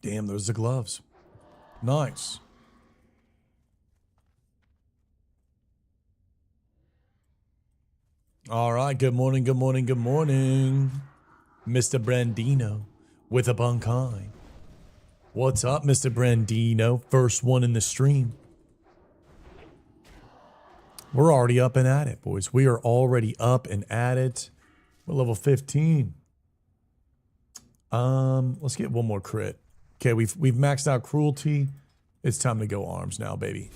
Damn, those are the gloves. Nice. All right, good morning, good morning, good morning. Mr. Brandino with a bunkai. What's up, Mr. Brandino? First one in the stream. We're already up and at it, boys. We are already up and at it. We're level 15. Let's get one more crit. Okay, we've maxed out cruelty. It's time to go arms now, baby.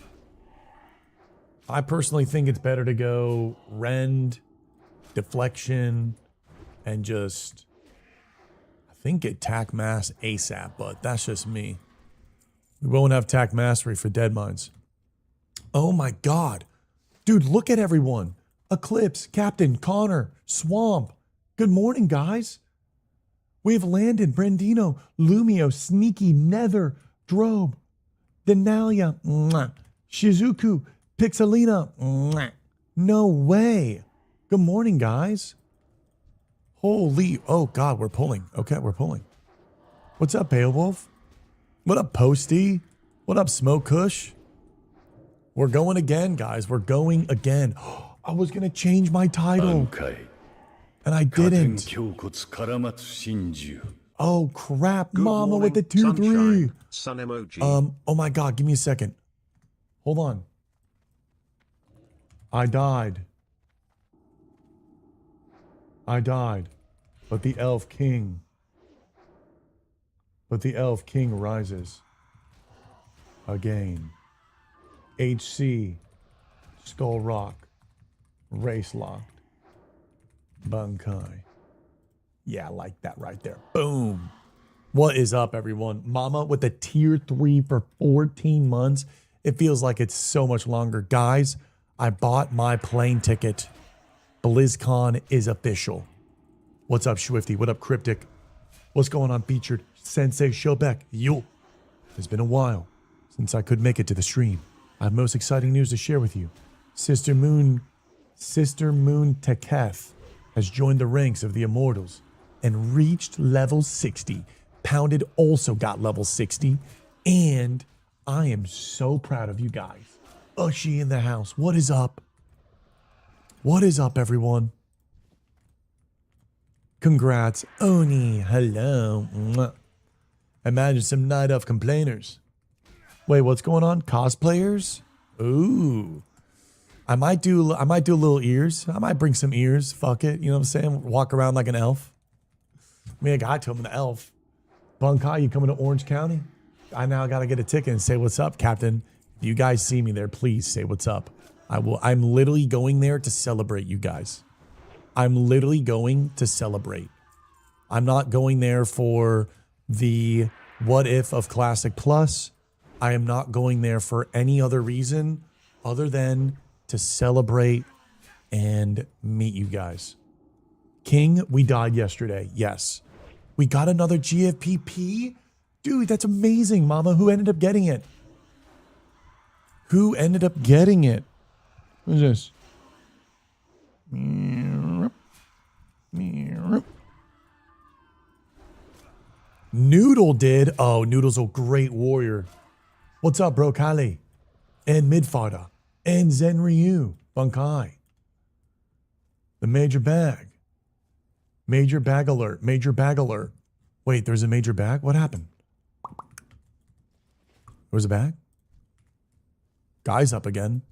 I personally think it's better to go rend, deflection, and just, I think, get tack mass ASAP, but that's just me. We won't have tack mastery for dead mines. Oh my god. Dude, look at everyone. Eclipse, Captain, Connor, Swamp. Good morning, guys. We have Landon, Brandino, Lumio, Sneaky, Nether, Drobe, Denalia, Shizuku, Pixelina. No way. Good morning, guys. Holy, oh god, we're pulling. Okay, we're pulling. What's up, Beowulf? What up, Posty? What up, Smoke Kush? We're going again, guys. We're going again. I was going to change my title. And I didn't. Oh, crap. Good Mama morning, with the 2-3. sun emoji. Oh my god, give me a second. Hold on. I died. But the Elf King rises again. HC, Skull Rock, Race Locked, Bunkai. Yeah, I like that right there. Boom. What is up, everyone? Mama with a tier 3 for 14 months. It feels like it's so much longer. Guys, I bought my plane ticket. BlizzCon is official. What's up, Swifty? What up, Cryptic? What's going on, Featured? Sensei Shobek. Yo. It's been a while since I could make it to the stream. I have most exciting news to share with you. Sister Moon Teketh has joined the ranks of the Immortals and reached level 60. Pounded also got level 60. And I am so proud of you guys. Ushy in the house. What is up? What is up, everyone? Congrats. Oni, hello. Mwah. Imagine some night of complainers. Wait, what's going on? Cosplayers? Ooh. I might do a little ears. I might bring some ears. Fuck it. You know what I'm saying? Walk around like an elf. I mean, a guy told me an elf. Bunkai, you coming to Orange County? I now got to get a ticket and say what's up, Captain. If you guys see me there, please say what's up. I'm literally going there to celebrate you guys. I'm literally going to celebrate. I'm not going there for the what if of Classic Plus. I am not going there for any other reason other than to celebrate and meet you guys. King, we died yesterday. Yes. We got another GFPP? Dude, that's amazing, Mama. Who ended up getting it? Who ended up getting it? What is this? Noodle did. Oh, Noodle's a great warrior. What's up, bro, Kali? And Midfada. And Zen Ryu. Bunkai. The major bag. Major bag alert. Major bag alert. Wait, there's a major bag? What happened? There was a bag? Guy's up again.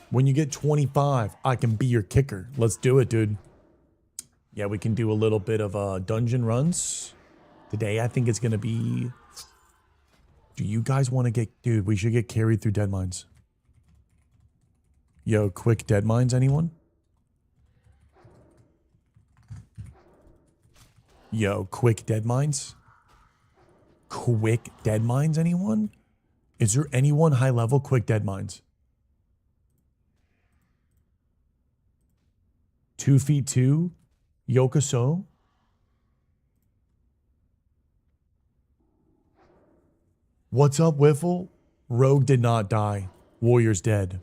When you get 25, I can be your kicker. Let's do it, dude. Yeah, we can do a little bit of dungeon runs. Today, I think it's going to be... Do you guys want to get... Dude, we should get carried through dead mines. Yo, quick dead mines, anyone? Yo, quick dead mines? Quick dead mines, anyone? Is there anyone high level quick dead mines? 2 feet 2? Yokoso? What's up, Wiffle? Rogue did not die. Warrior's dead.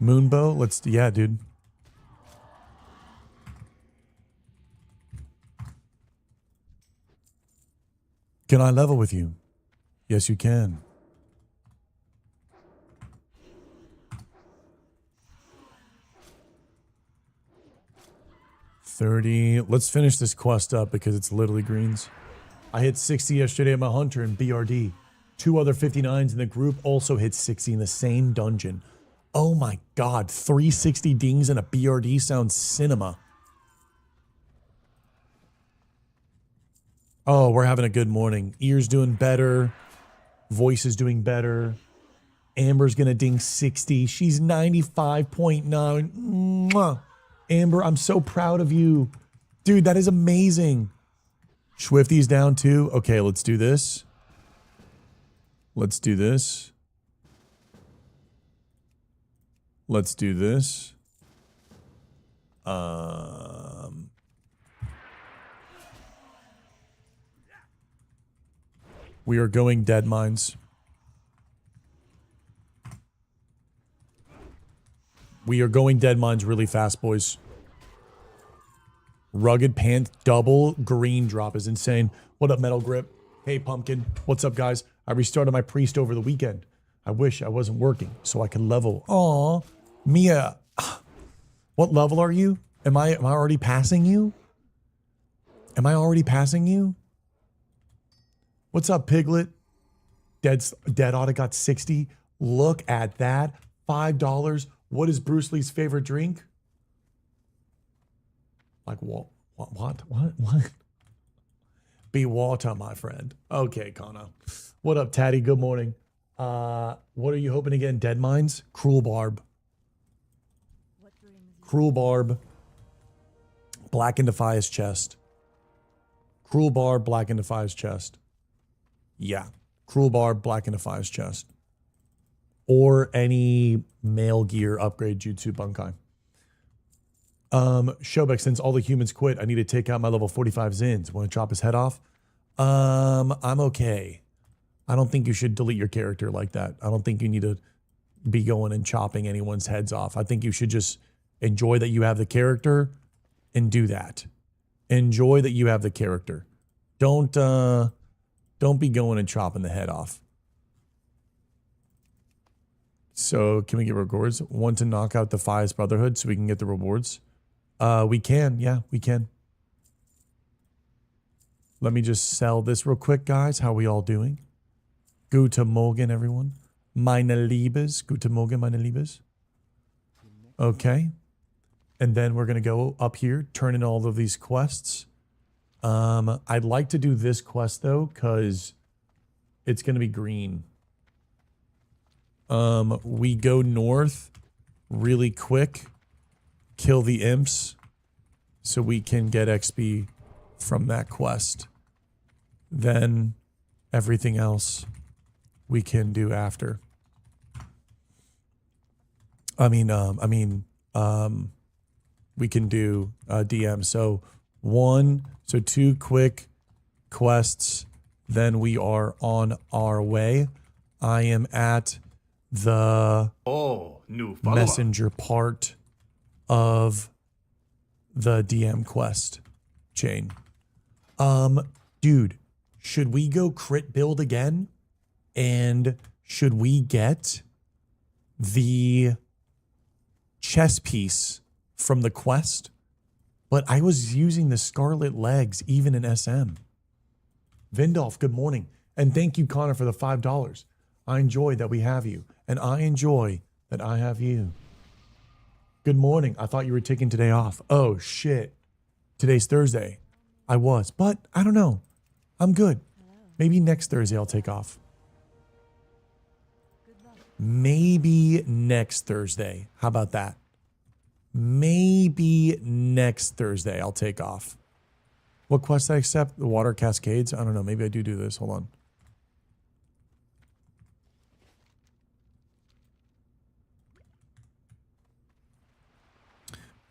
Moonbow? Yeah, dude. Can I level with you? Yes, you can. $30. Let's finish this quest up because it's literally greens. I hit 60 yesterday at my hunter in BRD. 2 other 59s in the group also hit 60 in the same dungeon. Oh my god, 360 dings in a BRD sounds cinema. Oh, we're having a good morning. Ears doing better. Voice is doing better. Amber's gonna ding 60. She's 95.9. Mwah. Amber, I'm so proud of you. Dude, that is amazing. Swifty's down too. Okay, let's do this. Let's do this. Let's do this. We are going dead mines. We are going dead mines really fast, boys. Rugged Pants double green drop is insane. What up, Metal Grip? Hey, Pumpkin. What's up, guys? I restarted my priest over the weekend. I wish I wasn't working so I could level. Aw, Mia. What level are you? Am I already passing you? Am I already passing you? What's up, Piglet? Dead Audit got 60. Look at that. $5. What is Bruce Lee's favorite drink? Like what? Be water, my friend. Okay, Connor. What up, Tatty? Good morning. What are you hoping to get in Dead Mines? Cruel Barb. Cruel Barb. Black and Defias chest. Cruel Barb, Black and Defias chest. Yeah. Cruel Barb, Black and Defias chest. Or any male gear upgrade Jutsu Bunkai. Shobek, since all the humans quit, I need to take out my level 45 Zins. Want to chop his head off? I'm okay. I don't think you should delete your character like that. I don't think you need to be going and chopping anyone's heads off. I think you should just enjoy that you have the character and do that. Enjoy that you have the character. Don't be going and chopping the head off. So can we get rewards? One to knock out the Fias Brotherhood so we can get the rewards? We can. Yeah, we can. Let me just sell this real quick, guys. How are we all doing? Guten Morgen, everyone. Meine Liebes. Guten Morgen, meine Liebes. Okay. And then we're going to go up here, turn in all of these quests. I'd like to do this quest, though, because it's going to be green. We go north really quick, kill the imps, so we can get XP from that quest. Then everything else we can do after. We can do DM. So 2 quick quests, then we are on our way. I am at the messenger part of the DM quest chain. Dude, should we go crit build again? And should we get the chess piece from the quest? But I was using the Scarlet Legs even in SM. Vindolf, good morning. And thank you, Connor, for the $5. I enjoy that we have you. And I enjoy that I have you. Good morning. I thought you were taking today off. Oh, shit. Today's Thursday. I was. But I don't know. I'm good. Maybe next Thursday I'll take off. Maybe next Thursday. How about that? Maybe next Thursday I'll take off. What quest I accept? The water cascades? I don't know. Maybe I do this. Hold on.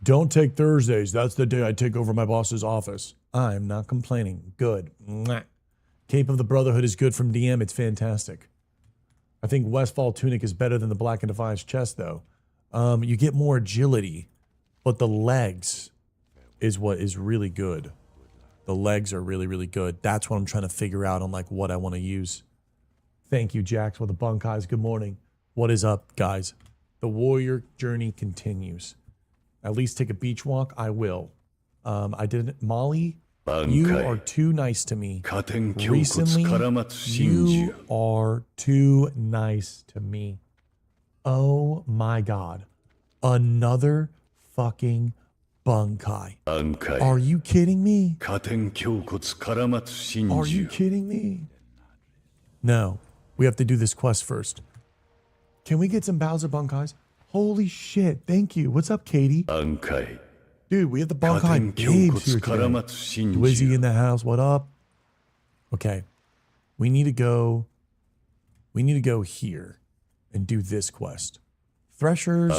Don't take Thursdays. That's the day I take over my boss's office. I'm not complaining. Good. Mwah. Cape of the Brotherhood is good from DM. It's fantastic. I think Westfall Tunic is better than the Black and Defiance chest, though. You get more agility, but the legs is what is really good. The legs are really, really good. That's what I'm trying to figure out on like what I want to use. Thank you, Jax, for the bunkais. Good morning. What is up, guys? The warrior journey continues. At least take a beach walk. I will. I didn't. Molly, you are too nice to me. Recently, you are too nice to me. Oh my God. Another fucking bunkai. Are you kidding me? Are you kidding me? No. We have to do this quest first. Can we get some Bowser bunkais? Holy shit. Thank you. What's up, Katie? Dude, we have the bunkai babes here today. Dwizzy in the house. What up? Okay. We need to go here and do this quest. Threshers.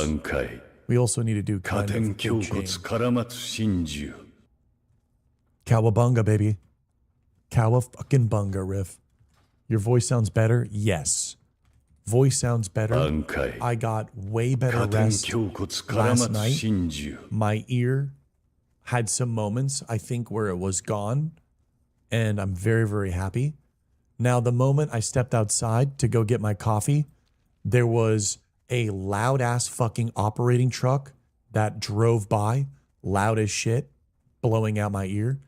We also need to do kind of Cowabunga, baby. Cowa-fucking-bunga, Riff. Your voice sounds better? Yes. Voice sounds better. I got way better rest last night. My ear had some moments, I think, where it was gone. And I'm very, very happy. Now, the moment I stepped outside to go get my coffee, there was a loud-ass fucking operating truck that drove by, loud as shit, blowing out my ear.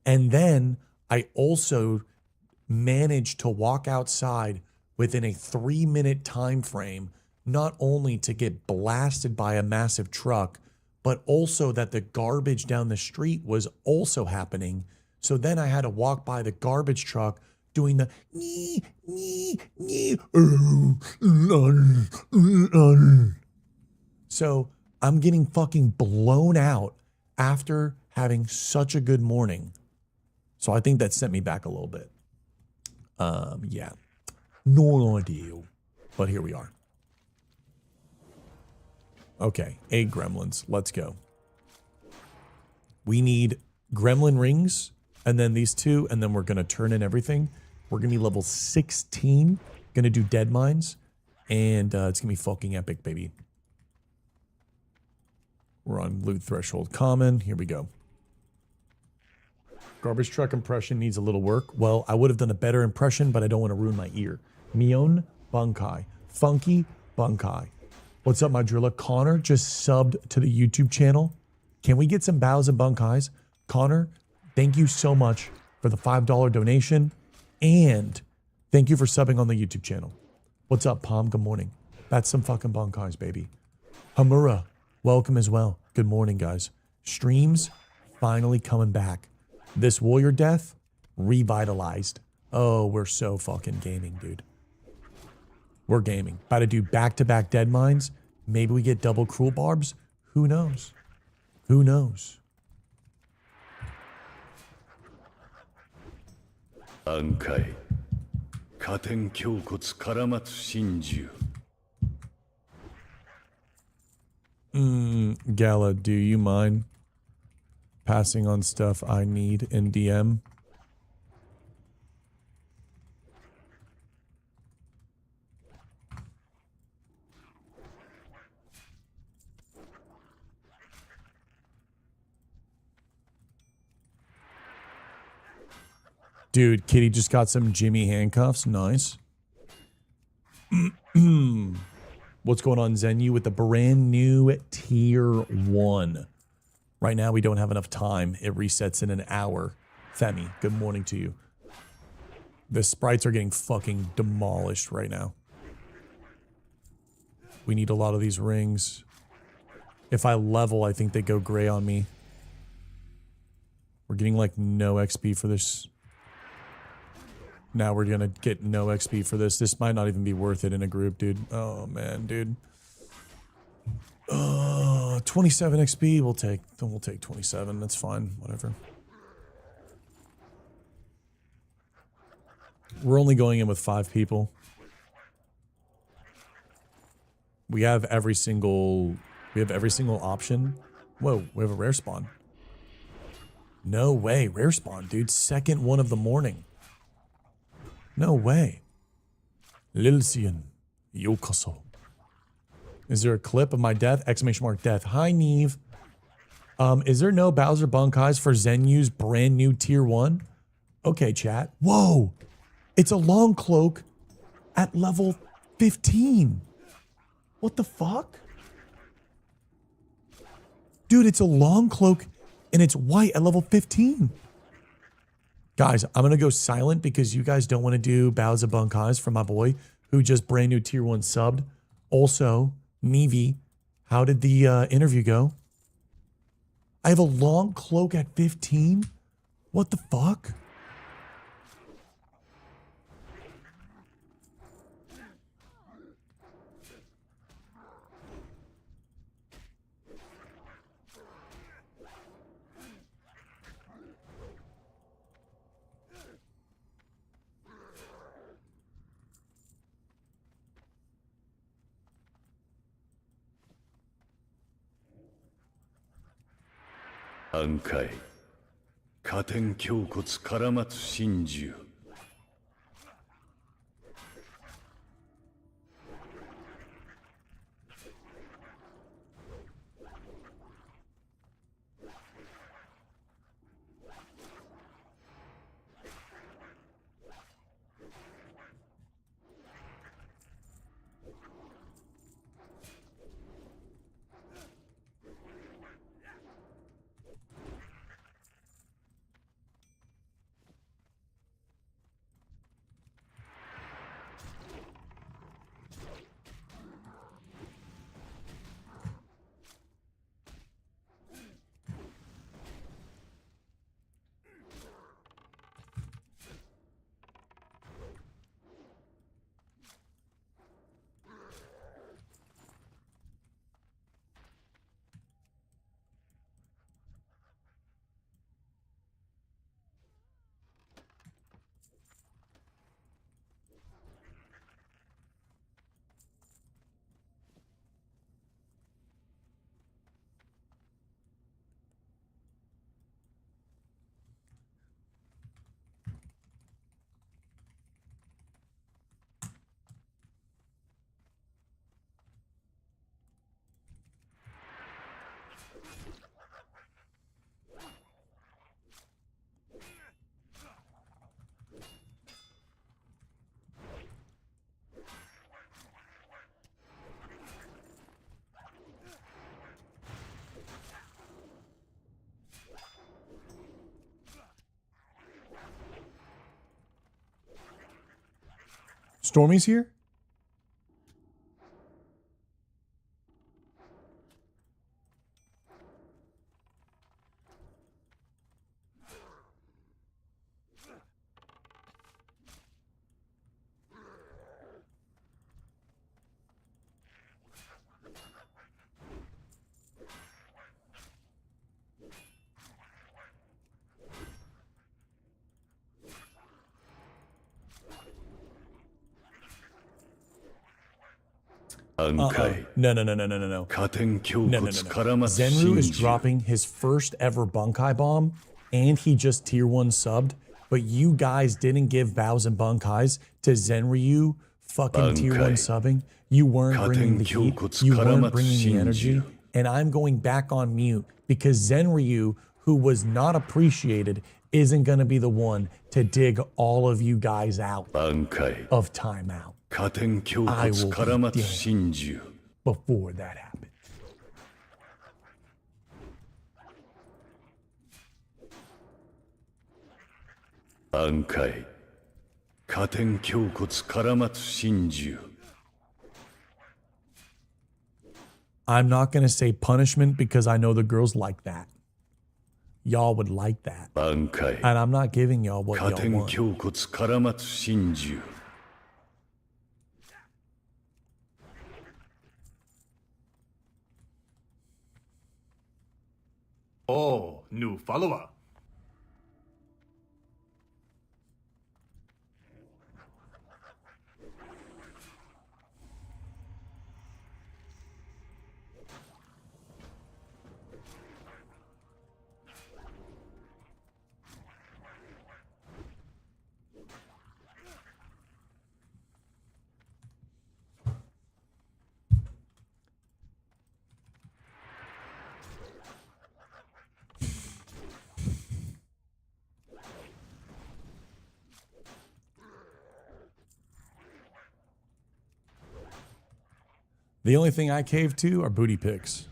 And then I also managed to walk outside within a 3-minute time frame, not only to get blasted by a massive truck, but also that the garbage down the street was also happening. So then I had to walk by the garbage truck doing the So I'm getting fucking blown out after having such a good morning. So I think that sent me back a little bit. Yeah. No idea. But here we are. Okay, 8 gremlins. Let's go. We need gremlin rings, and then these 2, and then we're going to turn in everything. We're going to be level 16. Going to do dead mines, and it's going to be fucking epic, baby. We're on loot threshold common. Here we go. Garbage truck impression needs a little work. Well, I would have done a better impression, but I don't want to ruin my ear. Mion Bunkai. Funky Bunkai. What's up, my driller? Connor just subbed to the YouTube channel. Can we get some bows and bunkais? Connor, thank you so much for the $5 donation. And thank you for subbing on the YouTube channel. What's up, Palm? Good morning. That's some fucking bunkais, baby. Hamura, welcome as well. Good morning, guys. Streams finally coming back. This warrior death revitalized. Oh, we're so fucking gaming, dude. We're gaming. About to do back-to-back dead mines. Maybe we get double cruel barbs. Who knows? Who knows? Bunkai. Katen kyokotsu karamatsu shinju. Gala, do you mind passing on stuff I need in DM? Dude, Kitty just got some Jimmy handcuffs. Nice. What's going on, Zenu, with the brand new tier 1? Right now, we don't have enough time. It resets in an hour. Femi, good morning to you. The sprites are getting fucking demolished right now. We need a lot of these rings. If I level, I think they go gray on me. We're getting like no XP for this. Now we're gonna get no XP for this. This might not even be worth it in a group, dude. Oh man, dude. 27 XP. We'll take 27. That's fine. Whatever. We're only going in with 5 people. We have every single option. Whoa, we have a rare spawn. No way, rare spawn, dude. Second one of the morning. No way. Lilcian, yokoso. Is there a clip of my death? Exclamation mark death. Hi, Neve. Is there no Bowser Bunkais for Zenyu's brand new tier 1? Okay, chat. Whoa! It's a long cloak at level 15. What the fuck? Dude, it's a long cloak and it's white at level 15. Guys, I'm going to go silent because you guys don't want to do Bowser Bunkais for my boy who just brand new tier 1 subbed. Also, Meavy, how did the interview go? I have a long cloak at 15? What the fuck?暗海加点胸骨絡まつ真珠Stormy's here? No. Zenru is dropping his first ever Bunkai bomb, and he just tier 1 subbed, but you guys didn't give bows and Bunkais to Zenryu fucking tier 1 subbing. You weren't bringing the heat, you weren't bringing the energy, and I'm going back on mute because Zenryu, who was not appreciated, isn't going to be the one to dig all of you guys out of timeout. I will be dead before that happens. I'm not going to say punishment because I know the girls like that. Y'all would like that. And I'm not giving y'all what y'all want. Oh, new follower. The only thing I cave to are booty pics.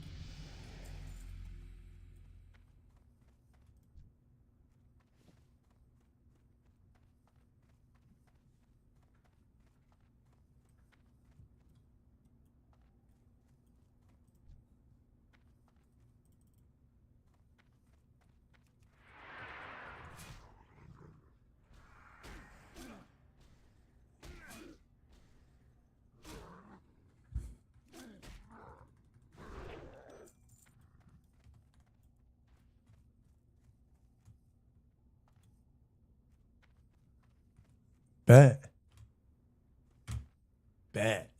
Bet. Bet.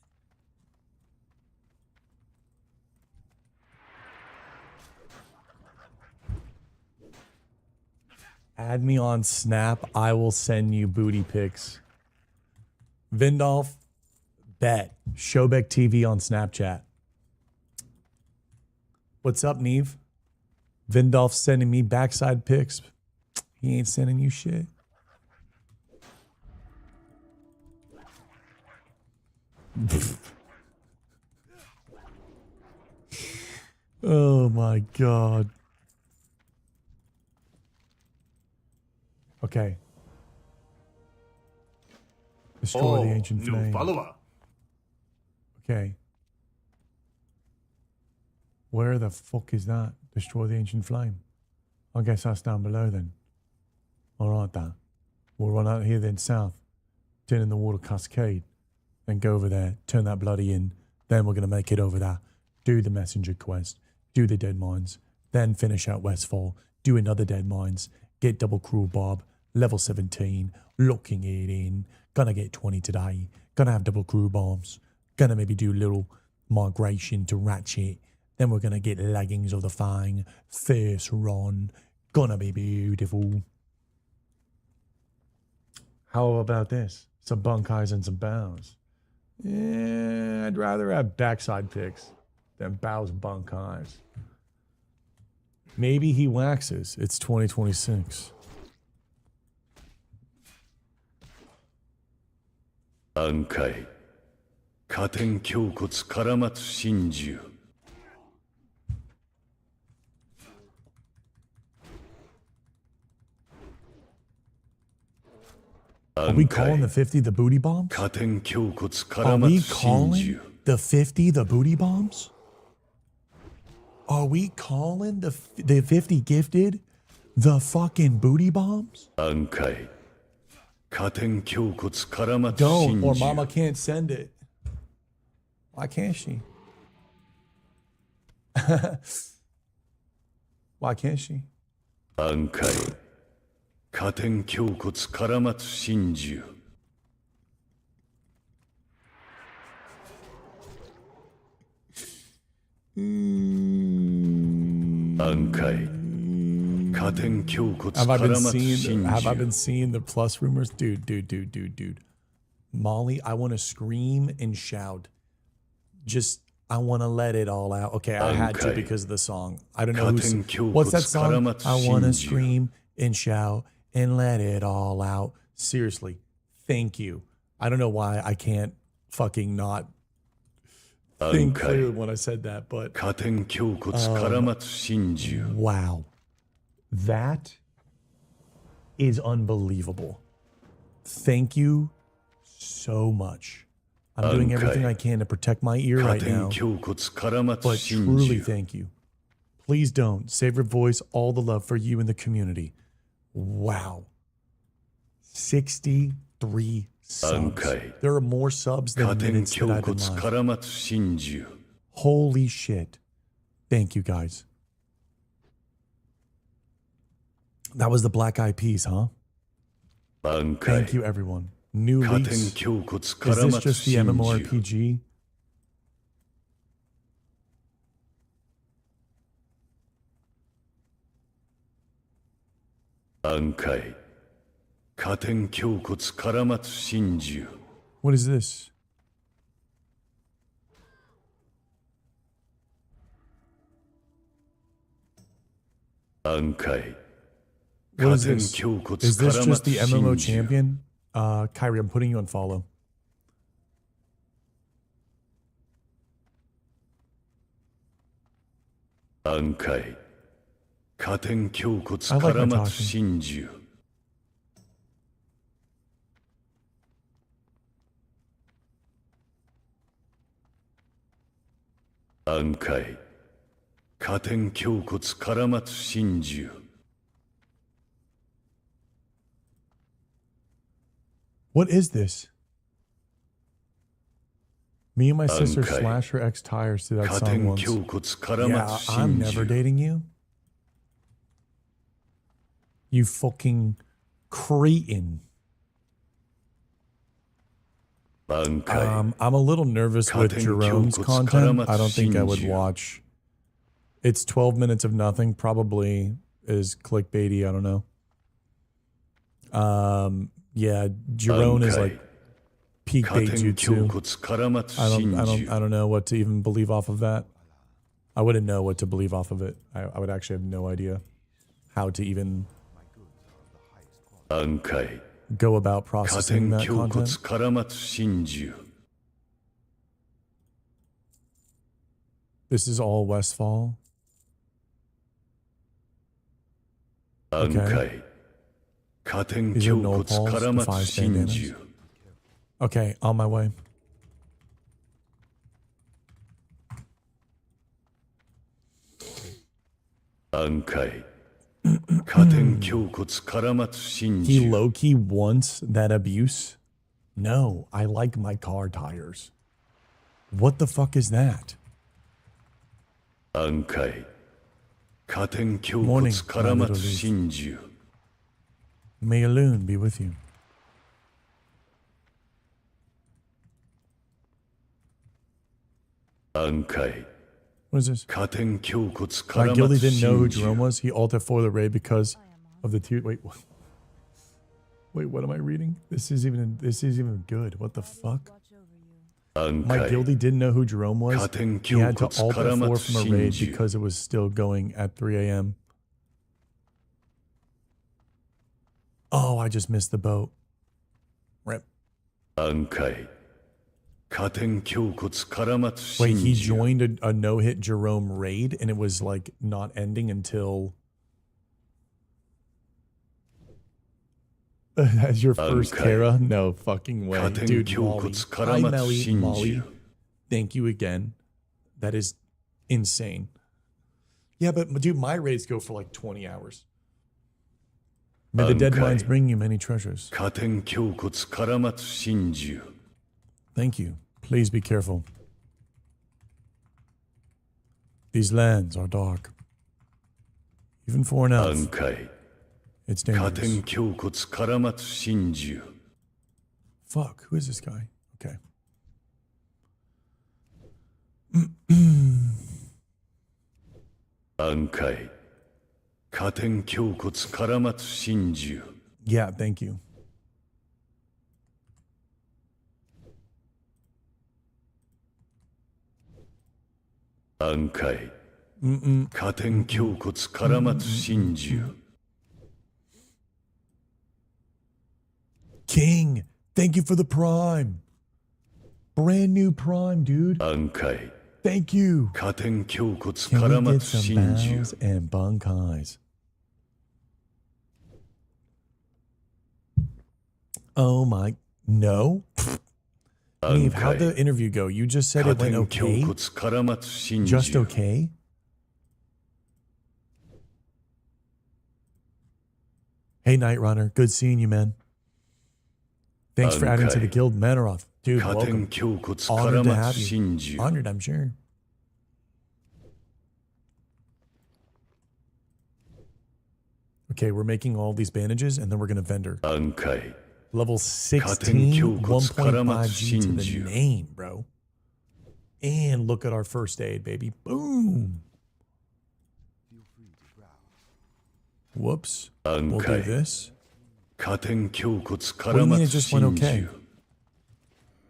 Add me on Snap. I will send you booty pics. Vindolf, bet. Showbeck TV on Snapchat. What's up, Neve? Vindolf sending me backside pics. He ain't sending you shit. Oh my god. Okay. Destroy the ancient new flame. follower. Okay. Where the fuck is that? Destroy the ancient flame. I guess that's down below then. Alright then. We'll run out here then south. Turn in the water cascade. Then go over there. Turn that bloody in. Then we're going to make it over there. Do the messenger quest. Do the dead mines. Then finish out Westfall. Do another dead mines. Get double cruel Bob. Level 17. Locking it in. Gonna get 20 today. Gonna have double crew bombs. Gonna maybe do a little migration to Ratchet. Then we're gonna get leggings of the Fang. First run. Gonna be beautiful. How about this? Some bunkeyes and some bows. Yeah, I'd rather have backside picks than bows and bunkeyes. Maybe he waxes. It's 2026. 暗海加点胸骨絡まつ真珠 Are we calling the 50 the booty bombs? 加点胸骨 Are 絡ま we つ真珠 calling the 50 the booty bombs? Are we calling the 50 gifted the fucking booty bombs? 暗海加点胸骨絡まつ Don't, 真 or 珠 mama can't send it. Why can't she? Why can't she? 暗海加点胸骨絡まつ真珠 暗海加点胸骨 Have I been 絡まつ seeing? 真 Have I 珠 been seeing the plus rumors, dude? Molly, I want to scream and shout. Just, I want to let it all out. Okay, I had to because of the song. I don't know what's that song. I want to scream and shout and let it all out. Seriously, thank you. I don't know why I can't fucking not think clearly when I said that, but 加点胸骨絡まつ真珠 wow. That is unbelievable. Thank you so much. I'm doing everything I can to protect my ear 加 right 点 now, 胸骨絡まつ but 真 truly 珠 thank you. Please don't. Save your voice. All the love for you and the community. Wow. 63 subs. There are more subs 加 than 点 minutes that 胸 I've 骨 been live. 絡まつ真珠 Holy shit. Thank you, guys. That was the Black Eyed Peas, huh? 暗海 Thank you, everyone. New 加点 leaks. 胸骨 Is 絡 this まつ just the 真珠 MMORPG? Ankai. 加点胸骨絡まつ真珠 What is this? Ankai. What is 加点 this? 胸骨 Is this 絡ま just つ the 真 MMO 珠 champion? Kyrie, I'm putting you on follow. 暗海加点胸骨絡まつ真珠 Ankai. 加点胸骨絡まつ真珠 Is this just the MMO champion? Kyrie, I'm putting you on follow. 暗海加点胸骨 I like 絡 my まつ talking. 真珠暗海加点胸骨絡まつ真珠 What is this? Me and my sister Okay. slash her ex tires to that 加 song 点 once. 胸骨絡ま Yeah, つ I'm 真 never 珠 dating you. You fucking cretin. 暗海 I'm a little nervous with Cutting Jerome's Kyokut's content. Karamatsu I don't think I would Shinju. watch. It's 12 minutes of nothing. Probably is clickbaity. I don't know. Yeah, Jerome is like peak bait 加点胸 jutsu. 骨絡まつ I 真 don't 珠 I don't know what to even believe off of that. I wouldn't know what to believe off of it. I would actually have no idea how to even 暗海 go about 加 processing 点 that 胸骨 content. 絡まつ真珠 This is all Westfall. 暗海加点 These are 胸骨 Nopals, 絡まつ Defies 真 bandanas. 珠 Okay, on my way. 暗海加点胸骨絡まつ真 He 珠 low-key wants that abuse? No, I like my car tires. What the fuck is that? 暗海加点胸骨 Morning, 絡ま my little つ leaf. 真珠 May a loon be with you. 暗海 What is this? 加点胸骨 My 絡ま guildie つ didn't know who 真 Jerome 珠 was. He ulted for the raid because of the tier. Wait, what am I reading? This is even good. What the fuck? 暗 My 海 guildie didn't know who Jerome was. Katen He had to Kyokutsu alt F4 Karamatsu from a raid Shinju. because it was still going at 3 a.m. Oh, I just missed the boat. Rip. 暗海加点胸骨絡まつ Wait, 真 he 珠 joined a no-hit Jerome raid and it was like not ending until... That's your first Okay. Terra? No fucking way. Katen Dude, Molly. Kyokutsu Hi, Karamatsu Melly. Shinju. Molly. Thank you again. That is insane. Yeah, but dude, my raids go for like 20 hours. May the dead Okay. mines bring you many treasures. 加点胸骨絡まつ真珠 Thank you. Please be careful. These lands are dark. Even for an elf, 暗海 it's 加 dangerous. 点胸骨絡まつ真珠 Fuck, who is this guy? Okay. 暗海加点胸骨絡まつ真珠 Yeah, thank you. 暗海加点胸骨絡まつ真珠 King, thank you for the prime. Brand new prime, dude. 暗海 Thank you. 加点胸骨 Can 絡 we ま get つ some 真珠 bows and bunkais? Oh my, no? Neve, how'd the interview go? You just said 加 it went 点胸 okay? 骨絡まつ真 Just 珠 okay? Hey, Night Runner. Good seeing you, man. Thanks for adding to the Okay. guild, Manaroth. Dude, 加点 welcome. 胸骨 Honored 絡 to ま have つ you. 真珠 Honored, I'm sure. Okay, we're making all these bandages, and then we're going to vendor. 暗海 Level 16, Kyokutsu 1.5G to the Shinju. name, bro. And look at our first aid, baby. Boom. Whoops. We'll do Okay. this. 加点胸骨 What do 絡 you ま mean it つ just went 真 okay?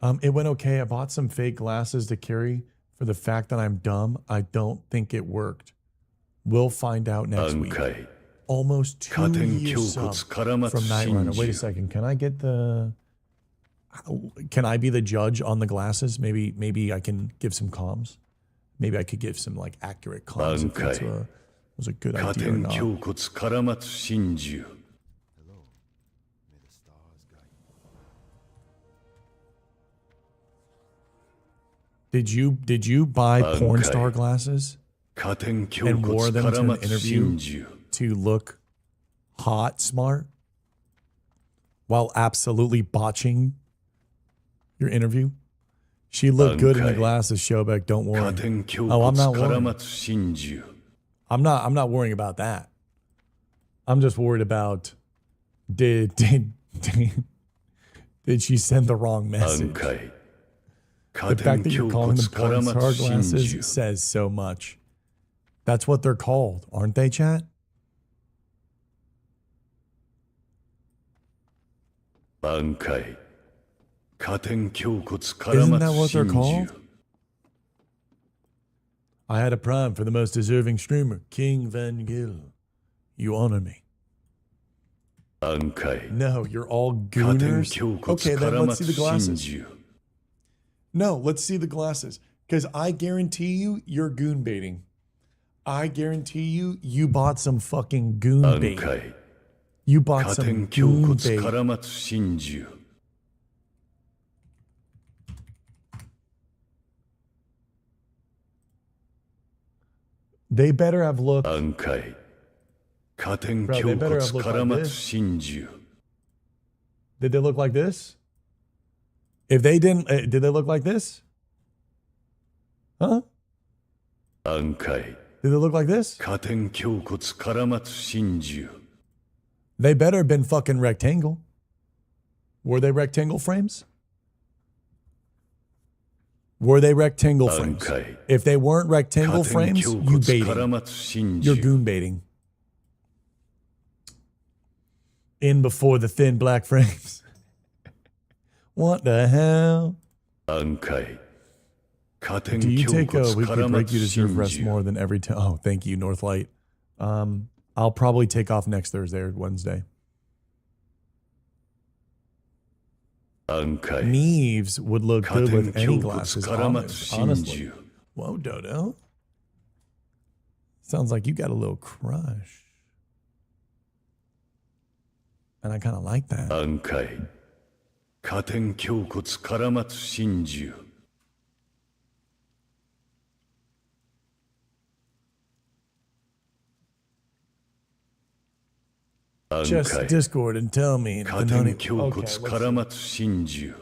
珠 It went okay. I bought some fake glasses to carry for the fact that I'm dumb. I don't think it worked. We'll find out next 暗 week. 海 Almost 加 2 点 years 胸骨 sub 絡まつ from Night Runner. 真 Wait a 珠 second. Can I get the... Can I be the judge on the glasses? Maybe I can give some comms. Maybe I could give some like accurate comms if it was a good 加 idea or 点 not. 胸骨絡松真珠 Did you buy porn star glasses 加点胸 and 骨 wore them 絡 to an 松 interview 真珠 to look hot, smart, while absolutely botching your interview? She looked good in the glasses, Shobek. Don't 加 worry. 点胸 Oh, 骨 I'm not 絡 worried. 松真珠 I'm not worrying about that. I'm just worried about did she send the wrong 暗 message? 海 加 The 点 fact that you're 胸 calling 骨 them porn 絡 star 松真 glasses 珠 says so much. That's what they're called, aren't they, chat? 暗海加点胸骨絡 Isn't that 松 what they're 真 called? 珠 I had a prime for the most deserving streamer, King Van Gil. You honor me. 暗海 No, you're all 加点 gooners. 胸骨 Okay, then 絡 let's see the 松真 glasses. 珠 No, let's see the glasses. Because I guarantee you, you're goon baiting. I guarantee you, you bought some fucking goon 暗 bait. 海 You bought 加 some 点胸 goon 骨 bait. 絡松真珠 They better have looked. 暗海加点 Bro, they 胸骨 better have looked 絡 like 松 this. 真珠 Did they look like this? If they didn't, did they look like this? Huh? 暗海 Did they look like this? 加点胸骨絡松真珠 They better have been fucking rectangle. Were they rectangle frames? Were they rectangle frames? Okay. If they weren't rectangle 加点 frames, 胸 you 骨 baiting. 絡松真 You're 珠 goon baiting. In before the thin black frames. What the hell? 暗海加点 Do you 胸 take 骨 a weekly 絡 break? You 松 deserve 真 rest 珠 more than every time. Oh, thank you, Northlight. I'll probably take off next Thursday or Wednesday. 暗海 Neves would look 加 good 点 with any 胸骨 glasses, 絡松真 honestly. 珠 Whoa, Dodo. Sounds like you got a little crush. And I kind of like that. 暗海加点胸骨絡松真珠 暗 Just 海 Discord and tell me. 加 the 点 nani- 胸骨 Okay, let's 絡松真珠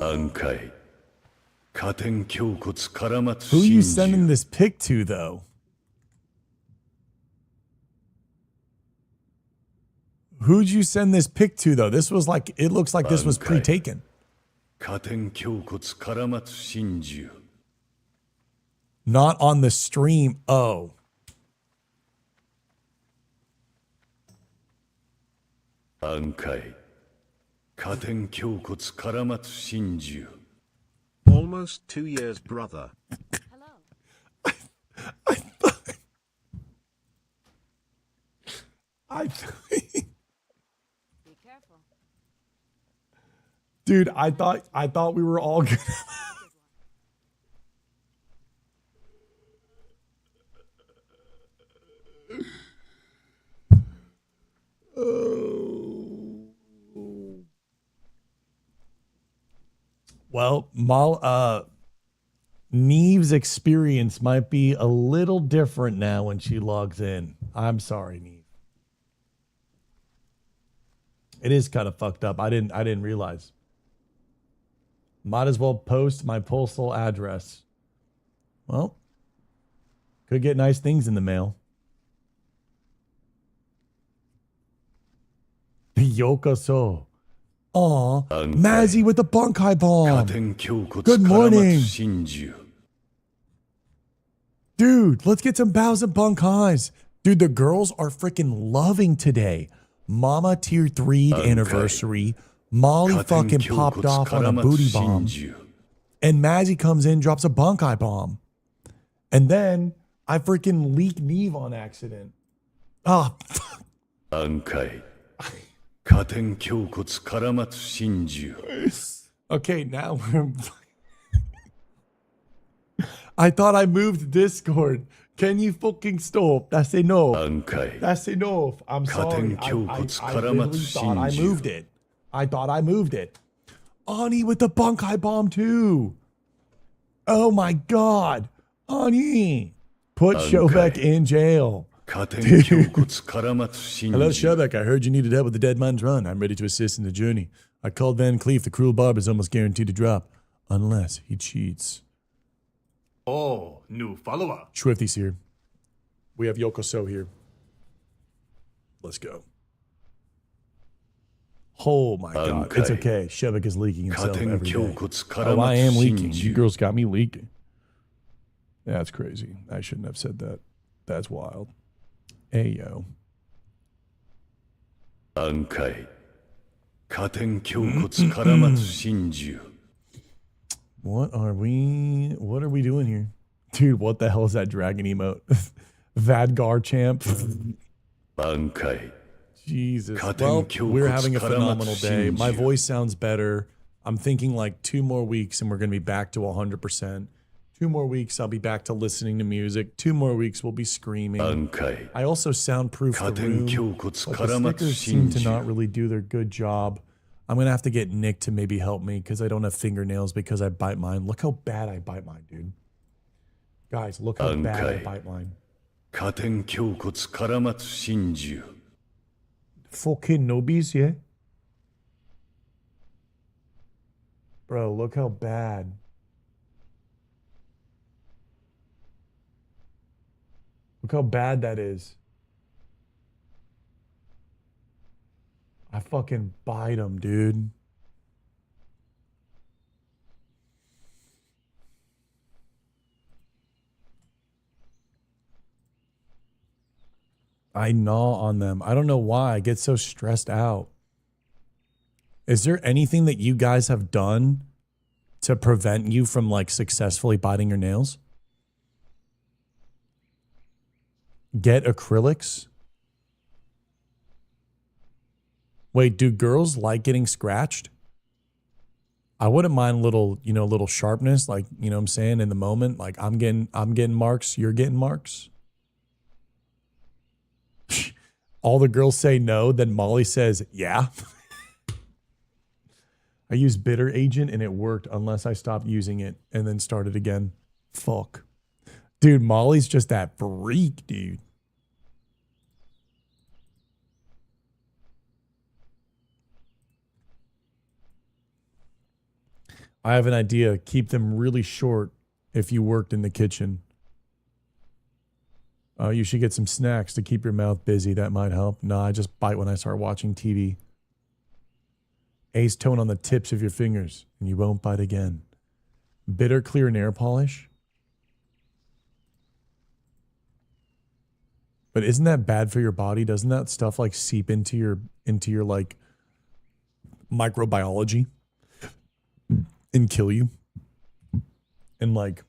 暗海加点胸骨絡松 Who you 真 sending 珠 this pic to, though? Who'd you send this pic to, though? This was like, it looks like this was Okay. pre-taken. 加点胸骨絡松真珠 Not on the stream. Oh. 暗海加点胸骨絡松真珠 Almost 2 years, brother. I Be careful. Dude, I thought we were all good. Well, Neve's experience might be a little different now when she logs in. I'm sorry, Neve. It is kind of fucked up. I didn't realize. Might as well post my postal address. Well, could get nice things in the mail. Yokoso. Aw, Mazzy with the Bunkai 加 bomb. 点胸骨 Good 絡 morning. 松真珠 Dude, let's get some bows and bunkais. Dude, the girls are freaking loving today. Mama tier 3 anniversary. Molly 加点 fucking 胸骨 popped off on 絡 a 松 booty 真 bomb. 珠 And Mazzy comes in, drops a bunkai bomb. And then I freaking leak Neve on accident. Ah, fuck. 暗海加点胸骨絡松真珠 Okay, now we're. I thought I moved Discord. Can you fucking stop? That's enough. 暗海 That's enough. I'm sorry. I literally thought I moved it. I thought I moved it. Ani with the Bunkai Bomb too. Oh my god. Ani. Put Shobek in jail. 加点胸骨絡松真 Hello, 珠 Shobek. I heard you needed help with the Dead Man's Run. I'm ready to assist in the journey. I called Van Cleef. The cruel barb is almost guaranteed to drop. Unless he cheats. Oh, new follower. Swifty's here. We have Yokoso here. Let's go. Oh my god. It's okay. Shevik is leaking 加 himself 点 every 胸 day. 骨 Oh, 絡 I am 松 leaking. 真 You 珠 girls got me leaking. That's crazy. I shouldn't have said that. That's wild. Hey, yo. 暗海加点胸骨絡松真珠 What are we doing here? Dude, what the hell is that dragon emote? Vadgar champ. 暗海 Jesus. Cutting Well, kill we're cuts having a phenomenal day. My Shinju. voice sounds better. I'm thinking like 2 more weeks and we're going to be back to 100%. 2 more weeks, I'll be back to listening to music. 2 more weeks, we'll be screaming. 暗海 I also soundproof the 加点 room. 胸骨 But the 絡松 stickers seem 真 to not 珠 really do their good job. I'm going to have to get Nick to maybe help me because I don't have fingernails because I bite mine. Look how bad I bite mine, dude. Guys, look how bad I Okay. bite mine. 加点胸骨絡松真珠 Fucking nobies, yeah? Bro, look how bad. Look how bad that is. I fucking bite them, dude. I gnaw on them. I don't know why. I get so stressed out. Is there anything that you guys have done to prevent you from like successfully biting your nails? Get acrylics? Wait, do girls like getting scratched? I wouldn't mind little, little sharpness, like, you know what I'm saying, in the moment. Like I'm getting marks, you're getting marks. All the girls say no, then Molly says, yeah. I used bitter agent and it worked unless I stopped using it and then started again. Fuck. Dude, Molly's just that freak, dude. I have an idea. Keep them really short if you worked in the kitchen. You should get some snacks to keep your mouth busy. That might help. No, I just bite when I start watching TV. Ace tone on the tips of your fingers, and you won't bite again. Bitter clear nail polish. But isn't that bad for your body? Doesn't that stuff like seep into your like microbiology and kill you and like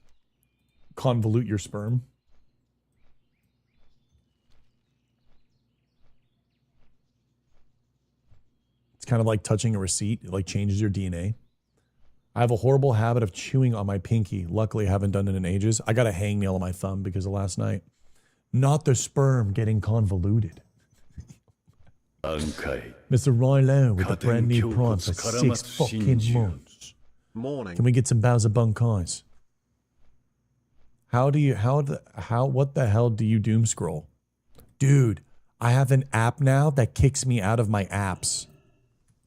convolute your sperm? It's kind of like touching a receipt. It like changes your DNA. I have a horrible habit of chewing on my pinky. Luckily, I haven't done it in ages. I got a hangnail on my thumb because of last night. Not the sperm getting convoluted. 暗海 Mr. Roylo with the brand new Cutting prawn for Kyokut's 6 fucking Shinju. months. Morning. Can we get some Bowser Bunkais? What the hell do you doom scroll? Dude, I have an app now that kicks me out of my apps.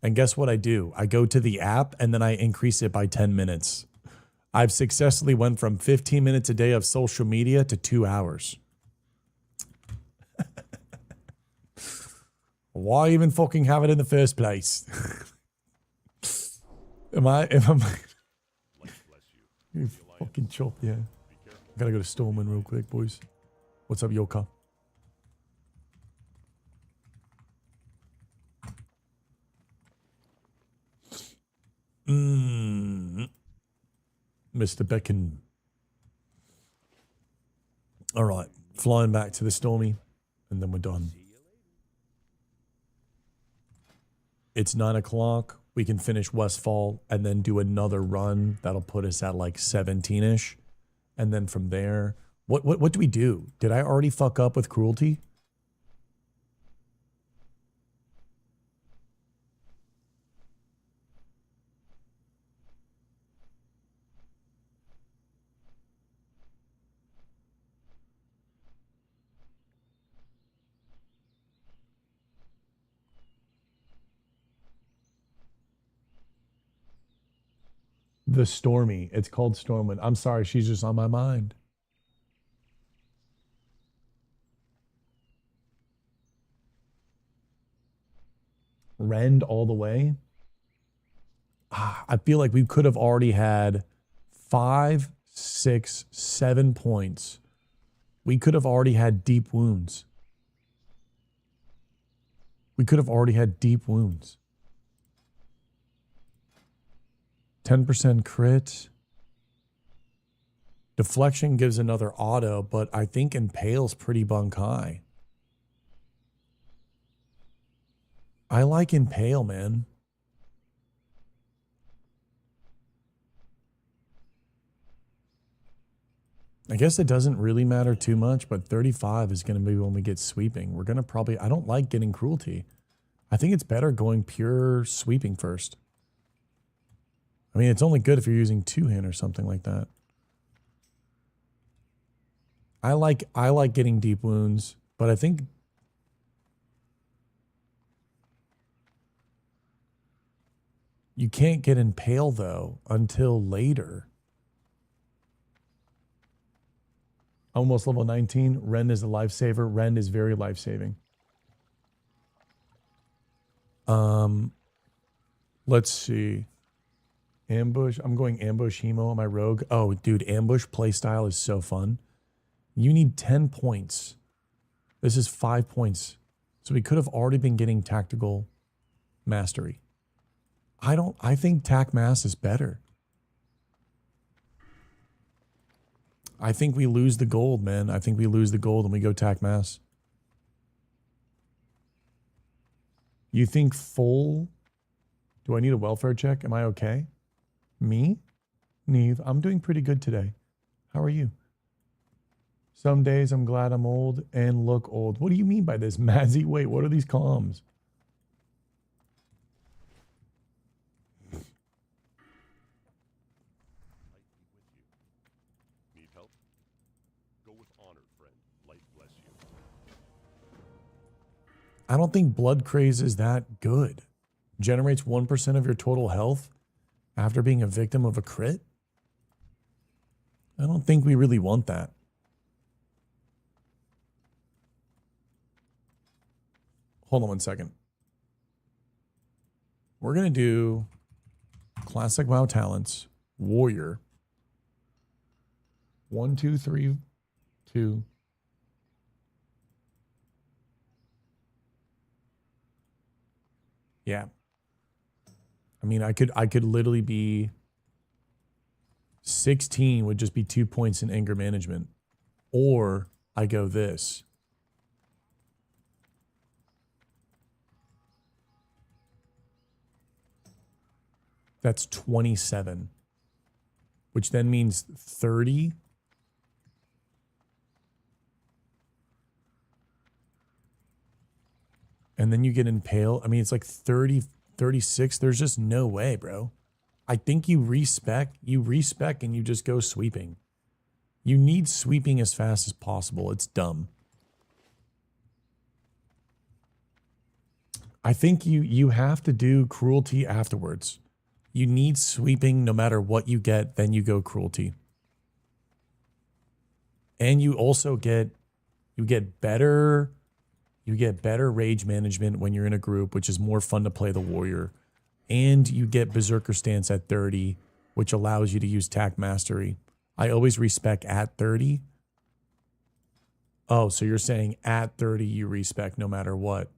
And guess what I do? I go to the app and then I increase it by 10 minutes. I've successfully went from 15 minutes a day of social media to 2 hours. Why even fucking have it in the first place? am I you fucking chop, yeah. I gotta go to Stallman real quick, boys. What's up, Yoka? Mr. Becken. All right, flying back to the Stormy, and then we're done. It's 9 o'clock. We can finish Westfall and then do another run. That'll put us at like 17-ish. And then from there, what do we do? Did I already fuck up with cruelty? The Stormy. It's called Stormwind. I'm sorry, she's just on my mind. Rend all the way. I feel like we could have already had 5, 6, 7 points. We could have already had deep wounds. We could have already had deep wounds. 10% crit. Deflection gives another auto, but I think Impale's pretty bunk high. I like Impale, man. I guess it doesn't really matter too much, but 35 is going to be when we get sweeping. We're going to probably... I don't like getting cruelty. I think it's better going pure sweeping first. I mean, it's only good if you're using 2-hand or something like that. I like getting deep wounds, but I think... You can't get Impale, though, until later. Almost level 19. Rend is a lifesaver. Rend is very life-saving. Let's see. Ambush. I'm going ambush hemo on my rogue. Oh, dude, ambush playstyle is so fun. You need 10 points. This is 5 points. So we could have already been getting tactical mastery. I think tac mass is better. I think we lose the gold, man. I think we lose the gold and we go tac mass. You think full? Do I need a welfare check? Am I okay? Me? Neve, I'm doing pretty good today. How are you? Some days I'm glad I'm old and look old. What do you mean by this, Mazzy? Wait, what are these comms? Need help? Go with honor, friend. Light bless you. I don't think Blood Craze is that good. Generates 1% of your total health after being a victim of a crit? I don't think we really want that. Hold on one second. We're going to do Classic WoW Talents, Warrior. 1, 2, 3, 2. Yeah. I mean, I could literally be 16 would just be 2 points in anger management. Or I go this. That's 27. Which then means 30. And then you get Impale. I mean, it's like 30, 36. There's just no way, bro. I think you respec and you just go sweeping. You need sweeping as fast as possible. It's dumb. I think you have to do cruelty afterwards. You need sweeping no matter what you get, then you go cruelty. And you also get better rage management when you're in a group, which is more fun to play the warrior. And you get berserker stance at 30, which allows you to use tac mastery. I always respec at 30. Oh, so you're saying at 30 you respec no matter what.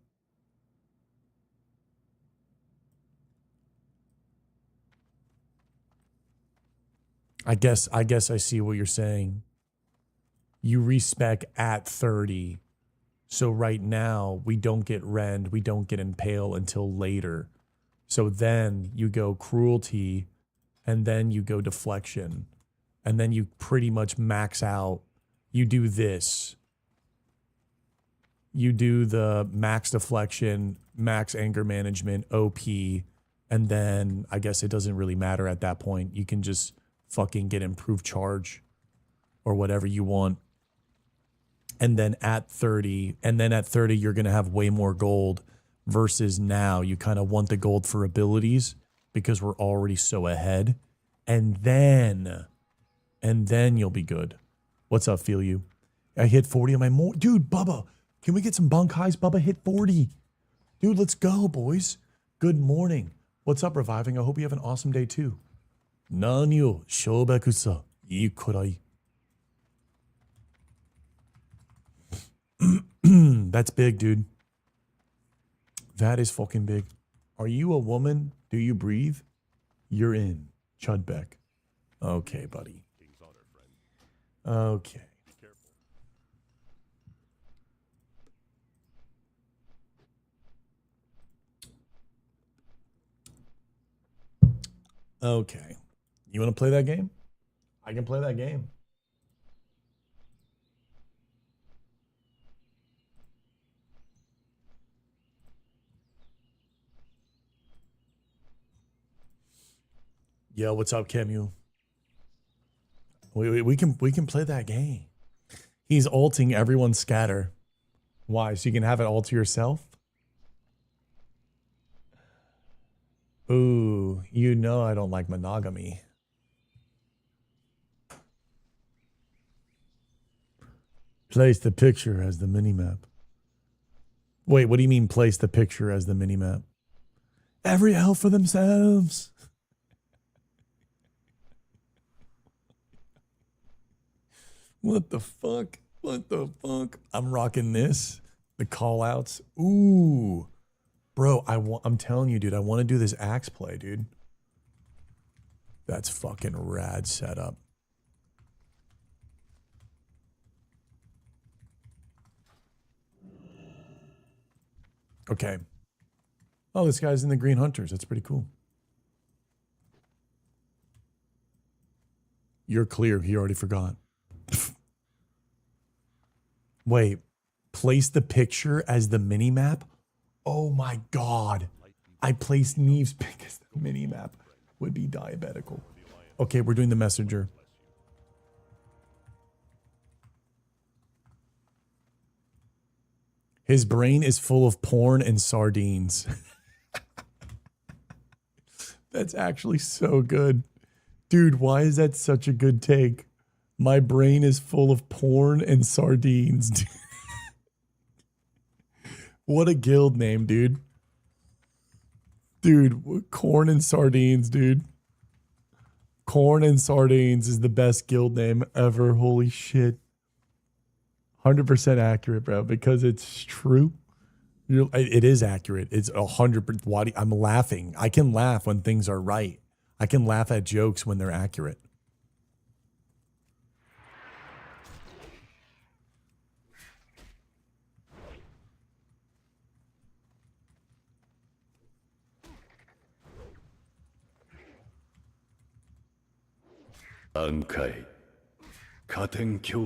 I guess I see what you're saying. You respec at 30. So right now we don't get rend, we don't get impale until later. So then you go cruelty, and then you go deflection, and then you pretty much max out. You do this. You do the max deflection, max anger management, OP, and then I guess it doesn't really matter at that point. You can just fucking get improved charge or whatever you want. And then at 30, you're going to have way more gold versus now you kind of want the gold for abilities because we're already so ahead. And then you'll be good. What's up, Feel You? I hit 40 on my dude, Bubba. Can we get some bunk highs? Bubba hit 40. Dude, let's go, boys. Good morning. What's up, Reviving? I hope you have an awesome day, too. Nanyo shobakusa ikurai. That's big, dude. That is fucking big. Are you a woman? Do you breathe? You're in. Chudbeck. Okay, buddy. King's honor, friend. Okay. Be careful. Okay. You want to play that game? I can play that game. Yo, what's up, Camu? We can play that game. He's ulting everyone's scatter. Why? So you can have it all to yourself? Ooh, you know I don't like monogamy. Place the picture as the minimap. Wait, what do you mean place the picture as the minimap? Every elf for themselves. What the fuck? What the fuck? I'm rocking this. The call outs. Ooh. Bro, I'm telling you, dude, I want to do this axe play, dude. That's fucking rad setup. Okay. Oh, this guy's in the Green Hunters. That's pretty cool. You're clear. He already forgot. Wait. Place the picture as the mini-map? Oh my god. I placed Neve's pick as the mini-map. Would be diabetical. Okay, we're doing the messenger. His brain is full of porn and sardines. That's actually so good. Dude, why is that such a good take? My brain is full of porn and sardines. What a guild name, dude. Dude, corn and sardines, dude. Corn and sardines is the best guild name ever. Holy shit. 100% accurate, bro, because it's true. It is accurate. It's 100%. I'm laughing. I can laugh when things are right. I can laugh at jokes when they're accurate.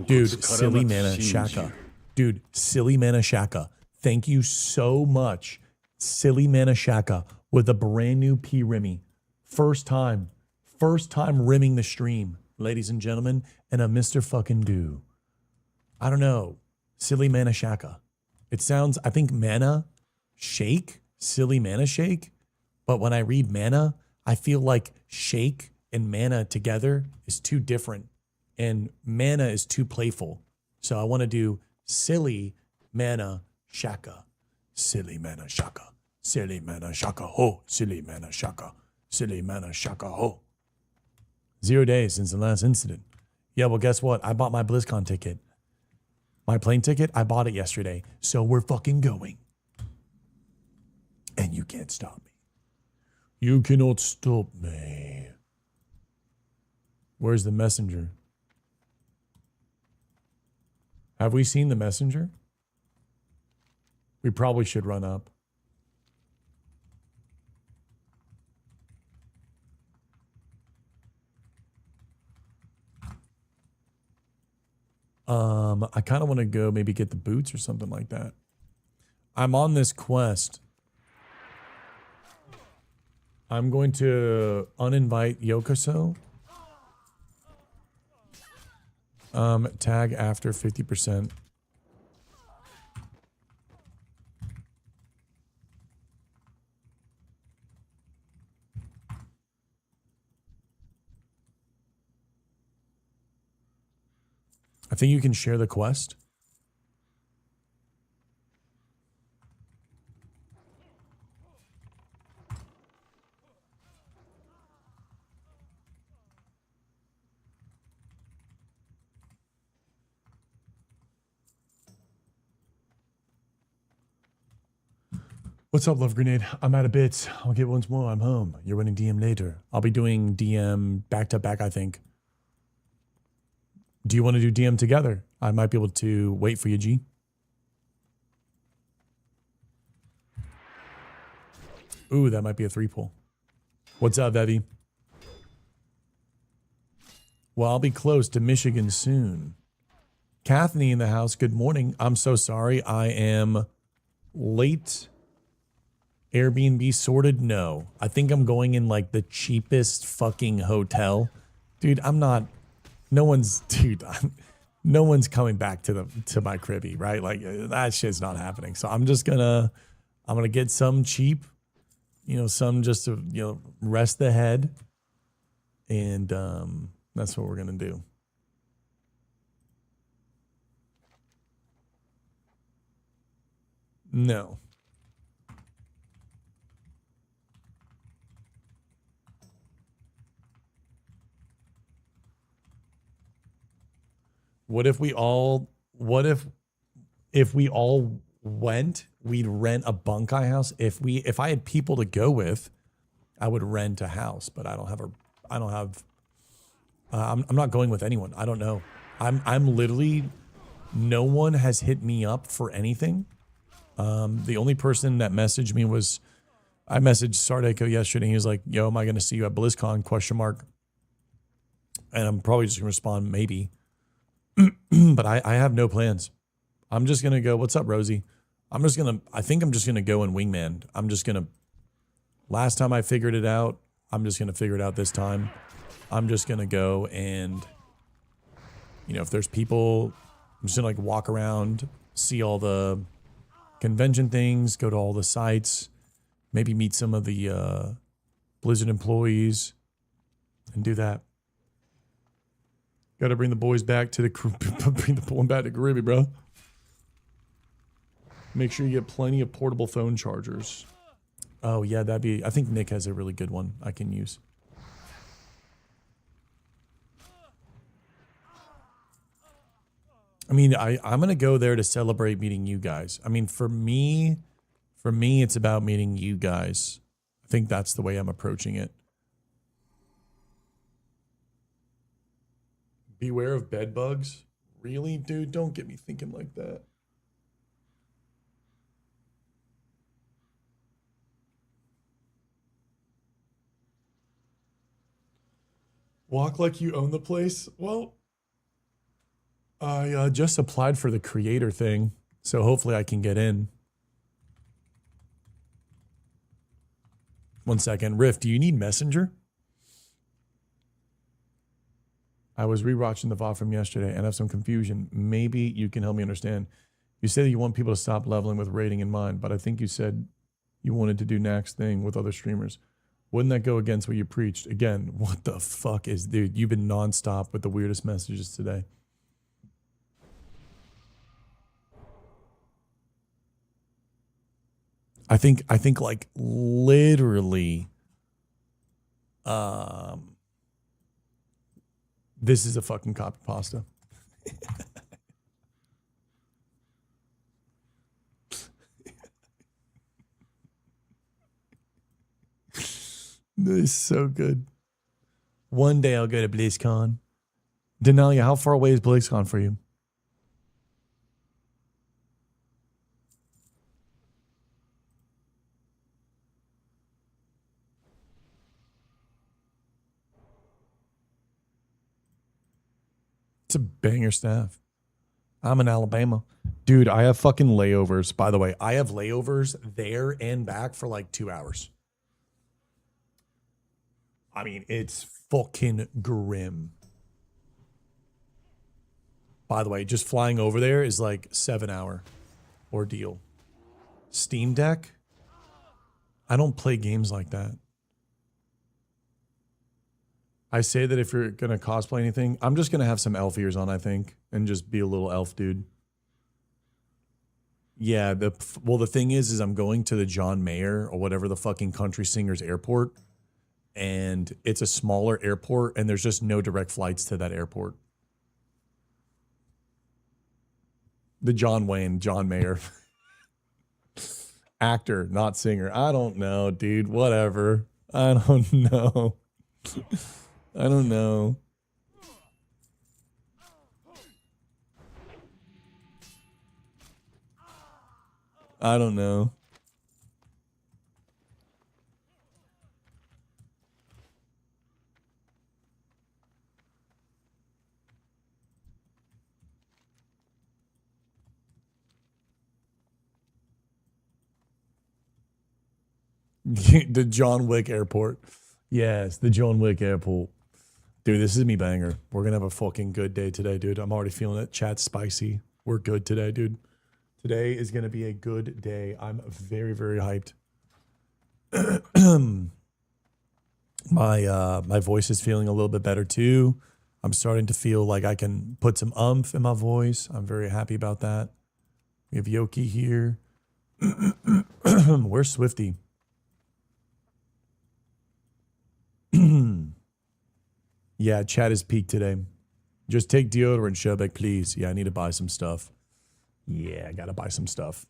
Dude, silly mana Shaka. Dude, silly mana Shaka. Thank you so much. Silly mana Shaka with a brand new P Rimmy. First time rimming the stream, ladies and gentlemen, and a Mr. fucking do. I don't know. Silly mana Shaka. It sounds, I think mana shake, silly mana shake. But when I read mana, I feel like shake and mana together is too different. And mana is too playful. So I want to do silly mana Shaka. Silly mana Shaka. Silly mana Shaka ho. Silly mana Shaka. Silly mana Shaka ho. 0 days since the last incident. Yeah, well, guess what? I bought my BlizzCon ticket. My plane ticket, I bought it yesterday. So we're fucking going. And you can't stop me. You cannot stop me. Where's the messenger? Have we seen the messenger? We probably should run up. I kind of want to go maybe get the boots or something like that. I'm on this quest. I'm going to uninvite Yokoso. Tag after 50%. I think you can share the quest. What's up, Love Grenade? I'm out of bits. I'll get once more. I'm home. You're running DM later. I'll be doing DM back to back, I think. Do you want to do DM together? I might be able to wait for you, G. Ooh, that might be a 3-pull. What's up, Evie? Well, I'll be close to Michigan soon. Kathleen in the house. Good morning. I'm so sorry. I am late. Airbnb sorted? No. I think I'm going in like the cheapest fucking hotel. Dude, I'm not. No one's, dude. No one's coming back to my cribby, right? Like that shit's not happening. So I'm gonna get some cheap, some just to rest the head, and that's what we're gonna do. No. What if we all went, we'd rent a bunkai house. If I had people to go with, I would rent a house, but I'm not going with anyone. I don't know. I'm literally, no one has hit me up for anything. The only person that messaged me was, I messaged Sardeko yesterday. He was like, yo, am I going to see you at BlizzCon? ? And I'm probably just going to respond, maybe. But I have no plans. I'm just going to go, what's up, Rosie? I think I'm just going to go in Wingman. Last time I figured it out, I'm just going to figure it out this time. I'm just going to go and, if there's people, I'm just going to walk around, see all the convention things, go to all the sites, maybe meet some of the Blizzard employees and do that. Got to bring the boys back to the bring the boy back to Caribbean, bro. Make sure you get plenty of portable phone chargers. Oh yeah, I think Nick has a really good one I can use. I mean, I'm gonna go there to celebrate meeting you guys. I mean, for me, it's about meeting you guys. I think that's the way I'm approaching it. Beware of bed bugs. Really, dude? Don't get me thinking like that. Walk like you own the place? Well, I just applied for the creator thing, so hopefully I can get in. 1 second. Riff, do you need Messenger? I was rewatching the VOD from yesterday and have some confusion. Maybe you can help me understand. You say that you want people to stop leveling with rating in mind, but I think you said you wanted to do Nax's thing with other streamers. Wouldn't that go against what you preached? Again, what the fuck is, dude? You've been nonstop with the weirdest messages today. I think like literally, this is a fucking copy pasta. This is so good. One day I'll go to BlizzCon. Denalia, how far away is BlizzCon for you? It's a banger staff. I'm in Alabama. Dude, I have fucking layovers. By the way, I have layovers there and back for like 2 hours. I mean, it's fucking grim. By the way, just flying over there is like 7-hour ordeal. Steam Deck? I don't play games like that. I say that if you're going to cosplay anything, I'm just going to have some elf ears on, I think, and just be a little elf dude. Yeah, the thing is I'm going to the John Mayer or whatever the fucking country singer's airport, and it's a smaller airport, and there's just no direct flights to that airport. The John Mayer. Actor, not singer. I don't know, dude. Whatever. I don't know. I don't know. I don't know. The John Wick Airport. Yes, the John Wick Airport. Dude, this is me banger. We're going to have a fucking good day today, dude. I'm already feeling it. Chat's spicy. We're good today, dude. Today is going to be a good day. I'm very, very hyped. My voice is feeling a little bit better too. I'm starting to feel like I can put some umph in my voice. I'm very happy about that. We have Yoki here. Where's Swifty? Yeah, chat is peaked today. Just take deodorant, Shobek, please. Yeah, I need to buy some stuff. Yeah, I gotta buy some stuff.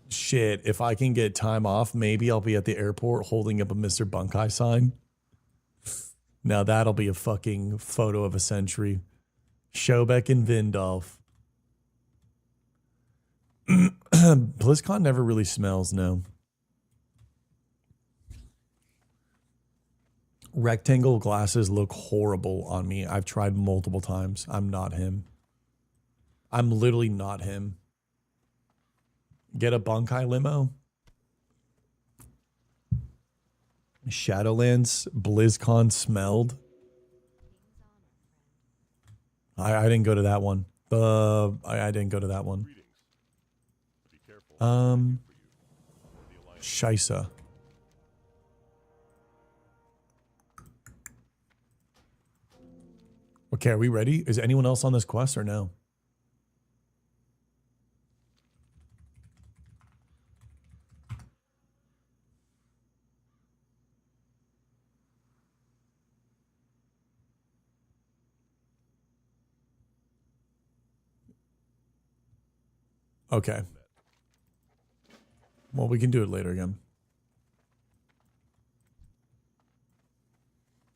Shit, if I can get time off, maybe I'll be at the airport holding up a Mr. Bunkai sign. Now that'll be a fucking photo of a century. Shobek and Vindolf. BlizzCon never really smells, no. Rectangle glasses look horrible on me. I've tried multiple times. I'm not him. I'm literally not him. Get a Bunkai limo. Shadowlands BlizzCon smelled. I didn't go to that one. I didn't go to that one. Shisa. Okay, are we ready? Is anyone else on this quest or no? Okay. Well, we can do it later again.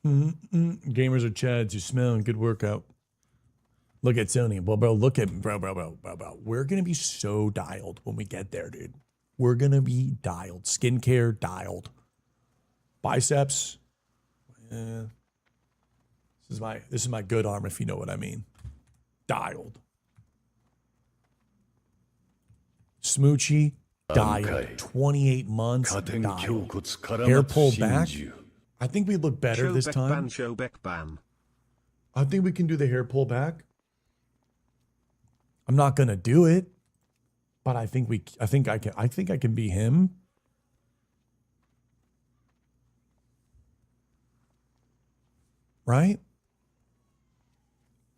Gamers are chads. You smell and good workout. Look at Sony. Well, bro, look at bro. We're gonna be so dialed when we get there, dude. We're gonna be dialed. Skincare dialed. Biceps. This is my good arm, if you know what I mean. Dialed. Smoochy. Dialed. 28 months. Dialed. Hair pulled back. I think we look better this time. I think we can do the hair pull back. I'm not gonna do it, but I think I can be him. Right?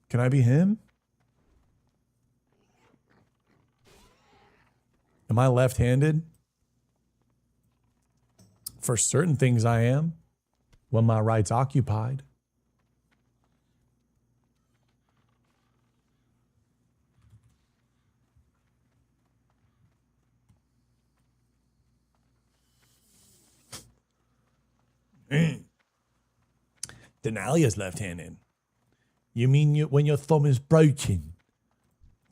Can I be him? Am I left-handed? For certain things I am. When my right's occupied. Denalia's left-handed. You mean when your thumb is broken?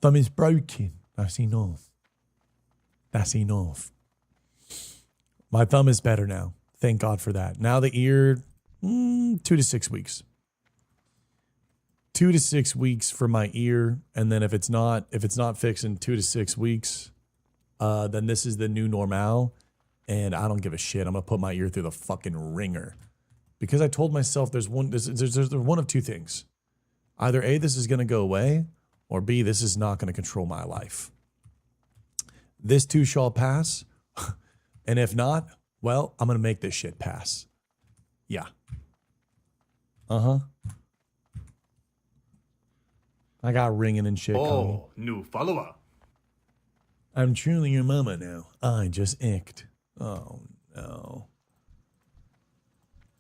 Thumb is broken. That's enough. That's enough. My thumb is better now. Thank God for that. Now the ear, 2 to 6 weeks. 2 to 6 weeks for my ear, and then if it's not fixed in 2 to 6 weeks, then this is the new normal, and I don't give a shit. I'm gonna put my ear through the fucking ringer because I told myself there's one of two things: either A, this is gonna go away, or B, this is not gonna control my life. This too shall pass, and if not, well, I'm gonna make this shit pass. Yeah. I got ringing and shit coming. Oh, new follower. I'm truly your mama now. I just icked. Oh, no.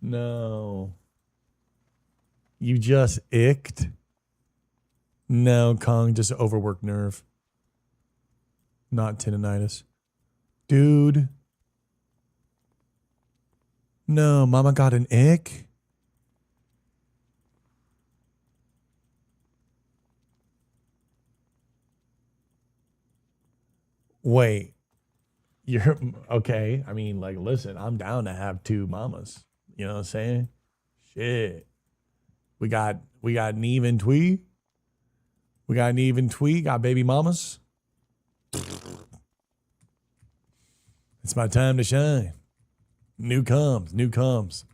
No. You just icked? No, Kong, just overworked nerve. Not tendonitis. Dude. No, mama got an ick? Wait, you're okay. I mean, like, listen, I'm down to have two mamas. You know what I'm saying? Shit. We got Neve and Twee. We got Neve and Twee, got baby mamas. It's my time to shine. New comes.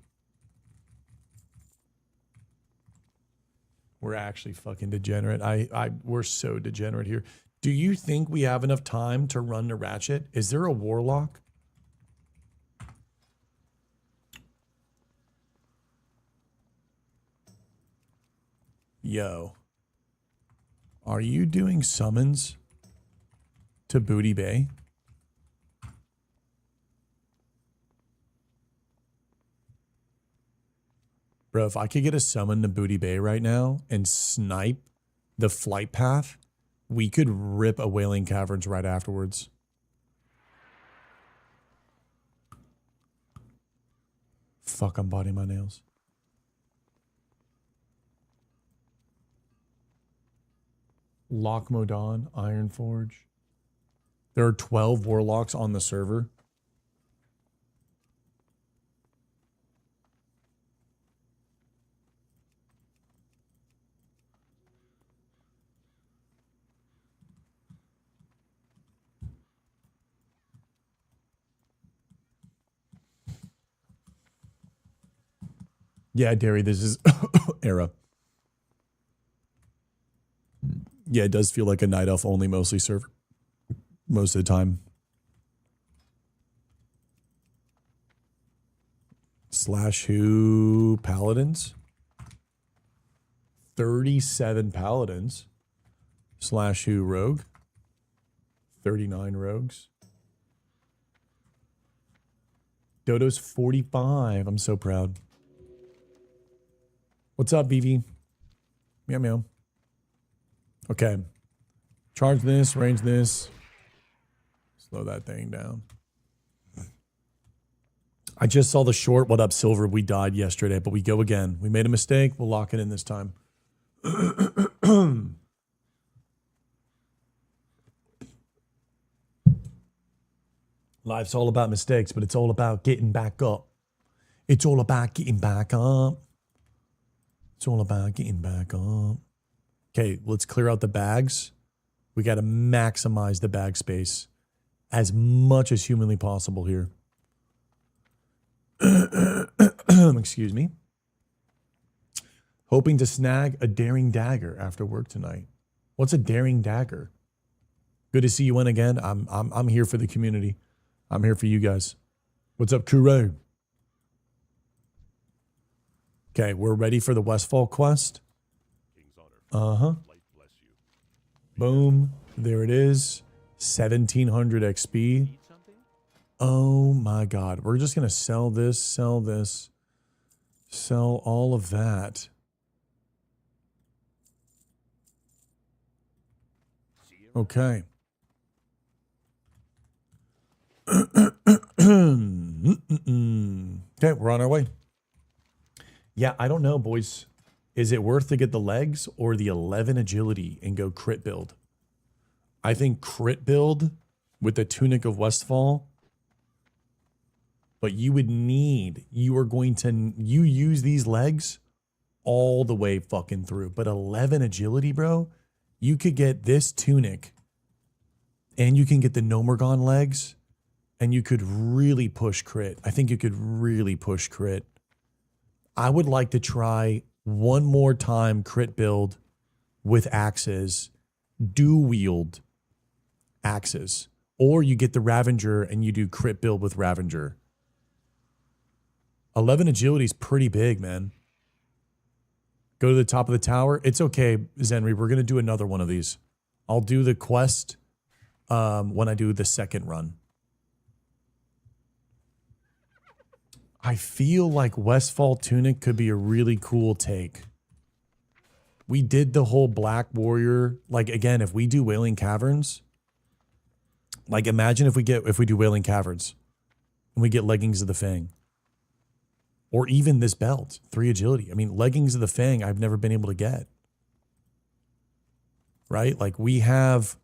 We're actually fucking degenerate. We're so degenerate here. Do you think we have enough time to run the Ratchet? Is there a Warlock? Yo. Are you doing summons to Booty Bay? Bro, if I could get a summon to Booty Bay right now and snipe the flight path, we could rip a Wailing Caverns right afterwards. Fuck, I'm biting my nails. Lock Modan, Ironforge. There are 12 Warlocks on the server. Yeah, Derry, this is era. Yeah, it does feel like a Night Elf only mostly server. Most of the time. Slash who Paladins? 37 Paladins. Slash who Rogue? 39 Rogues. Dodo's 45. I'm so proud. What's up, Vivi? Meow meow. Okay. Charge this, range this. Slow that thing down. I just saw the short. What up, Silver? We died yesterday, but we go again. We made a mistake. We'll lock it in this time. Life's all about mistakes, but it's all about getting back up. It's all about getting back up. It's all about getting back up. Okay, let's clear out the bags. We got to maximize the bag space as much as humanly possible here. Excuse me. Hoping to snag a daring dagger after work tonight. What's a daring dagger? Good to see you in again. I'm here for the community. I'm here for you guys. What's up, Kuro? Okay, we're ready for the Westfall quest. Boom. There it is. 1700 XP. Oh my God. We're just going to sell this, sell all of that. Okay. Okay, we're on our way. Yeah, I don't know, boys. Is it worth to get the legs or the 11 agility and go crit build? I think crit build with the Tunic of Westfall. But you would need, you use these legs all the way fucking through. But 11 agility, bro, you could get this tunic and you can get the Nomergon legs and you could really push crit. I think you could really push crit. I would like to try one more time crit build with axes, dual wield axes, or you get the Ravager and you do crit build with Ravager. 11 agility is pretty big, man. Go to the top of the tower. It's okay, Zenri. We're going to do another one of these. I'll do the quest when I do the second run. I feel like Westfall Tunic could be a really cool take. We did the whole Black Warrior. Like, again, if we do Wailing Caverns, like, imagine if we do Wailing Caverns and we get Leggings of the Fang. Or even this belt, 3 agility. I mean, Leggings of the Fang, I've never been able to get. Right? Like, we have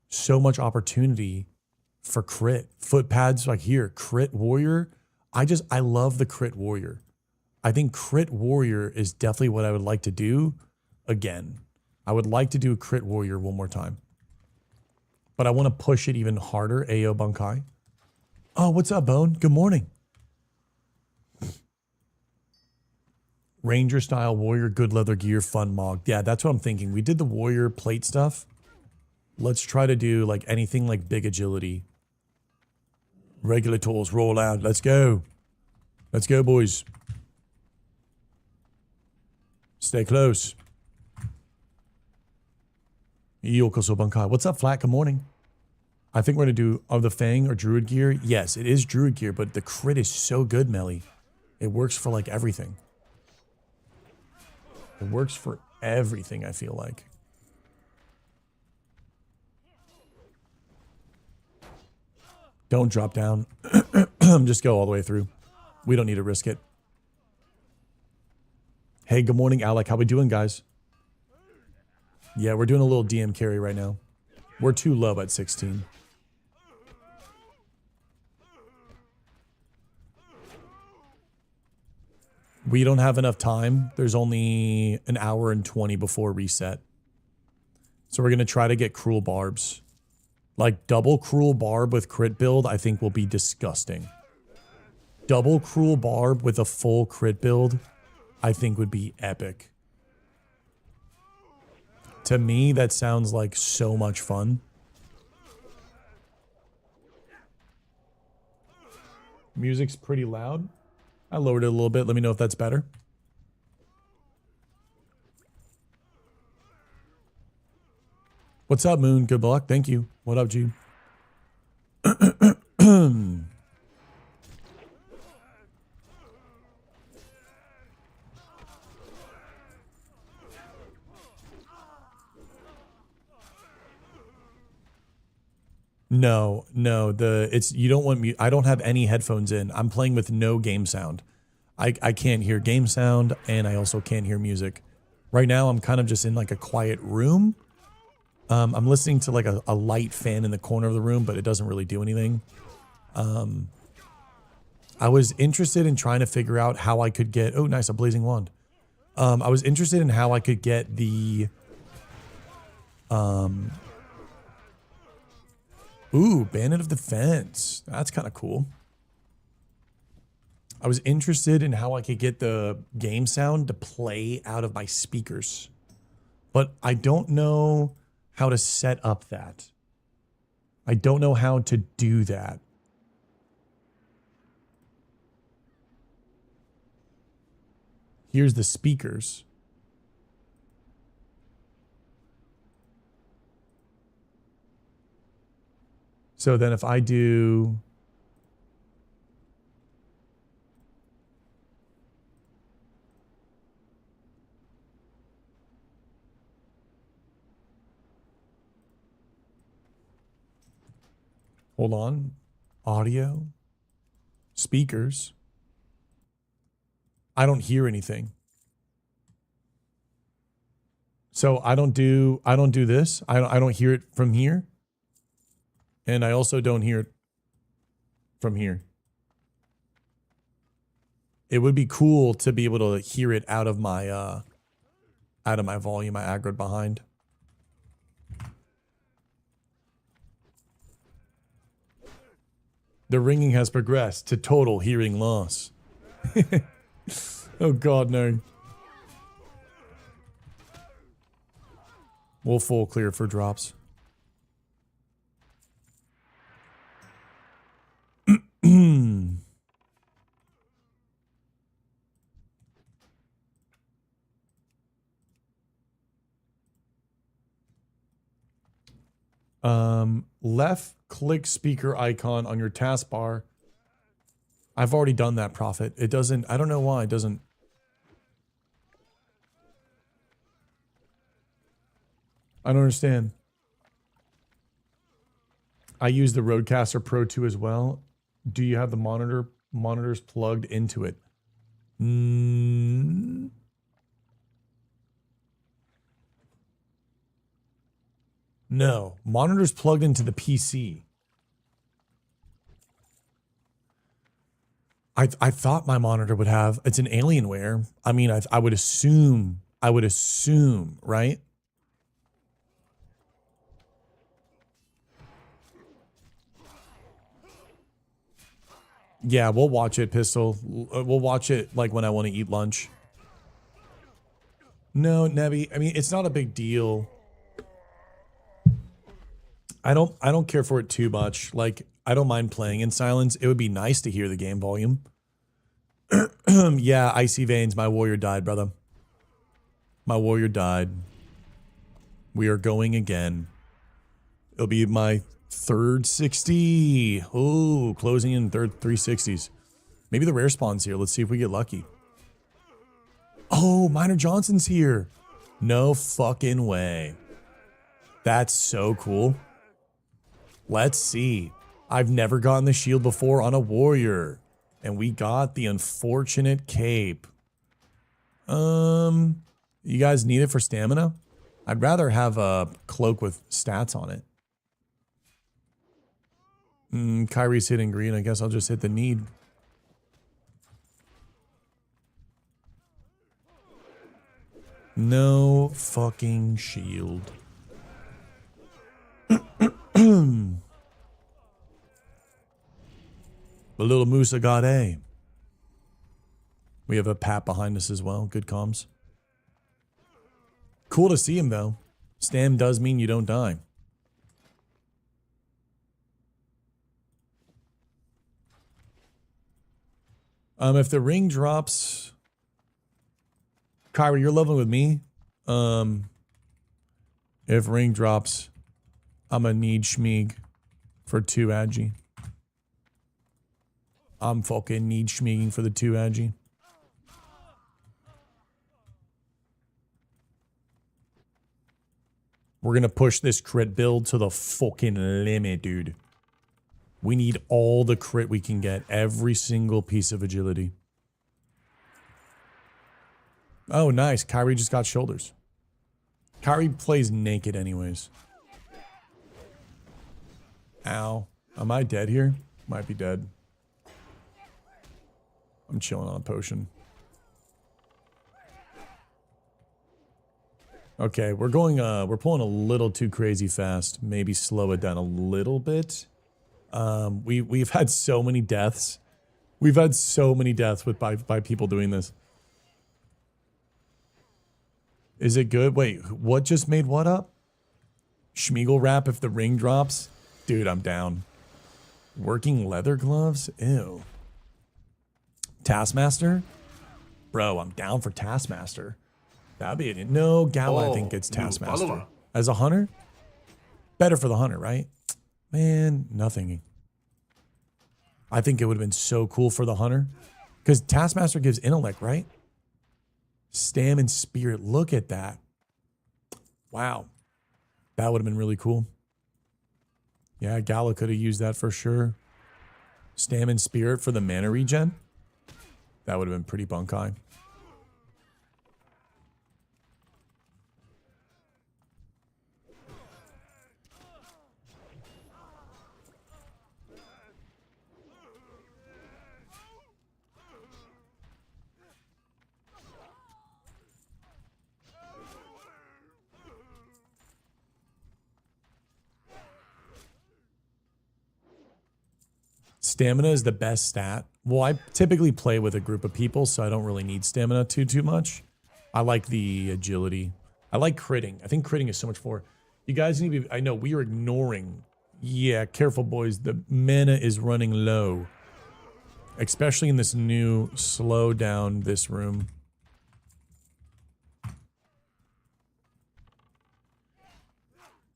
so much opportunity for crit. Foot pads, like here, Crit Warrior. I love the Crit Warrior. I think Crit Warrior is definitely what I would like to do again. I would like to do Crit Warrior one more time. But I want to push it even harder. Ayo Bunkai. Oh, what's up, Bone? Good morning. Ranger style warrior, good leather gear, fun mog. Yeah, that's what I'm thinking. We did the warrior plate stuff. Let's try to do like anything like big agility. Regular tools, roll out. Let's go. Let's go, boys. Stay close. Yokoso Bunkai. What's up, Flat? Good morning. I think we're going to do the Fang or Druid gear. Yes, it is Druid gear, but the crit is so good, Melly. It works for like everything. It works for everything, I feel like. Don't drop down. Just go all the way through. We don't need to risk it. Hey, good morning, Alec. How we doing, guys? Yeah, we're doing a little DM carry right now. We're too low at 16. We don't have enough time. There's only an hour and 20 before reset. So we're going to try to get Cruel Barbs. Like double Cruel Barb with crit build, I think will be disgusting. Double Cruel Barb with a full crit build, I think would be epic. To me, that sounds like so much fun. Music's pretty loud. I lowered it a little bit. Let me know if that's better. What's up, Moon? Good luck. Thank you. What up, G? No, you don't want me. I don't have any headphones in. I'm playing with no game sound. I can't hear game sound, and I also can't hear music. Right now, I'm kind of just in like a quiet room. I'm listening to like a light fan in the corner of the room, but it doesn't really do anything. I was interested in trying to figure out how I could get, oh nice, a blazing wand. I was interested in how I could get the, ooh, Bandit of the Fence. That's kind of cool. I was interested in how I could get the game sound to play out of my speakers, but I don't know how to set up that. I don't know how to do that. Here's the speakers. So then if I do hold on, audio, speakers, I don't hear anything. So I don't do this. I don't hear it from here. And I also don't hear it from here. It would be cool to be able to hear it out of my out of my volume I aggroed behind. The ringing has progressed to total hearing loss. Oh god, no. We'll full clear for drops. Left click speaker icon on your taskbar. I've already done that, Prophet. It doesn't, I don't know why it doesn't. I don't understand. I use the Rodecaster Pro 2 as well. Do you have the monitors plugged into it? No, monitors plugged into the PC. I thought my monitor would have, it's an Alienware. I mean, I would assume, right? Yeah, we'll watch it, Pistol. We'll watch it like when I want to eat lunch. No, Nebby, I mean, it's not a big deal. I don't care for it too much. Like, I don't mind playing in silence. It would be nice to hear the game volume. Yeah, Icy Veins, my warrior died, brother. My warrior died. We are going again. It'll be my third 60. Oh, closing in third 360s. Maybe the rare spawn's here. Let's see if we get lucky. Oh, Minor Johnson's here. No fucking way. That's so cool. Let's see. I've never gotten the shield before on a warrior. And we got the unfortunate cape. You guys need it for stamina? I'd rather have a cloak with stats on it. Kyrie's hitting green. I guess I'll just hit the need. No fucking shield. The little Musa got A. We have a Pat behind us as well. Good comms. Cool to see him though. Stam does mean you don't die. If the ring drops, Kyrie, you're leveling with me. If ring drops, I'm gonna need Schmeeg for 2 agi. I'm fucking need Schmeeging for the 2 agi. We're gonna push this crit build to the fucking limit, dude. We need all the crit we can get. Every single piece of agility. Oh, nice. Kyrie just got shoulders. Kyrie plays naked anyways. Ow. Am I dead here? Might be dead. I'm chilling on a potion. Okay, we're going, we're pulling a little too crazy fast. Maybe slow it down a little bit. We've had so many deaths. We've had so many deaths with by people doing this. Is it good? Wait, what just made what up? Schmeagle wrap if the ring drops? Dude, I'm down. Working leather gloves? Ew. Taskmaster? Bro, I'm down for Taskmaster. That'd be it. No, Gala, I think it's Taskmaster. As a hunter? Better for the hunter, right? Man, nothing. I think it would have been so cool for the hunter. Because Taskmaster gives intellect, right? Stam and spirit. Look at that. Wow. That would have been really cool. Yeah, Gala could have used that for sure. Stam and spirit for the mana regen. That would have been pretty bunkai. Stamina is the best stat. Well, I typically play with a group of people, so I don't really need stamina too much. I like the agility. I like critting. I think critting is so much more. You guys need to be, I know, we are ignoring. Yeah, careful, boys. The mana is running low. Especially in this new slow down this room.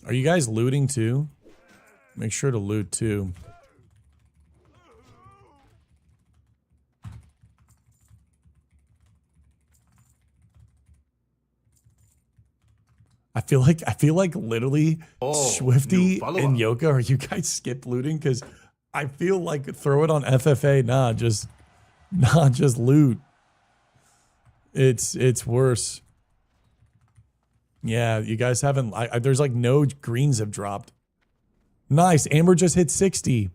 Are you guys looting too? Make sure to loot too. I feel like literally Swifty and Yoka, are you guys skip looting? Because I feel like throw it on FFA. Nah, just loot. It's worse. Yeah, you guys haven't. There's like no greens have dropped. Nice. Amber just hit 60.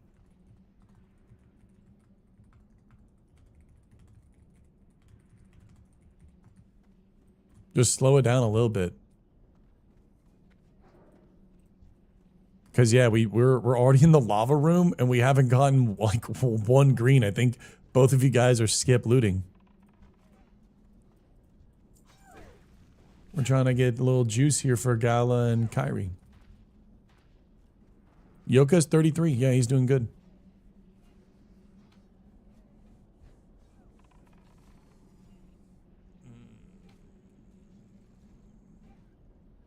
Just slow it down a little bit. Because, yeah, we're already in the lava room, and we haven't gotten, like, one green. I think both of you guys are skip looting. We're trying to get a little juice here for Gala and Kyrie. Yoka's 33. Yeah, he's doing good.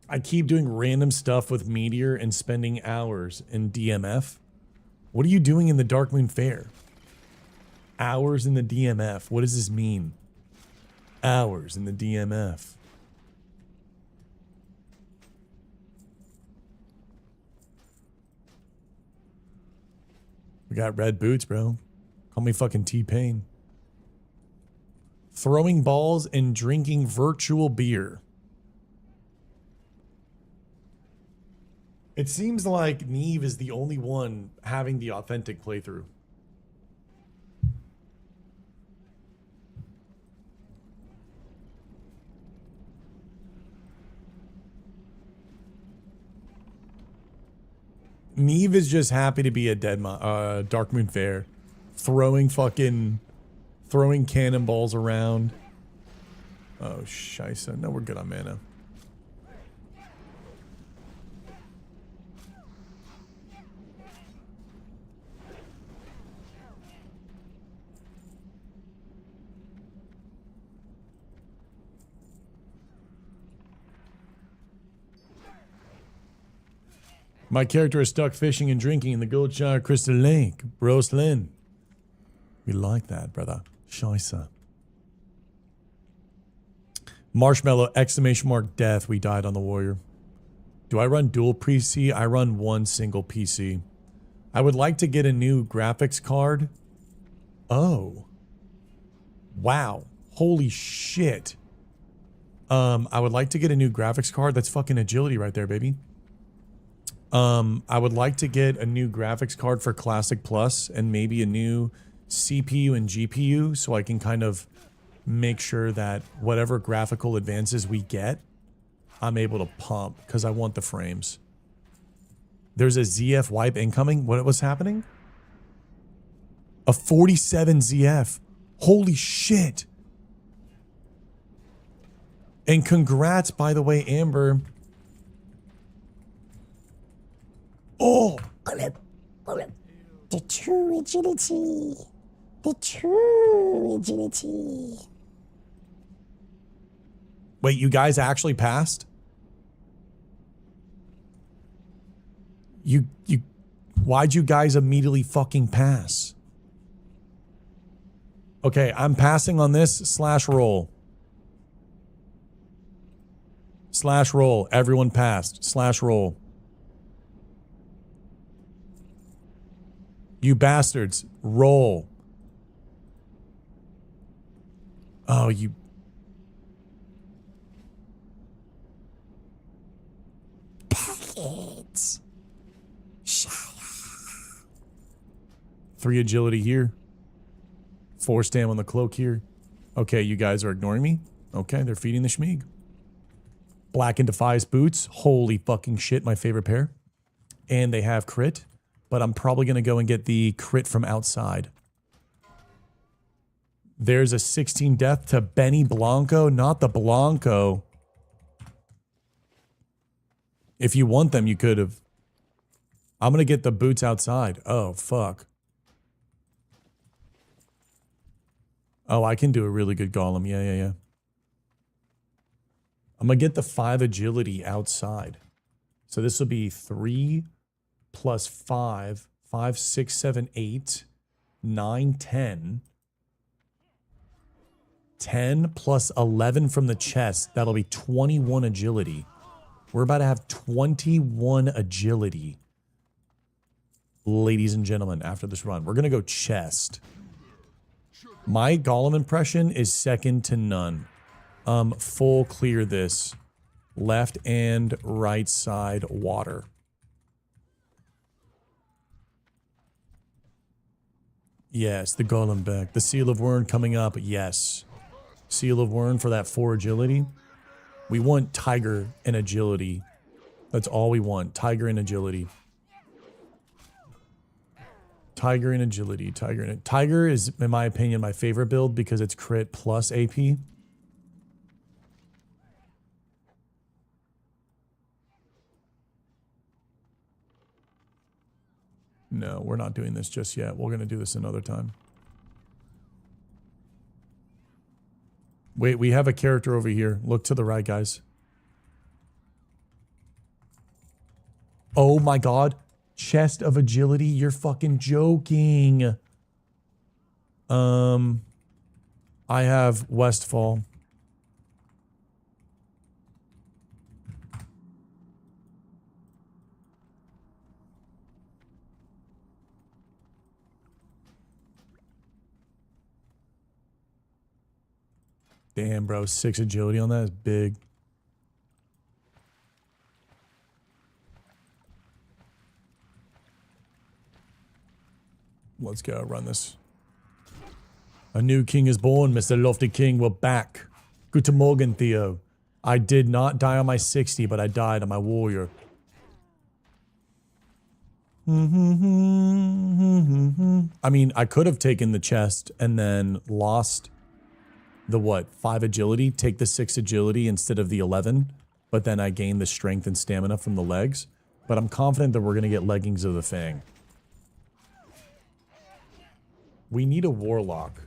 I keep doing random stuff with Meteor and spending hours in DMF. What are you doing in the Dark Moon Fair? Hours in the DMF. What does this mean? Hours in the DMF. We got red boots, bro. Call me fucking T-Pain. Throwing balls and drinking virtual beer. It seems like Neve is the only one having the authentic playthrough. Neve is just happy to be a Dark Moon Fair. Throwing cannonballs around. Oh, scheisse. No, we're good on mana. My character is stuck fishing and drinking in the Goldshire Crystal Lake. Broslyn. We like that, brother. Scheisse. Marshmallow, exclamation mark, death. We died on the warrior. Do I run dual PC? I run one single PC. I would like to get a new graphics card. Oh. Wow. Holy shit. I would like to get a new graphics card. That's fucking agility right there, baby. I would like to get a new graphics card for Classic Plus and maybe a new CPU and GPU so I can kind of make sure that whatever graphical advances we get, I'm able to pump because I want the frames. There's a ZF wipe incoming. What was happening? A 47 ZF. Holy shit. And congrats, by the way, Amber. Oh! The true agility. The true agility. Wait, you guys actually passed? Why'd you guys immediately fucking pass? Okay, I'm passing on this / roll. / roll. Everyone passed. / roll. You bastards. Roll. Oh, you... Packets. 3 agility here. 4 stam on the cloak here. Okay, you guys are ignoring me. Okay, they're feeding the schmeeg. Black and Defies boots. Holy fucking shit, my favorite pair. And they have crit. but I'm probably going to go and get the crit from outside. There's a 16 death to Benny Blanco, not the Blanco. If you want them, you could have. I'm going to get the boots outside. Oh, fuck. Oh, I can do a really good golem. Yeah. I'm going to get the 5 agility outside. So this will be 3 plus 5. 5, 6, 7, 8, 9, 10. 10 plus 11 from the chest. That'll be 21 agility. We're about to have 21 agility. Ladies and gentlemen, after this run, we're going to go chest. My golem impression is second to none. Full clear this. Left and right side water. Yes, the golem back. The Seal of Wyrn coming up. Yes. Seal of Wyrn for that 4 agility. We want Tiger and agility. That's all we want. Tiger and agility. Tiger and agility. Tiger is, in my opinion, my favorite build because it's crit plus AP. No, we're not doing this just yet. We're going to do this another time. Wait, we have a character over here. Look to the right, guys. Oh my god. Chest of agility? You're fucking joking. I have Westfall. Damn, bro. 6 agility on that is big. Let's go. Run this. A new king is born, Mr. Lofty King. We're back. Guten Morgen, Theo. I did not die on my 60, but I died on my warrior. I mean, I could have taken the chest and then lost the what? 5 agility, take the 6 agility instead of the 11, but then I gain the strength and stamina from the legs. But I'm confident that we're going to get leggings of the Fang. We need a warlock.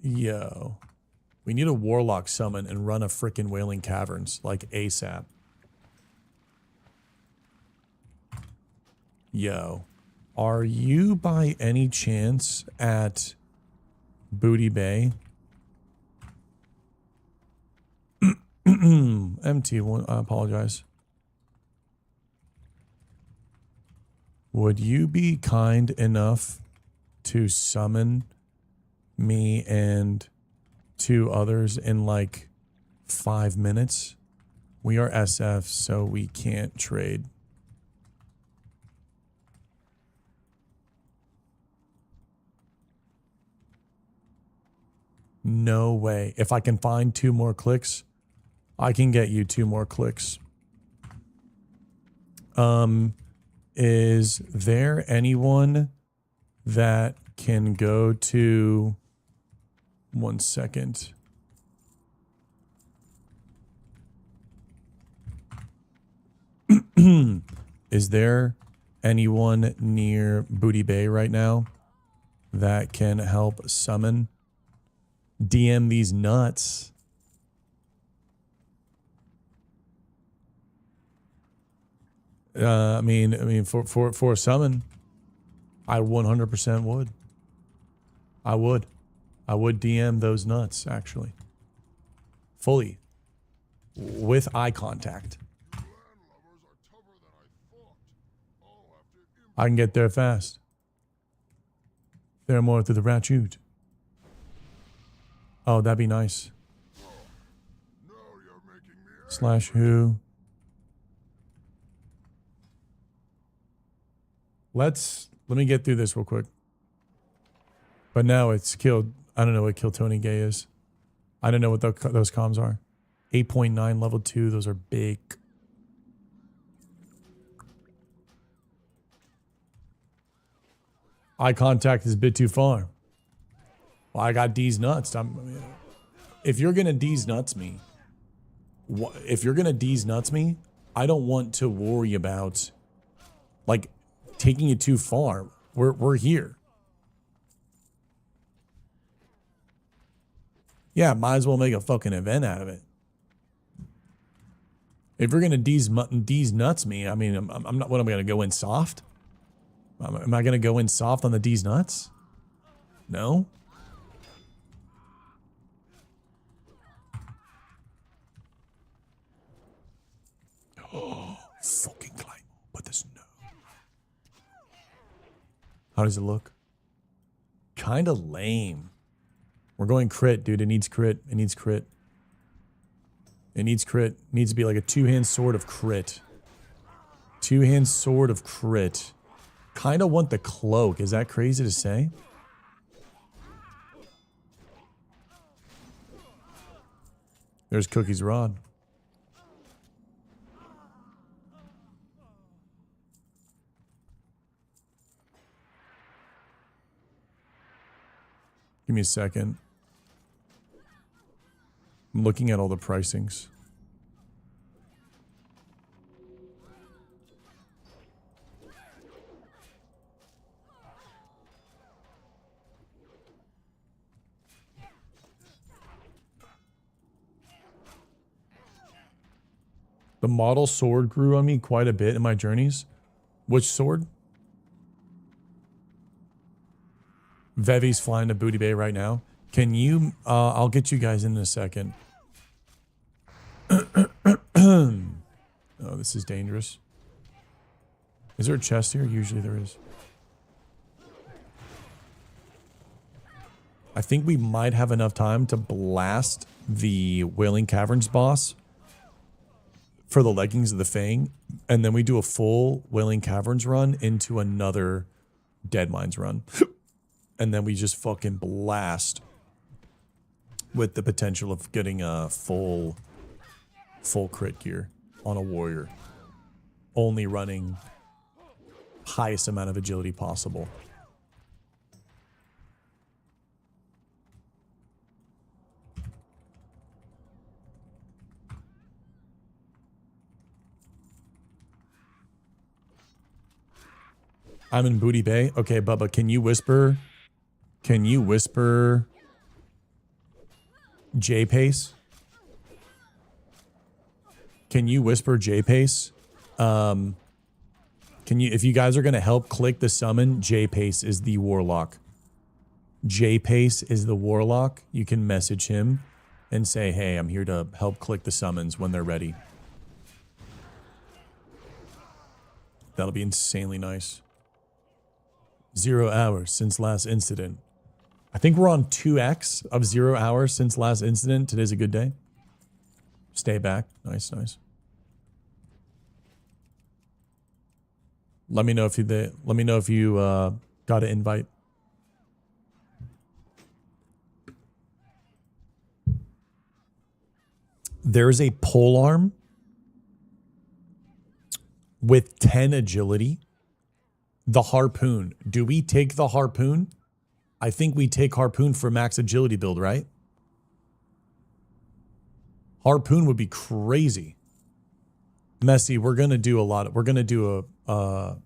Yo. We need a warlock summon and run a frickin' Wailing Caverns, like ASAP. Yo. Are you by any chance at Booty Bay? MT1, I apologize. Would you be kind enough to summon me and 2 others in like 5 minutes? We are SF, so we can't trade. No way. If I can find 2 more clicks, I can get you 2 more clicks. Is there anyone that can go to... 1 second. Is there anyone near Booty Bay right now that can help summon? DM these nuts. I mean, for a summon, I 100% would. I would DM those nuts, actually. Fully. With eye contact. I can get there fast. There more through the Ratchute. Oh, that'd be nice. Slash who? Let me get through this real quick. But now it's killed. I don't know what Kill Tony Gay is. I don't know what those comms are. 8.9 level 2. Those are big. Eye contact is a bit too far. Well, I got D's nuts. If you're gonna D's nuts me, I don't want to worry about like taking it too far. We're here. Yeah, might as well make a fucking event out of it. If you're gonna D's nuts me, I mean, I'm not. What am I gonna go in soft? Am I gonna go in soft on the D's nuts? No. Oh, fucking climb, but there's no. How does it look? Kind of lame. We're going crit, dude. It needs crit. It needs crit. It needs crit. It needs to be like a two-hand sword of crit. Two-hand sword of crit. Kind of want the cloak. Is that crazy to say? There's Cookie's rod. Give me a second. I'm looking at all the pricings. The model sword grew on me quite a bit in my journeys. Which sword? Vevi's flying to Booty Bay right now. Can you, I'll get you guys in a second. Oh, this is dangerous. Is there a chest here? Usually there is. I think we might have enough time to blast the Wailing Caverns boss for the leggings of the Fang, and then we do a full Wailing Caverns run into another Dead Mines run. And then we just fucking blast with the potential of getting a full crit gear on a warrior. Only running highest amount of agility possible. I'm in Booty Bay. Okay, Bubba, can you whisper? Can you whisper J-Pace? Can you whisper J-Pace? Can you, if you guys are going to help click the summon, J-Pace is the warlock. J-Pace is the warlock. You can message him and say, hey, I'm here to help click the summons when they're ready. That'll be insanely nice. 0 hours since last incident. I think we're on 2x of 0 hours since last incident. Today's a good day. Stay back. Nice, nice. Let me know if you got an invite. There's a polearm with 10 agility. The harpoon. Do we take the harpoon? I think we take harpoon for max agility build, right? Harpoon would be crazy. Messy, we're gonna do a lot. We're gonna do a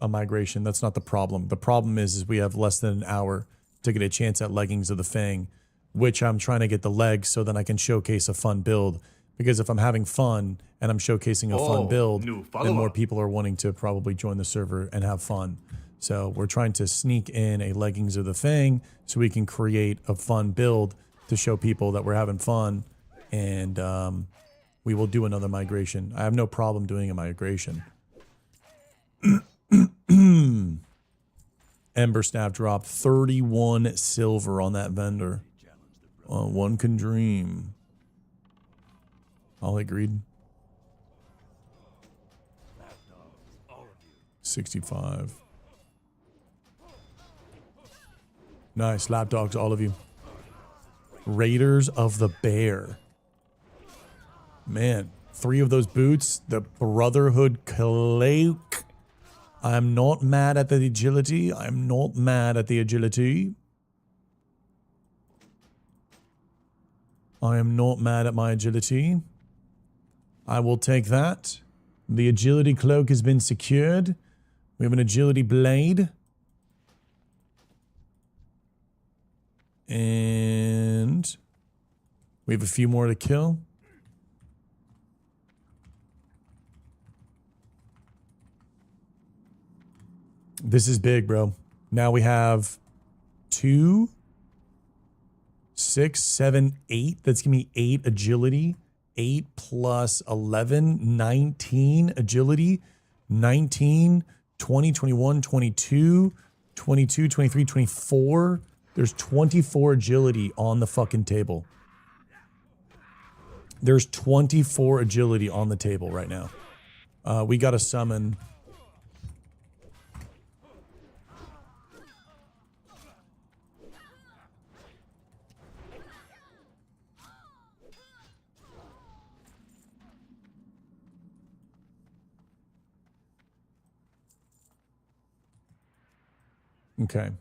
migration. That's not the problem. The problem is we have less than an hour to get a chance at leggings of the Fang, which I'm trying to get the legs so then I can showcase a fun build. Because if I'm having fun and I'm showcasing a fun build, then more people are wanting to probably join the server and have fun. So we're trying to sneak in a leggings of the Fang so we can create a fun build to show people that we're having fun. And we will do another migration. I have no problem doing a migration. Ember Staff drop 31 silver on that vendor. One can dream. All agreed. 65. Nice. Lapdogs, all of you. Raiders of the Bear. Man, 3 of those boots. The Brotherhood Cloak. I'm not mad at the agility. I'm not mad at the agility. I am not mad at my agility. I will take that. The agility cloak has been secured. We have an agility blade. And we have a few more to kill. This is big, bro. Now we have 2, 6, 7, 8. That's going to be 8 agility. 8 plus 11, 19 agility. 19, 20, 21, 22, 22, 23, 24. There's 24 agility on the fucking table. There's 24 agility on the table right now. We got to summon... Okay.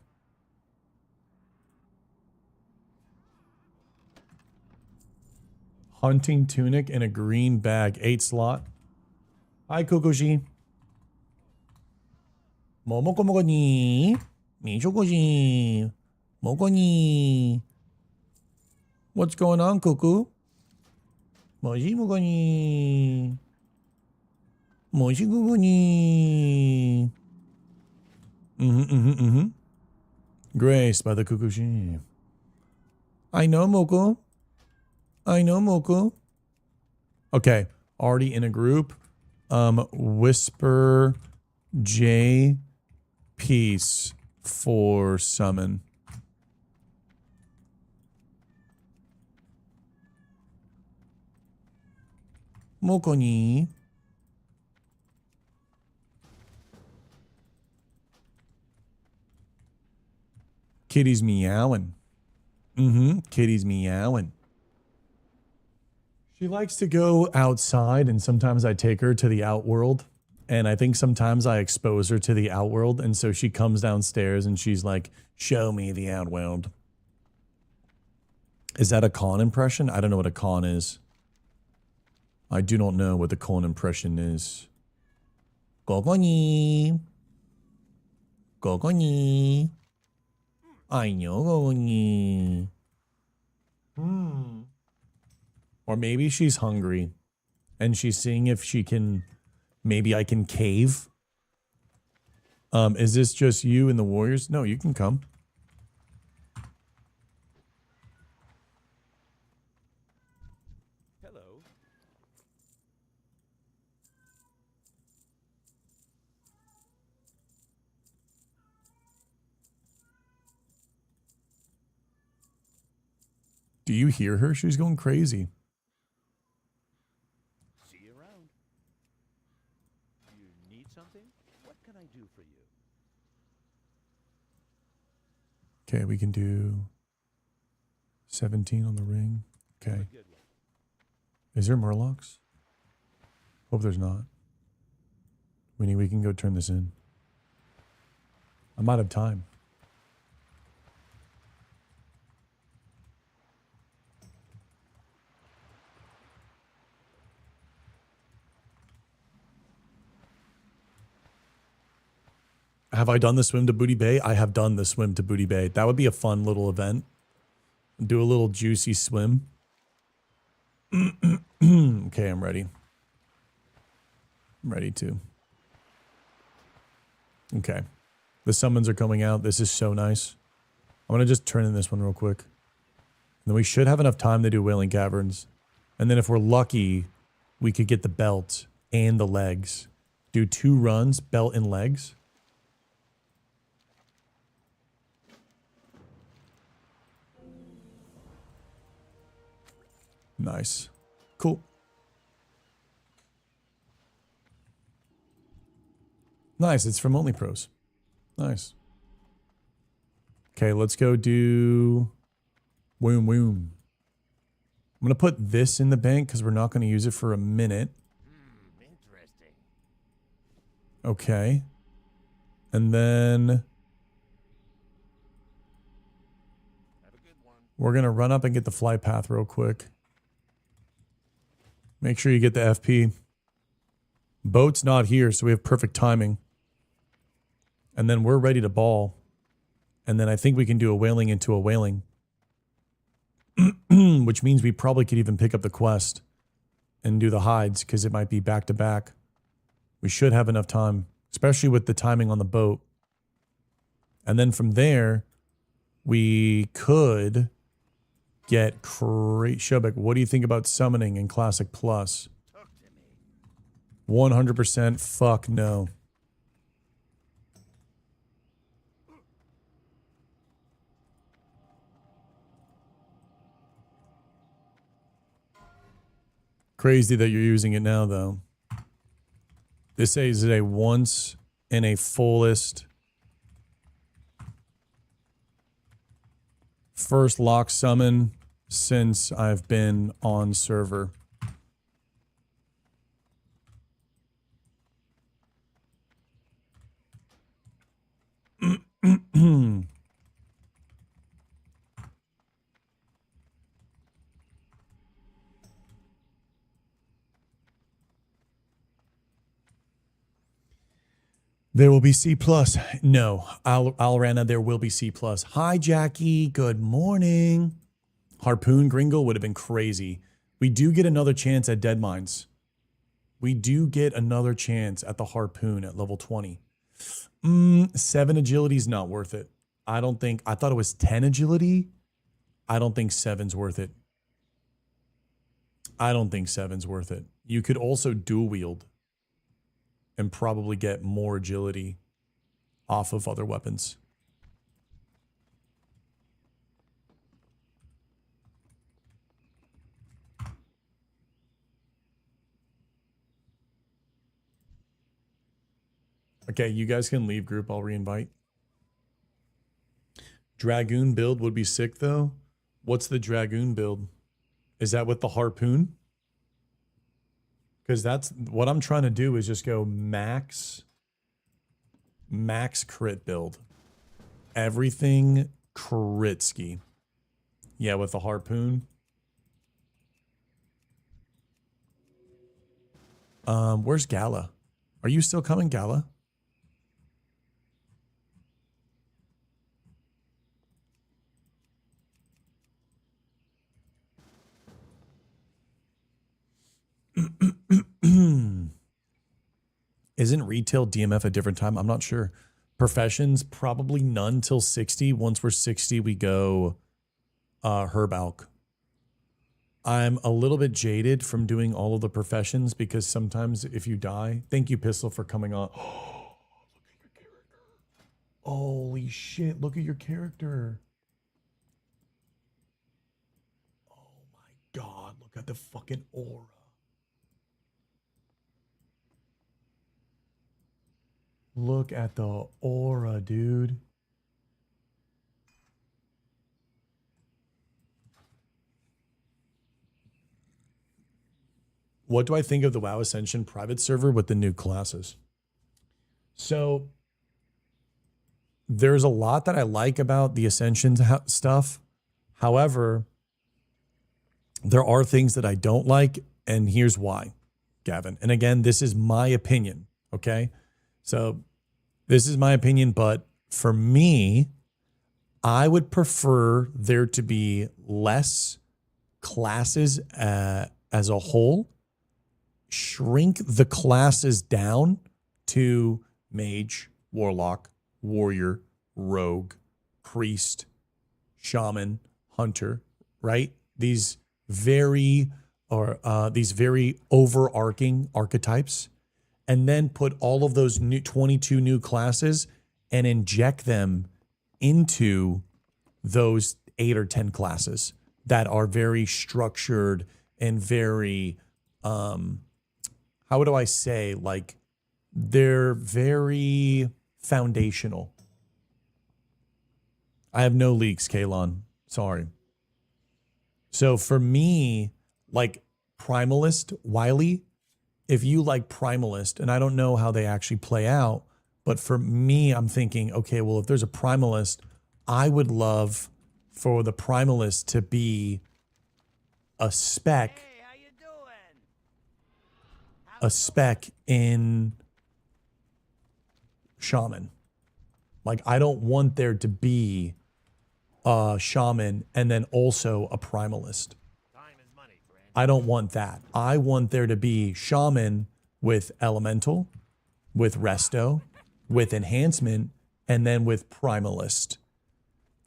Hunting tunic and a green bag. 8 slot. Hi, Kokoshi. Momoko mogoni. Michokoshi. Mogoni. What's going on, Kuku? Moji mogoni. Moji gugoni. Grace by the Kukushi. I know, Moko. I know, Moko. Okay, already in a group. Whisper J Peace for summon. Moko ni. Kitty's meowing. Kitty's meowing. She likes to go outside, and sometimes I take her to the outworld. And I think sometimes I expose her to the outworld, and so she comes downstairs and she's like, show me the outworld. Is that a con impression? I don't know what a con is. I do not know what the con impression is. Gogoni. Gogoni. I know Gogoni. Or maybe she's hungry and she's seeing if she can, maybe I can cave. Is this just you and the warriors? No, you can come. Hello. Do you hear her? She's going crazy. See you around. You need something? What can I do for you? Okay, we can do 17 on the ring. Okay. Good one. Is there Murlocs? Hope there's not. We can go turn this in. I'm out of time. Have I done the swim to Booty Bay? I have done the swim to Booty Bay. That would be a fun little event. Do a little juicy swim. Okay, I'm ready. I'm ready to. Okay. The summons are coming out. This is so nice. I'm going to just turn in this one real quick. And then we should have enough time to do Wailing Caverns. And then if we're lucky, we could get the belt and the legs. Do 2 runs, belt and legs. Nice. Cool. Nice. It's from Only Pros. Nice. Okay, let's go do Woom, woom. I'm going to put this in the bank because we're not going to use it for a minute. Interesting. Okay. And then Have a good one. we're going to run up and get the flight path real quick. Make sure you get the FP. Boat's not here, so we have perfect timing. And then we're ready to ball. And then I think we can do a whaling into a whaling. Which means we probably could even pick up the quest and do the hides because it might be back to back. We should have enough time, especially with the timing on the boat. And then from there, we could get Shobek, what do you think about summoning in Classic Plus? 100% fuck no. Crazy that you're using it now, though. This is a once in a fullest first lock summon since I've been on server. There will be C+. No, Alrana, there will be C+. Hi, Jackie. Good morning. Harpoon Gringle would have been crazy. We do get another chance at Dead Mines. We do get another chance at the Harpoon at level 20. 7 agility is not worth it. I don't think, I thought it was 10 agility. I don't think 7's worth it. I don't think 7's worth it. You could also dual wield and probably get more agility off of other weapons. Okay, you guys can leave group. I'll reinvite. Dragoon build would be sick, though. What's the Dragoon build? Is that with the Harpoon? Because that's what I'm trying to do is just go max crit build. Everything crit-ski. Yeah, with the Harpoon. Where's Gala? Are you still coming, Gala? Isn't retail DMF a different time? I'm not sure. Professions, probably none till 60. Once we're 60, we go Herb Alk. I'm a little bit jaded from doing all of the professions because sometimes if you die, thank you, Pistol, for coming on. Oh, look at your character. Holy shit, look at your character. Oh my God, look at the fucking aura. Look at the aura, dude. What do I think of the WoW Ascension private server with the new classes? So there's a lot that I like about the Ascension stuff. However, there are things that I don't like, and here's why, Gavin. And again, this is my opinion, okay? So this is my opinion, but for me, I would prefer there to be less classes as a whole. Shrink the classes down to mage, warlock, warrior, rogue, priest, shaman, hunter, right? These very overarching archetypes. And then put all of those new 22 new classes and inject them into those 8 or 10 classes that are very structured and very, how do I say, like, they're very foundational. I have no leaks, Kalon. Sorry. So for me, like Primalist, Wiley, if you like Primalist, and I don't know how they actually play out, but for me, I'm thinking, okay, well, if there's a Primalist, I would love for the Primalist to be a spec, Hey, how you doing? a spec in Shaman. Like, I don't want there to be a Shaman and then also a Primalist. I don't want that. I want there to be Shaman with Elemental, with Resto, with Enhancement, and then with Primalist.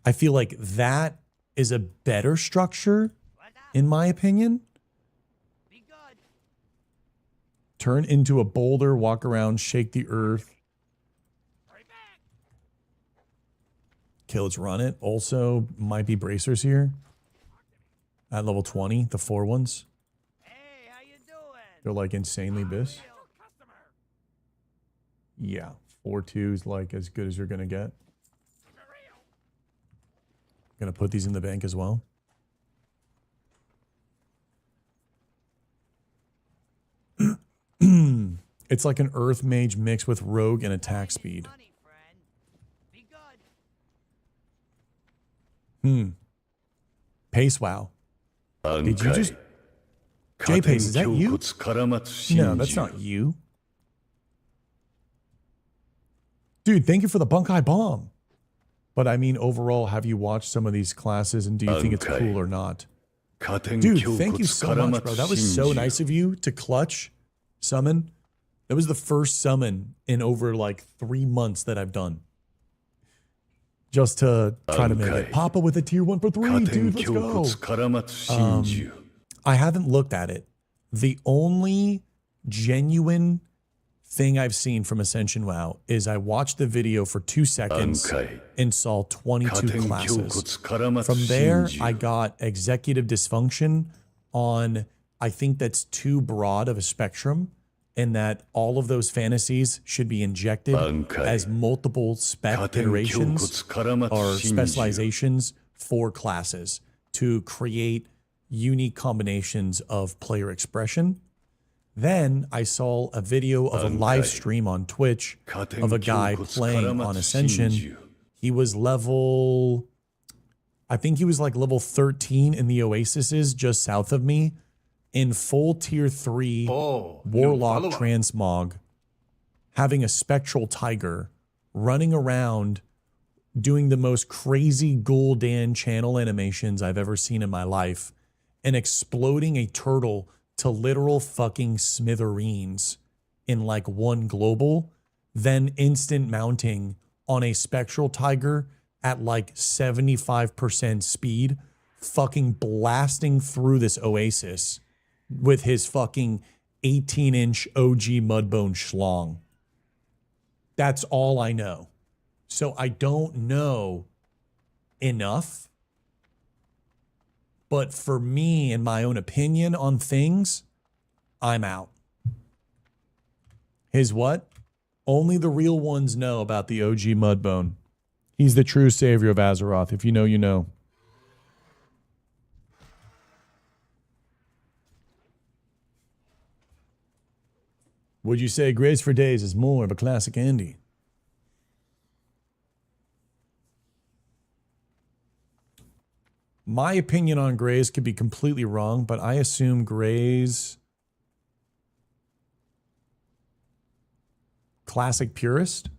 I feel like that is a better structure, in my opinion. Be good. Turn into a boulder, walk around, shake the earth. Okay, let's run it. Also, might be bracers here. At level 20, the 4 ones. Hey, how you doing? They're like insanely bis. Yeah, 4-2 is like as good as you're gonna get. Gonna put these in the bank as well. It's like an Earth Mage mixed with Rogue and attack speed. Money, friend. Be good. Pace WoW. Did you just... 加 J-Pace, is that 点 you? 胸骨からまつ真 No, that's 珠 not you. Dude, thank you for the Bunkai Bomb. But I mean, overall, have you watched some of these classes and do you think it's Bunkai. cool or not? 加点 Dude, 胸 thank you 骨 so から much, ま bro. つ That was 真 so 珠 nice of you to clutch summon. That was the first summon in over like 3 months that I've done. Just to try to make it. Okay. Papa with a tier 1 for 3, 加点 dude. Let's 胸 go. 骨からまつ真珠 I haven't looked at it. The only genuine thing I've seen from Ascension WoW is I watched the video for 2 seconds Okay. and saw 22 加点胸 classes. 骨からまつ From 真 there, 珠 I got executive dysfunction on, I think that's too broad of a spectrum, and that all of those fantasies should be injected Okay. as multiple spec 加点胸骨 iterations からまつ or 真珠 specializations for classes to create unique combinations of player expression. Then I saw a video of a live stream on Twitch of a guy playing on Ascension. He was level, I think he was like level 13 in the Oases just south of me in full tier 3 Oh, new Warlock follower. Transmog, having a Spectral Tiger running around doing the most crazy Gul'dan channel animations I've ever seen in my life and exploding a turtle to literal fucking smithereens in like one global, then instant mounting on a Spectral Tiger at like 75% speed, fucking blasting through this oasis with his fucking 18-inch OG Mudbone schlong. That's all I know. So I don't know enough. But for me, in my own opinion on things, I'm out. His what? Only the real ones know about the OG Mudbone. He's the true savior of Azeroth. If you know, you know. Would you say Grace for Days is more of a classic Andy? My opinion on Grays could be completely wrong, but I assume Grays classic purist.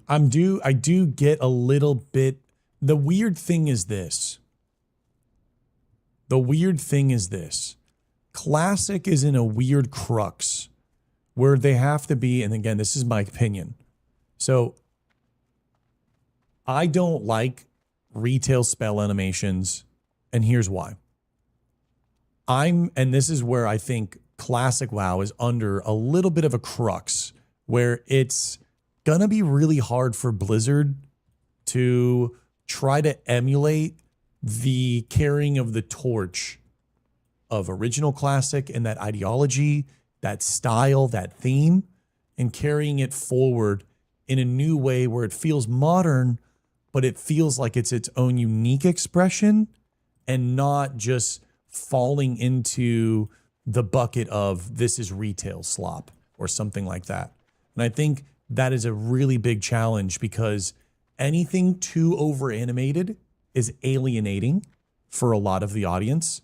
I do get a little bit. The weird thing is this. Classic is in a weird crux where they have to be, and again, this is my opinion. So I don't like retail spell animations, and here's why. And this is where I think Classic WoW is under a little bit of a crux, where it's gonna be really hard for Blizzard to try to emulate the carrying of the torch of original Classic and that ideology, that style, that theme, and carrying it forward in a new way where it feels modern, but it feels like it's its own unique expression and not just falling into the bucket of this is retail slop or something like that. And I think that is a really big challenge because anything too over animated is alienating for a lot of the audience.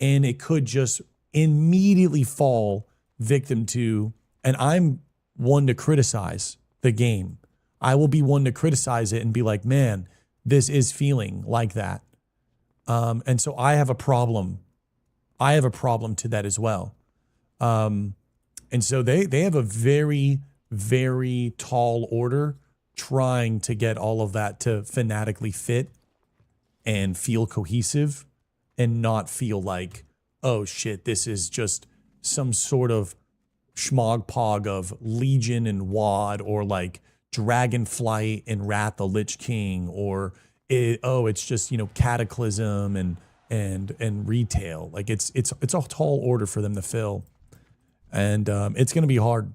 And it could just immediately fall victim to, and I'm one to criticize the game. I will be one to criticize it and be like, man, this is feeling like that. And so I have a problem. I have a problem to that as well. And so they have a very, very tall order trying to get all of that to fanatically fit and feel cohesive and not feel like, oh shit, this is just some sort of schmogpog of Legion and WoD or like Dragonflight and Wrath the Lich King or it's just, you know, Cataclysm and retail. Like it's a tall order for them to fill. And it's going to be hard.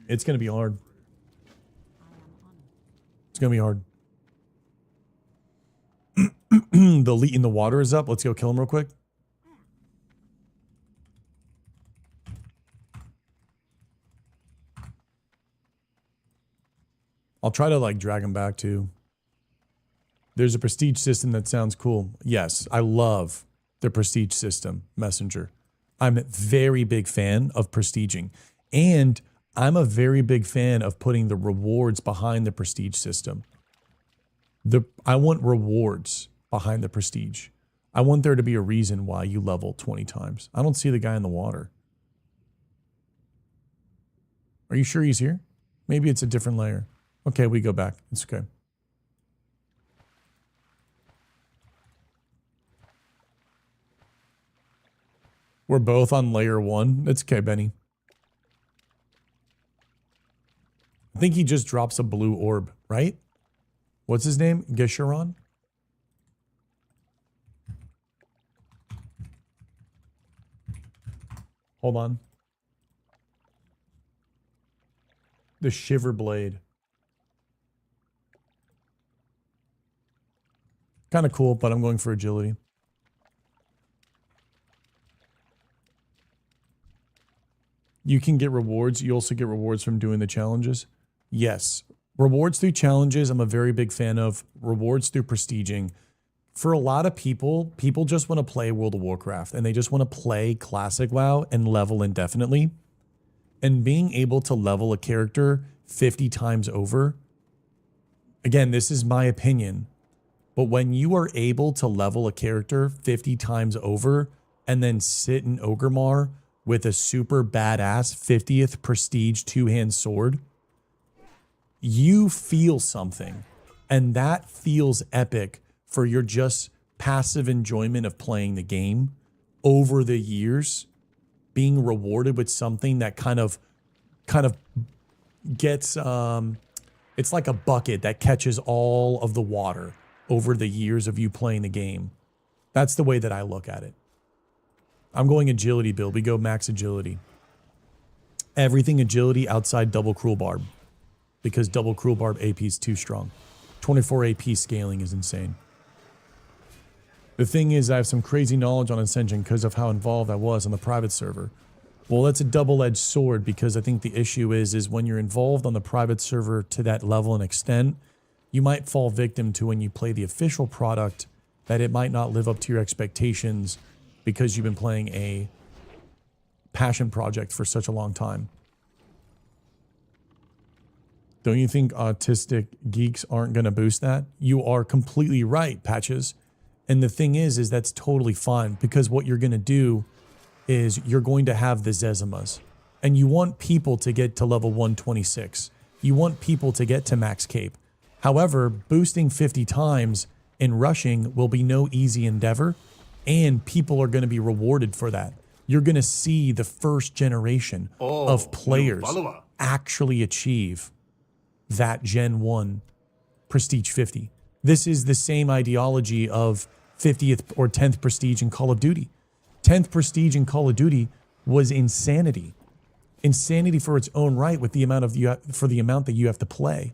It's going to be hard. It's going to be hard. The leet in the water is up. Let's go kill him real quick. I'll try to like drag him back too. There's a prestige system that sounds cool. Yes, I love the prestige system, Messenger. I'm a very big fan of prestiging. And I'm a very big fan of putting the rewards behind the prestige system. I want rewards behind the prestige. I want there to be a reason why you level 20 times. I don't see the guy in the water. Are you sure he's here? Maybe it's a different layer. Okay, we go back. It's okay. We're both on layer 1. It's okay, Benny. I think he just drops a blue orb, right? What's his name? Gesheron? Hold on. The Shiver Blade. Kind of cool, but I'm going for agility. You can get rewards. You also get rewards from doing the challenges. Yes. Rewards through challenges, I'm a very big fan of. Rewards through prestiging. For a lot of people, people just want to play World of Warcraft and they just want to play Classic WoW and level indefinitely. And being able to level a character 50 times over, again, this is my opinion, but when you are able to level a character 50 times over and then sit in Orgrimmar with a super badass 50th prestige two-hand sword, you feel something. And that feels epic for your just passive enjoyment of playing the game over the years, being rewarded with something that kind of gets, it's like a bucket that catches all of the water over the years of you playing the game. That's the way that I look at it. I'm going agility build. We go max agility. Everything agility outside double cruel barb. Because double cruel barb AP is too strong. 24 AP scaling is insane. The thing is, I have some crazy knowledge on Ascension because of how involved I was on the private server. Well, that's a double-edged sword because I think the issue is when you're involved on the private server to that level and extent, you might fall victim to when you play the official product that it might not live up to your expectations because you've been playing a passion project for such a long time. Don't you think autistic geeks aren't going to boost that? You are completely right, Patches. And the thing is that's totally fine because what you're going to do is you're going to have the Zezimas. And you want people to get to level 126. You want people to get to max cape. However, boosting 50 times and rushing will be no easy endeavor. And people are going to be rewarded for that. You're going to see the first generation of players actually achieve that Gen 1 Prestige 50. This is the same ideology of 50th or 10th Prestige in Call of Duty. 10th Prestige in Call of Duty was insanity. insanity for its own right with the amount of for the amount that you have to play.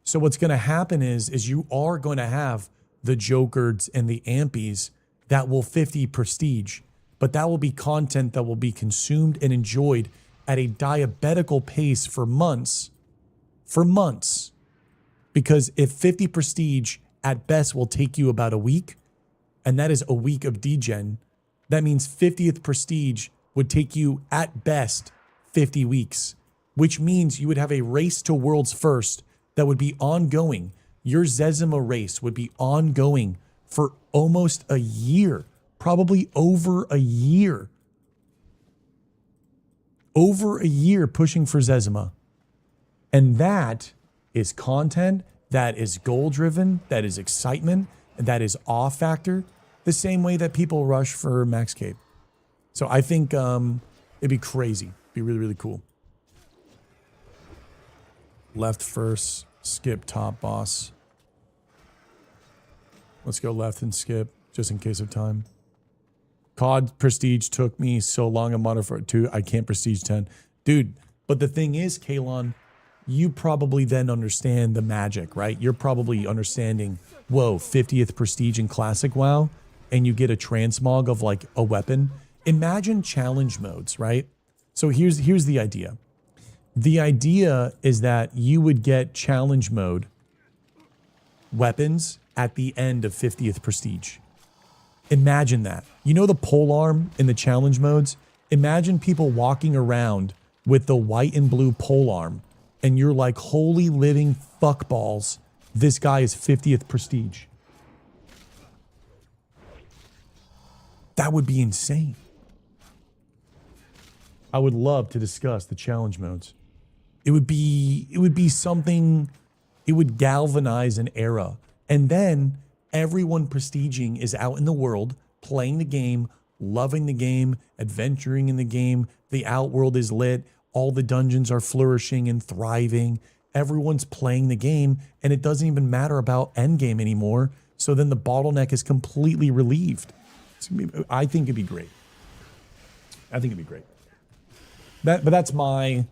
So what's going to happen is you are going to have the Jokers and the Ampies that will 50 prestige, but that will be content that will be consumed and enjoyed at a diabetical pace for months. Because if 50 prestige at best will take you about a week, and that is a week of degen, that means 50th prestige would take you at best 50 weeks, which means you would have a race to world's first that would be ongoing. Your Zezima race would be ongoing for almost a year, probably over a year. Over a year pushing for Zezima. And that is content, that is goal driven, that is excitement, and that is awe factor, the same way that people rush for Max Cape. So I think it'd be crazy. It'd be really, really cool. Left first, skip top boss. Let's go left and skip, just in case of time. COD Prestige took me so long in Modern Warfare 2, I can't Prestige 10. Dude, but the thing is, Kalon, you probably then understand the magic, right? You're probably understanding, whoa, 50th Prestige in Classic WoW, and you get a transmog of like a weapon. Imagine challenge modes, right? So here's the idea. The idea is that you would get challenge mode weapons at the end of 50th Prestige. Imagine that. You know the polearm in the challenge modes? Imagine people walking around with the white and blue polearm, and you're like, holy living fuckballs, this guy is 50th Prestige. That would be insane. I would love to discuss the challenge modes. It would be something, it would galvanize an era. And then everyone prestiging is out in the world, playing the game, loving the game, adventuring in the game. The outworld is lit. All the dungeons are flourishing and thriving. Everyone's playing the game, and it doesn't even matter about endgame anymore. So then the bottleneck is completely relieved. I think it'd be great. I think it'd be great. But that's my...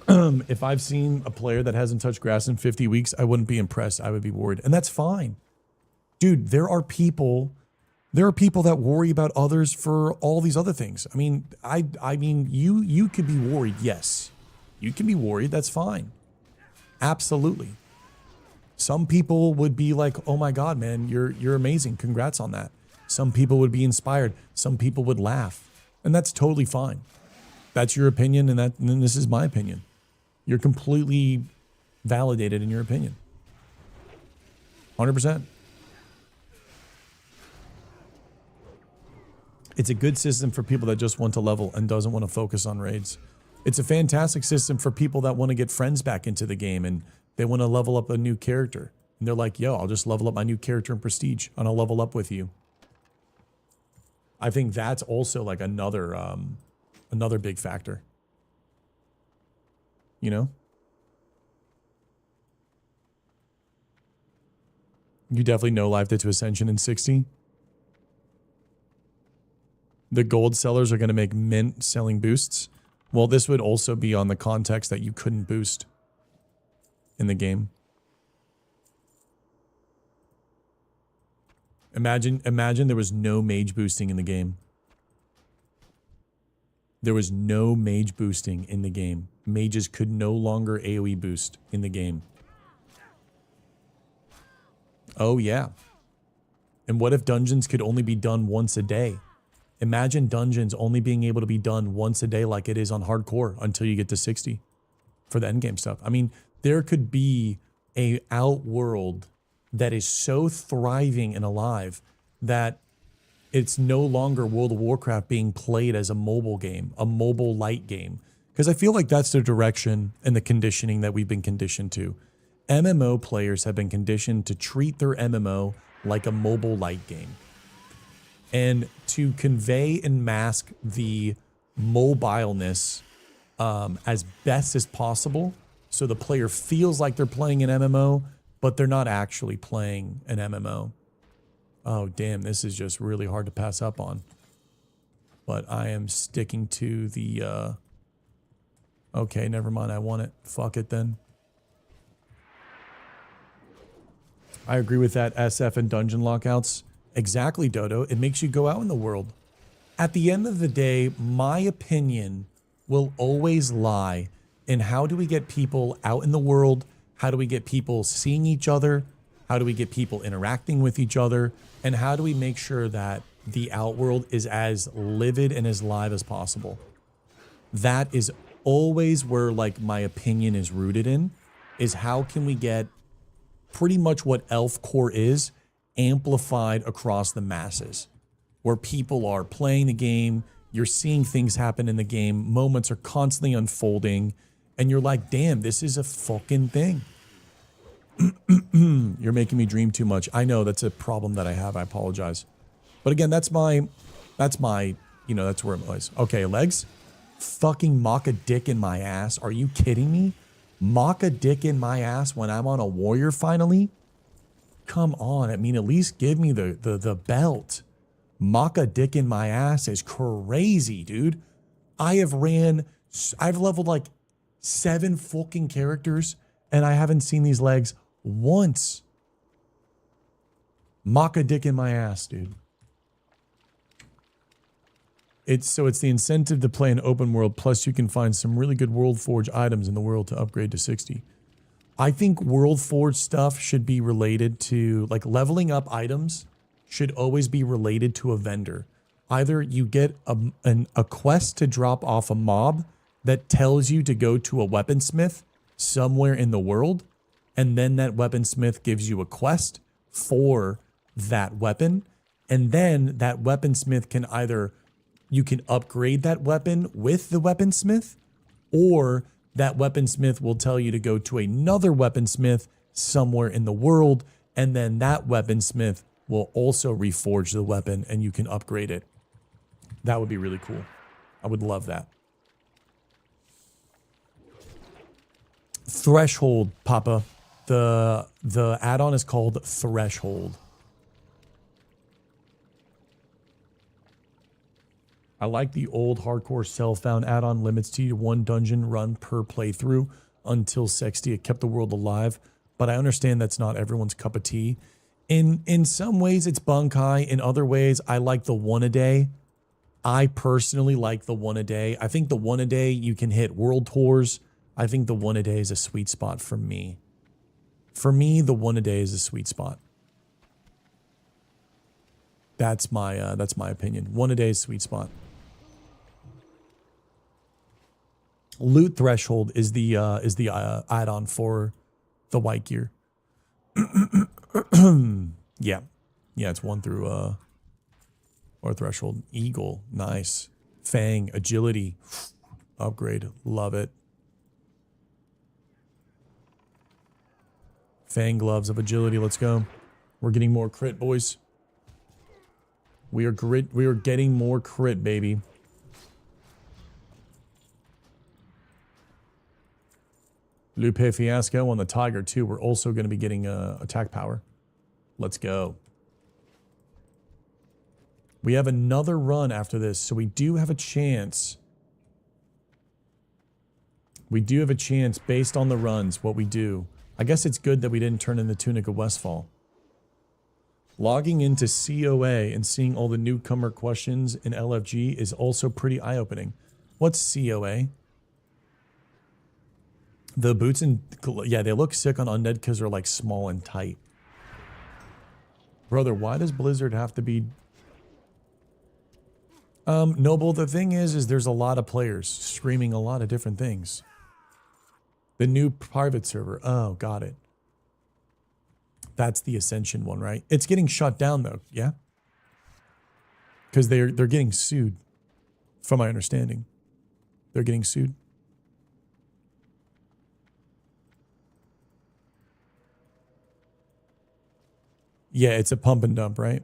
if I've seen a player that hasn't touched grass in 50 weeks, I wouldn't be impressed. I would be worried. And that's fine. Dude, there are people that worry about others for all these other things. I mean, you could be worried. Yes. You can be worried. That's fine. Absolutely. Some people would be like, "Oh my God, man, you're amazing. Congrats on that." Some people would be inspired. Some people would laugh. And that's totally fine. That's your opinion, and then this is my opinion. You're completely validated in your opinion. 100%. It's a good system for people that just want to level and doesn't want to focus on raids. It's a fantastic system for people that want to get friends back into the game and they want to level up a new character. And they're like, yo, I'll just level up my new character in Prestige and I'll level up with you. I think that's also like another big factor. You know? You definitely no life to Ascension in 60. The gold sellers are going to make mint selling boosts. Well, this would also be on the context that you couldn't boost in the game. Imagine there was no mage boosting in the game. There was no mage boosting in the game. Mages could no longer AoE boost in the game. Oh, yeah. And what if dungeons could only be done once a day? Imagine dungeons only being able to be done once a day like it is on hardcore until you get to 60 for the endgame stuff. I mean, there could be a outworld that is so thriving and alive that it's no longer World of Warcraft being played as a mobile game, a mobile light game. Because I feel like that's the direction and the conditioning that we've been conditioned to. MMO players have been conditioned to treat their MMO like a mobile light game. And to convey and mask the mobileness as best as possible, so the player feels like they're playing an MMO, but they're not actually playing an MMO. Oh, damn, this is just really hard to pass up on. But I am sticking to the Okay, never mind. I want it. Fuck it then. I agree with that. SF and dungeon lockouts. Exactly, Dodo. It makes you go out in the world. At the end of the day, my opinion will always lie in how do we get people out in the world? How do we get people seeing each other? How do we get people interacting with each other? And how do we make sure that the outworld is as livid and as live as possible? That is always where like my opinion is rooted in, is how can we get pretty much what Elf Core is amplified across the masses, where people are playing the game, you're seeing things happen in the game, moments are constantly unfolding, and you're like, damn, this is a fucking thing. You're making me dream too much. I know that's a problem that I have. I apologize. But again, that's my, you know, that's where it was. Okay, legs. Fucking mock a dick in my ass. Are you kidding me? Mock a dick in my ass when I'm on a warrior finally? Come on. I mean, at least give me the belt. Mock a dick in my ass is crazy, dude. I've leveled like 7 fucking characters and I haven't seen these legs once. Mock a dick in my ass, dude. It's the incentive to play an open world, plus you can find some really good World Forge items in the world to upgrade to 60. I think World Forge stuff should be related to, like, leveling up items should always be related to a vendor. Either you get a quest to drop off a mob that tells you to go to a weaponsmith somewhere in the world, and then that weaponsmith gives you a quest for that weapon, and then that weaponsmith can either, you can upgrade that weapon with the weaponsmith, or that weaponsmith will tell you to go to another weaponsmith somewhere in the world, and then that weaponsmith will also reforge the weapon and you can upgrade it. That would be really cool. I would love that. Threshold, Papa. The add-on is called Threshold. I like the old hardcore self-found add-on, limits to 1 dungeon run per playthrough until 60. It kept the world alive, but I understand that's not everyone's cup of tea. In some ways it's bunkai. In other ways, I like the 1 a day. I personally like the 1 a day. I think the 1 a day you can hit world tours. I think the 1 a day is a sweet spot for me. For me, the 1 a day is a sweet spot. That's my opinion. 1 a day is a sweet spot. Loot Threshold is the add-on for the white gear. Yeah, it's 1 through or Threshold. Eagle, nice. Fang, agility, upgrade, love it. Fang gloves of agility, let's go. We're getting more crit, boys. We are getting more crit, baby. Lupe Fiasco on the Tiger too. We're also going to be getting attack power. Let's go. We have another run after this, so we do have a chance. We do have a chance based on the runs, what we do. I guess it's good that we didn't turn in the Tunic of Westfall. Logging into COA and seeing all the newcomer questions in LFG is also pretty eye-opening. What's COA? The boots and... yeah, they look sick on Undead because they're like small and tight. Brother, why does Blizzard have to be... Noble, the thing is there's a lot of players streaming a lot of different things. The new private server. Oh, got it. That's the Ascension one, right? It's getting shut down though, yeah? Because they're getting sued, from my understanding. They're getting sued. Yeah, it's a pump and dump, right?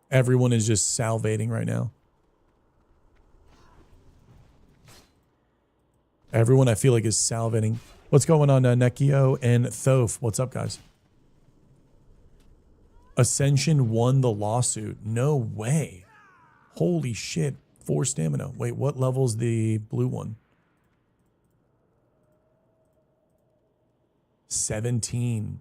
Everyone is just salivating right now. Everyone I feel like is salivating. What's going on, Nekio and Thoth? What's up, guys? Ascension won the lawsuit. No way. Holy shit. 4 stamina. Wait, what level's the blue one? 17.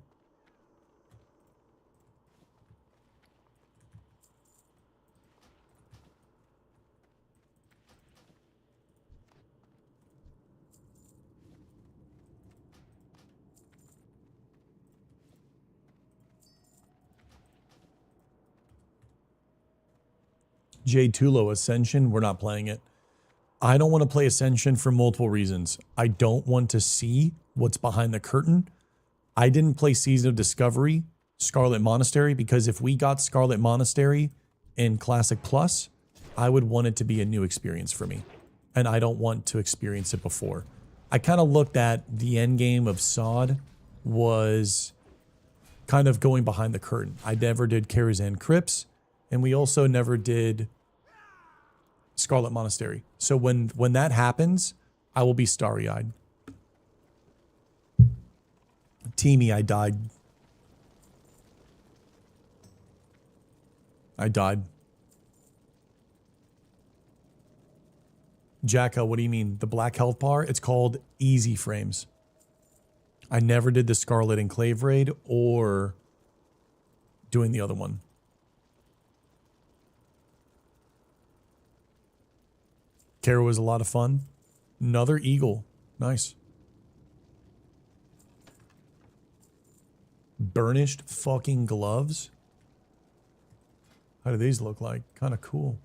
J Tulo, Ascension, we're not playing it. I don't want to play Ascension for multiple reasons. I don't want to see what's behind the curtain. I didn't play Season of Discovery, Scarlet Monastery, because if we got Scarlet Monastery in Classic Plus, I would want it to be a new experience for me. And I don't want to experience it before. I kind of looked at the end game of SOD was kind of going behind the curtain. I never did Karazhan Crypts, and we also never did Scarlet Monastery. So when that happens, I will be starry-eyed. Teamy, I died. I died. Jacko, what do you mean? The black health bar? It's called Easy Frames. I never did the Scarlet Enclave raid or doing the other one. Kara was a lot of fun. Another eagle. Nice. Burnished fucking gloves. How do these look like? Kind of cool.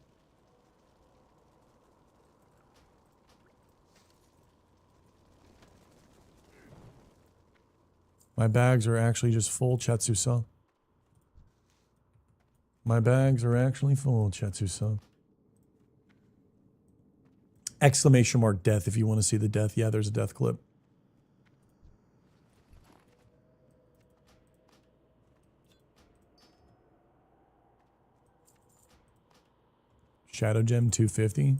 My bags are actually just full, Chetsu-san. My bags are actually full, Chetsu-san. Exclamation mark death if you want to see the death. Yeah, there's a death clip. Shadow Gem 250.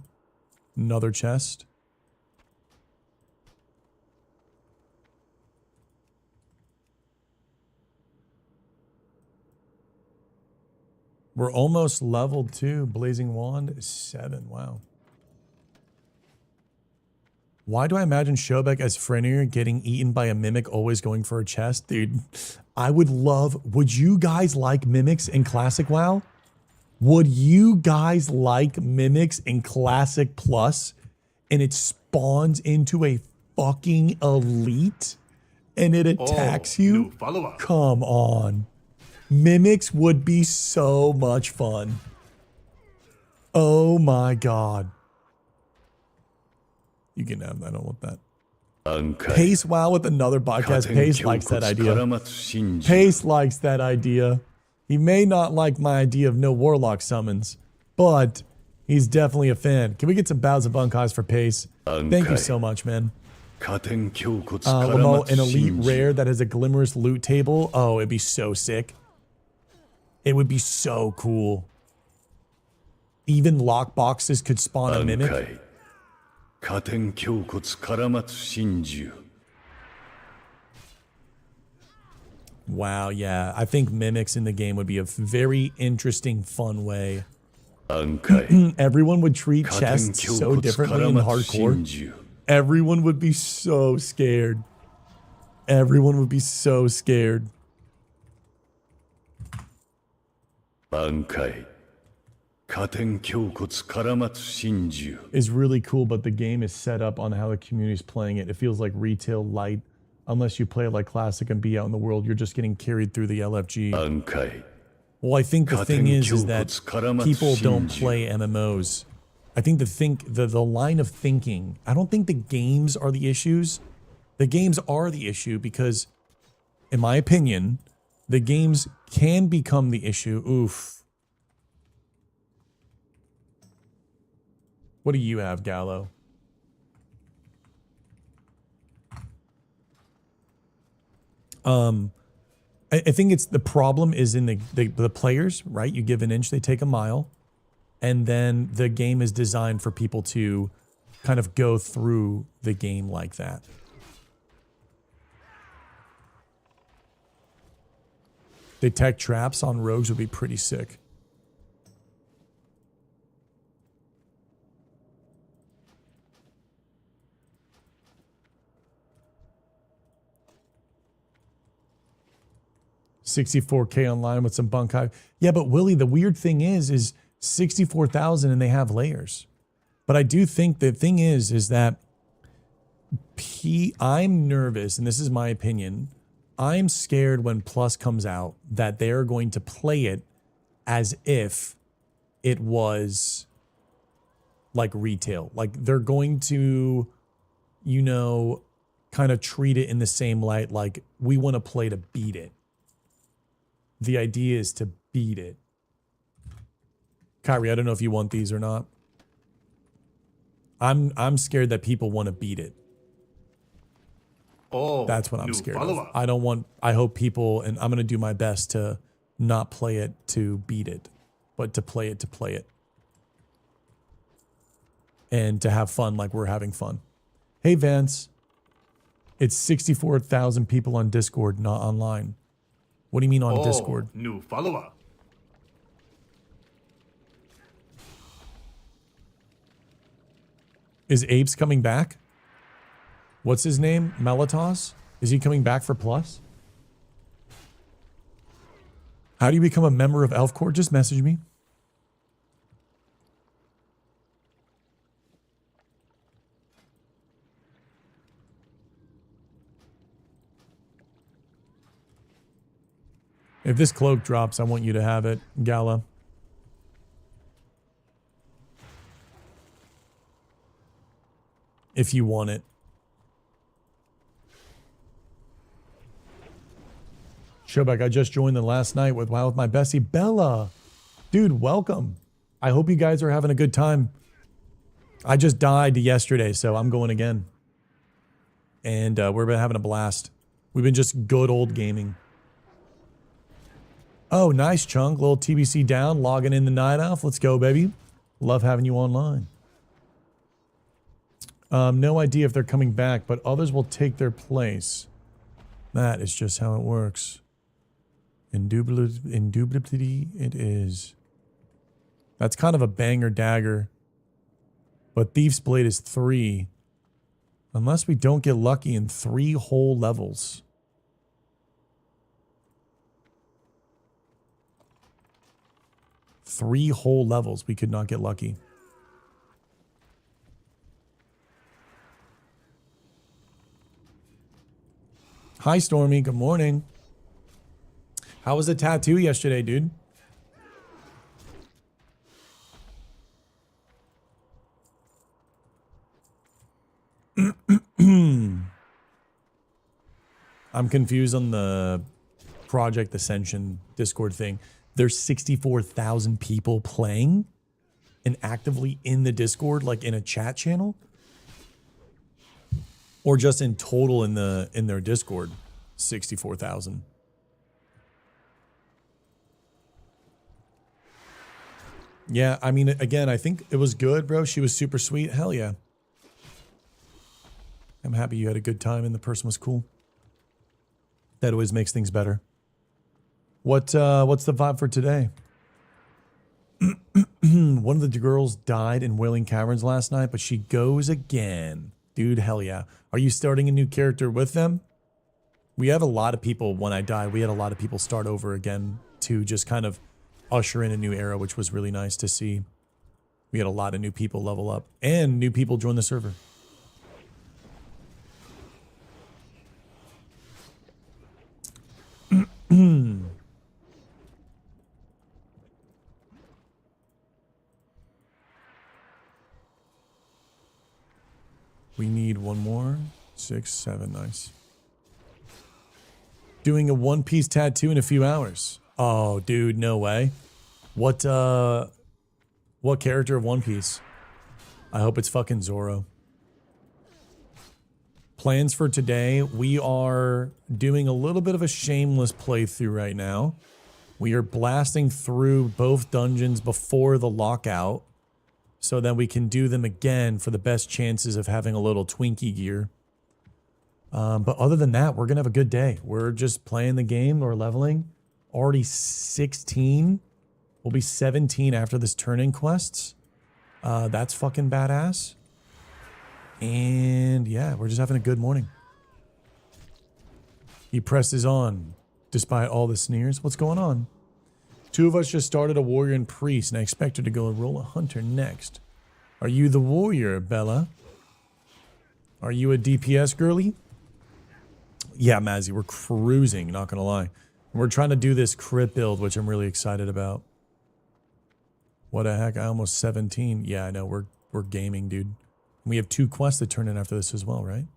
Another chest. We're almost level 2. Blazing Wand is 7. Wow. Why do I imagine Shobek as Frenir getting eaten by a mimic always going for a chest? Dude, I would love... Would you guys like mimics in Classic WoW? Would you guys like mimics in Classic Plus and it spawns into a fucking elite and it attacks you? New follower. Come on. Mimics would be so much fun. Oh my god. You can have that. I don't want that. Pace WoW with another podcast. Pace likes that idea. Pace likes that idea. He may not like my idea of no warlock summons, but he's definitely a fan. Can we get some bows of bunkeyes for Pace? Thank you so much, man. Lamo, an elite rare that has a glimmerous loot table. Oh, it'd be so sick. It would be so cool. Even lock boxes could spawn a mimic. Wow, yeah. I think mimics in the game would be a very interesting, fun way. Everyone would treat chests so differently in hardcore. Everyone would be so scared. Everyone would be so scared. Is really cool, but the game is set up on how the community is playing it. It feels like retail light. Unless you play it like Classic and be out in the world, you're just getting carried through the LFG. Well, I think the thing is that people don't play MMOs. I think the line of thinking, I don't think the games are the issues. The games are the issue because, in my opinion, the games can become the issue. Oof. What do you have, Gallo? I think it's the problem is in the players, right? You give an inch, they take a mile. And then the game is designed for people to kind of go through the game like that. Detect traps on rogues would be pretty sick. 64K online with some bunk hive. Yeah, but Willie, the weird thing is 64,000 and they have layers. But I do think the thing is that I'm nervous, and this is my opinion. I'm scared when Plus comes out that they're going to play it as if it was like retail. Like they're going to, you know, kind of treat it in the same light. Like we want to play to beat it. The idea is to beat it. Kyrie, I don't know if you want these or not. I'm scared that people want to beat it. Oh, That's what I'm new scared follower. of. I hope people, and I'm going to do my best to not play it to beat it, but to play it. And to have fun like we're having fun. Hey, Vance. It's 64,000 people on Discord, not online. What do you mean on Discord? New follower. Is Apes coming back? What's his name? Melitos? Is he coming back for Plus? How do you become a member of Elf Corps? Just message me. If this cloak drops, I want you to have it, Gala. If you want it. Showback, I just joined the last night with WoW with my bestie, Bella. Dude, welcome. I hope you guys are having a good time. I just died yesterday, so I'm going again. And we've been having a blast. We've been just good old gaming. Oh, nice, Chunk. Little TBC down, logging in the night off. Let's go, baby. Love having you online. No idea if they're coming back, but others will take their place. That is just how it works. Indubitably, it is. That's kind of a banger dagger. But Thief's Blade is 3. Unless we don't get lucky in 3 whole levels. Three whole levels, we could not get lucky. Hi, Stormy. Good morning. How was the tattoo yesterday, dude? I'm confused on the Project Ascension Discord thing. There's 64,000 people playing and actively in the Discord, like in a chat channel, or just in total in their Discord, 64,000. Yeah, I mean, again, I think it was good, bro. She was super sweet. Hell yeah. I'm happy you had a good time and the person was cool. That always makes things better. What's the vibe for today? One of the girls died in Wailing Caverns last night, but she goes again. Dude, hell yeah. Are you starting a new character with them? We have a lot of people, when I die, we had a lot of people start over again to just kind of usher in a new era, which was really nice to see. We had a lot of new people level up and new people join the server. We need one more. 6, 7, nice. Doing a One Piece tattoo in a few hours. Oh, dude, no way. What character of One Piece? I hope it's fucking Zoro. Plans for today. We are doing a little bit of a shameless playthrough right now. We are blasting through both dungeons before the lockout, so that we can do them again for the best chances of having a little Twinkie gear. But other than that, we're going to have a good day. We're just playing the game. We're leveling. Already 16. We'll be 17 after this turn-in quests. That's fucking badass. And yeah, we're just having a good morning. He presses on. despite all the sneers. What's going on? Two of us just started a warrior and priest, and I expect her to go and roll a hunter next. Are you the warrior, Bella? Are you a DPS girly? Yeah, Mazzy, we're cruising, not gonna lie. We're trying to do this crit build, which I'm really excited about. What the heck? I almost 17. Yeah, I know, we're gaming, dude. We have 2 quests to turn in after this as well, right?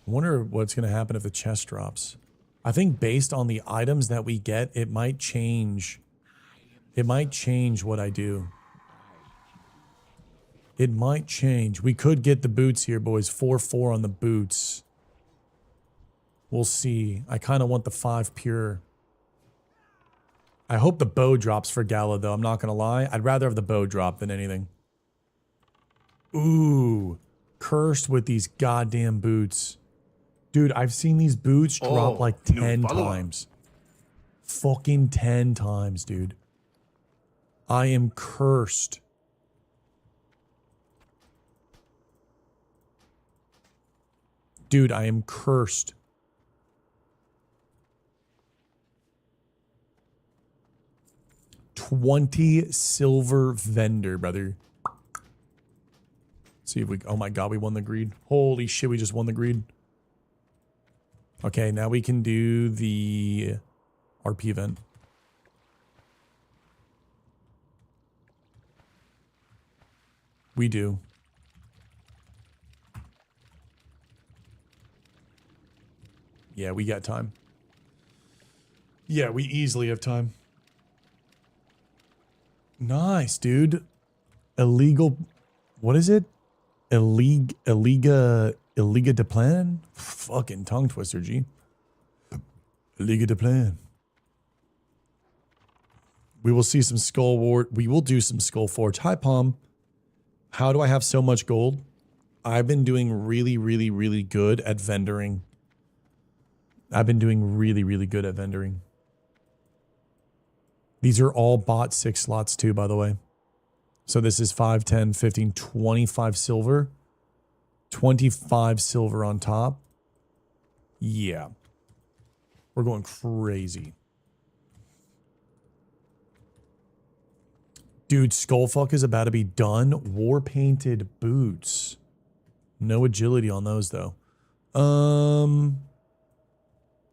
I wonder what's going to happen if the chest drops. I think based on the items that we get, it might change. It might change what I do. It might change. We could get the boots here, boys. 4-4 on the boots. We'll see. I kind of want the 5 pure. I hope the bow drops for Gala, though. I'm not going to lie. I'd rather have the bow drop than anything. Ooh. Cursed with these goddamn boots. Dude, I've seen these boots drop like 10 times. Fucking 10 times, dude. I am cursed. Dude, I am cursed. $20 silver vendor, brother. See if we... Oh my god, we won the greed. Holy shit, we just won the greed. Okay, now we can do the RP event. We do. Yeah, we got time. Yeah, we easily have time. Nice, dude. Illegal... What is it? Iliga de plan? Fucking tongue twister, G. Iliga de plan. We will see some Skull Ward. We will do some Skull Forge. Hi, Palm. How do I have so much gold? I've been doing really, really, really good at vendoring. I've been doing really, really good at vendoring. These are all bought 6 slots too, by the way. So this is 5, 10, 15, 25 silver. 25 silver on top. Yeah. We're going crazy. Dude, Skullfuck is about to be done. War painted boots. No agility on those though.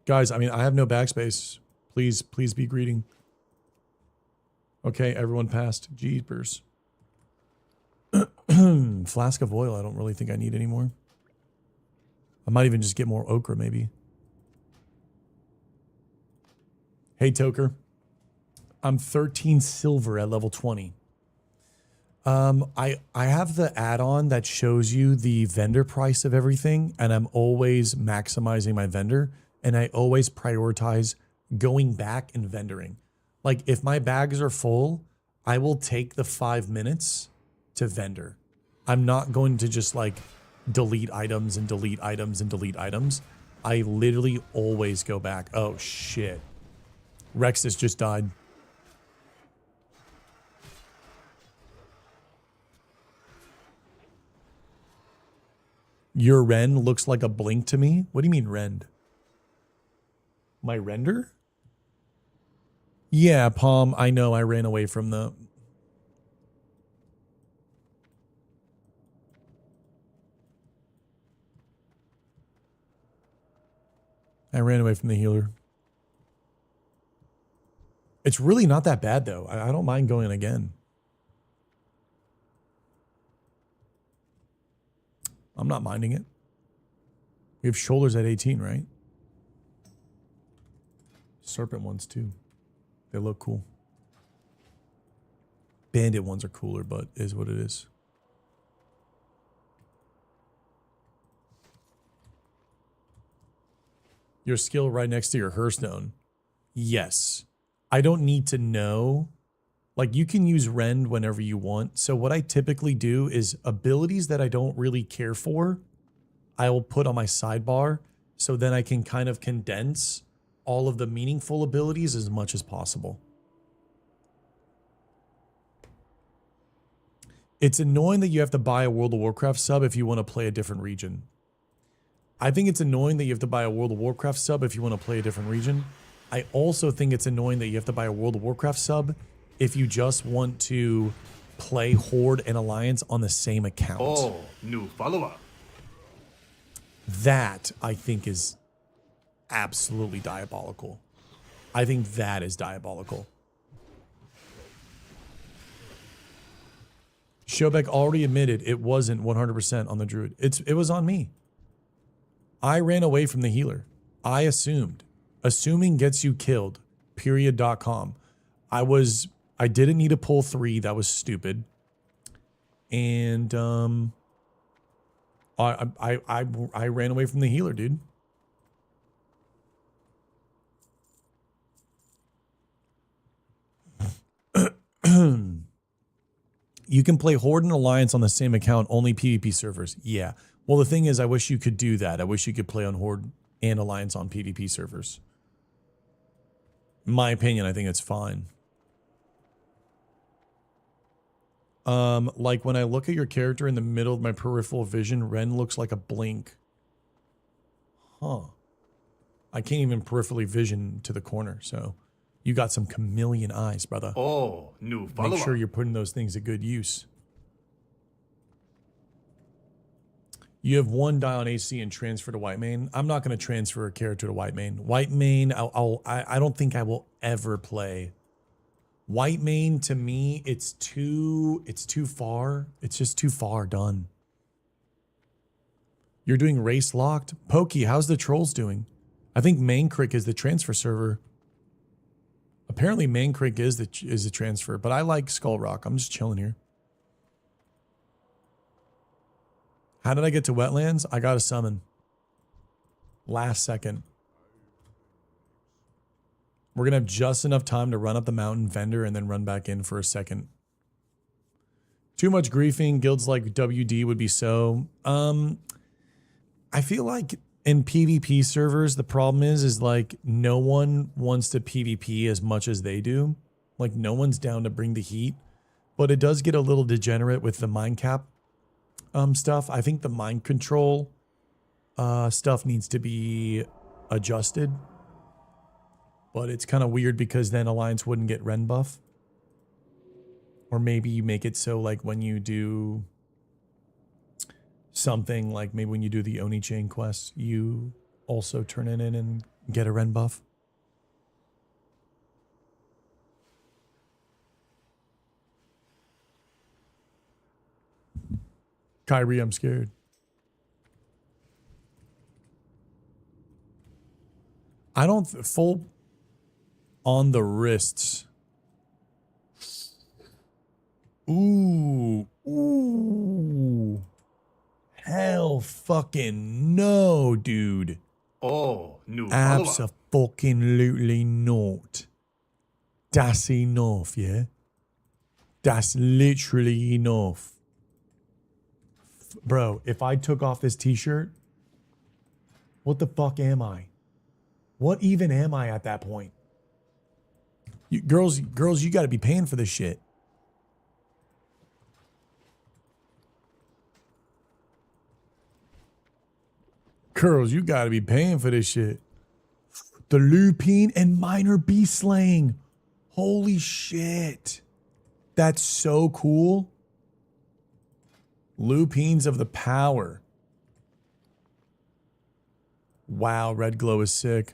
Guys, I mean, I have no backspace. Please be greeting. Okay, everyone passed. Jeepers. Flask of oil, I don't really think I need anymore. I might even just get more ochre, maybe. Hey, Toker. I'm 13 silver at level 20. I have the add-on that shows you the vendor price of everything, and I'm always maximizing my vendor, and I always prioritize going back and vendoring. Like, if my bags are full, I will take the 5 minutes to vendor. I'm not going to just like delete items and delete items and delete items. I literally always go back. Oh shit. Rexus just died. Your Ren looks like a blink to me. What do you mean rend? My render? Yeah, Palm, I know I ran away from the... I ran away from the healer. It's really not that bad, though. I don't mind going again. I'm not minding it. We have shoulders at 18, right? Serpent ones, too. They look cool. Bandit ones are cooler, but is what it is. Your skill right next to your Hearthstone. Yes. I don't need to know. Like, you can use Rend whenever you want. So what I typically do is abilities that I don't really care for, I will put on my sidebar. So then I can kind of condense all of the meaningful abilities as much as possible. It's annoying that you have to buy a World of Warcraft sub if you want to play a different region. I think it's annoying that you have to buy a World of Warcraft sub if you want to play a different region. I also think it's annoying that you have to buy a World of Warcraft sub if you just want to play Horde and Alliance on the same account. Oh, new follower. That, I think, is absolutely diabolical. I think that is diabolical. Shobek already admitted it wasn't 100% on the Druid. It was on me. I ran away from the healer. I assumed. Assuming gets you killed. Period.com. I didn't need to pull 3. That was stupid. And I ran away from the healer, dude. You can play Horde and Alliance on the same account, only PvP servers. Yeah. Well, the thing is, I wish you could do that. I wish you could play on Horde and Alliance on PvP servers. In my opinion, I think it's fine. Like when I look at your character in the middle of my peripheral vision, Ren looks like a blink. Huh. I can't even peripherally vision to the corner, so you got some chameleon eyes, brother. Oh, new follower. Make sure you're putting those things to good use. You have 1 die on AC and transfer to white main. I'm not going to transfer a character to white main. White main, I don't think I will ever play. White main, to me, it's too far. It's just too far done. You're doing race locked? Pokey, how's the trolls doing? I think Main Crick is the transfer server. Apparently Main Crick is the transfer, but I like Skull Rock. I'm just chilling here. How did I get to wetlands? I got a summon. Last second. We're going to have just enough time to run up the mountain vendor and then run back in for a second. Too much griefing. Guilds like WD would be so. I feel like in PvP servers, the problem is like no one wants to PvP as much as they do. Like no one's down to bring the heat. But it does get a little degenerate with the mind cap stuff. I think the mind control stuff needs to be adjusted. But it's kind of weird because then Alliance wouldn't get Ren buff. Or maybe you make it so like when you do something, like maybe when you do the Oni chain quest, you also turn it in and get a Ren buff. Kyrie, I'm scared. I don't full on the wrists. Ooh. Ooh. Hell fucking no, dude. Oh, new follower. Abso-fucking-lutely not. That's enough, yeah? That's literally enough. Bro, if I took off this t-shirt, what the fuck am I? What even am I at that point? You, girls, you got to be paying for this shit. Girls, you got to be paying for this shit. The lupine and minor beast slaying. Holy shit. That's so cool. Lupines of the power. Wow, red glow is sick.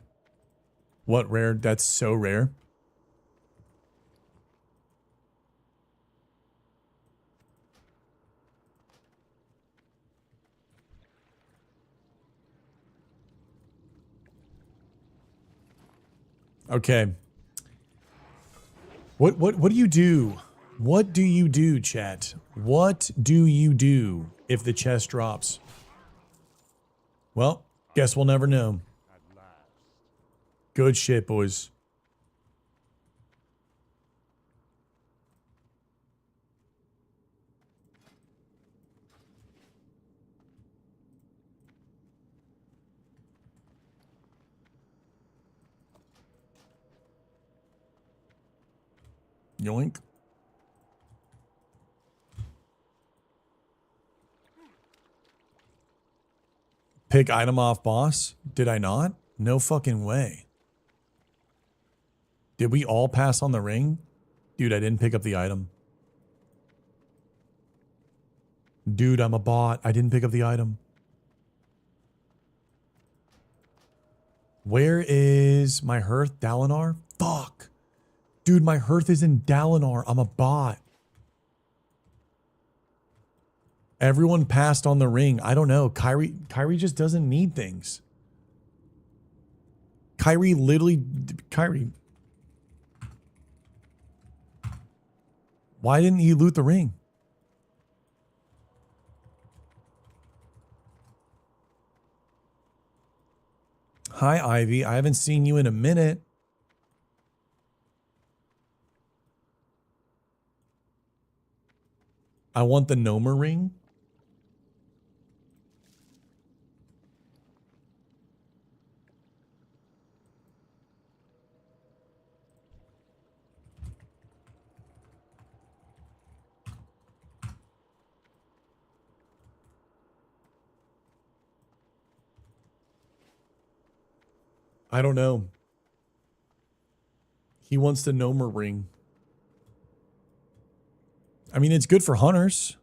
What rare? That's so rare. Okay. What do you do? What do you do, chat? What do you do if the chest drops? Well, guess we'll never know. Good shit, boys. Yoink. Pick item off boss? Did I not? No fucking way. Did we all pass on the ring? Dude, I didn't pick up the item. Dude, I'm a bot. I didn't pick up the item. Where is my hearth? Dalinar? Fuck. Dude, my hearth is in Dalinar. I'm a bot. Everyone passed on the ring. I don't know. Kyrie just doesn't need things. Kyrie. Why didn't he loot the ring? Hi, Ivy. I haven't seen you in a minute. I want the Nomer ring. I don't know. He wants the Nomer ring. I mean, it's good for hunters.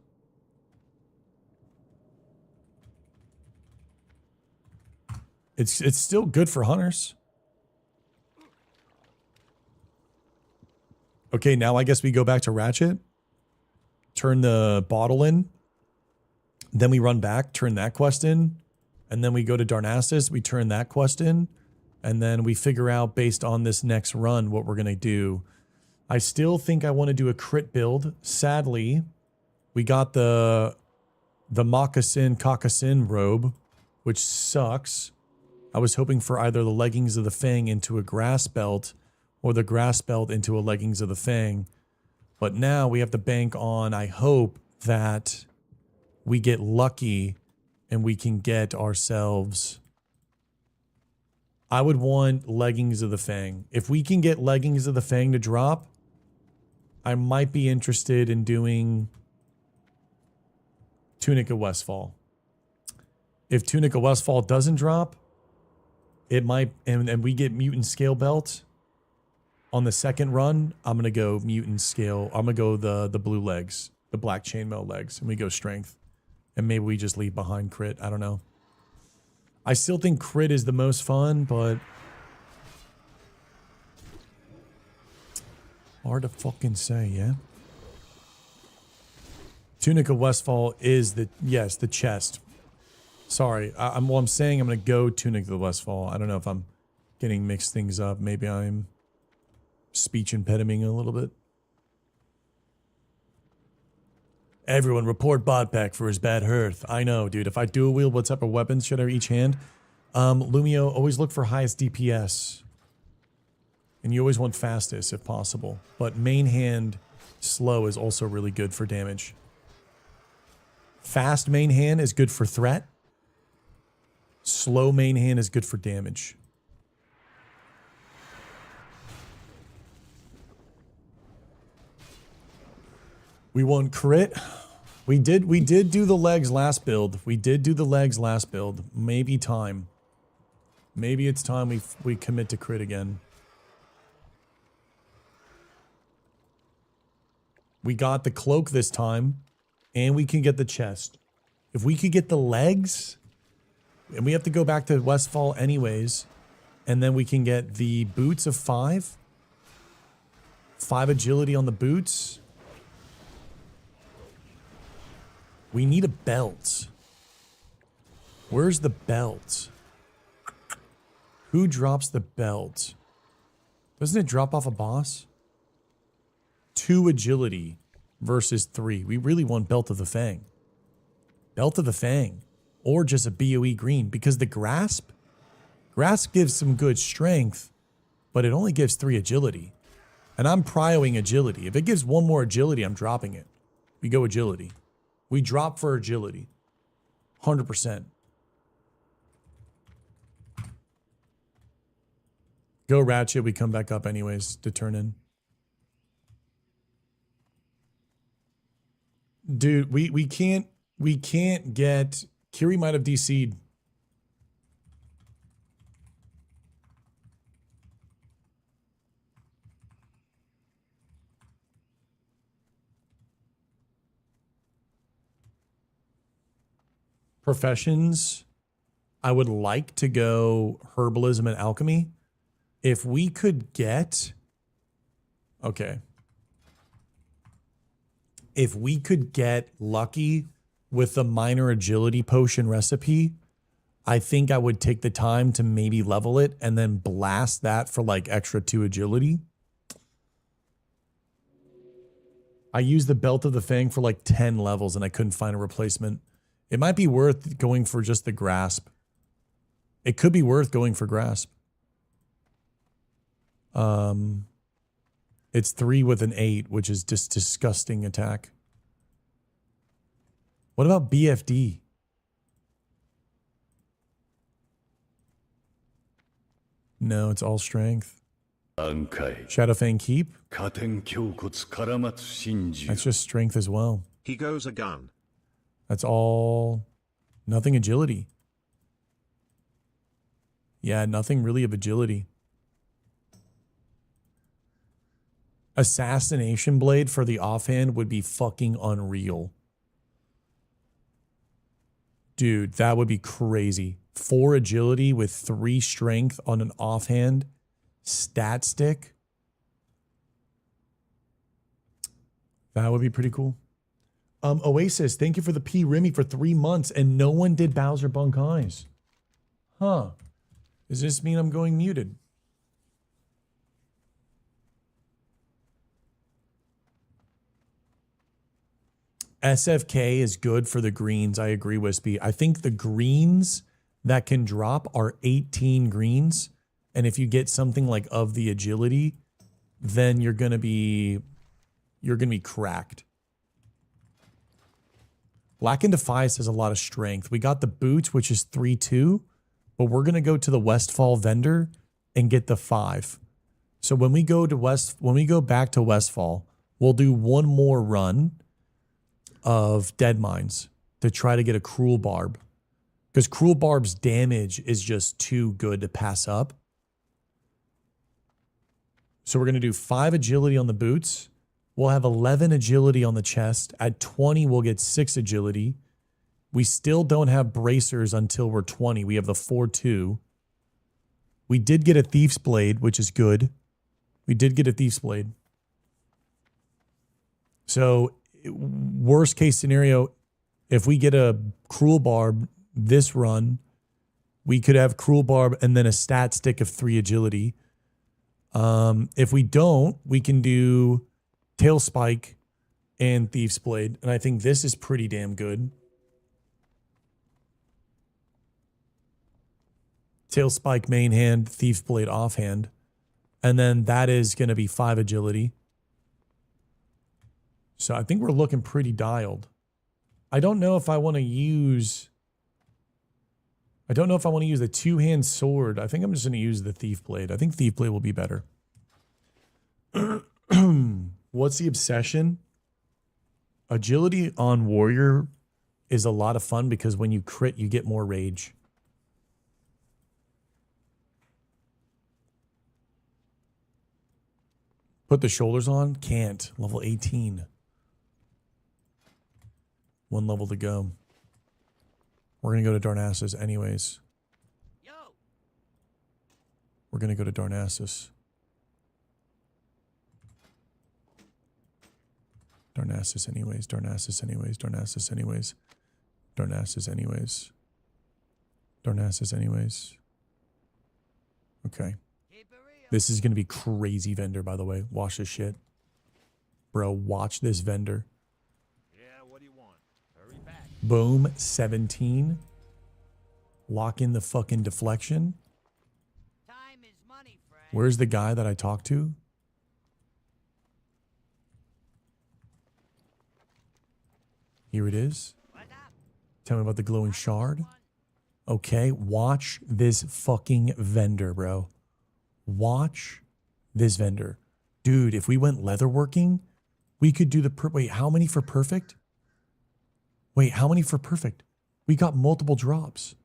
It's still good for hunters. Okay, now I guess we go back to Ratchet. Turn the bottle in. Then we run back, turn that quest in. And then we go to Darnassus, we turn that quest in. And then we figure out based on this next run what we're going to do. I still think I want to do a crit build. Sadly, we got the Moccasin robe, which sucks. I was hoping for either the leggings of the Fang into a grass belt or the grass belt into a leggings of the Fang. But now we have to bank on, I hope, that we get lucky and we can get ourselves... I would want leggings of the Fang. If we can get leggings of the Fang to drop, I might be interested in doing Tunic of Westfall. If Tunic of Westfall doesn't drop, it might, and we get Mutant Scale Belt on the second run, I'm going to go Mutant Scale. I'm going to go the blue legs, the black chainmail legs, and we go Strength. And maybe we just leave behind Crit. I don't know. I still think Crit is the most fun, but hard to fucking say, yeah? Tunic of Westfall is the chest. Sorry, I'm saying I'm going to go Tunic of Westfall. I don't know if I'm getting mixed things up. Maybe I'm speech impediming a little bit. Everyone report Bodpack for his bad hearth. I know, dude. If I dual wield what type of weapons should I each hand? Lumio, always look for highest DPS. And you always want fastest if possible. But main hand slow is also really good for damage. Fast main hand is good for threat. Slow main hand is good for damage. We want crit. We did do the legs last build. Maybe time. Maybe it's time we commit to crit again. We got the cloak this time, and we can get the chest. If we could get the legs, and we have to go back to Westfall anyways, and then we can get the boots of 5. 5 agility on the boots. We need a belt. Where's the belt? Who drops the belt? Doesn't it drop off a boss? 2 agility versus 3. We really want Belt of the Fang. Belt of the Fang. Or just a BOE green. Because the Grasp gives some good strength, but it only gives 3 agility. And I'm prioing agility. If it gives 1 more agility, I'm dropping it. We go agility. We drop for agility. 100%. Go Ratchet. We come back up anyways to turn in. Dude, we can't get... Kiri might have DC'd. professions, I would like to go herbalism and alchemy. If we could get, okay. If we could get lucky with the minor agility potion recipe, I think I would take the time to maybe level it and then blast that for like extra 2 agility. I used the Belt of the Fang for like 10 levels and I couldn't find a replacement. It might be worth going for just the Grasp. It could be worth going for Grasp. It's 3 with an 8, which is just disgusting attack. What about BFD? No, it's all strength. 暗海 Shadowfang Keep? 加点胸骨から待つ真珠 That's just strength as well. He goes a gun. That's all. Nothing agility. Yeah, nothing really of agility. Assassination Blade for the offhand would be fucking unreal. Dude, that would be crazy. 4 agility with 3 strength on an offhand. Stat stick. That would be pretty cool. Oasis, thank you for the P. Remy for 3 months and no one did Bowser Bunk Eyes. Huh. Does this mean I'm going muted? SFK is good for the greens. I agree, Wispy. I think the greens that can drop are 18 greens. And if you get something like of the agility, then you're gonna be cracked. Black and Defias has a lot of strength. We got the boots, which is 3-2, but we're gonna go to the Westfall vendor and get the 5. So when we go back to Westfall, we'll do one more run of Dead Mines to try to get a Cruel Barb. Because Cruel Barb's damage is just too good to pass up. So we're going to do 5 agility on the boots. We'll have 11 agility on the chest. At 20, we'll get 6 agility. We still don't have bracers until we're 20. We have the 4-2. We did get a Thief's Blade, which is good. We did get a Thief's Blade. So, worst case scenario, if we get a Cruel Barb this run, we could have Cruel Barb and then a stat stick of 3 agility. If we don't, we can do Tail Spike and Thief's Blade. And I think this is pretty damn good. Tail Spike main hand, Thief's Blade offhand. And then that is going to be 5 agility. So I think we're looking pretty dialed. I don't know if I want to use the 2-hand sword. I think I'm just going to use the Thief Blade. I think Thief Blade will be better. What's the obsession? Agility on Warrior is a lot of fun because when you crit, you get more rage. Put the shoulders on? Can't. Level 18. 1 level to go. We're going to go to Darnassus anyways. Yo, We're going to go to Darnassus. Darnassus anyways. Darnassus anyways. Darnassus anyways. Darnassus anyways. Darnassus anyways. Okay. keep it real. This is going to be crazy vendor, by the way. Watch this shit. Bro, watch this vendor. Yeah, what do you want? Hurry back. Boom, 17. Lock in the fucking deflection. Time is money, friend. Where's the guy that I talked to? Here it is. What up? Tell me about the glowing shard. One. Okay, watch this fucking vendor, bro. Watch this vendor. Dude, if we went leatherworking, we could do the... Wait, how many for perfect? Wait, how many for perfect? We got multiple drops.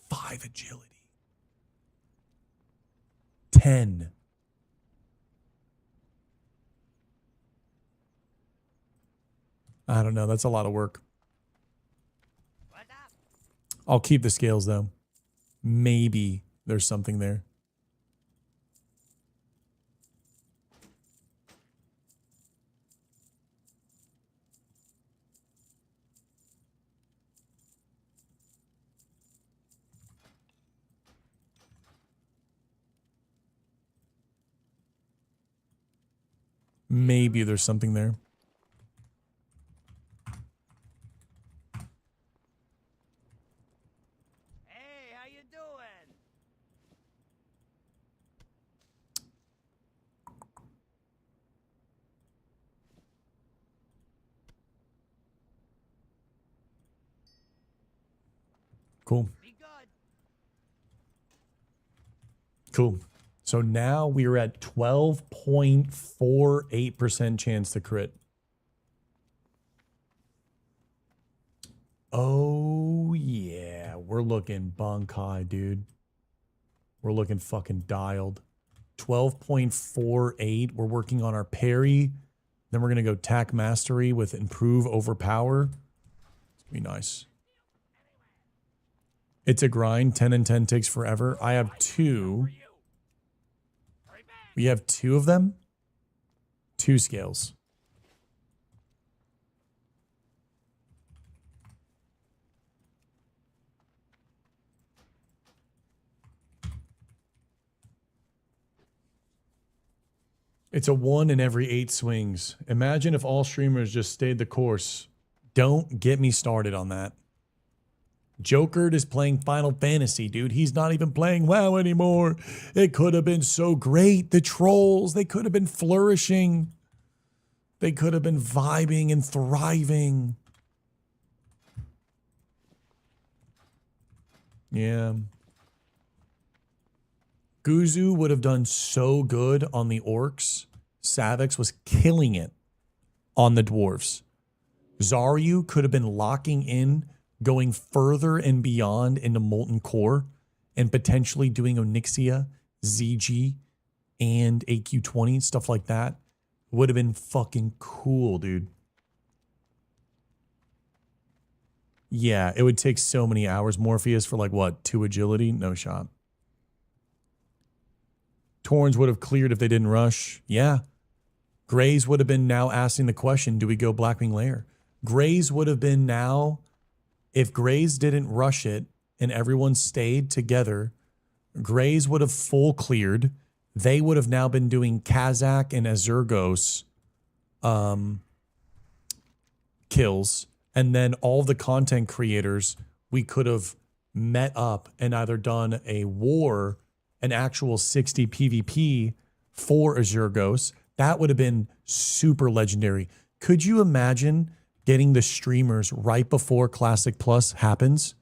5 agility. 10. I don't know. That's a lot of work. What's up? I'll keep the scales though. Maybe there's something there. Maybe there's something there. Hey, how you doing? Cool. Be good. Cool. So now we are at 12.48% chance to crit. Oh, yeah. We're looking bunkai, dude. We're looking fucking dialed. 12.48. We're working on our parry. Then we're going to go tack mastery with improve overpower. It's going to be nice. It's a grind. 10 and 10 takes forever. I have 2. We have 2 of them. 2 scales. It's a 1 in every 8 swings. Imagine if all streamers just stayed the course. Don't get me started on that. Joker is playing Final Fantasy, dude. He's not even playing WoW anymore. It could have been so great. The trolls, they could have been flourishing. They could have been vibing and thriving. Yeah. Guzu would have done so good on the orcs. Savix was killing it on the dwarves. Zaryu could have been locking in, going further and beyond into Molten Core, and potentially doing Onyxia, ZG, and AQ20, stuff like that. Would have been fucking cool, dude. Yeah, it would take so many hours. Morpheus for like, what, 2 agility? No shot. Torns would have cleared if they didn't rush. Yeah. Grays would have been now asking the question, do we go Blackwing Lair? Grays would have been now, if Grays didn't rush it and everyone stayed together, Grays would have full cleared. They would have now been doing Kazakh and Azurgos kills. And then all the content creators, we could have met up and either done a war, an actual 60 PvP for Azurgos. That would have been super legendary. Could you imagine getting the streamers right before Classic Plus happens?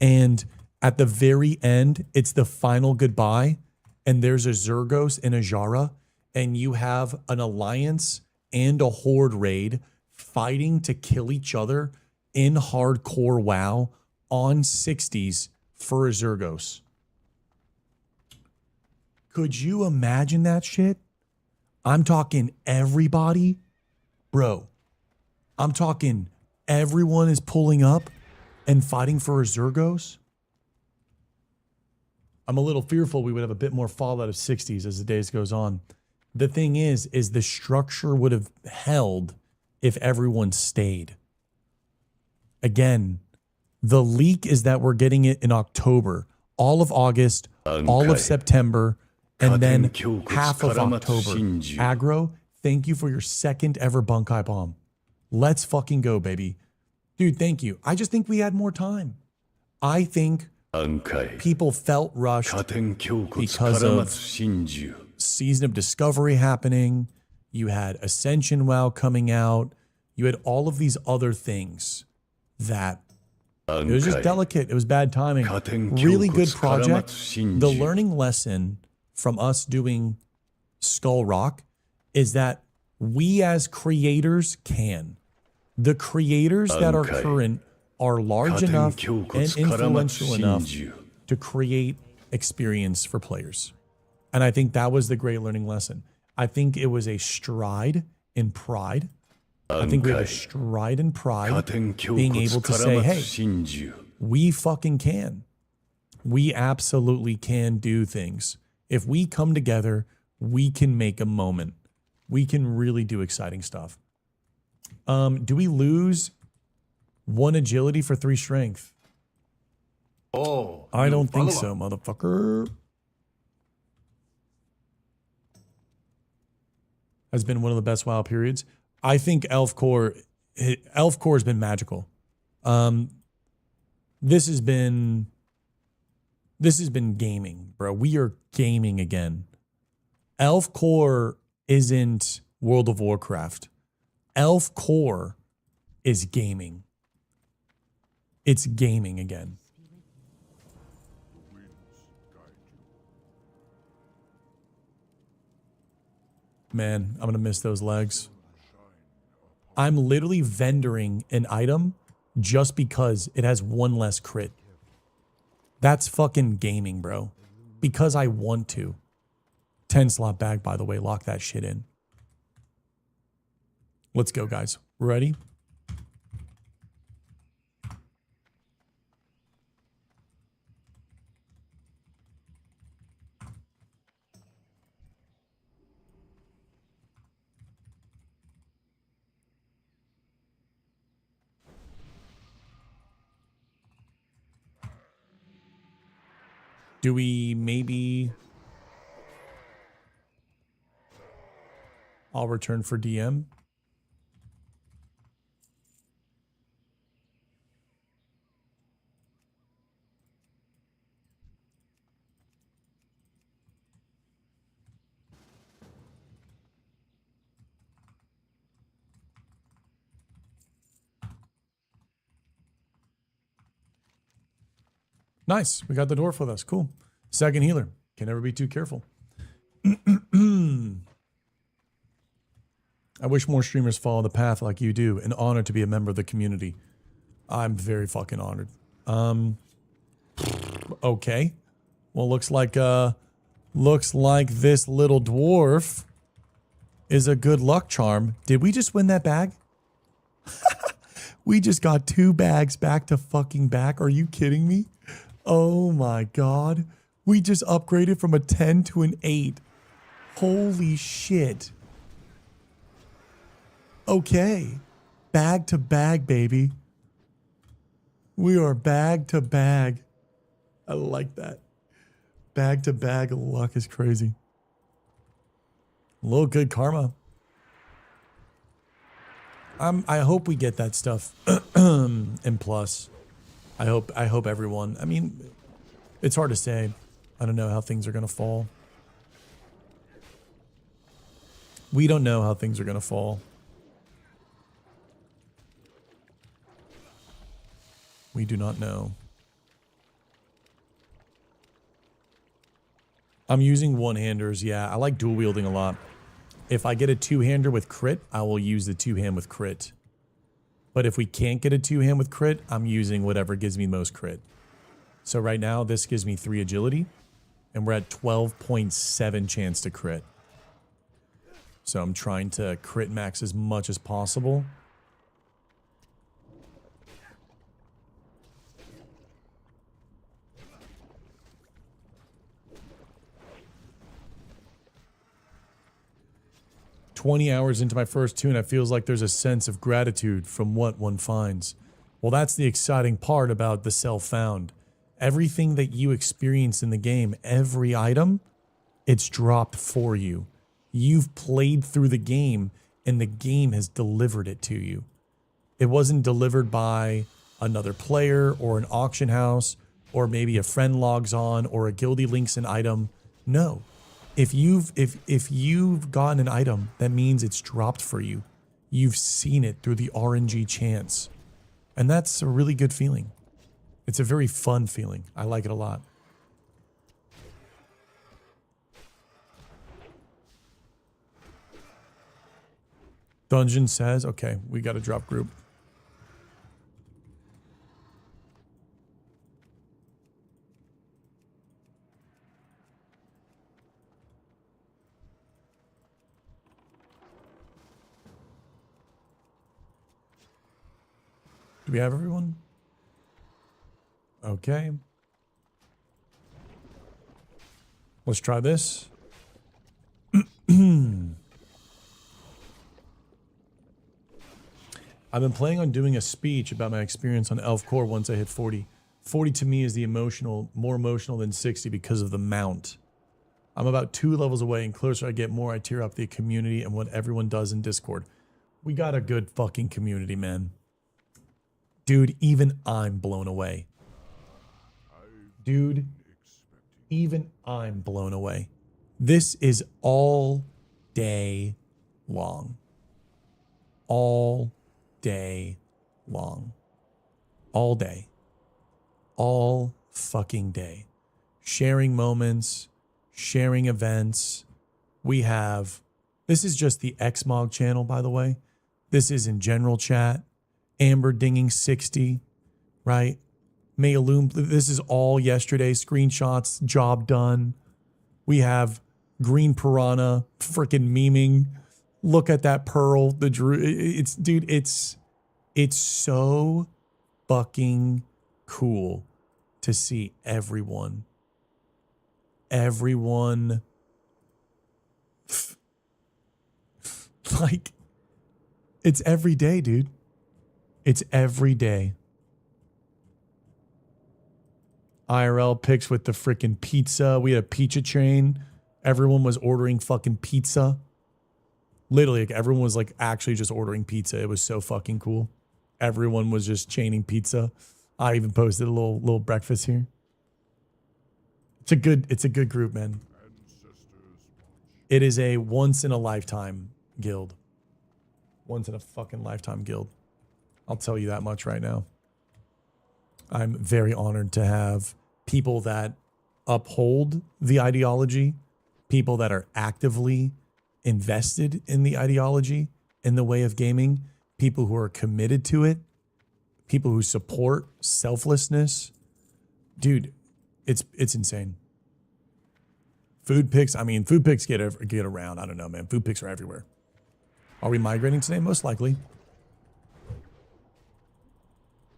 And at the very end, it's the final goodbye. And there's a Azurgos and a Jara. And you have an alliance and a horde raid fighting to kill each other in hardcore WoW on 60s for Azurgos. Could you imagine that shit? I'm talking everybody. Bro, I'm talking everyone is pulling up and fighting for Azurgos. I'm a little fearful we would have a bit more fallout of 60s as the days goes on. The thing is the structure would have held if everyone stayed. Again, the leak is that we're getting it in October, all of August, all of September, and then half of October. Aggro, thank you for your 2nd ever Bunkai Bomb. Let's fucking go, baby. Dude, thank you. I just think we had more time. I think people felt rushed because of Season of Discovery happening. You had Ascension WoW coming out. You had all of these other things that it was just delicate. It was bad timing. Really good project. The learning lesson from us doing Skull Rock is that we as creators can. The creators that are current are large enough and influential enough to create experience for players. And I think that was the great learning lesson. I think it was a stride in pride I think we have a stride in pride, being able to say, hey, we fucking can. We absolutely can do things. If we come together, we can make a moment. We can really do exciting stuff. Do we lose 1 agility for 3 strength? Oh, I new don't think follower. so, motherfucker. Has been one of the best WoW periods. I think Elf Core has been magical. This has been gaming, bro. We are gaming again. Elf Core isn't World of Warcraft. Elf Core is gaming. It's gaming again. Man, I'm going to miss those legs. I'm literally vendoring an item just because it has 1 less crit. That's fucking gaming, bro. Because I want to. 10 slot bag, by the way. Lock that shit in. Let's go, guys. Ready? Do we maybe... I'll return for DM. Nice. We got the dwarf with us. Cool. Second healer. Can never be too careful. I wish more streamers follow the path like you do. An honor to be a member of the community. I'm very fucking honored. Okay. Well, looks like this little dwarf is a good luck charm. Did we just win that bag? We just got 2 bags back to fucking back. Are you kidding me? Oh my God. We just upgraded from a 10 to an 8. Holy shit. Okay. Bag to bag, baby. We are bag to bag. I like that. Bag to bag luck is crazy. A little good karma. I hope we get that stuff. And plus, I hope everyone, I mean, it's hard to say. I don't know how things are going to fall. We don't know how things are going to fall. We do not know. I'm using one-handers. Yeah, I like dual wielding a lot. If I get a 2-hander with crit, I will use the 2-hand with crit. But if we can't get a 2-hand with crit, I'm using whatever gives me most crit. So right now, this gives me 3 agility. And we're at 12.7 chance to crit. So I'm trying to crit max as much as possible. "20 hours into my first tune, it feels like there's a sense of gratitude from what one finds." Well, that's the exciting part about the self-found. Everything that you experience in the game, every item, it's dropped for you. You've played through the game, and the game has delivered it to you. It wasn't delivered by another player or an auction house, or maybe a friend logs on, or a guildie links an item. No. If you've gotten an item, that means it's dropped for you. You've seen it through the RNG chance. And that's a really good feeling. It's a very fun feeling. I like it a lot. Dungeon says, okay, we got to drop group. Do we have everyone? Okay. Let's try this. I've been planning on doing a speech about my experience on Elf Core once I hit 40. 40 to me is more emotional than 60 because of the mount. I'm about 2 levels away, and closer I get, more I tear up the community and what everyone does in Discord. We got a good fucking community, man. Dude, even I'm blown away. Dude, even I'm blown away. This is all day long. All day long. All day. All fucking day. Sharing moments, sharing events. We have, this is just the Xmog channel, by the way. This is in general chat. Amber dinging 60, right? Mayaloom, this is all yesterday. Screenshots, job done. We have Green Piranha freaking memeing. Look at that pearl, the Drew. It's, dude, it's so fucking cool to see everyone. Like, it's every day, dude. It's every day. IRL pics with the freaking pizza. We had a pizza chain. Everyone was ordering fucking pizza. Literally, like, everyone was like actually just ordering pizza. It was so fucking cool. Everyone was just chaining pizza. I even posted a little breakfast here. It's a good group, man. It is a once in a lifetime guild. Once in a fucking lifetime guild. I'll tell you that much right now. I'm very honored to have people that uphold the ideology, people that are actively invested in the ideology, in the way of gaming, people who are committed to it, people who support selflessness. Dude, it's insane. Food pics, I mean, food pics get around. I don't know, man. Food pics are everywhere. Are we migrating today? Most likely.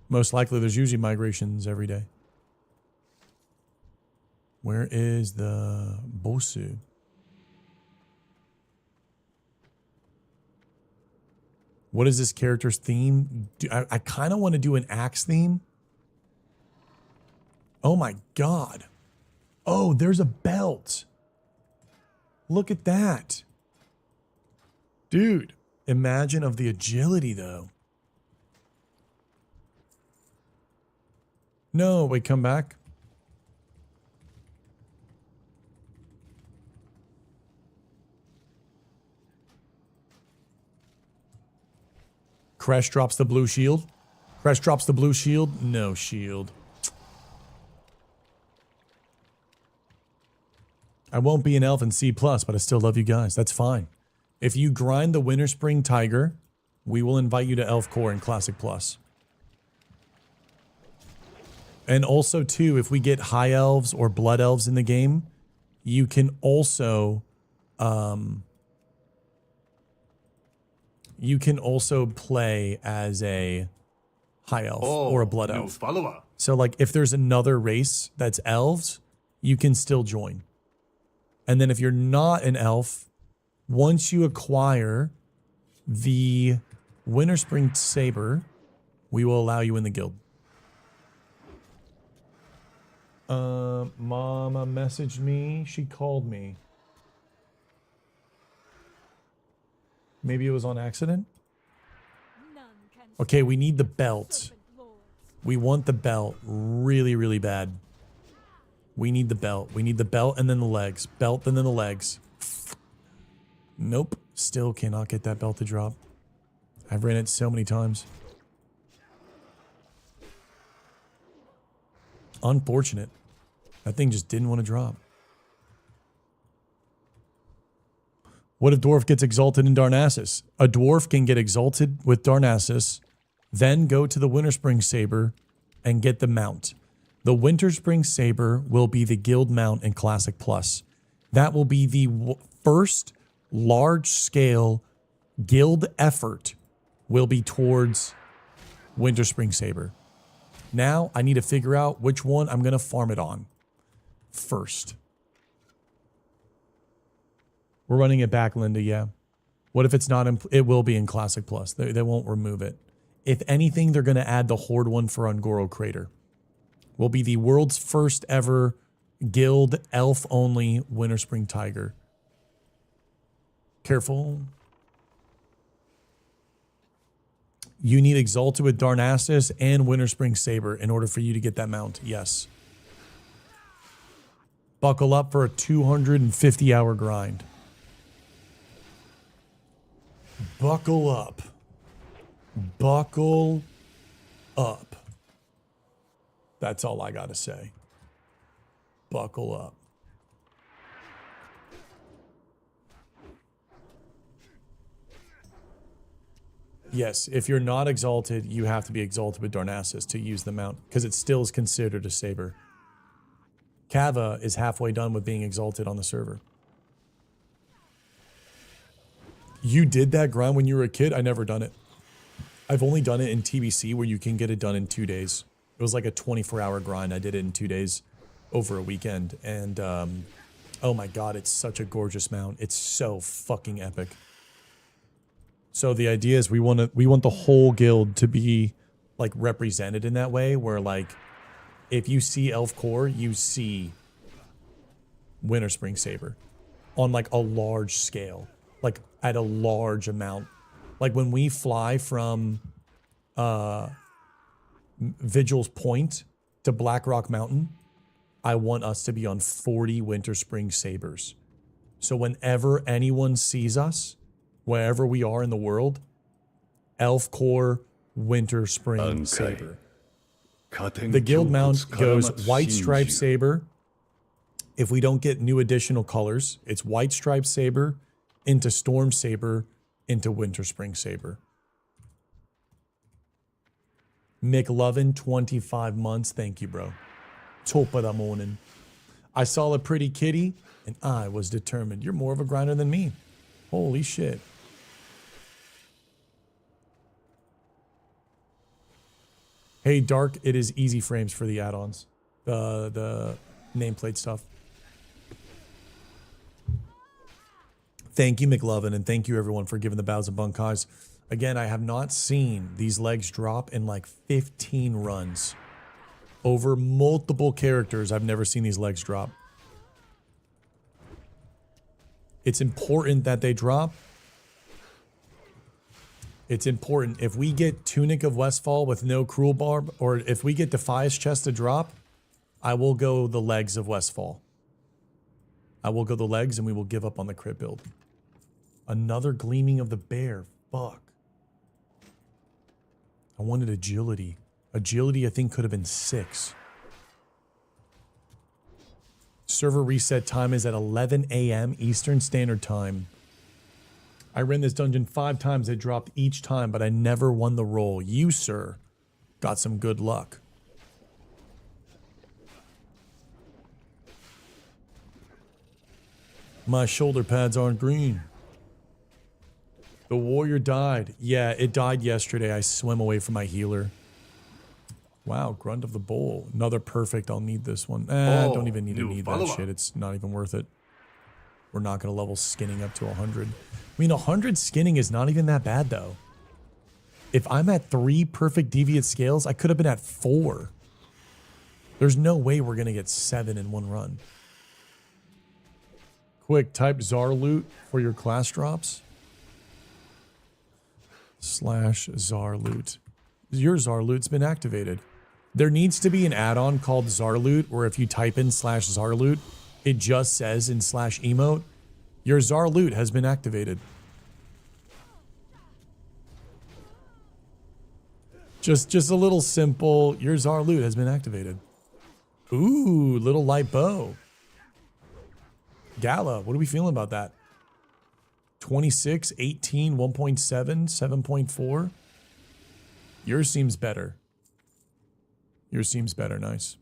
Most likely, there's usually migrations every day. Where is the Bosu? What is this character's theme? I kind of want to do an axe theme. Oh my god. Oh, there's a belt. Look at that. Dude, imagine of the agility though. No, wait, come back. Crash drops the blue shield. Crash drops the blue shield. No shield. I won't be an elf in C+, but I still love you guys. That's fine. If you grind the Winter Spring Tiger, we will invite you to Elf Core in Classic Plus. And also, too, if we get High Elves or Blood Elves in the game, you can also play as a High Elf or a Blood new Elf. follower. So, like, if there's another race that's elves, you can still join. And then if you're not an elf, once you acquire the Winter Spring Saber, we will allow you in the guild. Mama messaged me. She called me. Maybe it was on accident. Okay, we need the belt. We want the belt really, really bad. We need the belt. We need the belt and then the legs. Belt and then the legs. Nope. Still cannot get that belt to drop. I've ran it so many times. Unfortunate. That thing just didn't want to drop. What if Dwarf gets exalted in Darnassus? A Dwarf can get exalted with Darnassus, then go to the Winter Spring Saber and get the mount. The Winter Spring Saber will be the guild mount in Classic Plus. That will be the first large-scale guild effort will be towards Winter Spring Saber. Now I need to figure out which one I'm going to farm it on first. We're running it back, Linda, yeah. What if it's not in, it will be in Classic Plus. They won't remove it. If anything, they're going to add the Horde one for Ungoro Crater. Will be the world's first ever guild elf only Winter Spring Tiger. Careful. You need Exalted with Darnassus and Winter Spring Saber in order for you to get that mount. Yes. Buckle up for a 250-hour grind. Buckle up. Buckle up. That's all I got to say. Buckle up. Yes, if you're not exalted, you have to be exalted with Darnassus to use the mount, because it still is considered a saber. Kava is halfway done with being exalted on the server. You did that grind when you were a kid? I never done it. I've only done it in TBC where you can get it done in 2 days. It was like a 24-hour grind. I did it in 2 days over a weekend. And, oh my God, it's such a gorgeous mount. It's so fucking epic. So the idea is we want the whole guild to be like represented in that way, where like if you see Elf Core, you see Winter Spring Saber on like a large scale, like at a large amount. Like when we fly from Vigil's Point to Blackrock Mountain, I want us to be on 40 Winter Spring Sabers. So whenever anyone sees us, wherever we are in the world, Elf Core, Winter Spring Saber. The guild mount goes white striped saber. If we don't get new additional colors, it's white striped saber into storm saber into Winter Spring Saber. McLovin, 25 months. Thank you, bro. Top of the morning. I saw a pretty kitty and I was determined. You're more of a grinder than me. Holy shit. Hey, Dark, it is easy frames for the add-ons. The nameplate stuff. Thank you, McLovin, and thank you, everyone, for giving the bows of Bunkais. Again, I have not seen these legs drop in like 15 runs. Over multiple characters, I've never seen these legs drop. It's important that they drop. It's important. If we get Tunic of Westfall with no Cruel Barb, or if we get Defias Chest to drop, I will go the legs of Westfall. I will go the legs and we will give up on the crit build. Another Gleaming of the Bear. Fuck. I wanted agility. Agility, I think, could have been 6. Server reset time is at 11 a.m. Eastern Standard Time. I ran this dungeon 5 times. It dropped each time, but I never won the roll. You, sir, got some good luck. My shoulder pads aren't green. The warrior died. Yeah, it died yesterday. I swam away from my healer. Wow, Grunt of the Bowl. Another perfect. I'll need this one. I don't even need to need that shit. It's not even worth it. We're not going to level skinning up to 100. I mean, 100 skinning is not even that bad, though. If I'm at 3 perfect deviate scales, I could have been at 4. There's no way we're going to get 7 in one run. Quick, type Zar loot for your class drops. /Zar loot. Your Zar loot's been activated. There needs to be an add-on called Zar loot, where if you type in /Zar loot, it just says in /emote, your Zar loot has been activated. Just a little simple, your Zar loot has been activated. Ooh, little light bow. Gala, what are we feeling about that? 26, 18, 1.7, 7.4. Yours seems better. Yours seems better, nice.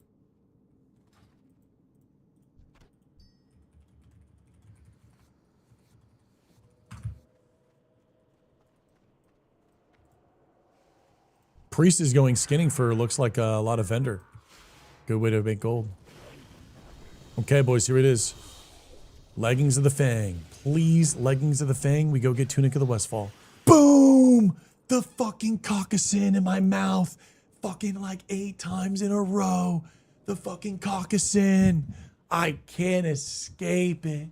Priest is going skinning for looks like a lot of vendor. Good way to make gold. Okay, boys, here it is. Leggings of the Fang. Please, Leggings of the Fang. We go get Tunic of the Westfall. Boom! The fucking caucasin in my mouth. Fucking like 8 times in a row. The fucking caucasin. I can't escape it.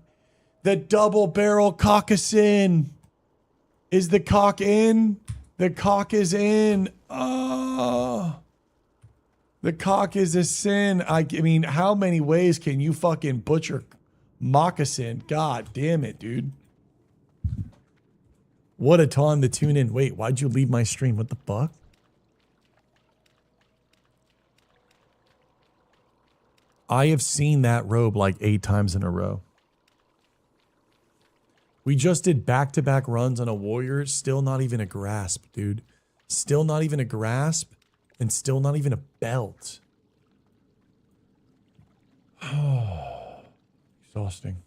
The double barrel caucasin. Is the cock in? The cock is in. Oh. The cock is a sin. I mean, how many ways can you fucking butcher moccasin? God damn it, dude. What a time to tune in. Wait, why'd you leave my stream? What the fuck? I have seen that robe like 8 times in a row. We just did back-to-back runs on a warrior. Still not even a grasp, dude. Still not even a grasp. And still not even a belt. Oh, exhausting.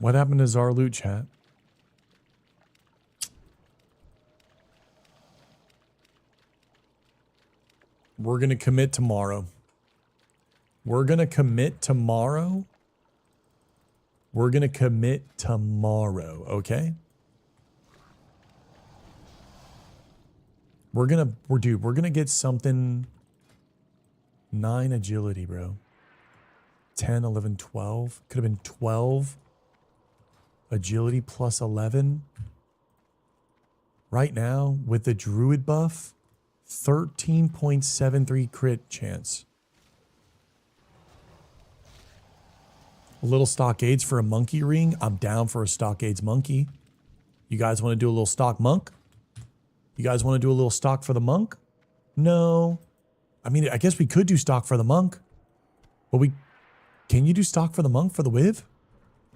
What happened to Zarloot, chat? We're going to commit tomorrow. We're going to commit tomorrow. We're going to commit tomorrow, okay? We're going to get something 9 agility, bro. 10, 11, 12. Could have been 12. Agility plus 11. Right now, with the druid buff, 13.73 crit chance. A little stockades for a monkey ring. I'm down for a stockades monkey. You guys want to do a little stock monk? You guys want to do a little stock for the monk? No. I mean, I guess we could do stock for the monk. But can you do stock for the monk for the Wiv?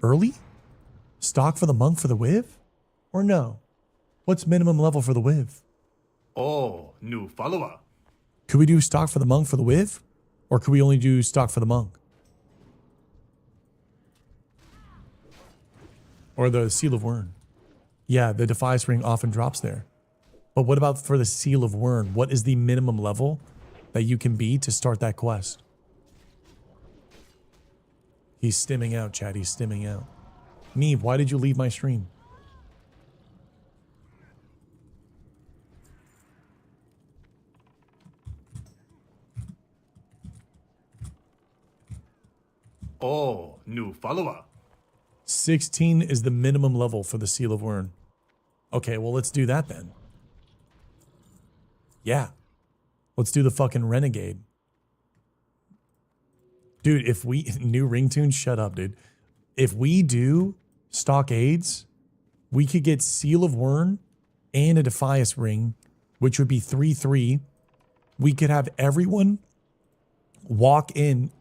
Early? Stock for the monk for the Wiv? Or no? What's minimum level for the Wiv? Oh, new follower. Could we do stock for the monk for the Wiv? Or could we only do stock for the monk? Or the Seal of Wyrn? Yeah, the Defias ring often drops there. But what about for the Seal of Wyrn? What is the minimum level that you can be to start that quest? He's stimming out, chat. He's stimming out. Neve, why did you leave my stream? Oh, new follower. 16 is the minimum level for the Seal of Wyrn. Okay, well, let's do that then. Yeah. Let's do the fucking Renegade. Dude, if we... New ringtune? Shut up, dude. If we do stockades, we could get Seal of Wyrn and a Defias ring, which would be 3/3. We could have everyone walk in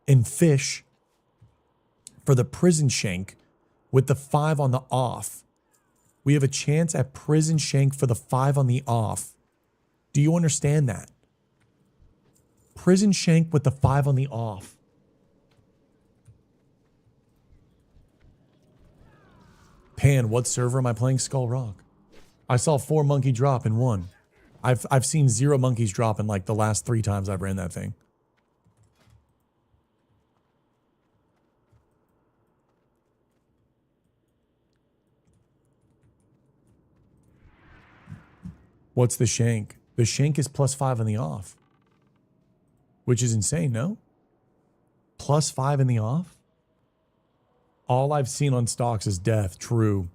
and fish for the prison shank with the 5 on the off. We have a chance at prison shank for the 5 on the off. Do you understand that? Prison shank with the 5 on the off. Pan, what server am I playing? Skull Rock. I saw 4 monkey drop in 1. I've seen 0 monkeys drop in like the last 3 times I've ran that thing. What's the shank? The shank is +5 on the off. Which is insane, no? +5 in the off? All I've seen on stocks is death. True.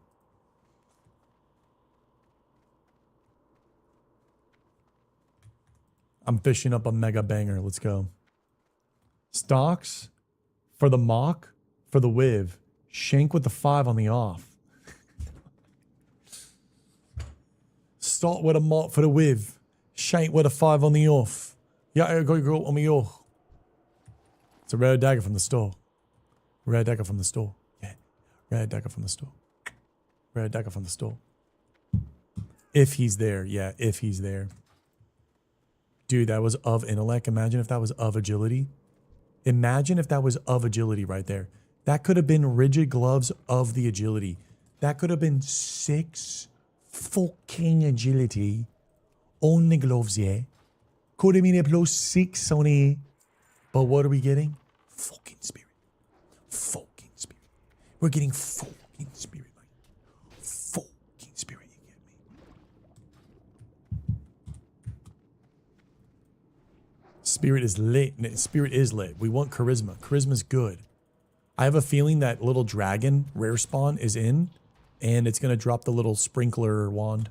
I'm fishing up a mega banger. Let's go. Stocks for the mock, for the Wiv. Shank with the 5 on the off. Start with a mock for the Wiv. Shank with a 5 on the off. Yeah, I go on me off. It's a rare dagger from the store. Rare dagger from the store. Yeah. Rare dagger from the store. Rare dagger from the store. If he's there. Yeah, if he's there. Dude, that was of intellect. Imagine if that was of agility. Imagine if that was of agility right there. That could have been rigid gloves of the agility. That could have been 6 fucking agility on the gloves, yeah. Could have been a +6 on it. But what are we getting? Fucking spirit. Fucking spirit. We're getting fucking spirit, man. Fucking spirit, you get me? Spirit is lit. Spirit is lit. We want charisma. Charisma's good. I have a feeling that little dragon rare spawn is in, and it's going to drop the little sprinkler wand.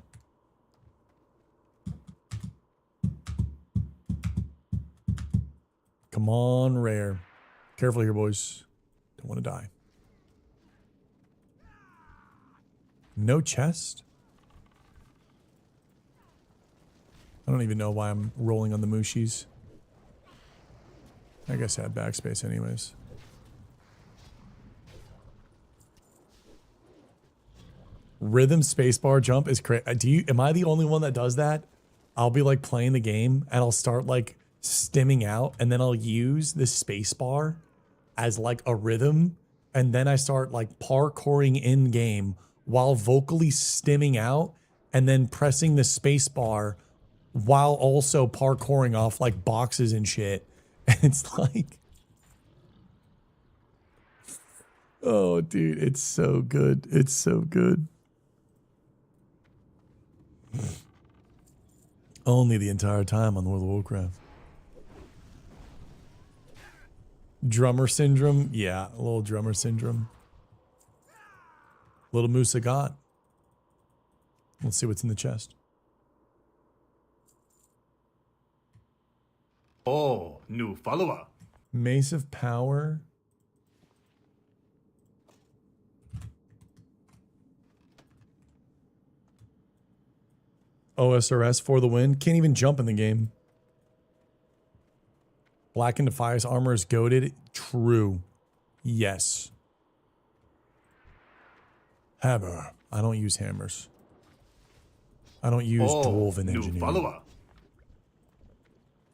Come on, rare. Careful here, boys. Don't want to die. No chest? I don't even know why I'm rolling on the Mushis. I guess I had backspace anyways. Rhythm spacebar jump is crazy. Am I the only one that does that? I'll be like playing the game and I'll start like stimming out, and then I'll use the spacebar as like a rhythm, and then I start like parkouring in game while vocally stimming out, and then pressing the spacebar while also parkouring off like boxes and shit. And it's like, oh dude, it's so good. It's so good. Only the entire time on World of Warcraft. Drummer syndrome? Yeah, a little drummer syndrome. Little Musa got. Let's see what's in the chest. Oh, new follower. Mace of Power. OSRS for the win. Can't even jump in the game. Black and Defiance armor is goated. True. Yes. Hammer. I don't use hammers. I don't use Dwarven new Engineering. follower.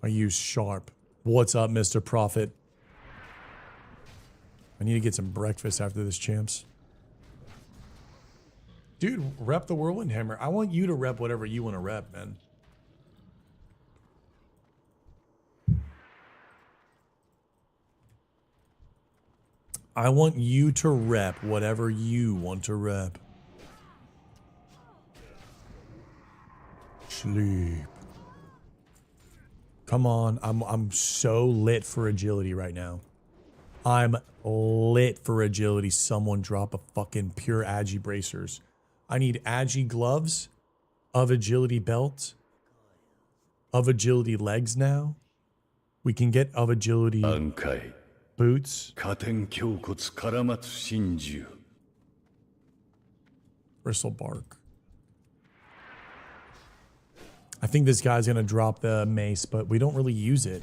I use Sharp. What's up, Mr. Prophet? I need to get some breakfast after this, champs. Dude, rep the Whirlwind Hammer. I want you to rep whatever you want to rep, man. I want you to rep whatever you want to rep. Sleep. Come on, I'm so lit for agility right now. I'm lit for agility. Someone drop a fucking pure Agi bracers. I need Agi gloves, of agility belt, of agility legs now. We can get of agility boots. Bristle bark. I think this guy's going to drop the mace, but we don't really use it.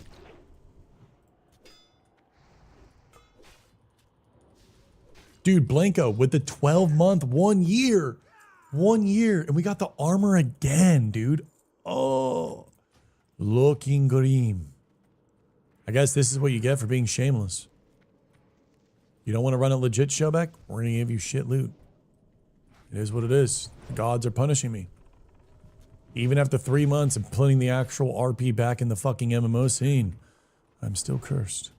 Dude, Blanco with the 12-month, 1 year. 1 year. And we got the armor again, dude. Oh, looking green. I guess this is what you get for being shameless. You don't want to run a legit showback? We're going to give you shit loot. It is what it is. The gods are punishing me. Even after 3 months of putting the actual RP back in the fucking MMO scene, I'm still cursed.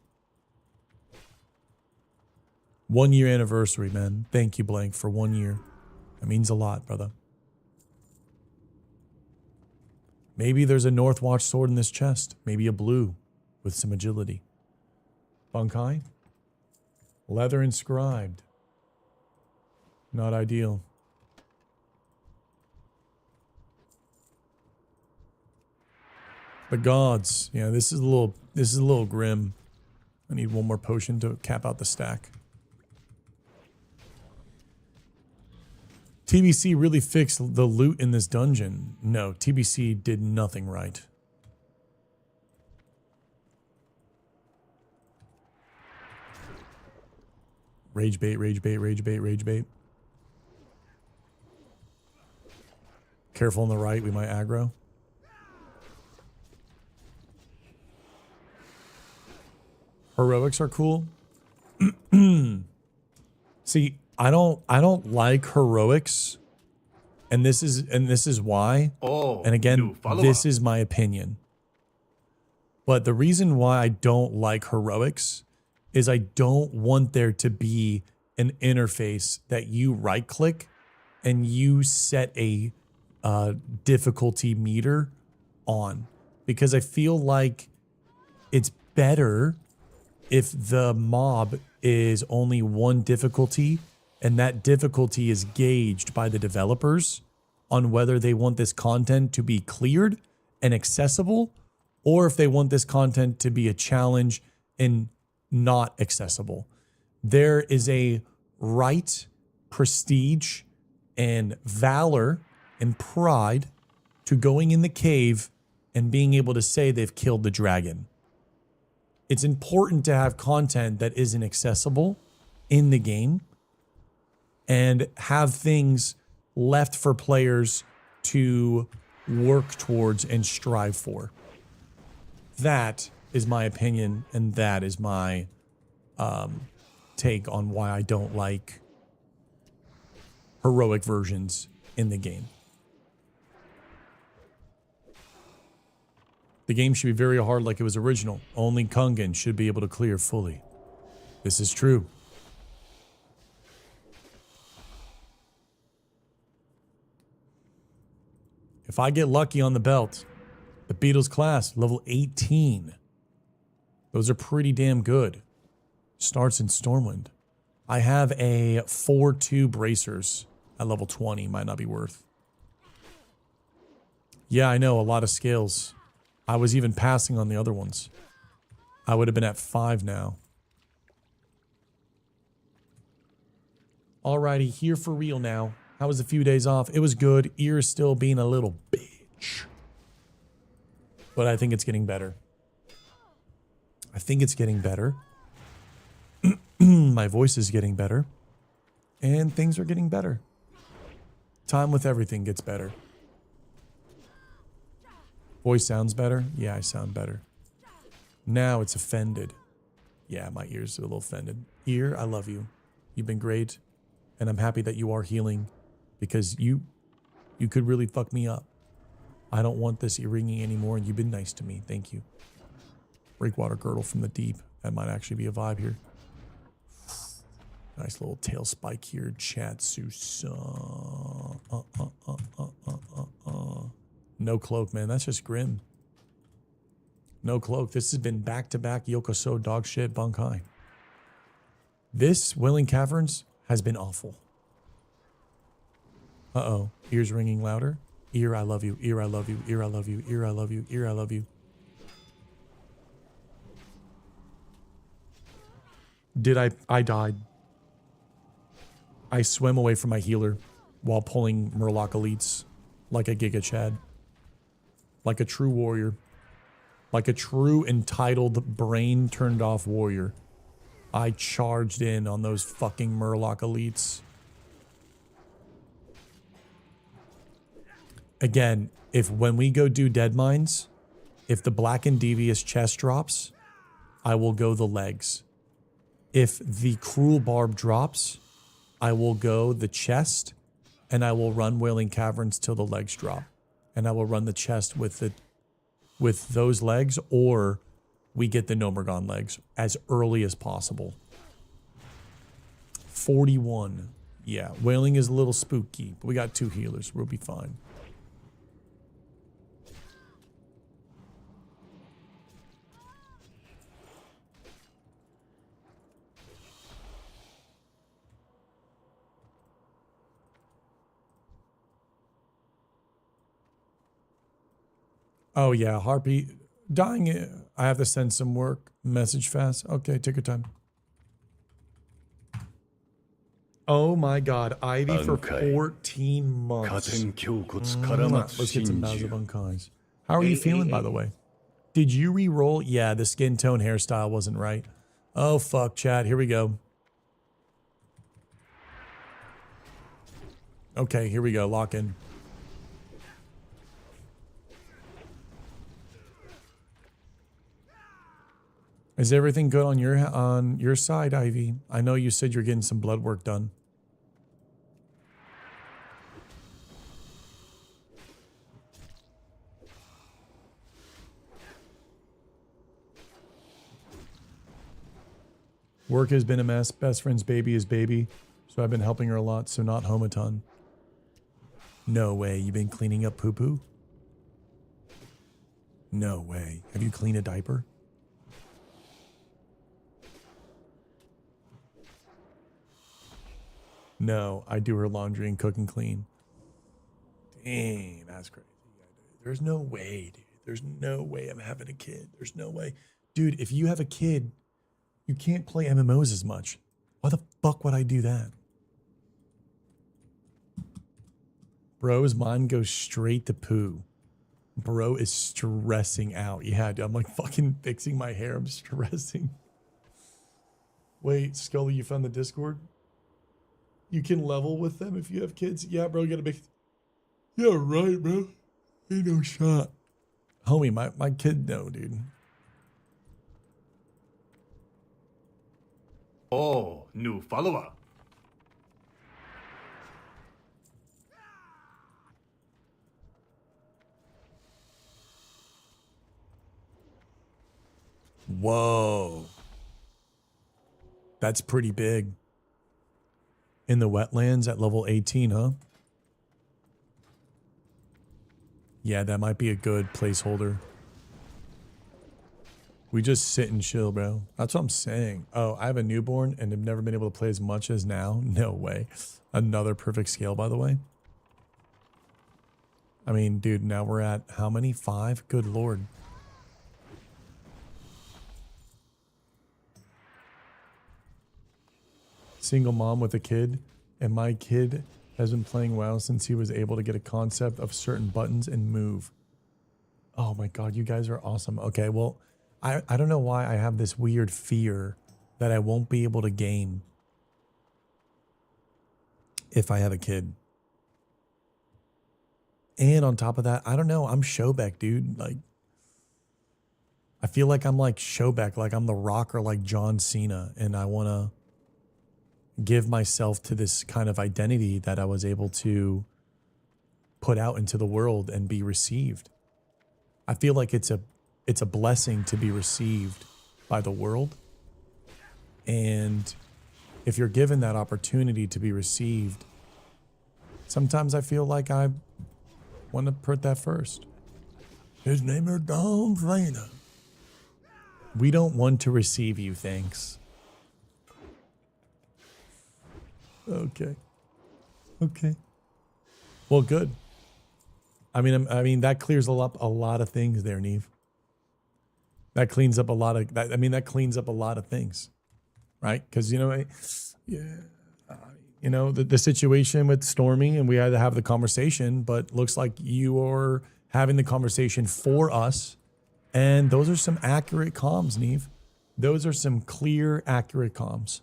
1 year anniversary, man. Thank you, Blank, for 1 year. That means a lot, brother. Maybe there's a Northwatch sword in this chest. Maybe a blue with some agility. Bunkai? Leather inscribed. Not ideal. The gods. Yeah, this is a little grim. I need one more potion to cap out the stack. TBC really fixed the loot in this dungeon. No, TBC did nothing right. Rage bait, rage bait, rage bait, rage bait. Careful on the right, we might aggro. Heroics are cool. See, I don't like heroics, and this is why. Oh, And again, new follower. this is my opinion. But the reason why I don't like heroics is I don't want there to be an interface that you right click and you set a difficulty meter on, because I feel like it's better if the mob is only one difficulty and that difficulty is gauged by the developers on whether they want this content to be cleared and accessible, or if they want this content to be a challenge and not accessible. There is a right, prestige, and valor and pride to going in the cave and being able to say they've killed the dragon. It's important to have content that isn't accessible in the game and have things left for players to work towards and strive for. That is my opinion, and that is my take on why I don't like heroic versions in the game. The game should be very hard like it was original. Only Kungan should be able to clear fully. This is true. If I get lucky on the belt, the Beatles class, level 18. Those are pretty damn good. Starts in Stormwind. I have a 4-2 bracers at level 20. Might not be worth. Yeah, I know, a lot of scales. I was even passing on the other ones. I would have been at 5 now. Alrighty, here for real now. How was a few days off? It was good. Ear is still being a little bitch. But I think it's getting better. I think it's getting better. My voice is getting better. And things are getting better. Time with everything gets better. Voice sounds better? Yeah, I sound better. Now it's offended. Yeah, my ears are a little offended. Ear, I love you. You've been great. And I'm happy that you are healing, because you could really fuck me up. I don't want this ear ringing anymore, and you've been nice to me. Thank you. Breakwater girdle from the deep. That might actually be a vibe here. Nice little tail spike here. Chatsusa. No cloak, man. That's just grim. No cloak. This has been back-to-back Yokoso dog shit bunkai. This Wailing Caverns has been awful. Uh-oh. Ears ringing louder. Ear, I love you. Ear, I love you. Ear, I love you. Ear, I love you. Ear, I love you. I died. I swam away from my healer while pulling Murloc elites like a Giga Chad. Like a true warrior. Like a true entitled brain turned off warrior. I charged in on those fucking Murloc elites. Again, if when we go do Dead Mines, if the Black and Devious chest drops, I will go the legs. If the Cruel Barb drops, I will go the chest, and I will run Wailing Caverns till the legs drop. And I will run the chest with those legs, or we get the Nomergon legs as early as possible. 41. Yeah, Wailing is a little spooky, but we got 2 healers. We'll be fine. Oh yeah, Harpy. Dying, I have to send some work. Message fast. Okay, take your time. Oh my god, Ivy for 14 months. Let's get some Bowser Bunkais. How are you feeling, by the way? Did you re-roll? Yeah, the skin tone hairstyle wasn't right. Oh fuck, chat. Here we go. Okay, here we go. Lock in. Is everything good on your side, Ivy? I know you said you're getting some blood work done. Work has been a mess. Best friend's baby is baby. So I've been helping her a lot, so not home a ton. No way. You've been cleaning up poo-poo? No way. Have you cleaned a diaper? No, I do her laundry and cook and clean. Dang, that's crazy. There's no way, dude. There's no way I'm having a kid. There's no way. Dude, if you have a kid, you can't play MMOs as much. Why the fuck would I do that? Bro's mind goes straight to poo. Bro is stressing out. Yeah, dude, I'm like fucking fixing my hair. I'm stressing. Wait, Scully, you found the Discord? You can level with them if you have kids. Yeah, bro, you gotta make... Yeah, right, bro. Ain't no shot. Homie, my kid, no, dude. Oh, new follower. Whoa. That's pretty big. In the wetlands at level 18, huh? Yeah, that might be a good placeholder. We just sit and chill, bro. That's what I'm saying. Oh, I have a newborn and have never been able to play as much as now. No way. Another perfect scale, by the way. I mean, dude, now we're at how many? 5? Good lord. Single mom with a kid, and my kid has been playing WoW since he was able to get a concept of certain buttons and move. Oh my god, you guys are awesome. Okay, well, I don't know why I have this weird fear that I won't be able to game if I have a kid. And on top of that, I don't know, I'm Showbeck, dude. Like, I feel like I'm like Showbeck, like I'm The Rock or like John Cena, and I want to give myself to this kind of identity that I was able to put out into the world and be received. I feel like it's a blessing to be received by the world. And if you're given that opportunity to be received, sometimes I feel like I want to put that first. His name is Don Vader. We don't want to receive you, thanks. Okay. Okay. Well, good. I mean that clears up a lot of things there, Neve. That cleans up a lot of that. I mean, that cleans up a lot of things, right? Because the situation with Stormy, and we had to have the conversation, but looks like you are having the conversation for us, and those are some accurate comms, Neve. Those are some clear, accurate comms.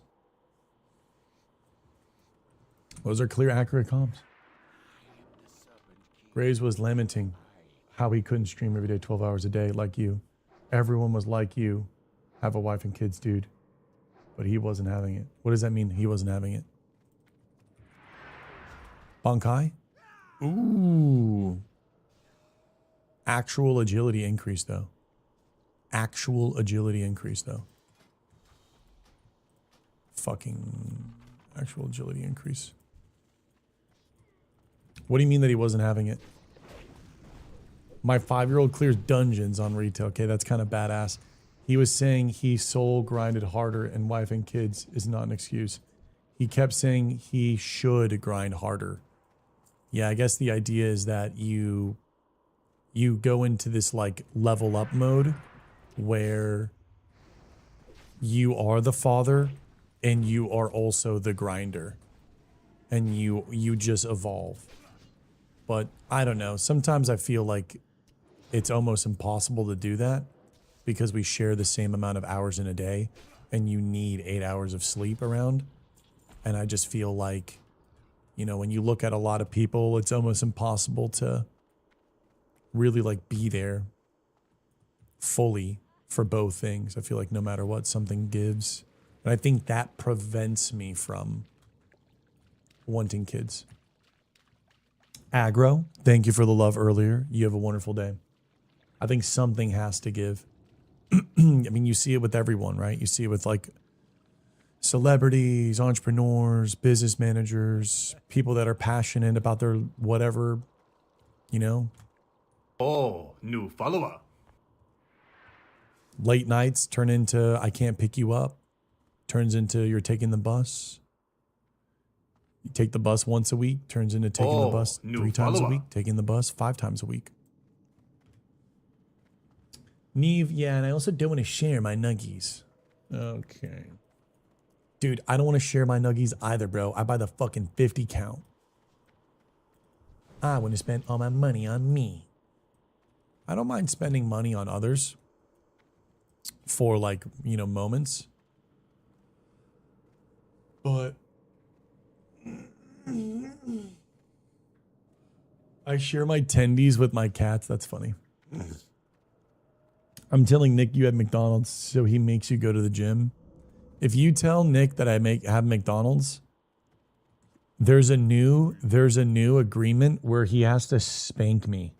Those are clear, accurate comms. Graves was lamenting how he couldn't stream every day 12 hours a day like you. Everyone was like you. Have a wife and kids, dude. But he wasn't having it. What does that mean, he wasn't having it? Bankai? Ooh. Actual agility increase, though. Actual agility increase, though. Fucking actual agility increase. What do you mean that he wasn't having it? My 5-year-old clears dungeons on retail. Okay, that's kind of badass. He was saying he soul grinded harder and wife and kids is not an excuse. He kept saying he should grind harder. Yeah, I guess the idea is that you go into this like level up mode where you are the father and you are also the grinder. And you just evolve. But I don't know. Sometimes I feel like it's almost impossible to do that because we share the same amount of hours in a day and you need 8 hours of sleep around. And I just feel like You know, when you look at a lot of people, it's almost impossible to really like be there fully for both things. I feel like no matter what, something gives. And I think that prevents me from wanting kids. Aggro, thank you for the love earlier. You have a wonderful day. I think something has to give. I mean, you see it with everyone, right? You see it with like celebrities, entrepreneurs, business managers, people that are passionate about their whatever, you know. Oh, new follower. Late nights turn into I can't pick you up. Turns into you're taking the bus. You take the bus once a week, turns into taking the bus new 3 times a follower. week, taking the bus 5 times a week. Neve, yeah, and I also don't want to share my nuggies. Okay. Dude, I don't want to share my nuggies either, bro. I buy the fucking 50 count. I want to spend all my money on me. I don't mind spending money on others for like, you know, moments. But I share my tendies with my cats. That's funny. I'm telling Nick you had McDonald's, so he makes you go to the gym. If you tell Nick that I have McDonald's, there's a new agreement where he has to spank me.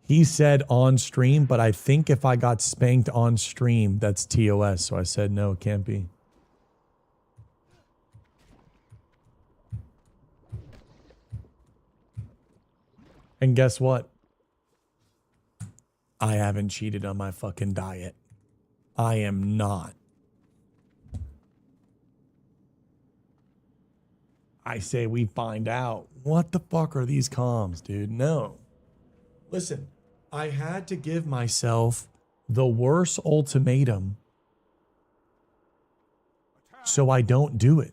He said on stream, but I think if I got spanked on stream, that's TOS. So I said, no, it can't be. And guess what? I haven't cheated on my fucking diet. I am not. I say we find out. What the fuck are these comms, dude? No. Listen, I had to give myself the worst ultimatum so I don't do it.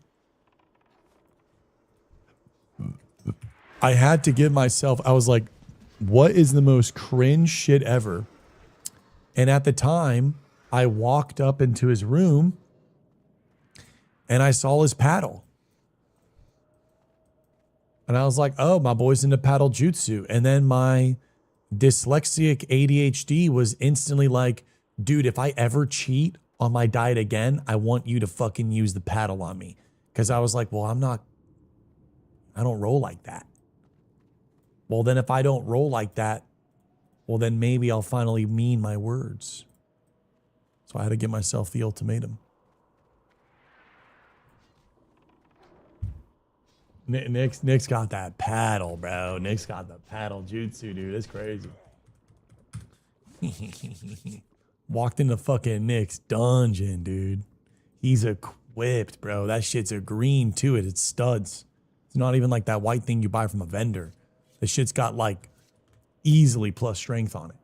I had to give myself, I was like, what is the most cringe shit ever? And at the time, I walked up into his room and I saw his paddle. And I was like, oh, my boy's into paddle jutsu. And then my dyslexic ADHD was instantly like, dude, if I ever cheat on my diet again, I want you to fucking use the paddle on me. Because I was like, well, I don't roll like that. Well, then if I don't roll like that, well, then maybe I'll finally mean my words. So I had to give myself the ultimatum. Nick's got that paddle, bro. Nick's got the paddle jutsu, dude. It's crazy. Walked into fucking Nick's dungeon, dude. He's equipped, bro. That shit's a green to it. It's studs. It's not even like that white thing you buy from a vendor. The shit's got like easily plus strength on it.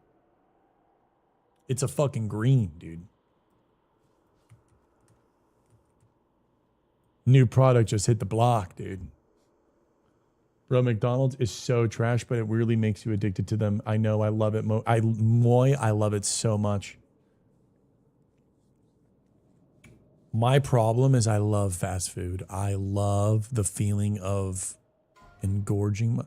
It's a fucking green, dude. New product just hit the block, dude. Bro, McDonald's is so trash, but it really makes you addicted to them. I know, I love it. I love it so much. My problem is I love fast food. I love the feeling of engorging my...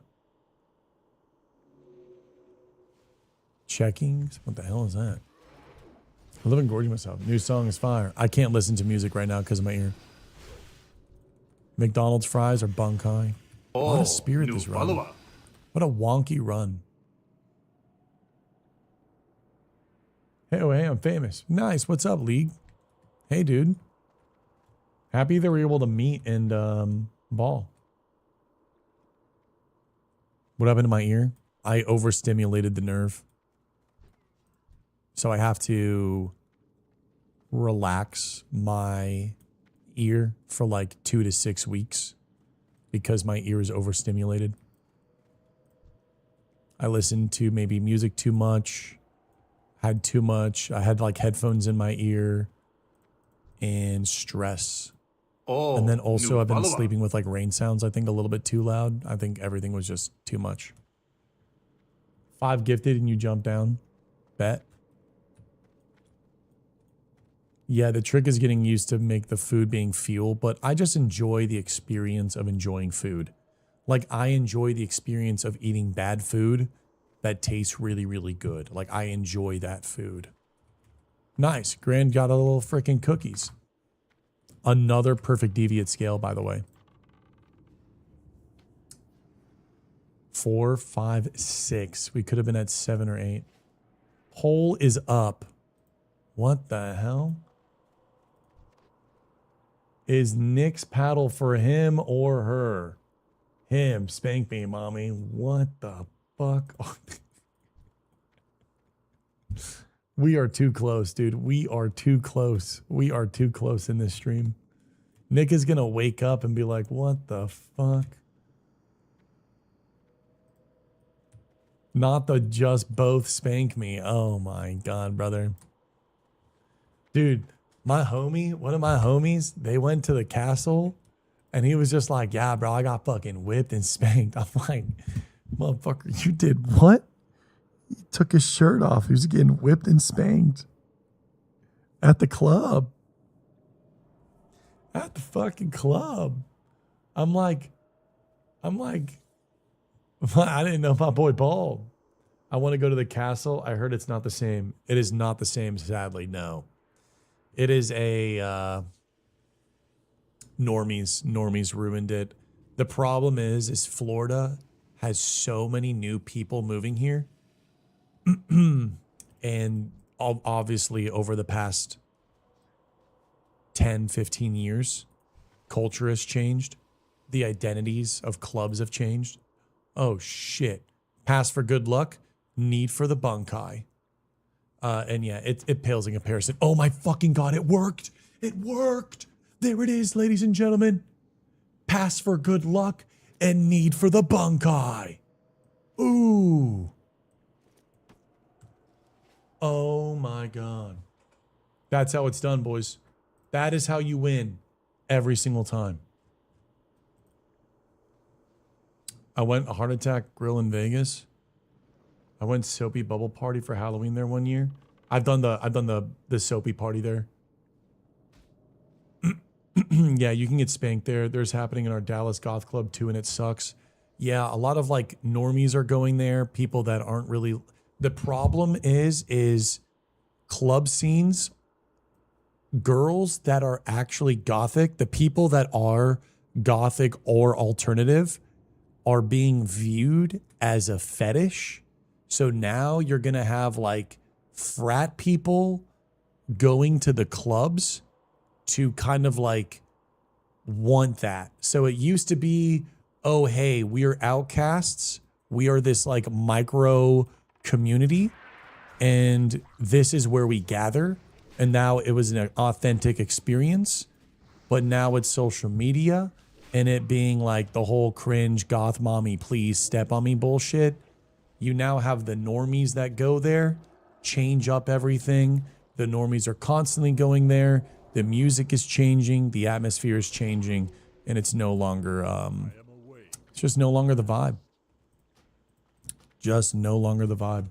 Checkings? What the hell is that? I love engorging myself. New song is fire. I can't listen to music right now because of my ear. McDonald's fries are bunkai. What a spirit new this run. follower. What a wonky run. Hey, oh, hey, I'm famous. Nice. What's up, League? Hey, dude. Happy that we're able to meet and ball. What happened to my ear? I overstimulated the nerve. So I have to relax my ear for like 2 to 6 weeks because my ear is overstimulated. I listened to maybe music too much, had too much. I had like headphones in my ear and stress. Oh, And then also new I've been follower. sleeping with like rain sounds, I think a little bit too loud. I think everything was just too much. 5 gifted and you jump down. Bet. Yeah, the trick is getting used to make the food being fuel, but I just enjoy the experience of enjoying food. Like, I enjoy the experience of eating bad food that tastes really, really good. Like, I enjoy that food. Nice. Grand got a little freaking cookies. Another perfect deviate scale, by the way. 4, 5, 6. We could have been at 7 or 8. Pole is up. What the hell? Is Nick's paddle for him or her? Him. Spank me, mommy. What the fuck? We are too close, dude. We are too close. We are too close in this stream. Nick is going to wake up and be like, what the fuck? Not the just both spank me. Oh my God, brother. Dude, my homie, one of my homies, they went to the castle and he was just like, yeah, bro, I got fucking whipped and spanked. I'm like, motherfucker, you did what? He took his shirt off. He was getting whipped and spanked at the club. At the fucking club. I'm like, I didn't know my boy bald. I want to go to the castle. I heard it's not the same. It is not the same, sadly, no. It is a normies ruined it. The problem is Florida has so many new people moving here. And obviously over the past 10, 15 years, culture has changed. The identities of clubs have changed. Oh shit. Pass for good luck, need for the bunkai. And yeah, it pales in comparison. Oh my fucking God, it worked. It worked. There it is, ladies and gentlemen. Pass for good luck and need for the bunkai. Ooh. Oh my God. That's how it's done, boys. That is how you win every single time. I went a Heart Attack Grill in Vegas. I went Soapy Bubble Party for Halloween there one year. I've done the Soapy party there. Yeah, you can get spanked there. There's happening in our Dallas Goth Club too, and it sucks. Yeah, a lot of like normies are going there. People that aren't really. The problem is club scenes. Girls that are actually gothic, the people that are gothic or alternative, are being viewed as a fetish. So now you're going to have like frat people going to the clubs to kind of like want that. So it used to be, oh, hey, we are outcasts. We are this like micro community and this is where we gather. And now it was an authentic experience, but now it's social media and it being like the whole cringe goth mommy, please step on me bullshit. You now have the normies that go there, change up everything. The normies are constantly going there. The music is changing. The atmosphere is changing. And it's no longer, it's just no longer the vibe. Just no longer the vibe.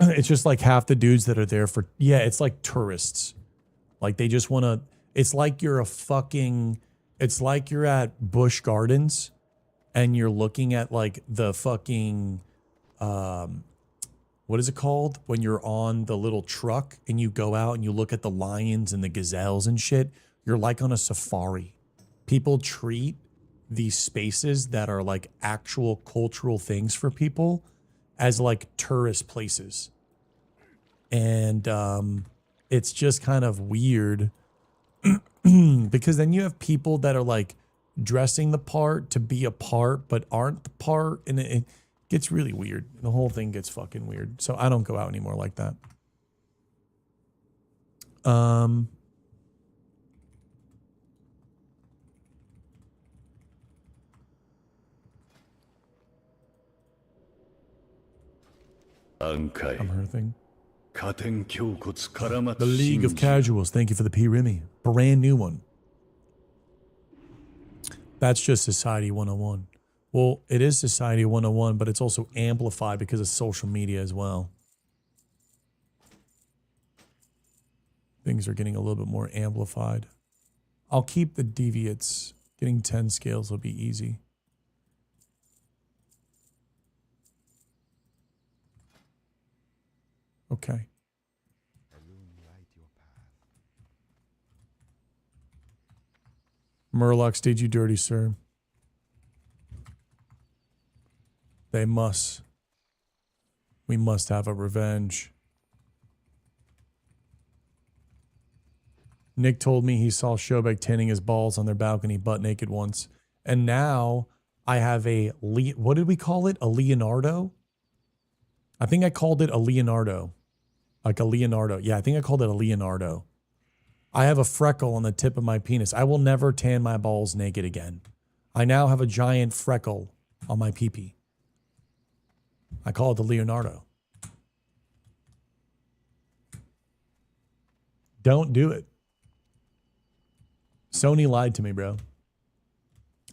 It's just like half the dudes that are there for, yeah, it's like tourists. Like they just want to, it's like you're a fucking, it's like you're at Busch Gardens and you're looking at like the fucking, what is it called? When you're on the little truck and you go out and you look at the lions and the gazelles and shit, you're like on a safari. People treat these spaces that are like actual cultural things for people as like tourist places. And it's just kind of weird because then you have people that are like dressing the part to be a part but aren't the part, and it gets really weird. The whole thing gets fucking weird. So I don't go out anymore like that. I'm hurting. The League of Casuals, thank you for the P. Remy. Brand new one. That's just Society 101. Well, it is Society 101, but it's also amplified because of social media as well. things are getting a little bit more amplified. I'll keep the deviates. Getting 10 scales will be easy. Okay. Murlocs did you dirty, sir. They must. We must have a revenge. Nick told me he saw Shobek tanning his balls on their balcony butt naked once. And now I have a, what did we call it? A Leonardo? I think I called it a Leonardo. Like a Leonardo. Yeah, I think I called it a Leonardo. I have a freckle on the tip of my penis. I will never tan my balls naked again. I now have a giant freckle on my pee-pee. I call it the Leonardo. Don't do it. Sony lied to me, bro.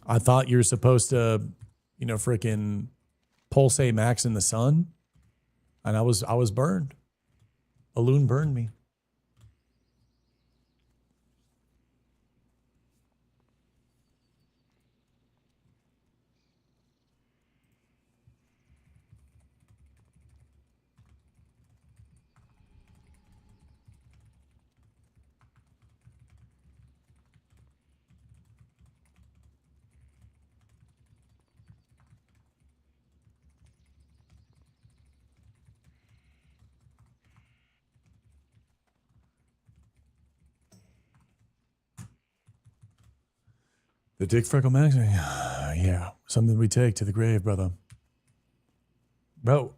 I thought you're supposed to, you know, freaking pulsate max in the sun. And I was burned. A loon burned me. The Dick Freckle Max? Yeah, something we take to the grave, brother. Bro,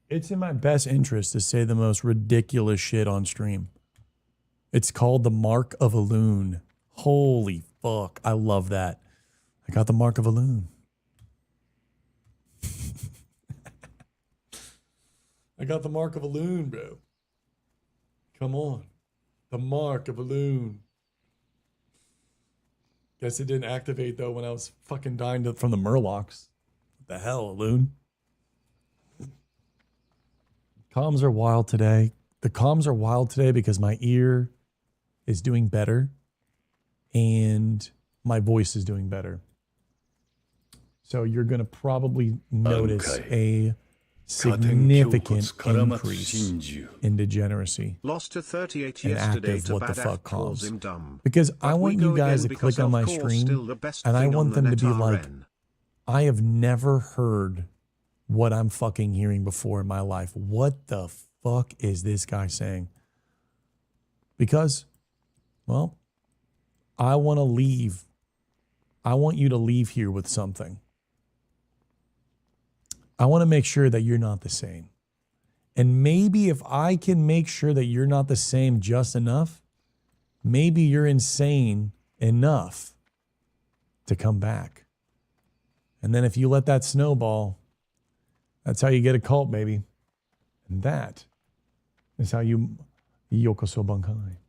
it's in my best interest to say the most ridiculous shit on stream. It's called the Mark of a Loon. Holy fuck, I love that. I got the Mark of a Loon. I got the Mark of a Loon, bro. Come on. The Mark of a Loon. Guess it didn't activate, though, when I was fucking dying from the Murlocs. What the hell, Loon? Comms are wild today. The comms are wild today because my ear is doing better and my voice is doing better. So you're going to probably notice a significant increase in degeneracy. Lost to 38 and yesterday active to what the bad fuck F calls comms. him dumb. Because But I we want go you guys again to because click on of my course still stream the best and I thing on want the them to net be like, RN. I have never heard what I'm fucking hearing before in my life. What the fuck is this guy saying? Because, well, I want to leave. I want you to leave here with something. I want to make sure that you're not the same. And maybe if I can make sure that you're not the same just enough, maybe you're insane enough to come back. And then if you let that snowball, that's how you get a cult, baby. And that is how you Yokoso Bankai.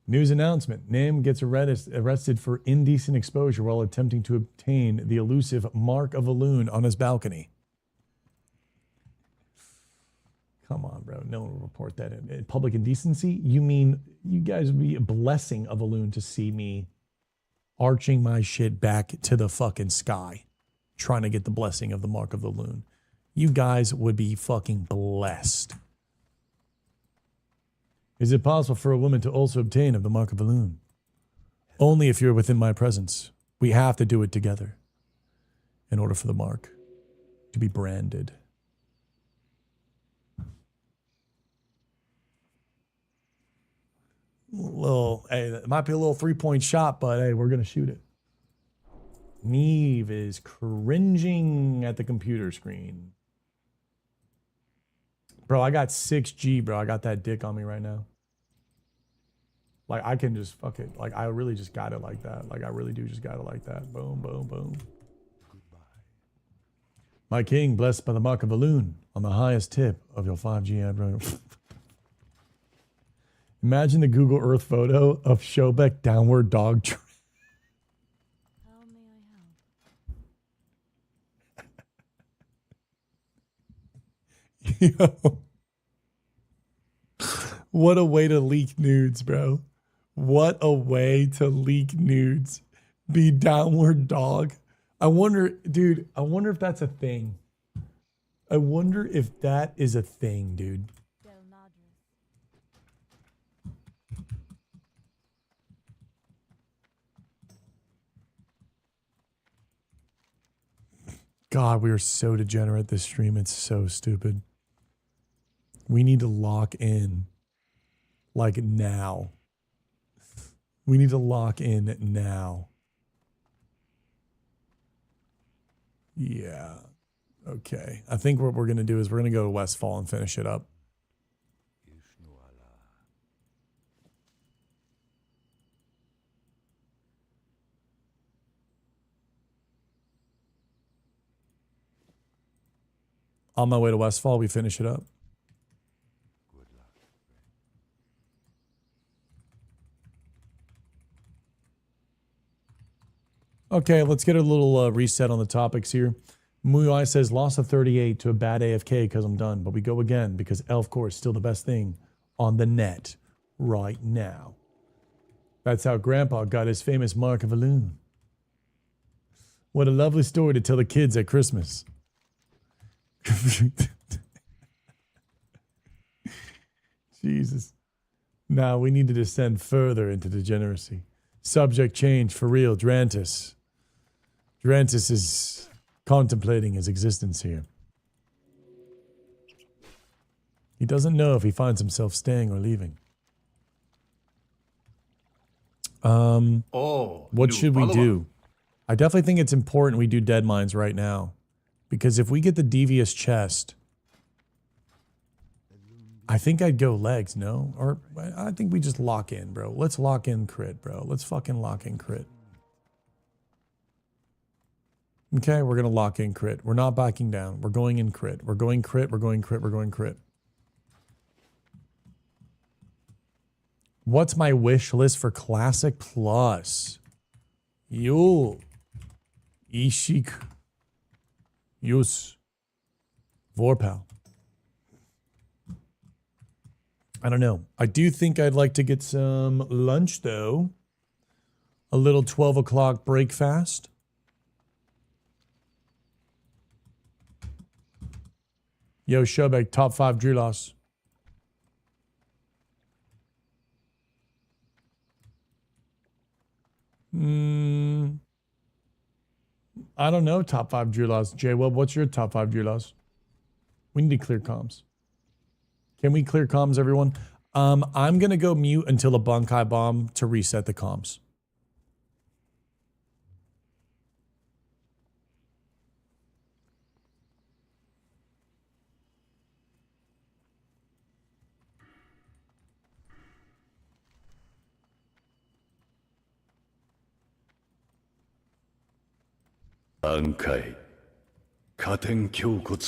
News announcement. Nim gets arrested for indecent exposure while attempting to obtain the elusive Mark of a Loon on his balcony. Come on, bro. No one will report that in public indecency. You mean you guys would be a blessing of a loon to see me arching my shit back to the fucking sky, trying to get the blessing of the Mark of the Loon. You guys would be fucking blessed. Is it possible for a woman to also obtain of the Mark of the Loon? Only if you're within my presence. We have to do it together in order for the mark to be branded. Hey, it might be a little 3-point shot, but hey, we're going to shoot it. Neve is cringing at the computer screen. Bro, I got 6G, bro. I got that dick on me right now. Like, I can just fuck it. Like, I really just got it like that. Like, I really do just got it like that. Boom, boom, boom. Goodbye. My king, blessed by the Mark of a Loon, on the highest tip of your 5G ad, bro. Imagine the Google Earth photo of Shobek downward dog trail. How may I help? Yo. What a way to leak nudes, bro. What a way to leak nudes. Be downward dog. I wonder, dude, I wonder if that's a thing. I wonder if that is a thing, dude. Del Nadres. God, we are so degenerate this stream. It's so stupid. We need to lock in. Like now. We need to lock in now. Yeah. Okay. I think what we're going to do is we're going to go to Westfall and finish it up. On my way to Westfall, we finish it up. Okay, let's get a little reset on the topics here. Muyai says, lost a 38 to a bad AFK because I'm done. But we go again because Elf Core is still the best thing on the net right now. That's how Grandpa got his famous Mark of Valune. What a lovely story to tell the kids at Christmas. Jesus. Now we need to descend further into degeneracy. Subject change for real, Drantis. Drantis is contemplating his existence here. He doesn't know if he finds himself staying or leaving. What should we do? I definitely think it's important we do dead mines right now. Because if we get the devious chest, I think I'd go legs, no? Or I think we just lock in, bro. Let's lock in crit, bro. Let's fucking lock in crit. Okay, we're going to lock in crit. We're not backing down. We're going in crit. We're going crit. We're going crit. We're going crit. What's my wish list for Classic Plus? Yo. Ishik. Yus. Vorpal. I don't know. I do think I'd like to get some lunch, though. A little 12 o'clock break fast. Yo, Shobek, top 5 Drulos. I don't know top 5 Drulos. J-Wub, what's your top 5 Drulos? We need to clear comms. Can we clear comms, everyone? I'm going to go mute until a Bunkai bomb to reset the comms.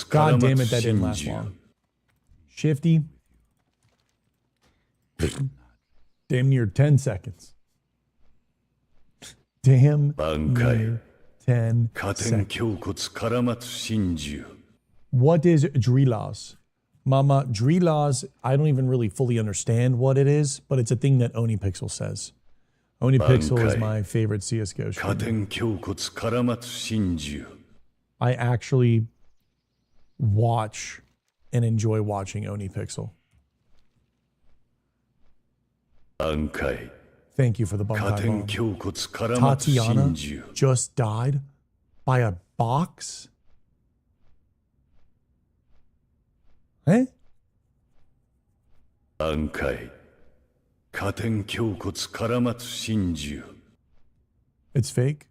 God damn it, that didn't last long. Shifty. Damn near 10 seconds. Damn near 10 seconds. What is Drilas? Mama, Drilas, I don't even really fully understand what it is, but it's a thing that OniPixel says. OniPixel is my favorite CSGO streamer. I actually watch and enjoy watching OniPixel. Thank you for the Bunkai bomb. Tatiana just died by a box? Eh? It's fake?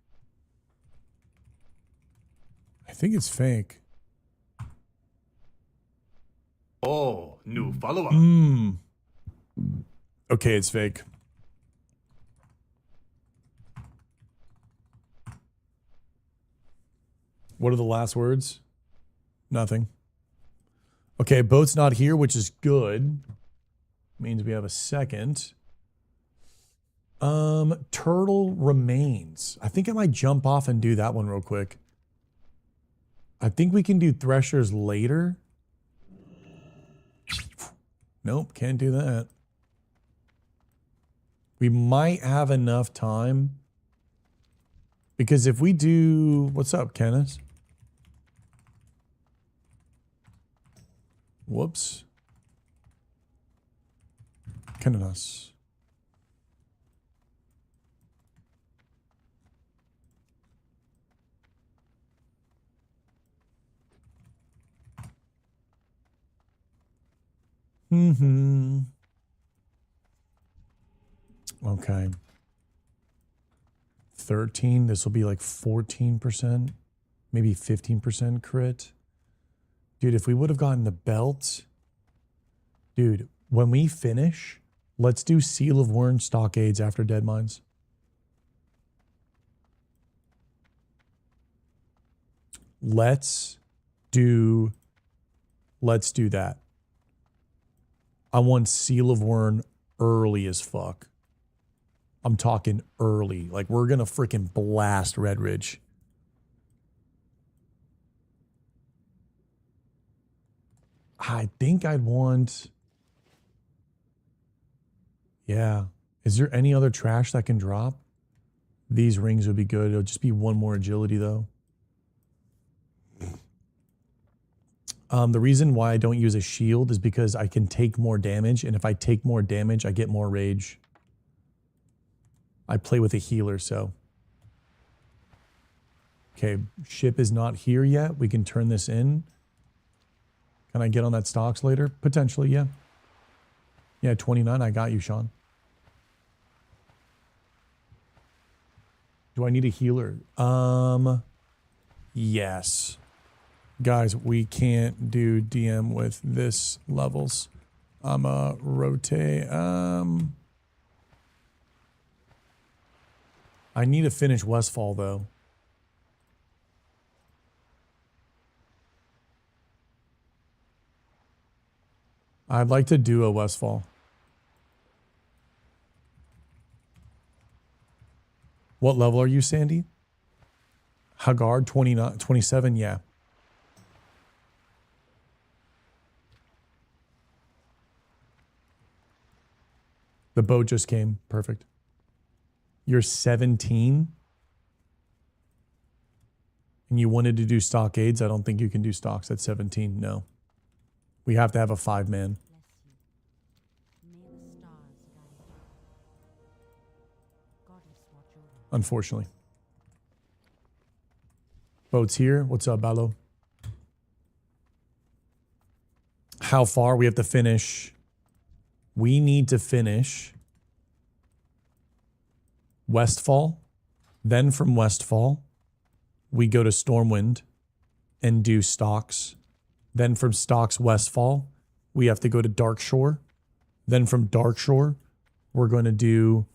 I think it's fake. Oh, new follower. Okay, it's fake. What are the last words? Nothing. Okay, boat's not here, which is good. Means we have a second. Turtle remains. I think I might jump off and do that one real quick. I think we can do Threshers later. Nope, can't do that. We might have enough time. Because if we do... What's up, Kenneth? Whoops. Kenneth. Mm-hmm. Okay. 13. This will be like 14%. Maybe 15% crit. Dude, if we would have gotten the belt... Dude, when we finish, let's do Seal of Wern Stockades after Dead Mines. Let's do that. I want Seal of Wern early as fuck. I'm talking early. Like, we're gonna freaking blast Red Ridge. I think I'd want... Yeah. Is there any other trash that can drop? These rings would be good. It'll just be one more agility, though. The reason why I don't use a shield is because I can take more damage, and if I take more damage, I get more rage. I play with a healer, so. Okay, ship is not here yet. We can turn this in. Can I get on that stocks later? Potentially, yeah. Yeah, 29. I got you, Sean. Do I need a healer? Yes. Guys, we can't do DM with this levels. I'm a rotate. I need to finish Westfall though. I'd like to do a Westfall. What level are you, Sandy? Haggard 29, 27, yeah. The boat just came. Perfect. You're 17? And you wanted to do stockades? I don't think you can do stocks at 17. No. We have to have a 5-man. Unfortunately. Boat's here. What's up, Ballo? How far? We have to finish. We need to finish Westfall. Then from Westfall, we go to Stormwind and do stocks. Then from stocks Westfall, we have to go to Darkshore. Then from Darkshore, we're going to do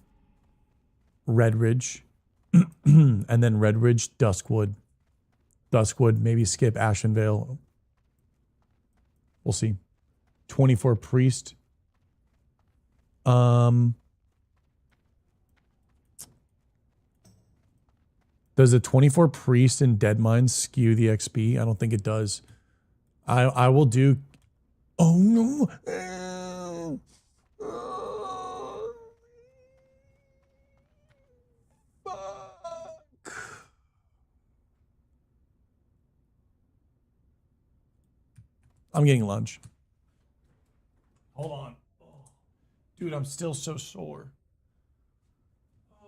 Red Ridge. And then Red Ridge, Duskwood. Duskwood, maybe skip Ashenvale. We'll see. 24 Priest. Does the 24 Priest and Dead Mines skew the XP? I don't think it does. I will do... Oh no! Fuck. I'm getting lunch. Hold on. Oh. Dude, I'm still so sore.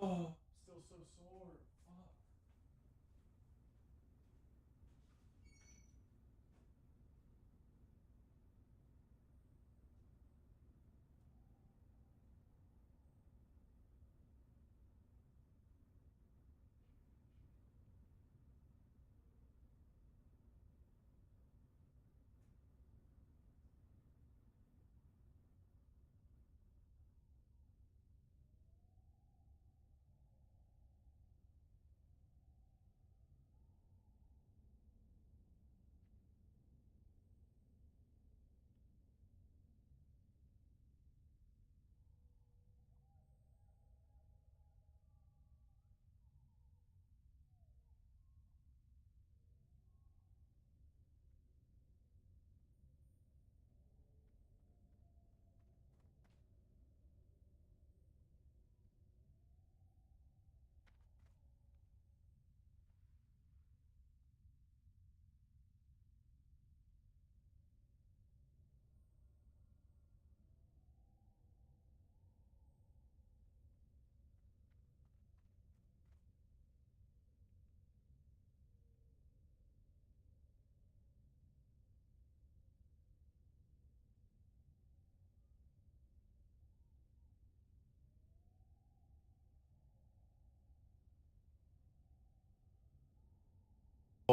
Oh, still so sore. Fuck.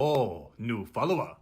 Oh, new follower.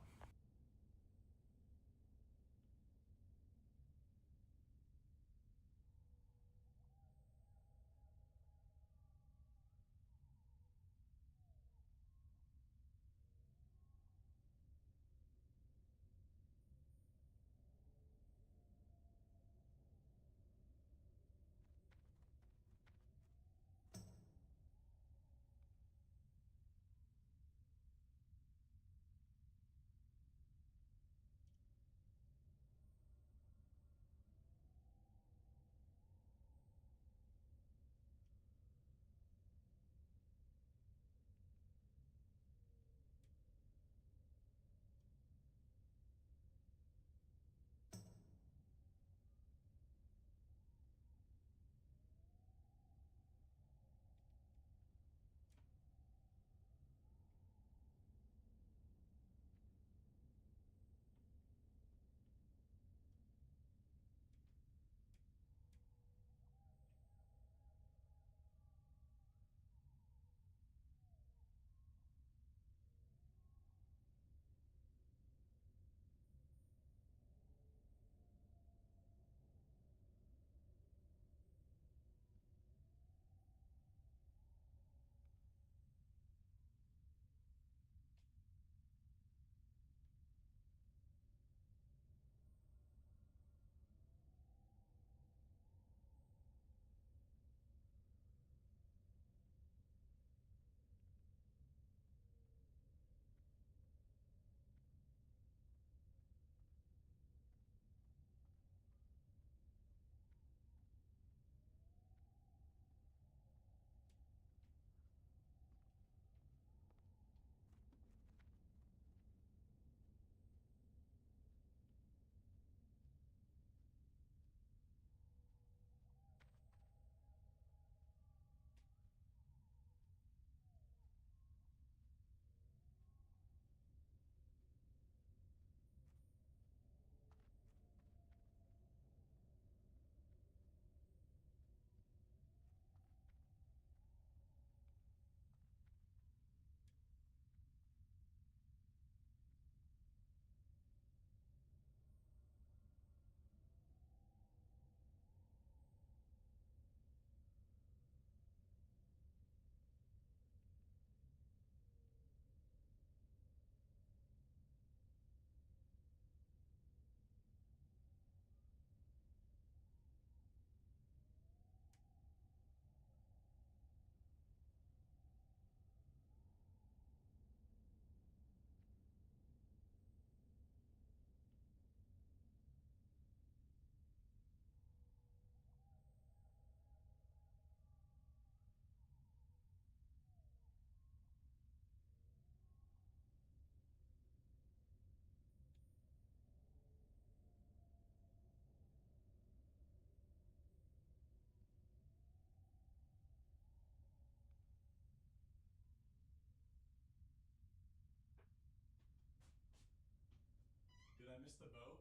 Did I miss the boat?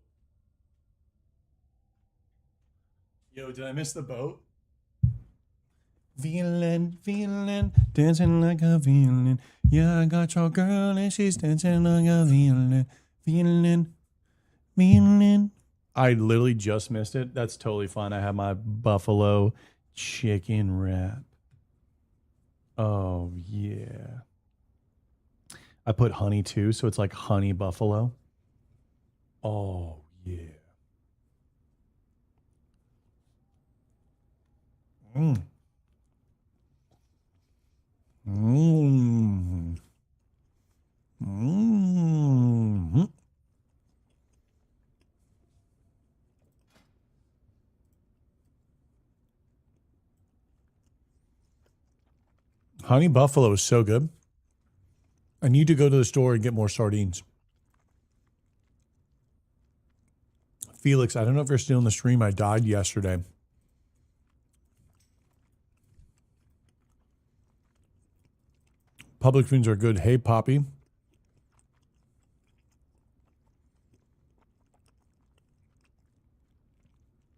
Yo, did I miss the boat? Violin, violin, dancing like a violin. Yeah, I got your girl and she's dancing like a violin. Violin, violin. I literally just missed it. That's totally fine. I have my buffalo chicken wrap. Oh, yeah. I put honey too, so it's like honey buffalo. Oh, yeah. Mmm. Mmm. Mmm. Honey buffalo is so good. I need to go to the store and get more sardines. Felix, I don't know if you're still in the stream. I died yesterday. Public beans are good. Hey, Poppy.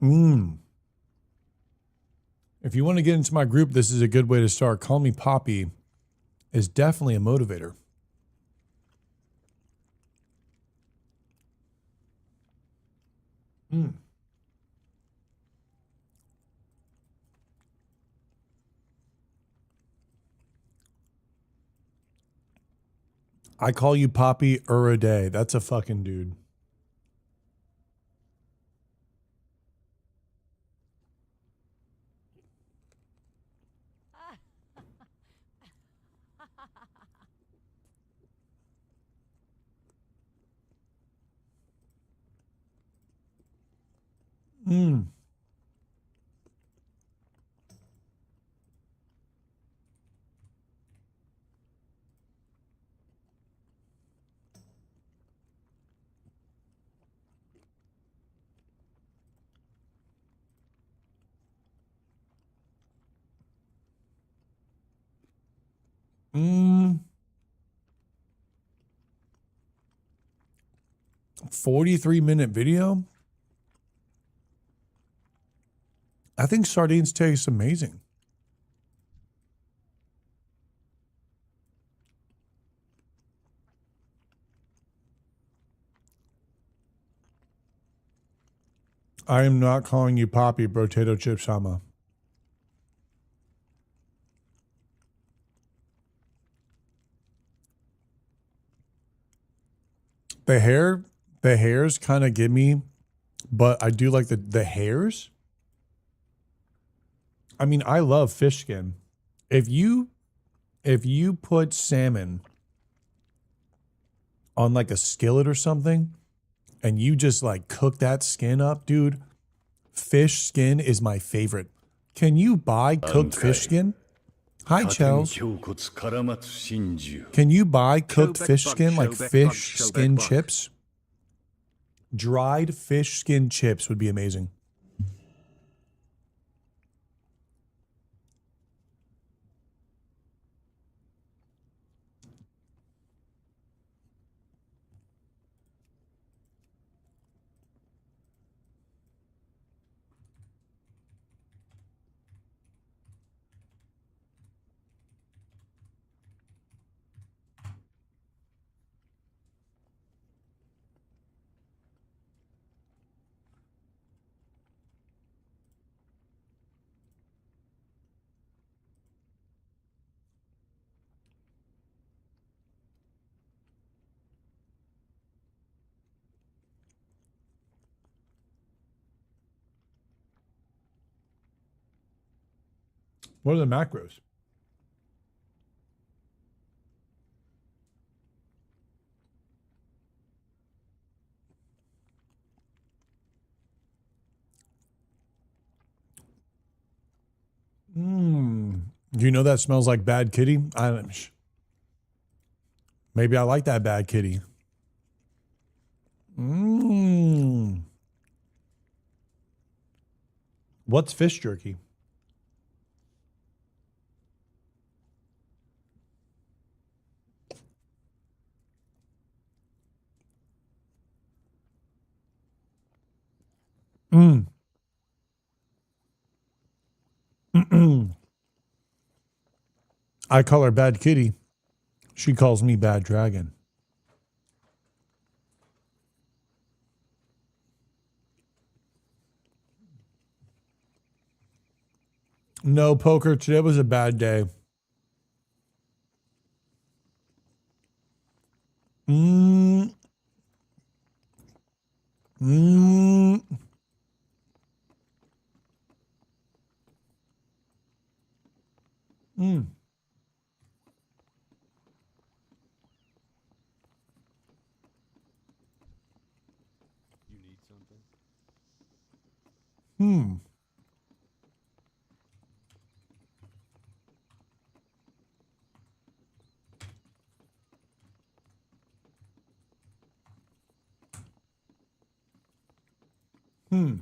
Mmm. If you want to get into my group, this is a good way to start. Call Me Poppy is definitely a motivator. Mm. I call you Poppy a day. That's a fucking dude. Mm. Mm. 43-minute video? I think sardines taste amazing. I am not calling you Poppy, Potato Chip Sama. The hairs kind of give me, but I do like the hairs. I mean, I love fish skin. If you put salmon on like a skillet or something and you just like cook that skin up, dude, fish skin is my favorite. Can you buy cooked fish skin? Hi, 加点 Chels. 胸骨絡まつ真珠 Can you buy cooked Showback fish bug, skin, like showback fish bug, skin showback bug. chips? Dried fish skin chips would be amazing. What are the macros? Do you know that smells like bad kitty? Maybe I like that bad kitty. What's fish jerky? I call her bad kitty. She calls me bad dragon. No, poker, today was a bad day. Mm. Mm. Mm. You need something? Hmm. Hmm.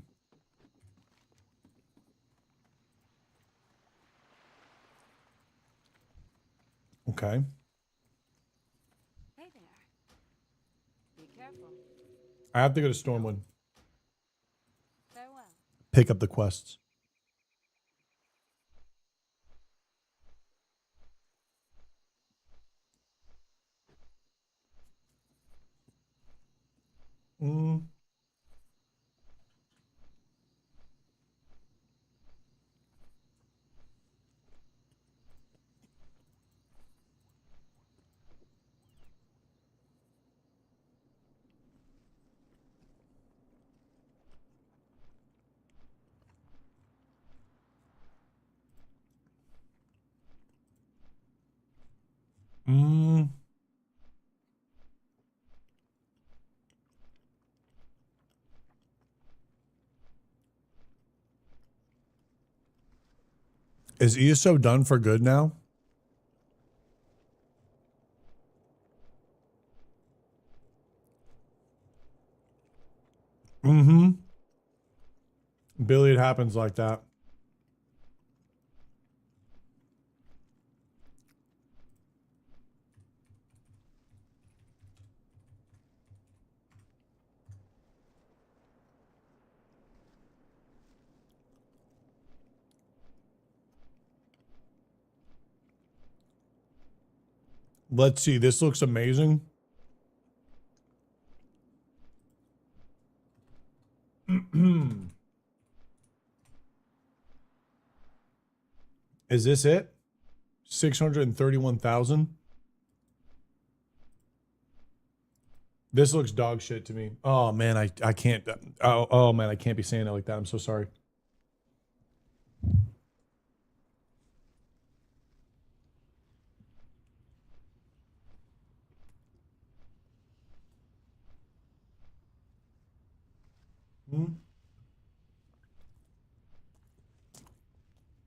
Okay. Hey there. Be careful. I have to go to Stormwood. Farewell. Pick up the quests. Mm. Is ESO done for good now? Mm-hmm. Billy, it happens like that. Let's see. This looks amazing. Is this it? 631,000. This looks dog shit to me. Oh man, I can't. Oh man, I can't be saying it like that. I'm so sorry.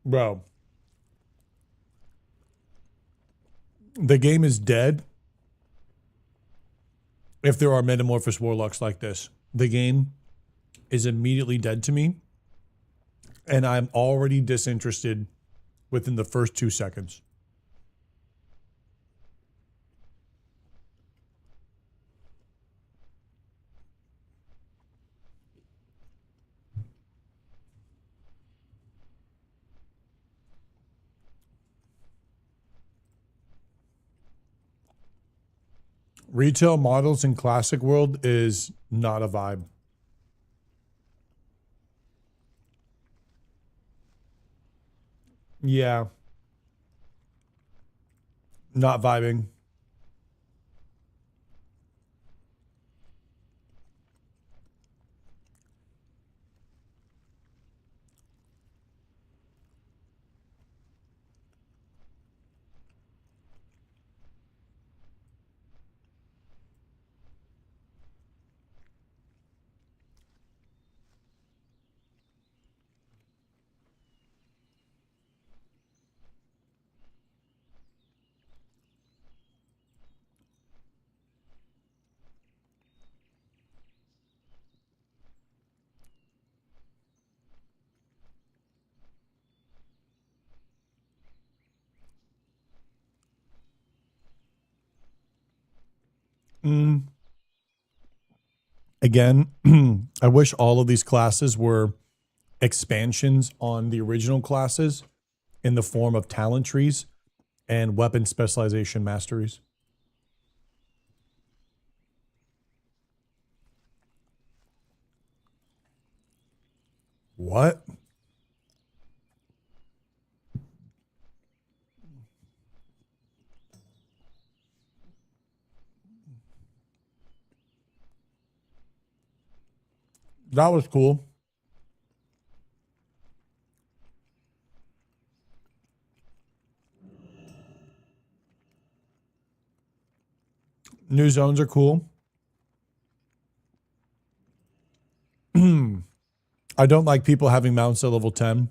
Bro, the game is dead if there are metamorphous warlocks like this. The game is immediately dead to me, and I'm already disinterested within the first 2 seconds. Retail models in Classic World is not a vibe. Yeah. Not vibing. Again, I wish all of these classes were expansions on the original classes in the form of talent trees and weapon specialization masteries. What? That was cool. New zones are cool. I don't like people having mounts at level 10.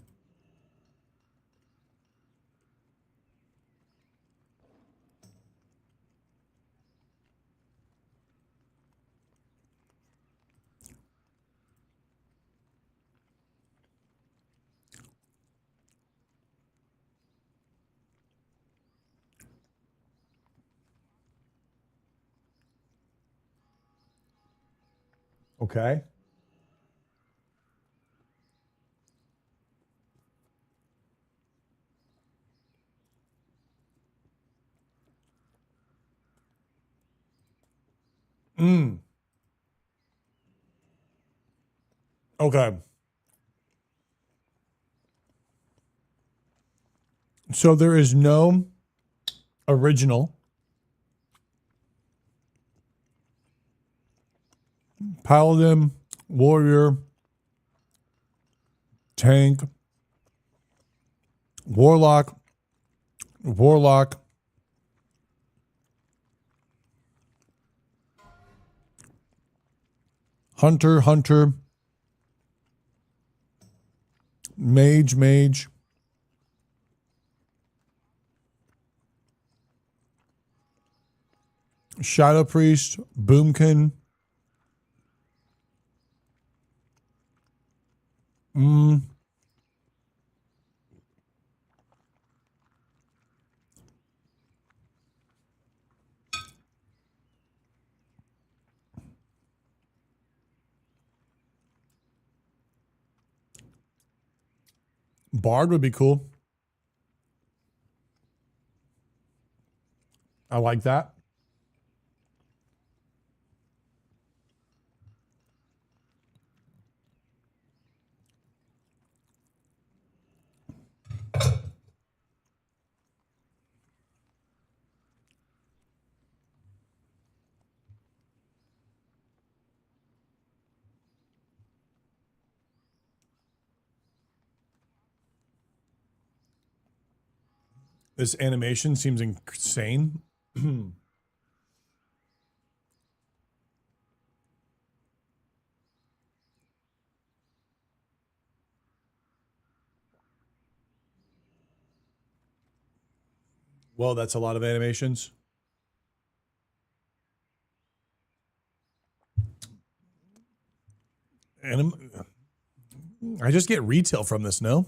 Okay. Okay. So there is no original paladin, warrior, tank, warlock, Hunter, hunter. Mage, mage. Shadow priest, boomkin. Bard would be cool. I like that. This animation seems insane. Well, that's a lot of animations. I just get retail from this, no?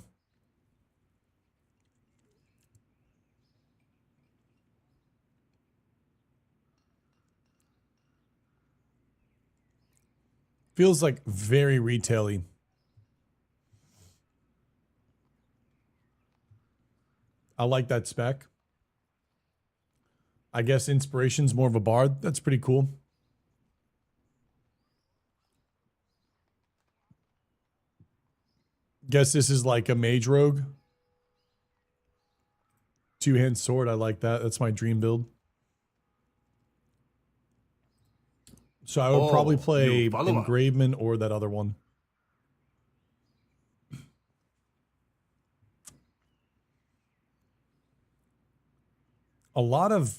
Feels like very retail-y. I like that spec. I guess inspiration's more of a bard. That's pretty cool. Guess this is like a mage rogue. Two-hand sword. I like that. That's my dream build. So I would probably play Engravement or that other one. A lot of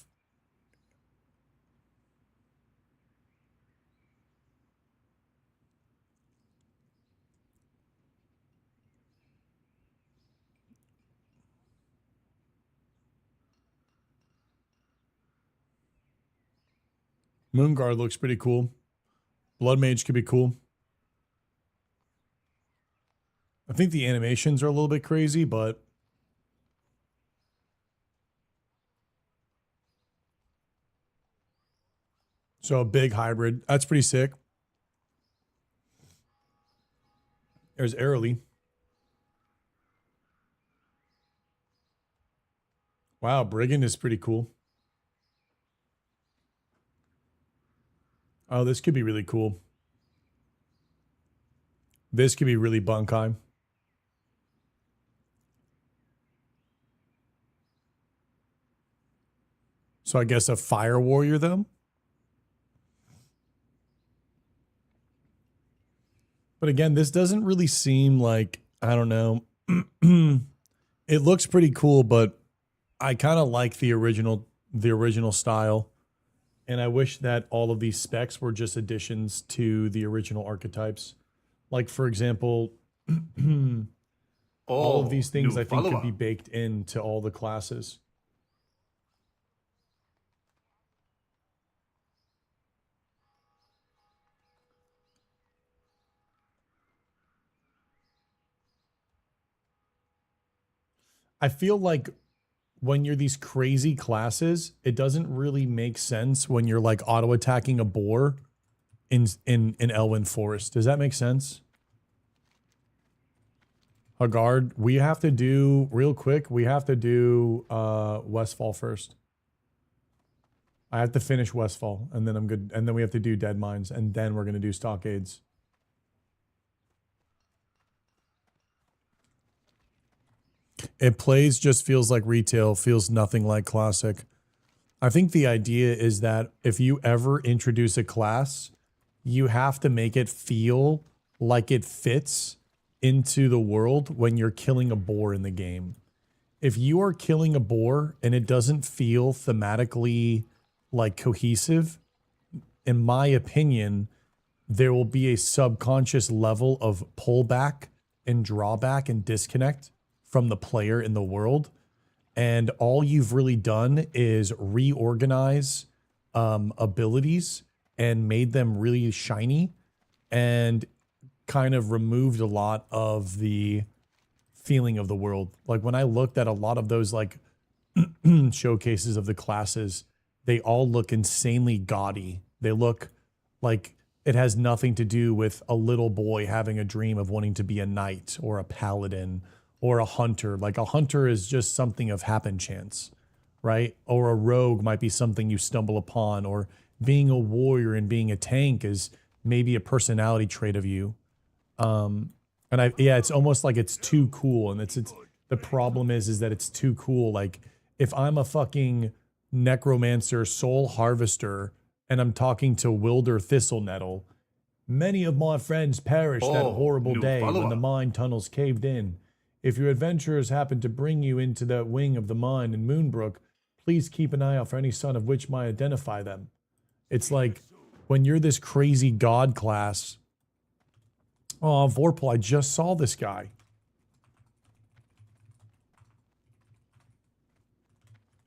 Moonguard looks pretty cool. Blood Mage could be cool. I think the animations are a little bit crazy, but so a big hybrid. That's pretty sick. There's Airly. Wow, Brigand is pretty cool. Oh, this could be really cool. This could be really bunkai. So I guess a fire warrior though. But again, this doesn't really seem like, I don't know. It looks pretty cool, but I kind of like the original style. And I wish that all of these specs were just additions to the original archetypes. Like, for example, all of these things I think could be baked into all the classes. I feel like when you're these crazy classes, it doesn't really make sense when you're like auto attacking a boar in Elwyn Forest. Does that make sense? Haggard, we have to do real quick. We have to do Westfall first. I have to finish Westfall, and then I'm good. And then we have to do Dead Mines, and then we're gonna do Stockades. It plays just feels like retail, feels nothing like classic. I think the idea is that if you ever introduce a class, you have to make it feel like it fits into the world when you're killing a boar in the game. If you are killing a boar and it doesn't feel thematically like cohesive, in my opinion, there will be a subconscious level of pullback and drawback and disconnect from the player in the world. And all you've really done is reorganize abilities and made them really shiny and kind of removed a lot of the feeling of the world. Like when I looked at a lot of those like showcases of the classes, they all look insanely gaudy. They look like it has nothing to do with a little boy having a dream of wanting to be a knight or a paladin or a hunter. Like a hunter is just something of happen chance, right? Or a rogue might be something you stumble upon, or being a warrior and being a tank is maybe a personality trait of you. It's almost like it's too cool. And it's the problem is that it's too cool. Like if I'm a fucking necromancer, soul harvester, and I'm talking to Wilder Thistlenettle, many of my friends perished that horrible day when the mine tunnels caved in. If your adventurers happen to bring you into that wing of the mine in Moonbrook, please keep an eye out for any son of which might identify them. It's like when you're this crazy god class. Oh, Vorpal, I just saw this guy.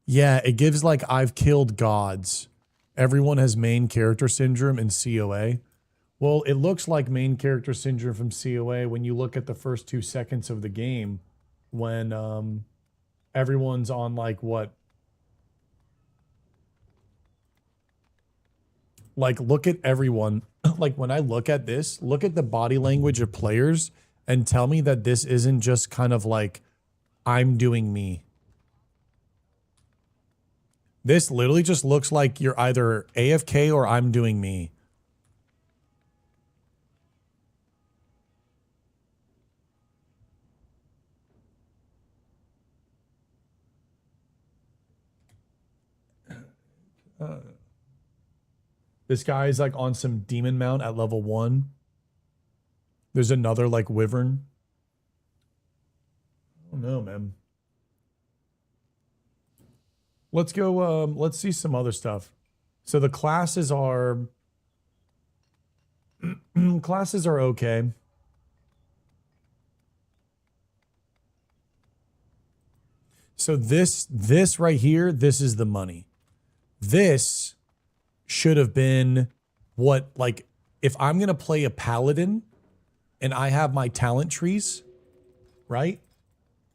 Yeah, it gives like I've killed gods. Everyone has main character syndrome in COA. Well, it looks like main character syndrome from COA when you look at the first 2 seconds of the game when everyone's on like what? Like look at everyone. Like when I look at this, look at the body language of players and tell me that this isn't just kind of like I'm doing me. This literally just looks like you're either AFK or I'm doing me. This guy is like on some demon mount at level 1. There's another like wyvern. I don't know, man. Let's go, let's see some other stuff. So the classes are... classes are okay. So this right here, this is the money. This should have been what, like, if I'm going to play a paladin and I have my talent trees, right?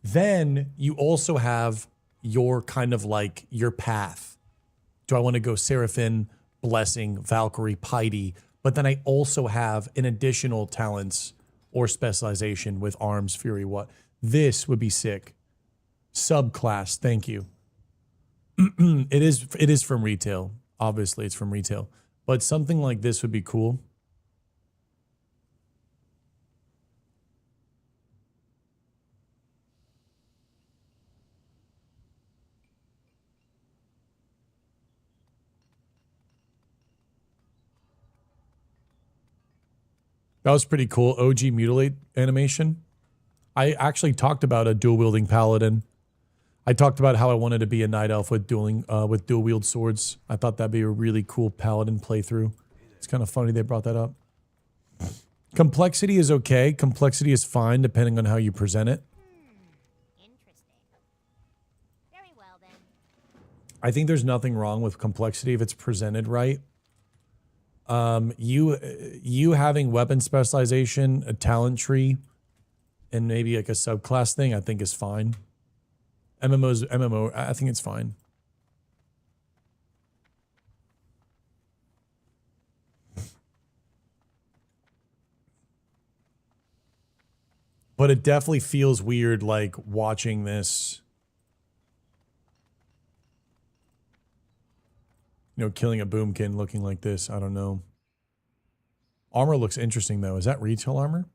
Then you also have your kind of like your path. Do I want to go Seraphim, Blessing, Valkyrie, Piety? But then I also have an additional talents or specialization with Arms, Fury, what? This would be sick. Subclass, thank you. It is from retail. Obviously, it's from retail. But something like this would be cool. That was pretty cool. OG mutilate animation. I actually talked about a dual wielding paladin. I talked about how I wanted to be a night elf with dual wield swords. I thought that'd be a really cool paladin playthrough. It's kind of funny they brought that up. Complexity is okay. Complexity is fine depending on how you present it. Interesting. Very well then. I think there's nothing wrong with complexity if it's presented right. You having weapon specialization, a talent tree, and maybe like a subclass thing, I think is fine. MMO, I think it's fine. But it definitely feels weird, like watching this. You know, killing a boomkin looking like this. I don't know. Armor looks interesting though. Is that retail armor?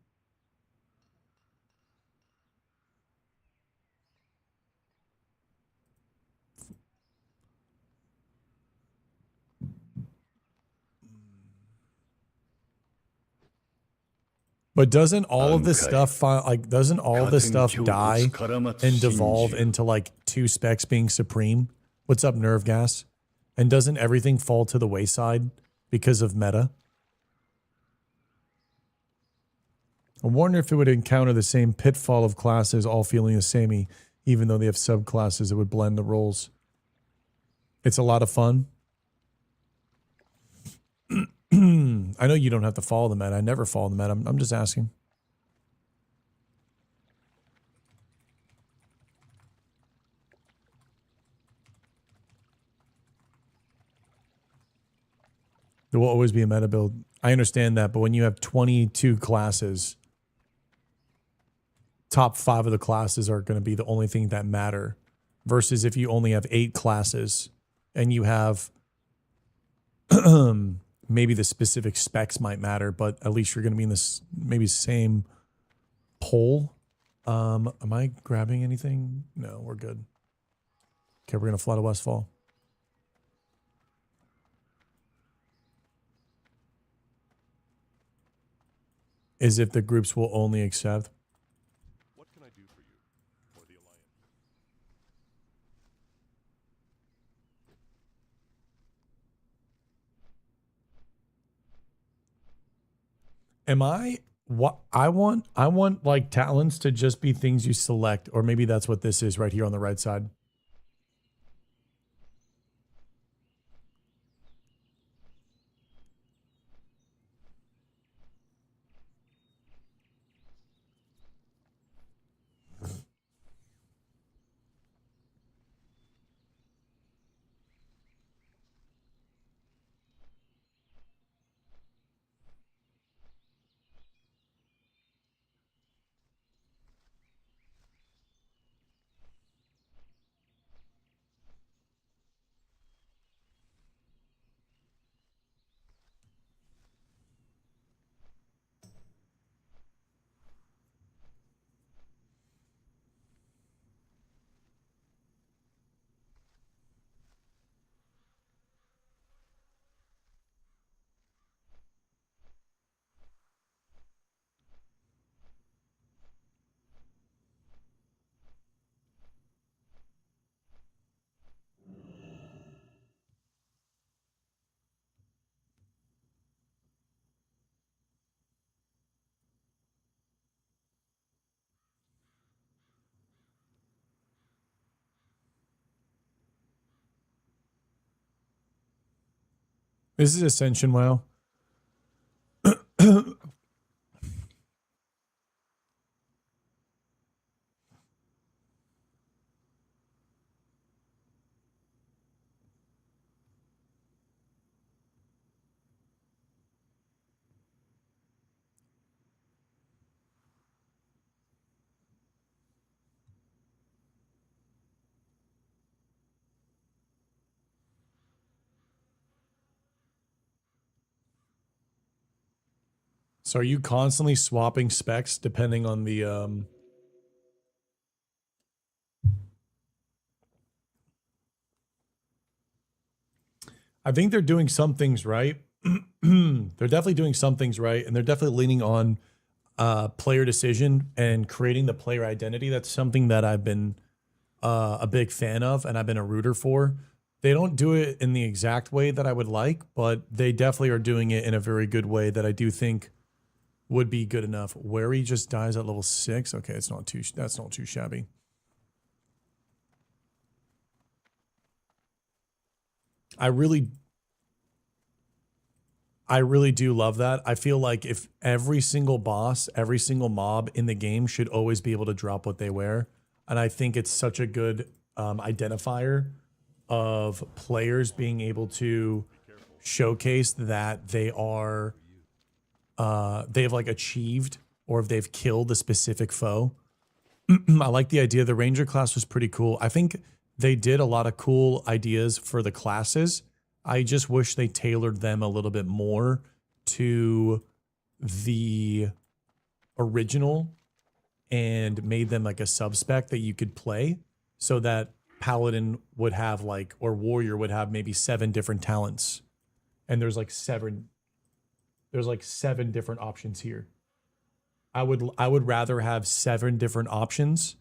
But doesn't all of this stuff, like, doesn't all of this stuff die and devolve into like 2 specs being supreme? What's up, Nerve Gas? And doesn't everything fall to the wayside because of meta? I wonder if it would encounter the same pitfall of classes all feeling the samey, even though they have subclasses that would blend the roles. It's a lot of fun. I know you don't have to follow the meta. I never follow the meta. I'm just asking. There will always be a meta build. I understand that, but when you have 22 classes, top 5 of the classes are going to be the only thing that matter. Versus if you only have 8 classes and you have maybe the specific specs might matter, but at least you're going to be in this maybe same poll. Am I grabbing anything? No, we're good. Okay, we're going to fly to Westfall. Is if the groups will only accept. What can I do for you or the Alliance? Am I what I want like talents to just be things you select, or maybe that's what this is right here on the right side. This is Ascension WoW. So are you constantly swapping specs depending on the I think they're doing some things right. They're definitely doing some things right, and they're definitely leaning on player decision and creating the player identity. That's something that I've been a big fan of, and I've been a rooter for. They don't do it in the exact way that I would like, but they definitely are doing it in a very good way that I do think would be good enough. Wary just dies at level 6. Okay, that's not too shabby. I really do love that. I feel like if every single boss, every single mob in the game should always be able to drop what they wear. And I think it's such a good identifier of players being able to showcase that they are they've like achieved or if they've killed a specific foe. I like the idea. The Ranger class was pretty cool. I think they did a lot of cool ideas for the classes. I just wish they tailored them a little bit more to the original and made them like a sub-spec that you could play so that Paladin would have like, or Warrior would have maybe 7 different talents. And there's like 7 different options here. I would rather have 7 different options.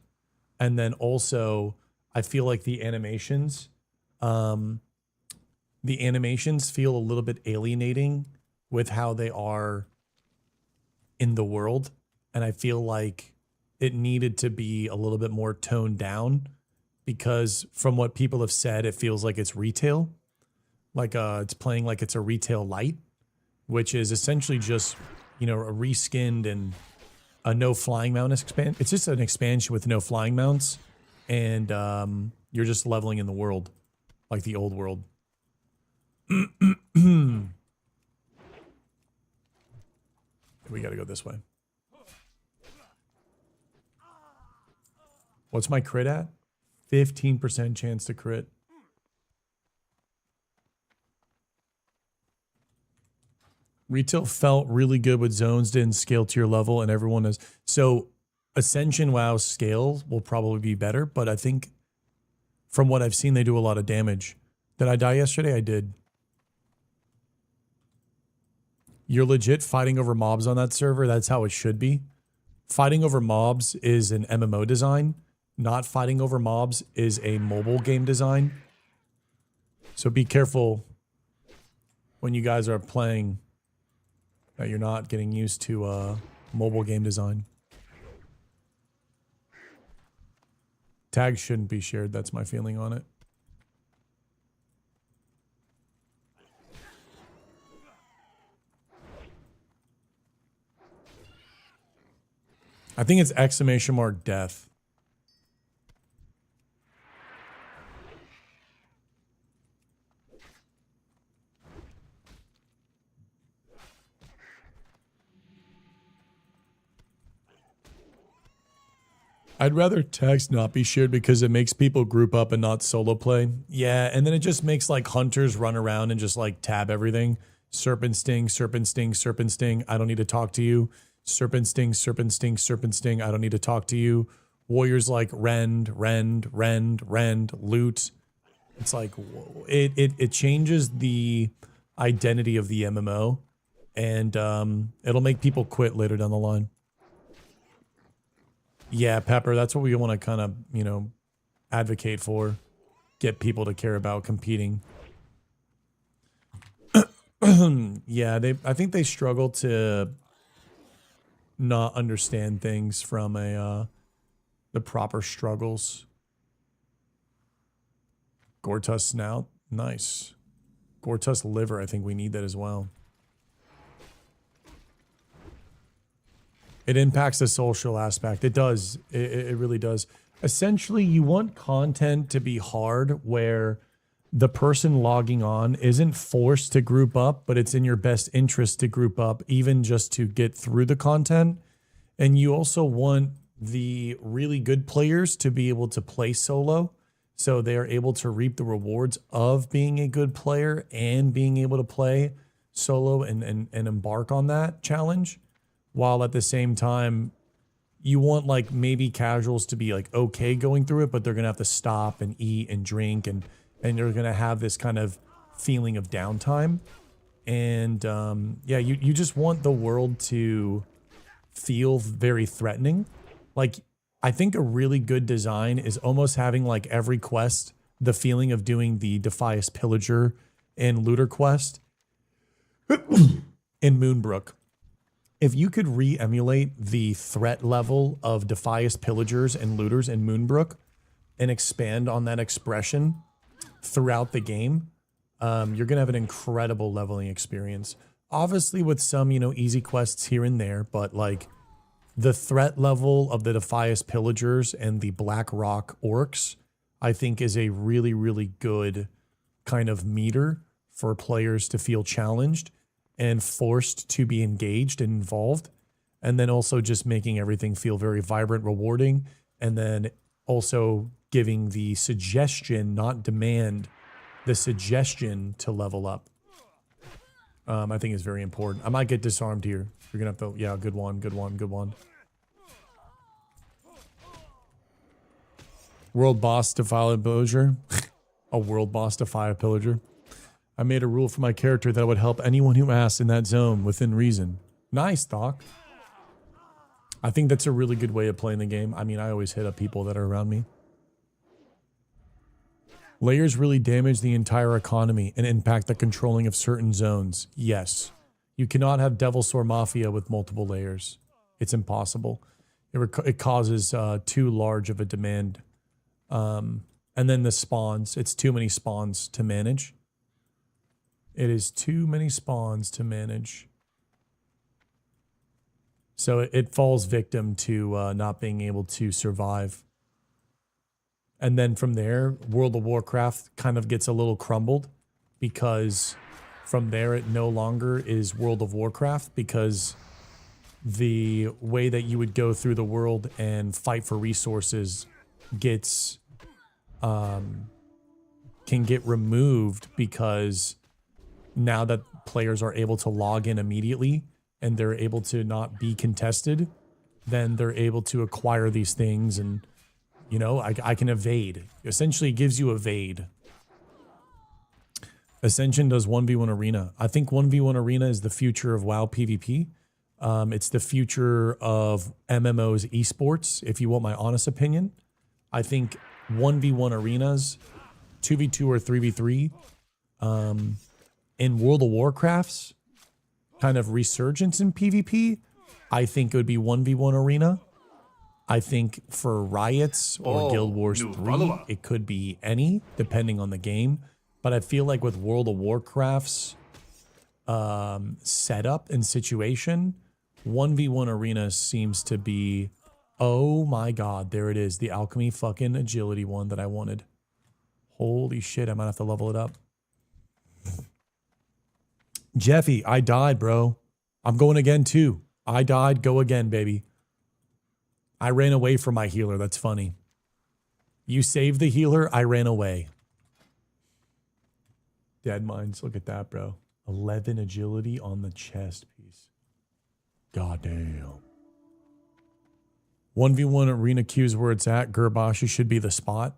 And then also I feel like the animations feel a little bit alienating with how they are in the world. and I feel like it needed to be a little bit more toned down because from what people have said, it feels like it's retail. Like it's playing like it's a retail light, which is essentially just, you know, a reskinned and a no flying mount expand. It's just an expansion with no flying mounts, and you're just leveling in the world, like the old world. We got to go this way. What's my crit at? 15% chance to crit. Retail felt really good with zones, didn't scale to your level, and everyone is. So Ascension WoW scale will probably be better, but I think from what I've seen, they do a lot of damage. Did I die yesterday? I did. You're legit fighting over mobs on that server. That's how it should be. Fighting over mobs is an MMO design. Not fighting over mobs is a mobile game design. So be careful when you guys are playing that you're not getting used to mobile game design. Tags shouldn't be shared. That's my feeling on it. I think it's exclamation mark death. I'd rather text not be shared because it makes people group up and not solo play. Yeah, and then it just makes like hunters run around and just like tab everything. Serpent sting, serpent sting, serpent sting. I don't need to talk to you. Serpent sting, serpent sting, serpent sting. I don't need to talk to you. Warriors like rend, loot. It's like it changes the identity of the MMO, and it'll make people quit later down the line. Yeah, Pepper, that's what we want to kind of, you know, advocate for. Get people to care about competing. Yeah, I think they struggle to not understand things from the proper struggles. Gortus snout, nice. Gortus liver, I think we need that as well. It impacts the social aspect. It does. It really does. Essentially, you want content to be hard where the person logging on isn't forced to group up, but it's in your best interest to group up, even just to get through the content. And you also want the really good players to be able to play solo, so they are able to reap the rewards of being a good player and being able to play solo and embark on that challenge. While at the same time, you want like maybe casuals to be like okay going through it, but they're gonna have to stop and eat and drink, and you're gonna have this kind of feeling of downtime. And yeah, you just want the world to feel very threatening. Like, I think a really good design is almost having like every quest the feeling of doing the Defias Pillager and Looter quest in Moonbrook. If you could re-emulate the threat level of Defias Pillagers and Looters in Moonbrook and expand on that expression throughout the game, you're going to have an incredible leveling experience. Obviously with some, you know, easy quests here and there, but like the threat level of the Defias Pillagers and the Black Rock Orcs, I think is a really, really good kind of meter for players to feel challenged and forced to be engaged and involved. And then also just making everything feel very vibrant, rewarding, and then also giving the suggestion, not demand, the suggestion to level up. I think is very important. I might get disarmed here. You're gonna have to, yeah, good one, good one, good one. World boss Defile Pillager. A world boss Defile Pillager. I made a rule for my character that would help anyone who asks in that zone within reason. Nice, Doc. I think that's a really good way of playing the game. I mean, I always hit up people that are around me. Layers really damage the entire economy and impact the controlling of certain zones. Yes. You cannot have Devil Sword Mafia with multiple layers. It's impossible. It causes too large of a demand. And then the spawns. It's too many spawns to manage. It is too many spawns to manage. So it falls victim to not being able to survive. And then from there, World of Warcraft kind of gets a little crumbled because from there it no longer is World of Warcraft because the way that you would go through the world and fight for resources gets can get removed because now that players are able to log in immediately and they're able to not be contested, then they're able to acquire these things and, you know, I can evade. Essentially, it gives you evade. Ascension does 1v1 Arena. I think 1v1 Arena is the future of WoW PvP. It's the future of MMOs esports, if you want my honest opinion. I think 1v1 arenas, 2v2 or 3v3, in World of Warcraft's kind of resurgence in PvP, I think it would be 1v1 arena. I think for Riots or Guild Wars 3, it could be any, depending on the game. But I feel like with World of Warcraft's setup and situation, 1v1 arena seems to be, oh my god, there it is, the alchemy fucking agility one that I wanted. Holy shit, I might have to level it up. Jeffy, I died, bro. I'm going again too. I died, go again, baby. I ran away from my healer, that's funny. You saved the healer, I ran away. Dead Minds, look at that, bro. 11 agility on the chest piece. God damn. 1v1 arena queues where it's at. Gurabashi should be the spot.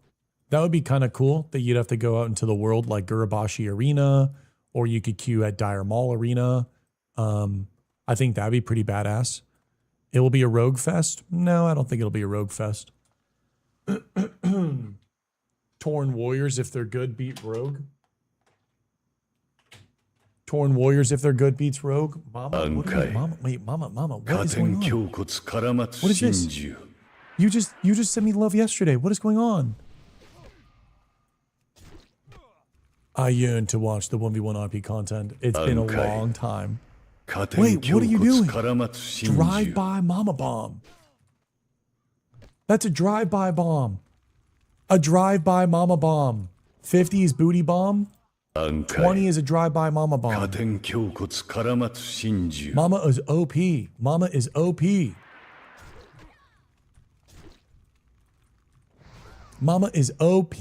That would be kind of cool that you'd have to go out into the world like Gurabashi Arena, or you could queue at Dire Mall Arena. I think that'd be pretty badass. It will be a rogue fest? No, I don't think it'll be a rogue fest. Torn Warriors, if they're good, beat Rogue. Torn Warriors, if they're good, beats Rogue. Mama, what are you, Mama, wait, Mama, what is going on? What is this? You just sent me love yesterday. What is going on? I yearn to watch the 1v1 RP content. It's been a long time. Wait, what are you doing? Drive-by Mama Bomb. That's a drive-by bomb. A drive-by Mama Bomb. 50 is Booty Bomb. 20 is a drive-by Mama Bomb. Mama is OP. Mama is OP. Mama is OP.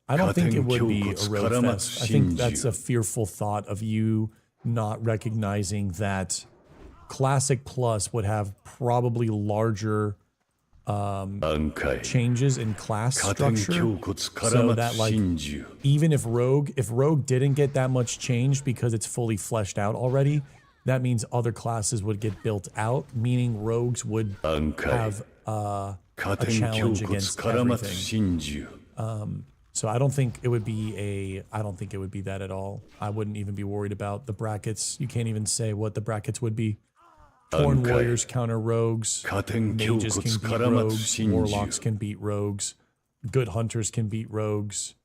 I don't think it would be a road fest. I think that's a fearful thought of you not recognizing that Classic Plus would have probably larger changes in class structure, so that like even if Rogue didn't get that much changed because it's fully fleshed out already, that means other classes would get built out, meaning Rogues would have a challenge against everything. So I don't think it would be that at all. I wouldn't even be worried about the brackets. You can't even say what the brackets would be. Torn Warriors counter Rogues. Mages can beat Rogues. Warlocks can beat Rogues. Good Hunters can beat Rogues.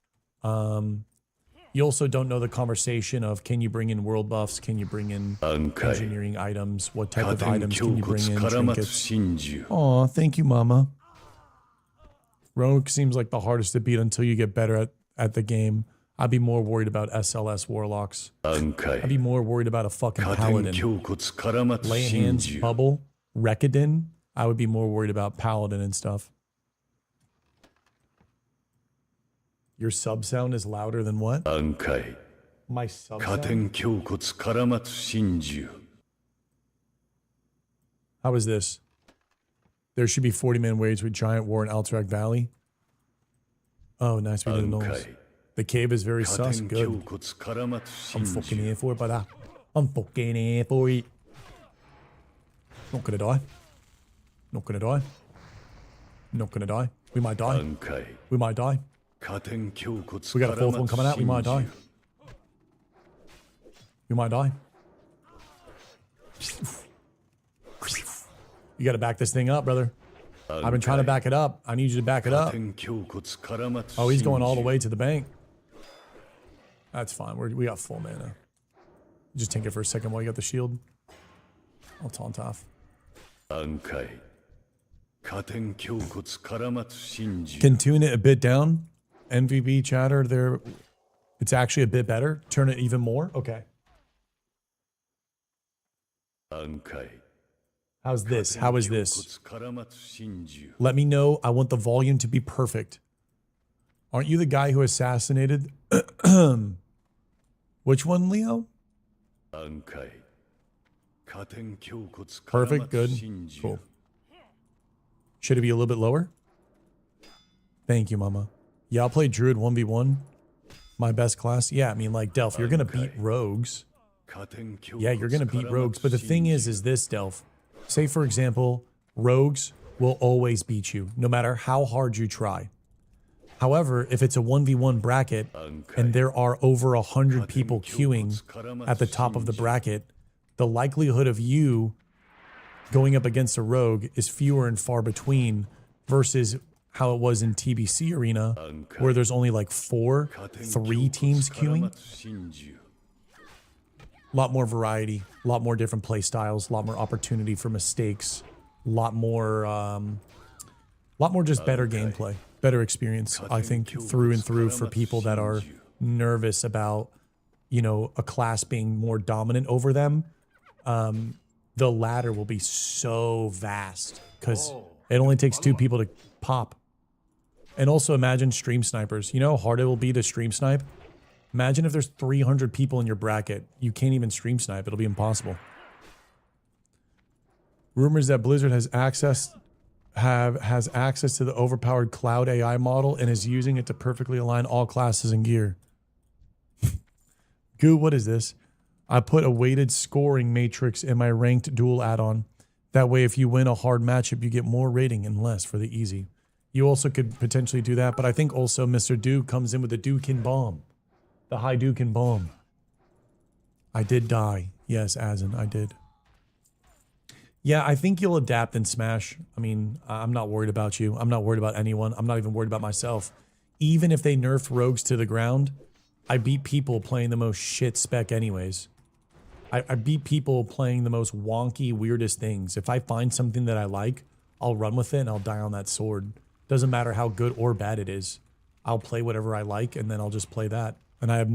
You also don't know the conversation of can you bring in world buffs? Can you bring in engineering items? What type of items can you bring in? Trinkets. Aw, thank you, Mama. Rogue seems like the hardest to beat until you get better at the game. I'd be more worried about SLS Warlocks. I'd be more worried about a fucking Paladin. Lay Hands, Bubble, Recadin. I would be more worried about Paladin and stuff. Your sub sound is louder than what? My sub sound? How is this? There should be 40-man waves with Giant War in Alterac Valley. Oh, nice. We didn't know. The cave is very sus. Good. I'm fucking here for it, brother. I'm fucking here for it. Not gonna die. Not gonna die. Not gonna die. We might die. We might die. We got a fourth one coming out. We might die. We might die. You got to back this thing up, brother. I've been trying to back it up. I need you to back it up. Oh, he's going all the way to the bank. That's fine. We got full mana. Just tank it for a second while you got the shield. I'll taunt off. Can tune it a bit down. MVP chatter there. It's actually a bit better. Turn it even more. Okay. How's this? How is this? Let me know. I want the volume to be perfect. Aren't you the guy who assassinated? Which one, Leo? Perfect. Good. Cool. Should it be a little bit lower? Thank you, Mama. Yeah, I'll play Druid 1v1. My best class. Yeah, I mean, like, Delph, you're going to beat rogues. Yeah, you're going to beat rogues. But the thing is this, Delph. Say, for example, rogues will always beat you, no matter how hard you try. However, if it's a 1v1 bracket and there are over 100 people queuing at the top of the bracket, the likelihood of you going up against a rogue is fewer and far between versus how it was in TBC Arena, where there's only like 3 teams queuing. A lot more variety, a lot more different play styles, a lot more opportunity for mistakes, a lot more just better gameplay, better experience, I think, through and through for people that are nervous about, you know, a class being more dominant over them. The ladder will be so vast because it only takes 2 people to pop. And also imagine stream snipers. You know how hard it will be to stream snipe? Imagine if there's 300 people in your bracket. You can't even stream snipe. It'll be impossible. Rumors that Blizzard has access to the overpowered cloud AI model and is using it to perfectly align all classes and gear. Goo, what is this? I put a weighted scoring matrix in my ranked duel add-on. That way, if you win a hard matchup, you get more rating and less for the easy. You also could potentially do that, but I think also Mr. Duke comes in with the Dukin bomb. The high Dukin bomb. I did die. Yes, Azen, I did. Yeah, I think you'll adapt and smash. I mean, I'm not worried about you. I'm not worried about anyone. I'm not even worried about myself. Even if they nerf rogues to the ground, I beat people playing the most shit spec anyways. I beat people playing the most wonky, weirdest things. If I find something that I like, I'll run with it and I'll die on that sword. Doesn't matter how good or bad it is. I'll play whatever I like and then I'll just play that. And I have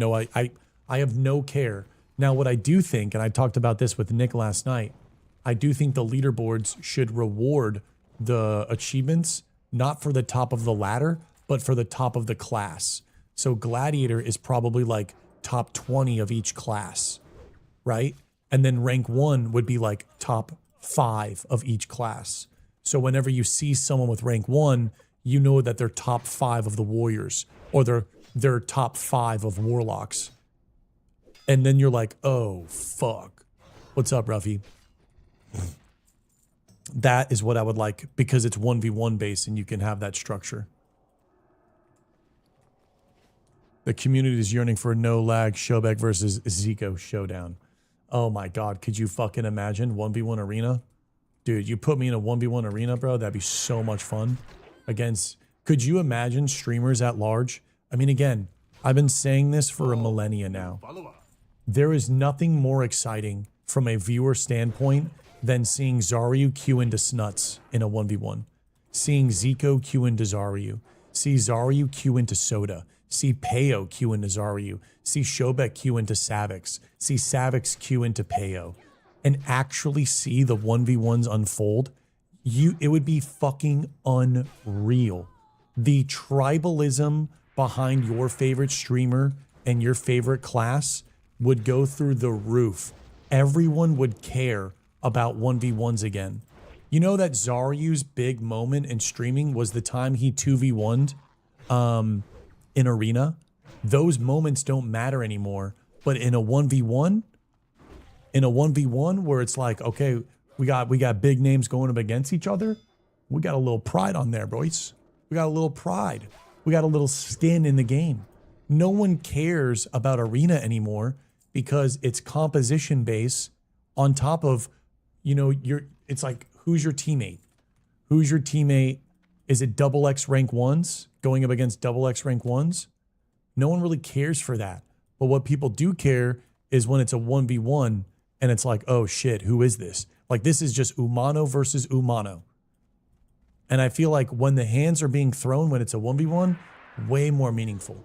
no care. Now, what I do think, and I talked about this with Nick last night, I do think the leaderboards should reward the achievements, not for the top of the ladder, but for the top of the class. So Gladiator is probably like top 20 of each class, right? And then rank 1 would be like top 5 of each class. So whenever you see someone with rank 1, you know that they're top 5 of the warriors, or they're top 5 of warlocks. And then you're like, oh, fuck. What's up, Ruffy? That is what I would like, because it's 1v1 based and you can have that structure. The community is yearning for a no-lag Showback versus Zico showdown. Oh my god, could you fucking imagine 1v1 arena? Dude, you put me in a 1v1 arena, bro, that'd be so much fun. Could you imagine streamers at large? I mean, again, I've been saying this for a millennia now. There is nothing more exciting from a viewer standpoint than seeing Zaryu queue into Snuts in a 1v1. Seeing Zico queue into Zaryu. See Zaryu queue into Soda. See Peo queue into Zaryu. See Shobek queue into Savix. See Savix queue into Peo. And actually see the 1v1s unfold. It would be fucking unreal. The tribalism behind your favorite streamer and your favorite class would go through the roof. Everyone would care about 1v1s again. You know that Zaryu's big moment in streaming was the time he 2v1'd in Arena? Those moments don't matter anymore. But in a 1v1, where it's like, okay, we got big names going up against each other, we got a little pride on there, boys. We got a little pride. We got a little skin in the game. No one cares about Arena anymore because it's composition based on top of, you know, it's like, who's your teammate? Who's your teammate? Is it double X rank ones going up against double X rank ones? No one really cares for that. But what people do care is when it's a 1v1 and it's like, oh shit, who is this? Like this is just Umano versus Umano. And I feel like when the hands are being thrown, when it's a 1v1, way more meaningful.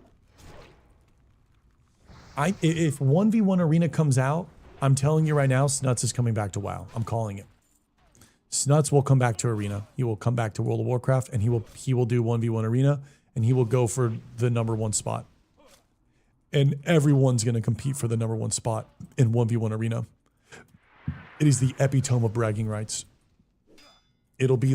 If 1v1 Arena comes out, I'm telling you right now, Snuts is coming back to WoW. I'm calling it. Snuts will come back to Arena. He will come back to World of Warcraft, and he will do 1v1 Arena, and he will go for the #1 spot. And everyone's going to compete for the #1 spot in 1v1 Arena. It is the epitome of bragging rights. It'll be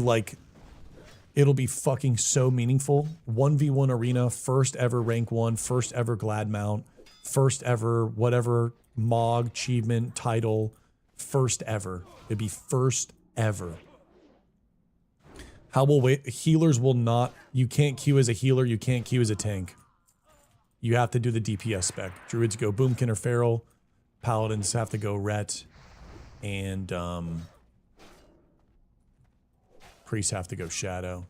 fucking so meaningful. 1v1 Arena, first ever rank 1, first ever Glad Mount, first ever whatever Mog, achievement, title, first ever. It'd be first ever. How will wait? Healers will not. You can't queue as a healer. You can't queue as a tank. You have to do the DPS spec. Druids go Boomkin or Feral. Paladins have to go Ret. And priests have to go Shadow.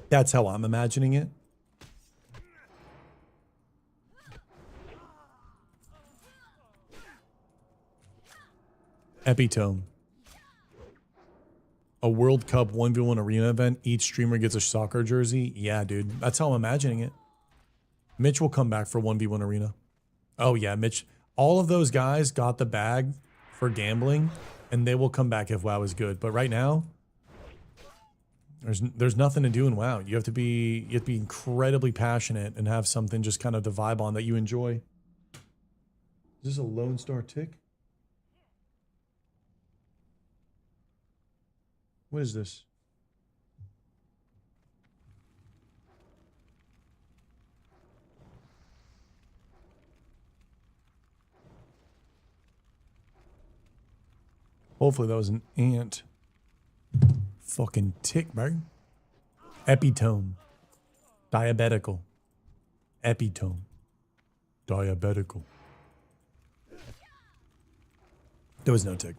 That's how I'm imagining it. Epitome. A World Cup 1v1 Arena event. Each streamer gets a soccer jersey. Yeah, dude. That's how I'm imagining it. Mitch will come back for 1v1 Arena. Oh, yeah, Mitch. All of those guys got the bag for gambling, and they will come back if WoW is good. But right now, there's nothing to do in WoW. You have to be incredibly passionate and have something just kind of to vibe on that you enjoy. Is this a Lone Star tick? What is this? Hopefully that was an ant. Fucking tick, bro. Epitome. Diabetical. Epitome. Diabetical. There was no tick.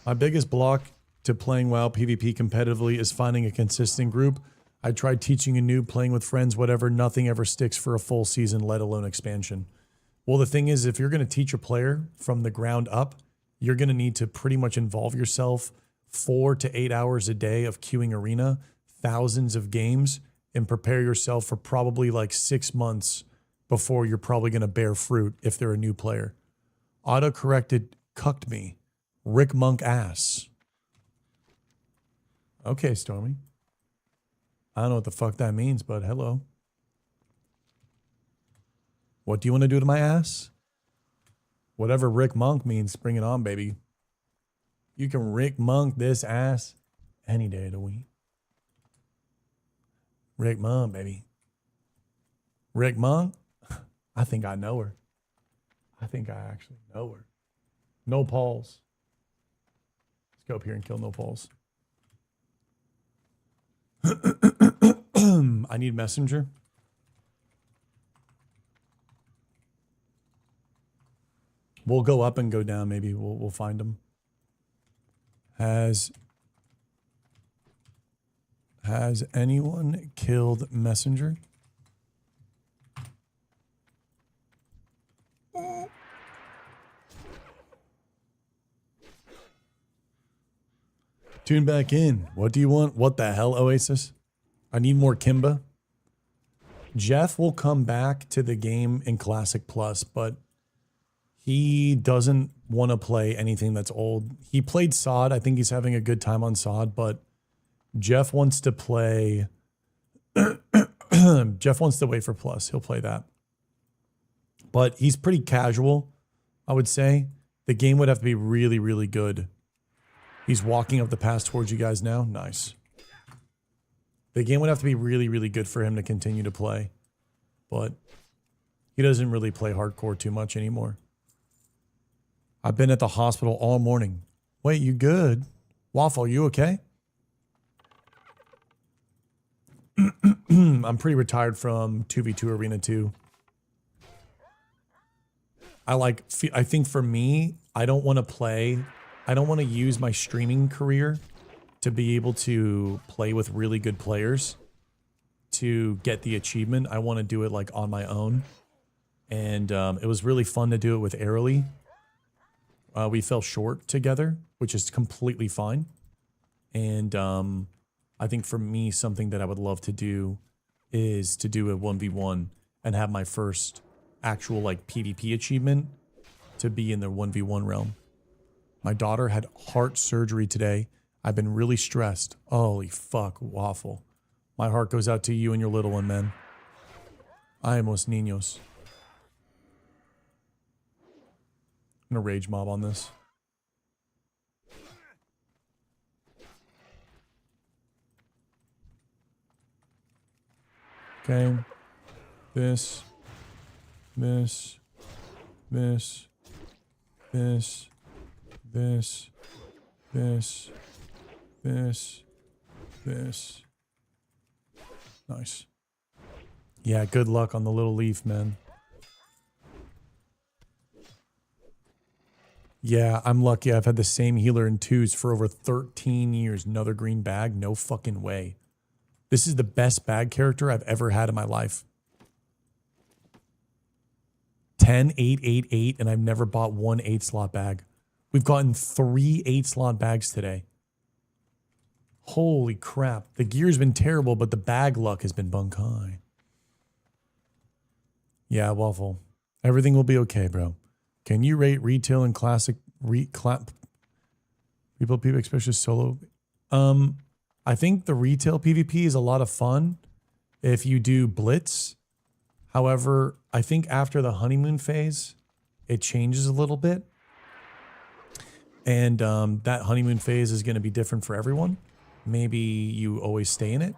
My biggest block to playing WoW PvP competitively is finding a consistent group. I tried teaching a noob, playing with friends, whatever. Nothing ever sticks for a full season, let alone expansion. Well, the thing is, if you're going to teach a player from the ground up, you're going to need to pretty much involve yourself 4 to 8 hours a day of queuing Arena, thousands of games, and prepare yourself for probably like 6 months before you're probably going to bear fruit if they're a new player. Auto-corrected cucked me. Rick Monk ass. Okay, Stormy. I don't know what the fuck that means, but hello. What do you want to do to my ass? Whatever Rick Monk means, bring it on, baby. You can Rick Monk this ass any day of the week. Rick Monk, baby. Rick Monk? I think I know her. I think I actually know her. No Pauls. Let's go up here and kill No Pauls. I need messenger. We'll go up and go down. Maybe we'll find them. Has anyone killed messenger? Tune back in. What do you want? What the hell, Oasis? I need more Kimba. Jeff will come back to the game in Classic Plus, but he doesn't want to play anything that's old. He played SOD. I think he's having a good time on SOD, but Jeff wants to play... Jeff wants to wait for Plus. He'll play that. But he's pretty casual, I would say. The game would have to be really, really good. He's walking up the path towards you guys now. Nice. The game would have to be really, really good for him to continue to play. But he doesn't really play hardcore too much anymore. I've been at the hospital all morning. Wait, you good? Waffle, you okay? I'm pretty retired from 2v2 Arena 2. I think for me, I don't want to play. I don't want to use my streaming career to be able to play with really good players to get the achievement. I want to do it like on my own. And it was really fun to do it with Airly. We fell short together, which is completely fine. And I think for me, something that I would love to do is to do a 1v1 and have my first actual like PvP achievement to be in the 1v1 realm. My daughter had heart surgery today. I've been really stressed. Holy fuck, Waffle. My heart goes out to you and your little one, man. Ay, los niños. I'm gonna rage mob on this. Okay. This. This. This. This. This. This. This. This. Nice. Yeah, good luck on the little leaf, man. Yeah, I'm lucky. I've had the same healer in 2s for over 13 years. Another green bag? No fucking way. This is the best bag character I've ever had in my life. 10, 8, 8, 8, and I've never bought one 8-slot bag. We've gotten 3 8-slot bags today. Holy crap. The gear's been terrible, but the bag luck has been bunkai. Yeah, Waffle. Everything will be okay, bro. Can you rate retail and classic people PvP, especially solo? I think the retail PvP is a lot of fun if you do Blitz. However, I think after the honeymoon phase, it changes a little bit. And that honeymoon phase is going to be different for everyone. Maybe you always stay in it.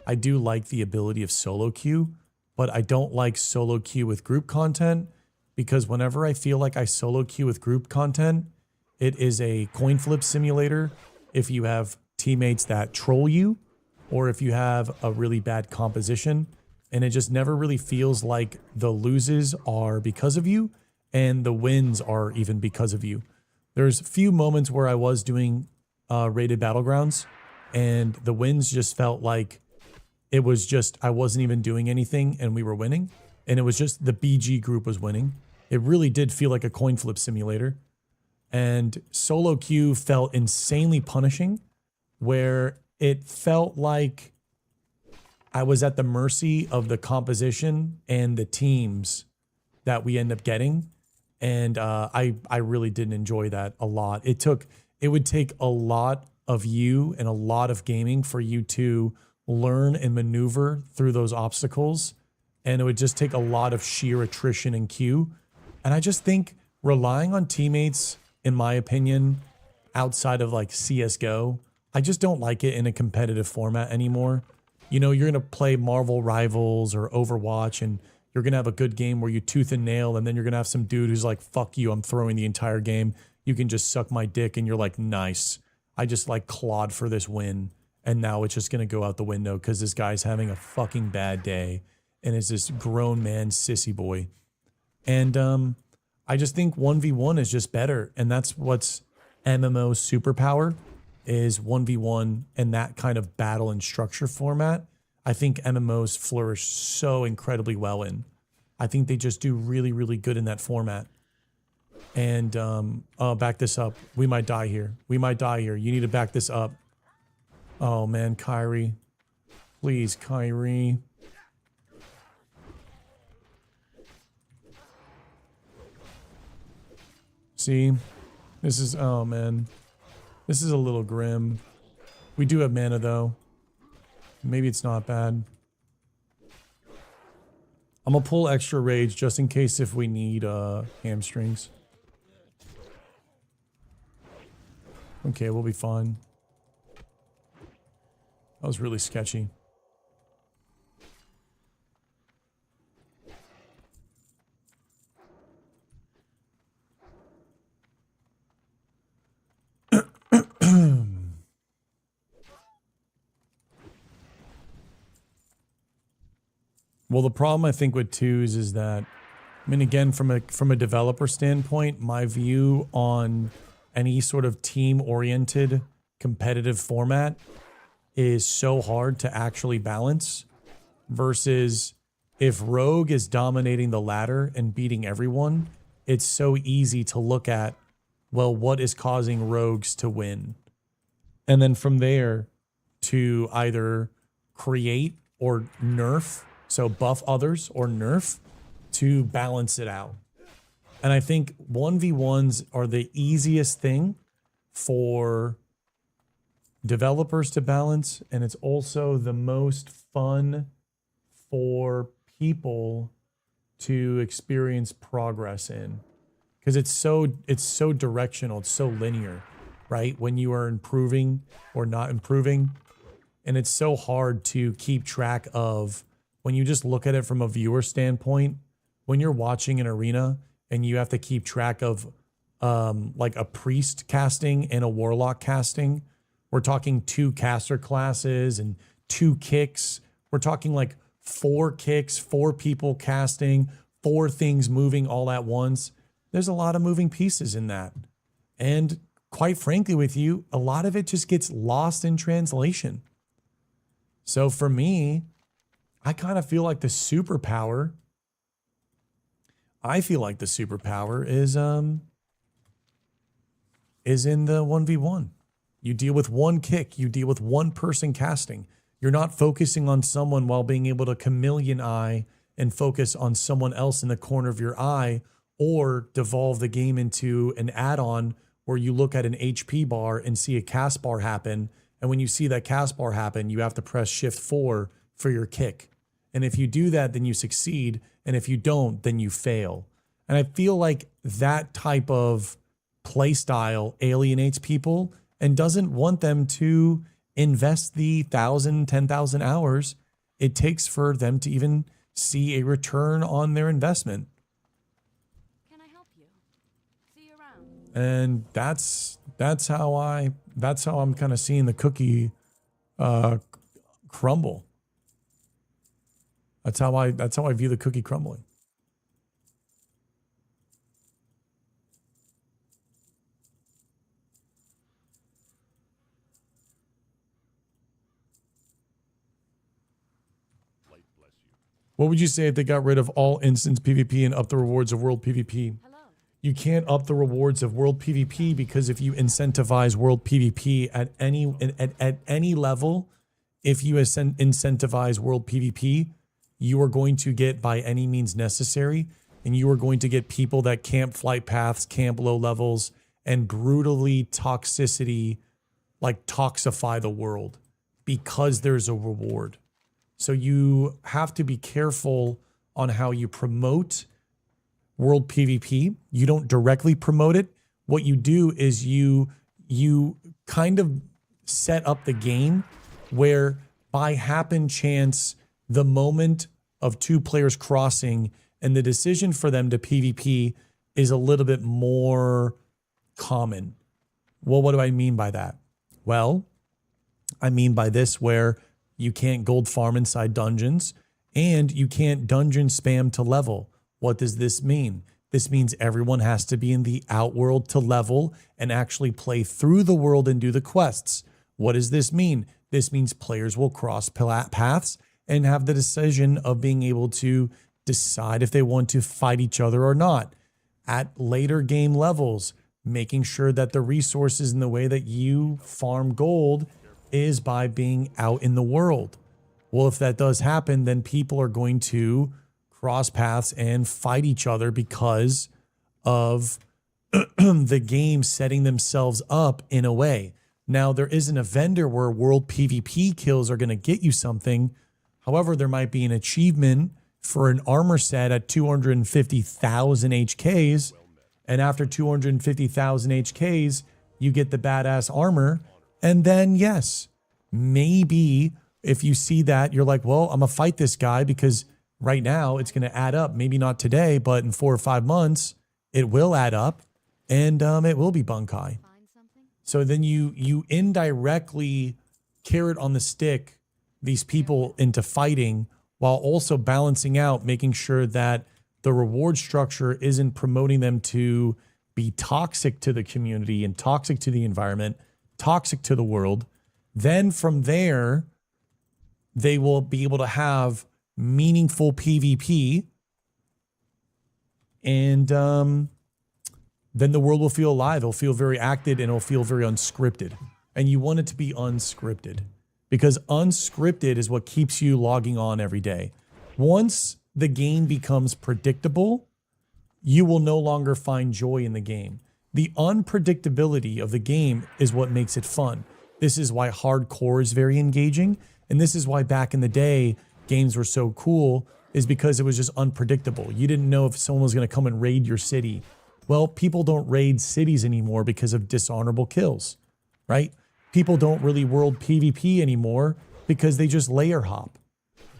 I do like the ability of solo queue, but I don't like solo queue with group content because whenever I feel like I solo queue with group content, it is a coin flip simulator if you have teammates that troll you or if you have a really bad composition, and it just never really feels like the loses are because of you and the wins are even because of you. There's a few moments where I was doing rated battlegrounds and the wins just felt like it was just I wasn't even doing anything and we were winning, and it was just the BG group was winning. It really did feel like a coin flip simulator. And solo queue felt insanely punishing, where it felt like I was at the mercy of the composition and the teams that we end up getting. And I really didn't enjoy that a lot. It would take a lot of you and a lot of gaming for you to learn and maneuver through those obstacles. And it would just take a lot of sheer attrition and queue. And I just think relying on teammates, in my opinion, outside of like CSGO, I just don't like it in a competitive format anymore. You know, you're going to play Marvel Rivals or Overwatch and you're going to have a good game where you tooth and nail, and then you're going to have some dude who's like, fuck you, I'm throwing the entire game. You can just suck my dick, and you're like, nice. I just like clawed for this win, and now it's just going to go out the window because this guy's having a fucking bad day and is this grown man sissy boy. And I just think 1v1 is just better, and that's what's MMO's superpower is 1v1 and that kind of battle and structure format. I think MMOs flourish so incredibly well in. I think they just do really, really good in that format. And back this up. We might die here. We might die here. You need to back this up. Oh man, Kyrie. Please, Kyrie. See? This is, oh man. This is a little grim. We do have mana though. Maybe it's not bad. I'm gonna pull extra rage just in case if we need hamstrings. Okay, we'll be fine. That was really sketchy. Well, the problem I think with twos is that I mean, again, from a developer standpoint, my view on any sort of team-oriented competitive format is so hard to actually balance versus if Rogue is dominating the ladder and beating everyone, it's so easy to look at, well, what is causing Rogues to win? And then from there to either create or nerf, so buff others or nerf to balance it out. And I think 1v1s are the easiest thing for developers to balance, and it's also the most fun for people to experience progress in, because it's so directional, it's so linear, right? When you are improving or not improving, and it's so hard to keep track of when you just look at it from a viewer standpoint. When you're watching an arena and you have to keep track of like a priest casting and a warlock casting, we're talking 2 caster classes and 2 kicks. We're talking like 4 kicks, 4 people casting, 4 things moving all at once. There's a lot of moving pieces in that. And quite frankly with you, a lot of it just gets lost in translation. So for me, I kind of feel like the superpower is in the 1v1. You deal with 1 kick, you deal with 1 person casting. You're not focusing on someone while being able to chameleon eye and focus on someone else in the corner of your eye, or devolve the game into an add-on where you look at an HP bar and see a cast bar happen. And when you see that cast bar happen, you have to press Shift 4 for your kick. And if you do that, then you succeed. And if you don't, then you fail. And I feel like that type of play style alienates people and doesn't want them to invest the 1,000, 10,000 hours it takes for them to even see a return on their investment. Can I help you? See you around. And that's how I'm kind of seeing the cookie crumble. That's how I view the cookie crumbling. Light bless you. What would you say if they got rid of all instance PvP and up the rewards of world PvP? Hello. You can't up the rewards of world PvP, because if you incentivize world PvP at any level, if you incentivize world PvP, you are going to get by any means necessary, and you are going to get people that camp flight paths, camp low levels, and brutally toxicity, like toxify the world because there's a reward. So you have to be careful on how you promote world PvP. You don't directly promote it. What you do is you kind of set up the game where by happen chance, the moment of 2 players crossing and the decision for them to PvP is a little bit more common. Well, what do I mean by that? Well, I mean by this where you can't gold farm inside dungeons and you can't dungeon spam to level. What does this mean? This means everyone has to be in the outworld to level and actually play through the world and do the quests. What does this mean? This means players will cross paths and have the decision of being able to decide if they want to fight each other or not. At later game levels, making sure that the resources and the way that you farm gold is by being out in the world. Well, if that does happen, then people are going to cross paths and fight each other because of the game setting themselves up in a way. Now, there isn't a vendor where world PvP kills are going to get you something. However, there might be an achievement for an armor set at 250,000 HKs. And after 250,000 HKs, you get the badass armor. And then, yes, maybe if you see that, you're like, well, I'm going to fight this guy because right now it's going to add up. Maybe not today, but in 4 or 5 months, it will add up and it will be bunkai. Find something? So then you indirectly carrot on the stick these people into fighting while also balancing out, making sure that the reward structure isn't promoting them to be toxic to the community and toxic to the environment, toxic to the world, then from there, they will be able to have meaningful PvP, and then the world will feel alive. It'll feel very acted, and it'll feel very unscripted. And you want it to be unscripted, because unscripted is what keeps you logging on every day. Once the game becomes predictable, you will no longer find joy in the game. The unpredictability of the game is what makes it fun. This is why hardcore is very engaging. And this is why back in the day, games were so cool, is because it was just unpredictable. You didn't know if someone was going to come and raid your city. Well, people don't raid cities anymore because of dishonorable kills, right? People don't really world PvP anymore because they just layer hop,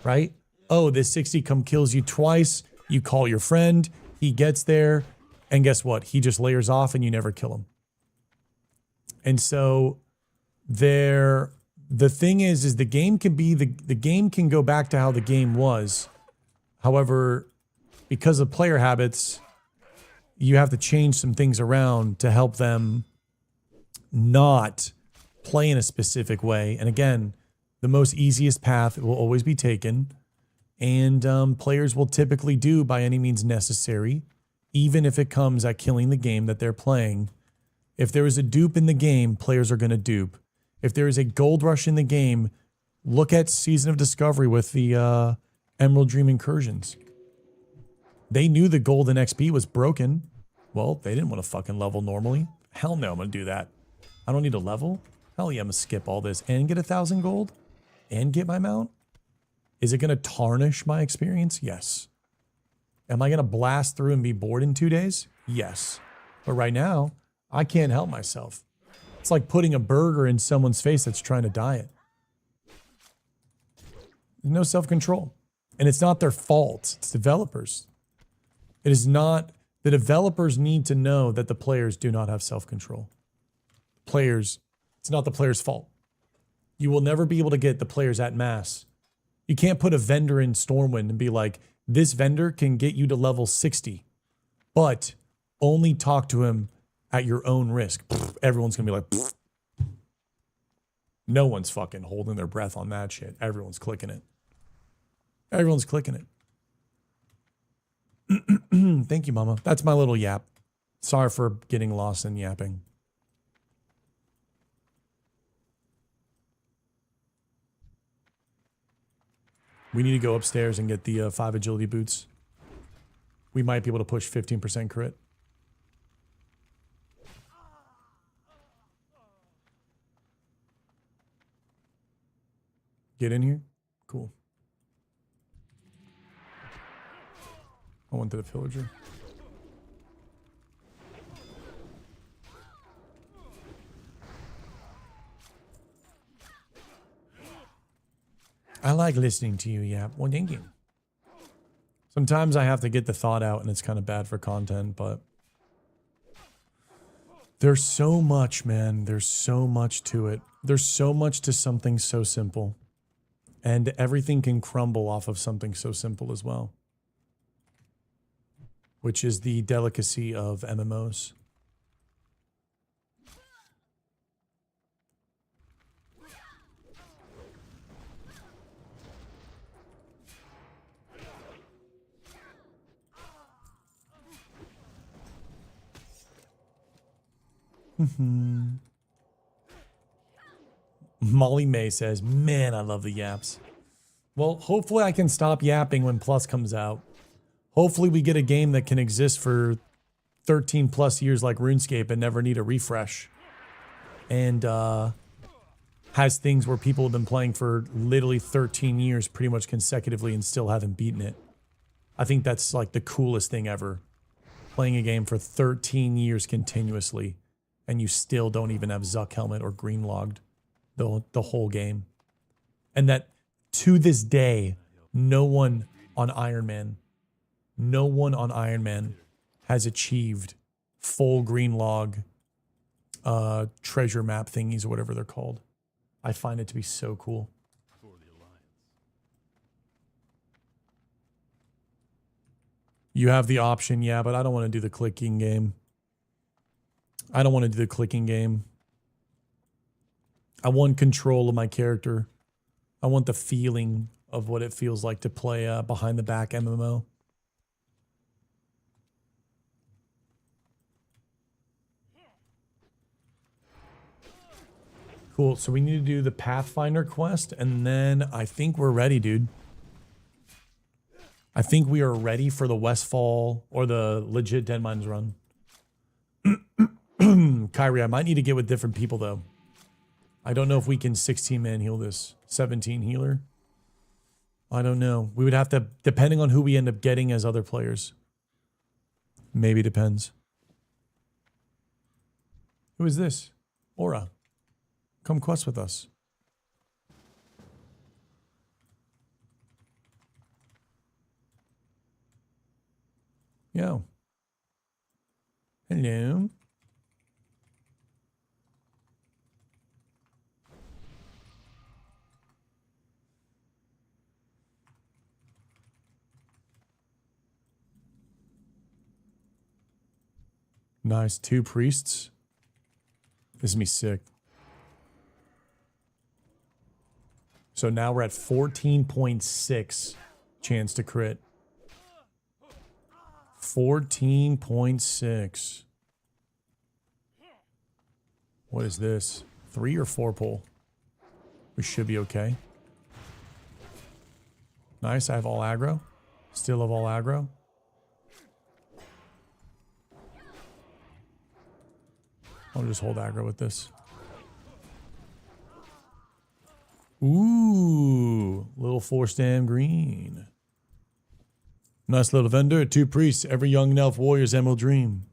right? Oh, this 60 come kills you twice. You call your friend, he gets there, and guess what? He just layers off and you never kill him. And so the thing is the game can be, the game can go back to how the game was. However, because of player habits, you have to change some things around to help them not play in a specific way. And again, the most easiest path will always be taken. And players will typically do by any means necessary, even if it comes at killing the game that they're playing. If there is a dupe in the game, players are going to dupe. If there is a gold rush in the game, look at Season of Discovery with the Emerald Dream Incursions. They knew the gold and XP was broken. Well, they didn't want to fucking level normally. Hell no, I'm going to do that. I don't need a level. Hell yeah, I'm going to skip all this and get 1,000 gold and get my mount. Is it going to tarnish my experience? Yes. Am I going to blast through and be bored in 2 days? Yes. But right now, I can't help myself. It's like putting a burger in someone's face that's trying to diet. There's no self-control. And it's not their fault. It's developers. It is not... The developers need to know that the players do not have self-control. Players... It's not the player's fault. You will never be able to get the players at mass. You can't put a vendor in Stormwind and be like, this vendor can get you to level 60, but only talk to him at your own risk. Everyone's going to be like, pfft. No one's fucking holding their breath on that shit. Everyone's clicking it. Everyone's clicking it. Thank you, Mama. That's my little yap. Sorry for getting lost in yapping. We need to go upstairs and get the 5 agility boots. We might be able to push 15% crit. Get in here? Cool. I went to the pillager. I like listening to you, yeah. Well, thank you. Sometimes I have to get the thought out and it's kind of bad for content, but there's so much, man. There's so much to it. There's so much to something so simple. And everything can crumble off of something so simple as well. Which is the delicacy of MMOs. Molly May says, man, I love the yaps. Well, hopefully I can stop yapping when Plus comes out. Hopefully we get a game that can exist for 13 plus years like RuneScape and never need a refresh. And has things where people have been playing for literally 13 years pretty much consecutively and still haven't beaten it. I think that's like the coolest thing ever. Playing a game for 13 years continuously and you still don't even have Zuck Helmet or Green Logged the whole game. And that to this day, no one on Iron Man has achieved full green log treasure map thingies or whatever they're called. I find it to be so cool. You have the option, yeah, but I don't want to do the clicking game. I don't want to do the clicking game. I want control of my character. I want the feeling of what it feels like to play a behind the back MMO. Cool, so we need to do the Pathfinder quest, and then I think we're ready, dude. I think we are ready for the Westfall or the legit Dead Mines run. Kyrie, I might need to get with different people, though. I don't know if we can 16-man heal this. 17 healer. I don't know. We would have to, depending on who we end up getting as other players. Maybe depends. Who is this? Aura. Come quest with us. Yo. Hello. Nice. 2 priests. This is gonna be sick. So now we're at 14.6 chance to crit. 14.6. What is this? 3 or 4 pull? We should be okay. Nice, I have all aggro. Still have all aggro. I'll just hold aggro with this. Ooh, little 4-stam green. Nice little vendor. 2 priests. Every young elf warrior's emerald dream.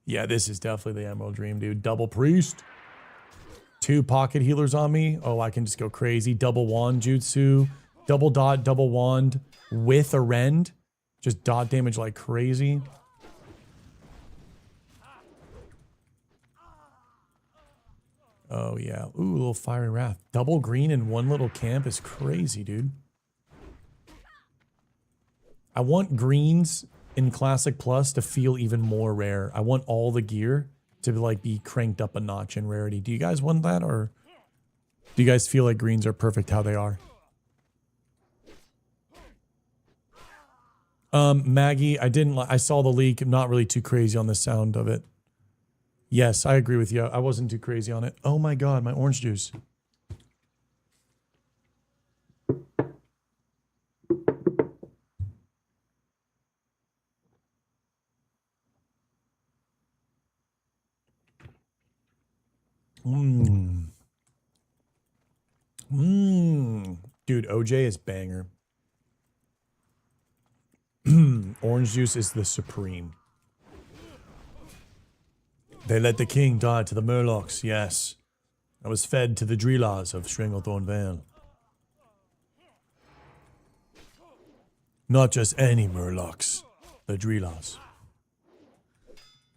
Yeah, this is definitely the emerald dream, dude. Double priest. 2 pocket healers on me. Oh, I can just go crazy. Double wand jutsu. Double dot, double wand with a rend. Just dot damage like crazy. Oh, yeah. Ooh, a little fiery wrath. Double green in one little camp is crazy, dude. I want greens in Classic Plus to feel even more rare. I want all the gear to like be cranked up a notch in rarity. Do you guys want that, or do you guys feel like greens are perfect how they are? Maggie, I saw the leak. I'm not really too crazy on the sound of it. Yes, I agree with you. I wasn't too crazy on it. Oh my god, my orange juice. Dude, OJ is banger. Orange juice is the supreme. They let the king die to the Murlocs, yes. I was fed to the Dreelars of Stranglethorn Vale. Not just any Murlocs, the Dreelars.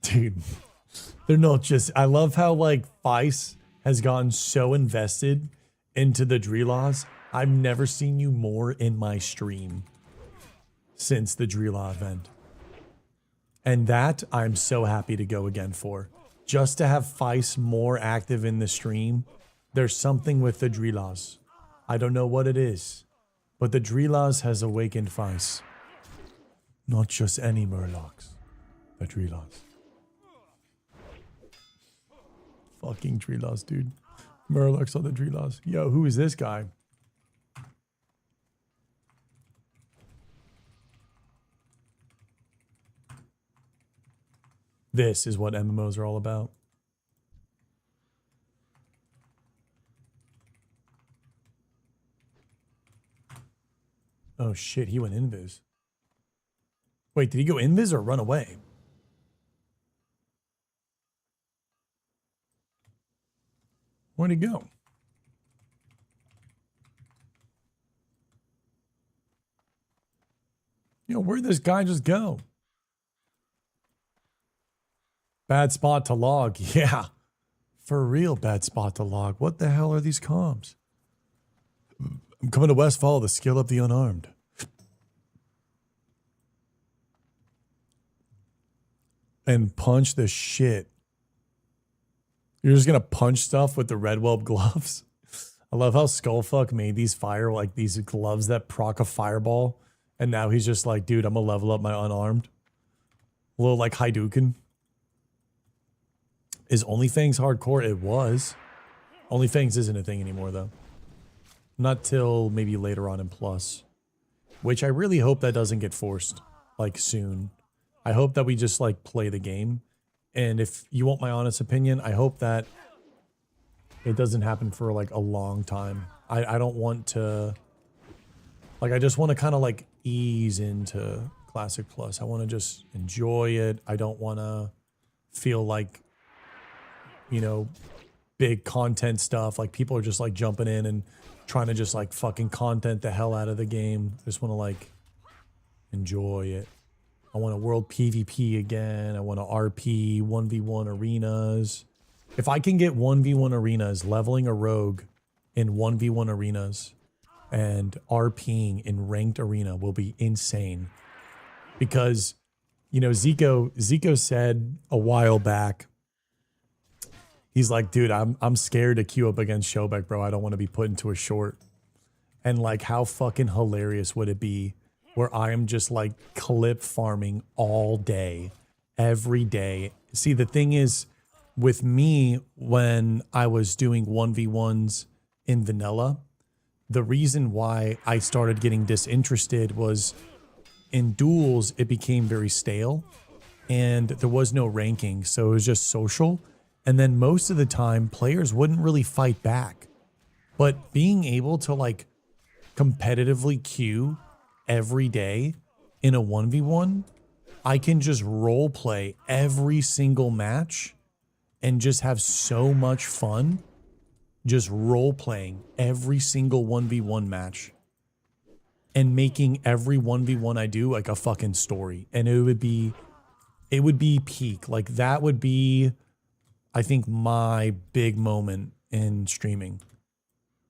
Dude, they're not just... I love how, like, Vice has gotten so invested into the Dreelars. I've never seen you more in my stream since the Dreelar event. And that, I'm so happy to go again for. Just to have Vice more active in the stream, there's something with the Dreelars. I don't know what it is, but the Dreelars has awakened Vice. Not just any Murlocs, the Dreelars. Fucking Dreelars, dude. Murlocs are the Dreelars. Yo, who is this guy? This is what MMOs are all about. Oh shit, he went invis. Wait, did he go invis or run away? Where'd he go? Yo, where'd this guy just go? Bad spot to log. Yeah. For real bad spot to log. What the hell are these comms? I'm coming to Westfall to skill up the unarmed. and punch the shit. You're just gonna punch stuff with the red whelp gloves. I love how Skullfuck made these these gloves that proc a fireball, and now he's just like, dude, I'm gonna level up my unarmed. A little like Hadouken. Is OnlyFans hardcore? It was. OnlyFans isn't a thing anymore though. Not till maybe later on in Plus. Which I really hope that doesn't get forced, like, soon. I hope that we just, like, play the game. And if you want my honest opinion, I hope that it doesn't happen for, like, a long time. I don't want to... Like, I just want to kind of, like, ease into Classic Plus. I want to just enjoy it. I don't want to feel like, you know, big content stuff. Like, people are just, like, jumping in and trying to just like fucking content the hell out of the game. I just want to like enjoy it. I want a world PvP again. I want a RP 1v1 arenas. If I can get 1v1 arenas, leveling a rogue in 1v1 arenas and RPing in ranked arena will be insane. Because, you know, Zico said a while back, he's like, dude, I'm scared to queue up against Shobek, bro. I don't want to be put into a short. And like, how fucking hilarious would it be where I am just like clip farming all day, every day. See, the thing is with me, when I was doing 1v1s in vanilla, the reason why I started getting disinterested was in duels, it became very stale and there was no ranking. So it was just social. And then most of the time, players wouldn't really fight back. But being able to like competitively queue every day in a 1v1, I can just role play every single match and just have so much fun just role playing every single 1v1 match and making every 1v1 I do like a fucking story. And it would be peak. Like that would be, I think, my big moment in streaming.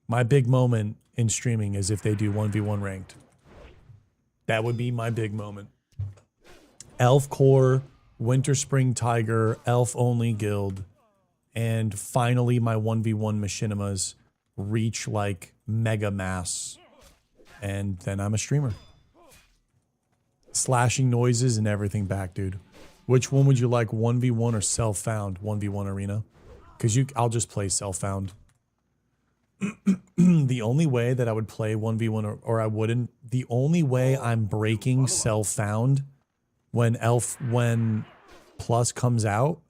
My big moment in streaming is if they do 1v1 ranked. That would be my big moment. Elf Core, Winter Spring Tiger, Elf Only Guild, and finally my 1v1 machinimas reach like mega mass. And then I'm a streamer. Slashing noises and everything back, dude. Which one would you like, 1v1 or self-found 1v1 arena? Because I'll just play self-found. The only way that I would play 1v1 or I wouldn't, the only way I'm breaking self-found when Plus comes out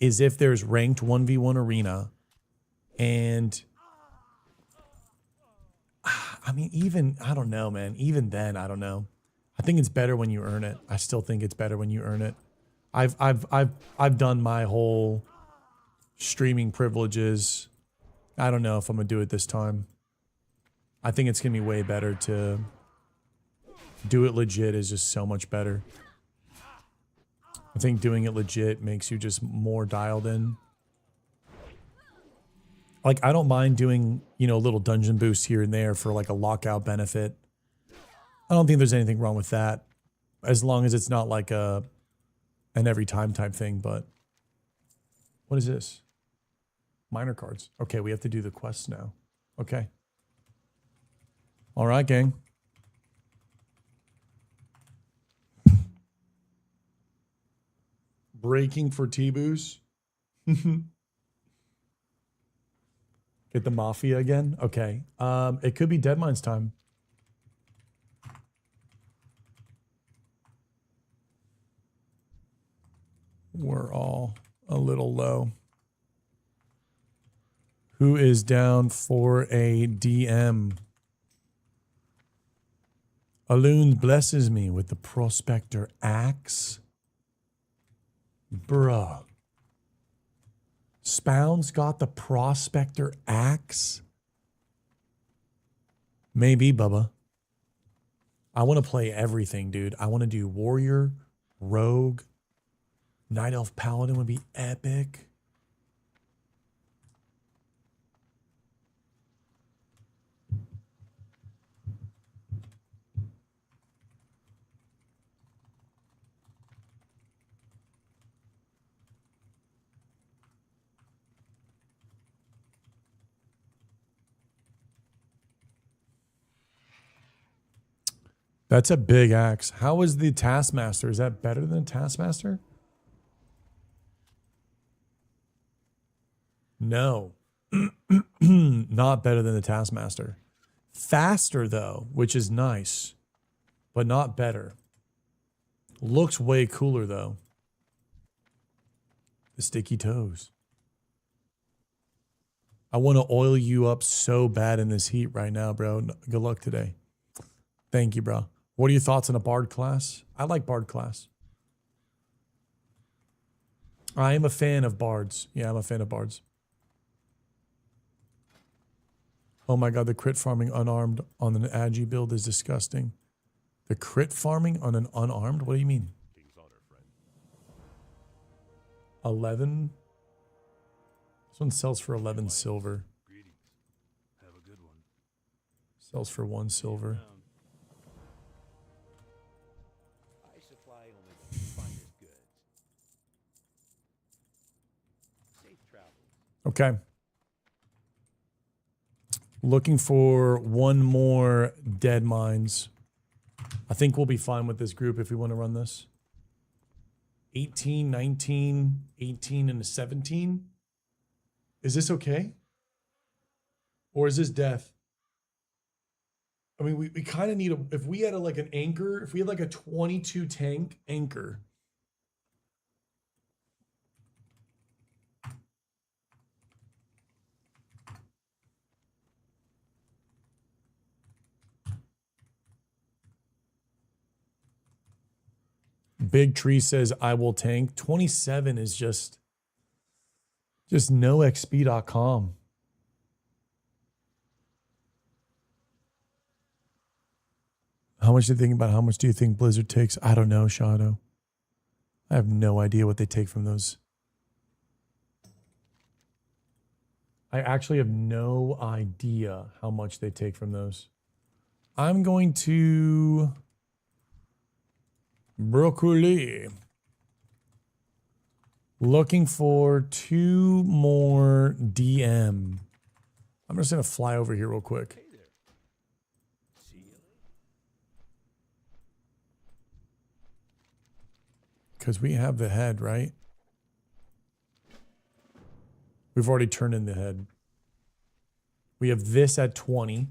is if there's ranked 1v1 arena. And I mean, even, I don't know, man. Even then, I don't know. I think it's better when you earn it. I still think it's better when you earn it. I've done my whole streaming privileges. I don't know if I'm gonna do it this time. I think it's gonna be way better to do it legit is just so much better. I think doing it legit makes you just more dialed in. Like, I don't mind doing, you know, a little dungeon boost here and there for like a lockout benefit. I don't think there's anything wrong with that, as long as it's not like an every time type thing. But what is this? Minor cards. Okay, we have to do the quests now. Okay. All right, gang. Breaking for T-Boos. Get the Mafia again? Okay. It could be Deadmine's time. We're all a little low. Who is down for a DM? Aloon blesses me with the Prospector Axe. Bruh. Spound's got the Prospector Axe? Maybe, Bubba. I want to play everything, dude. I want to do Warrior, Rogue, Night Elf Paladin would be epic. That's a big axe. How is the Taskmaster? Is that better than the Taskmaster? No. Not better than the Taskmaster. Faster, though, which is nice, but not better. Looks way cooler, though. The sticky toes. I want to oil you up so bad in this heat right now, bro. Good luck today. Thank you, bro. What are your thoughts on a Bard class? I like Bard class. I am a fan of Bards. Yeah, I'm a fan of Bards. Oh my god, the crit farming unarmed on an Agi build is disgusting. The crit farming on an unarmed? What do you mean? 11? This one sells for 11 silver. Have a good one. Sells for 1 silver. I supply only the finest goods. Safe travels. Okay. Looking for one more dead mines. I think we'll be fine with this group if we want to run this. 18, 19, 18, and a 17. Is this okay? Or is this death? I mean, we kind of need a... If we had like an anchor, if we had like a 22 tank anchor... Big Tree says, I will tank. 27 is just noxp.com. How much do you think about how much do you think Blizzard takes? I don't know, Shadow. I have no idea what they take from those. I actually have no idea how much they take from those. I'm going to... Broccoli. Looking for 2 more DM. I'm just going to fly over here real quick. Hey there. See you later. Because we have the head, right? We've already turned in the head. We have this at 20.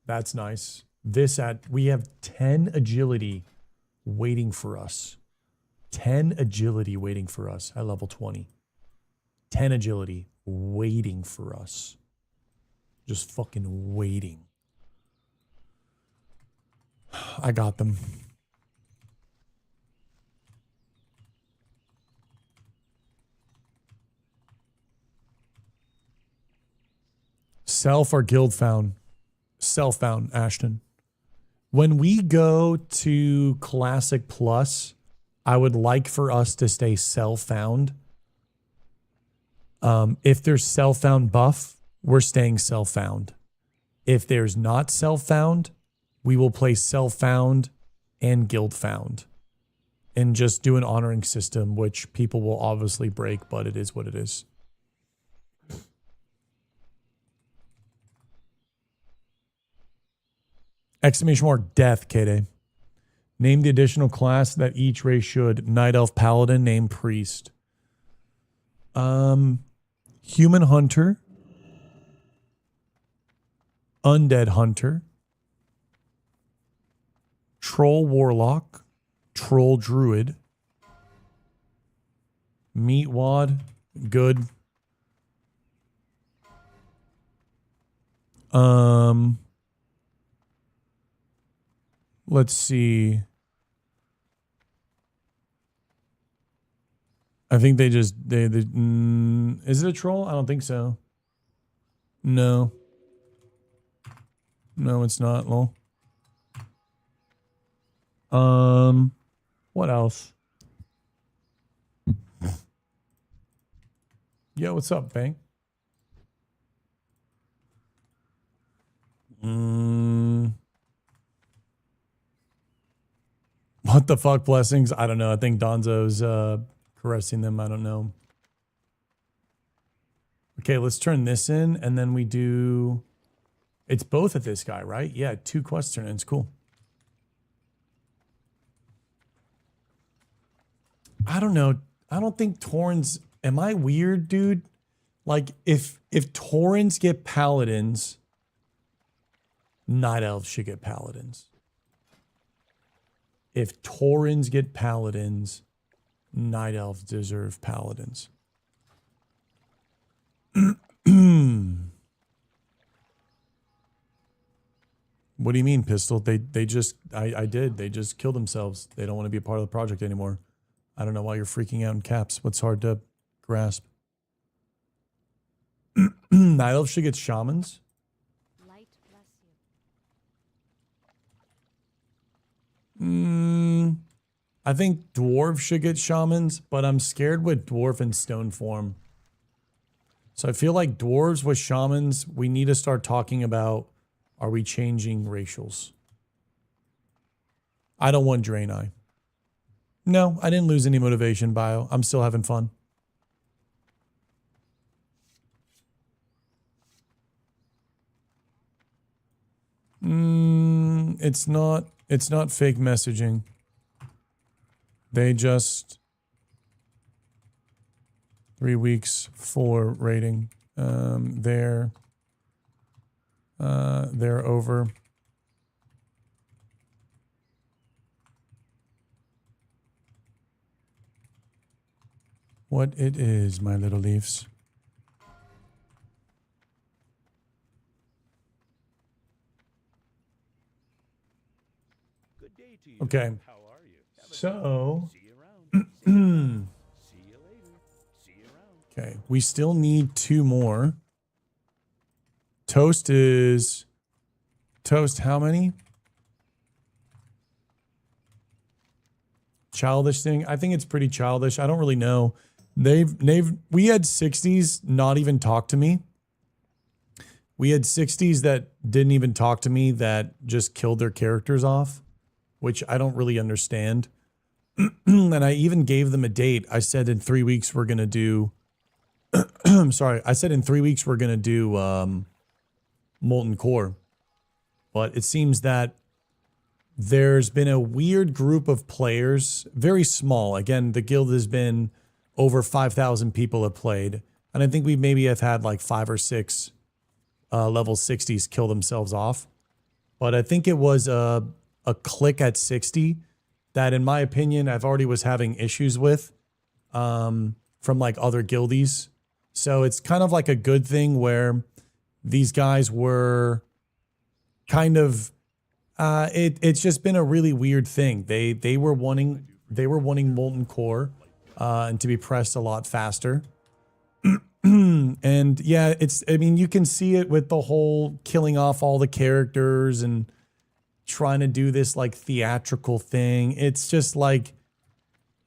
That's nice. This at... We have 10 agility waiting for us. 10 agility waiting for us at level 20. 10 agility waiting for us. Just fucking waiting. I got them. Self or guild found? Self found, Ashton. When we go to Classic Plus, I would like for us to stay self-found. If there's self-found buff, we're staying self-found. If there's not self-found, we will play self-found and guild-found. And just do an honoring system, which people will obviously break, but it is what it is. Exclamation mark death, K-Day. Name the additional class that each race should. Night Elf Paladin, name Priest. Human Hunter. Undead Hunter. Troll Warlock. Troll Druid. Meatwad. Good. Let's see. I think they just is it a troll? I don't think so. No. No, it's not. Lol. What else? Yo, what's up, Bang? What the fuck, blessings? I don't know. I think Donzo's caressing them. I don't know. Okay, let's turn this in, and then we do... It's both of this guy, right? Yeah, 2 quest turn-ins. Cool. I don't know. I don't think Taurens. Am I weird, dude? Like, if Taurens get paladins, Night Elves should get paladins. If Taurens get paladins, Night Elves deserve paladins. What do you mean, Pistol? They just I did. They just killed themselves. They don't want to be a part of the project anymore. I don't know why you're freaking out in caps. What's hard to grasp? Night Elves should get shamans. Light bless you. I think dwarves should get shamans, but I'm scared with dwarf and stone form. So I feel like dwarves with shamans, we need to start talking about, are we changing racials? I don't want Draenei. No, I didn't lose any motivation, Bio. I'm still having fun. It's not fake messaging. They just 3 weeks for rating. They're over. What it is, my little leaves. Good day to you. Okay. How are you? Have a So, see you around. See you later. See you around. okay, we still need 2 more. Toast is Toast how many? Childish thing. I think it's pretty childish. I don't really know. We had 60s not even talk to me. We had 60s that didn't even talk to me, that just killed their characters off, which I don't really understand. And I even gave them a date. I said in 3 weeks we're going to do I'm sorry. I said in 3 weeks we're going to do Molten Core. But it seems that there's been a weird group of players, very small. Again, the guild has been over 5,000 people have played. And I think we maybe have had like 5 or 6 level 60s kill themselves off. But I think it was a click at 60 that, in my opinion, I've already was having issues with from like other guildies. So it's kind of like a good thing where these guys were kind of it's just been a really weird thing. They were wanting Molten Core and to be pressed a lot faster. And yeah, I mean, you can see it with the whole killing off all the characters and trying to do this like theatrical thing. It's just like,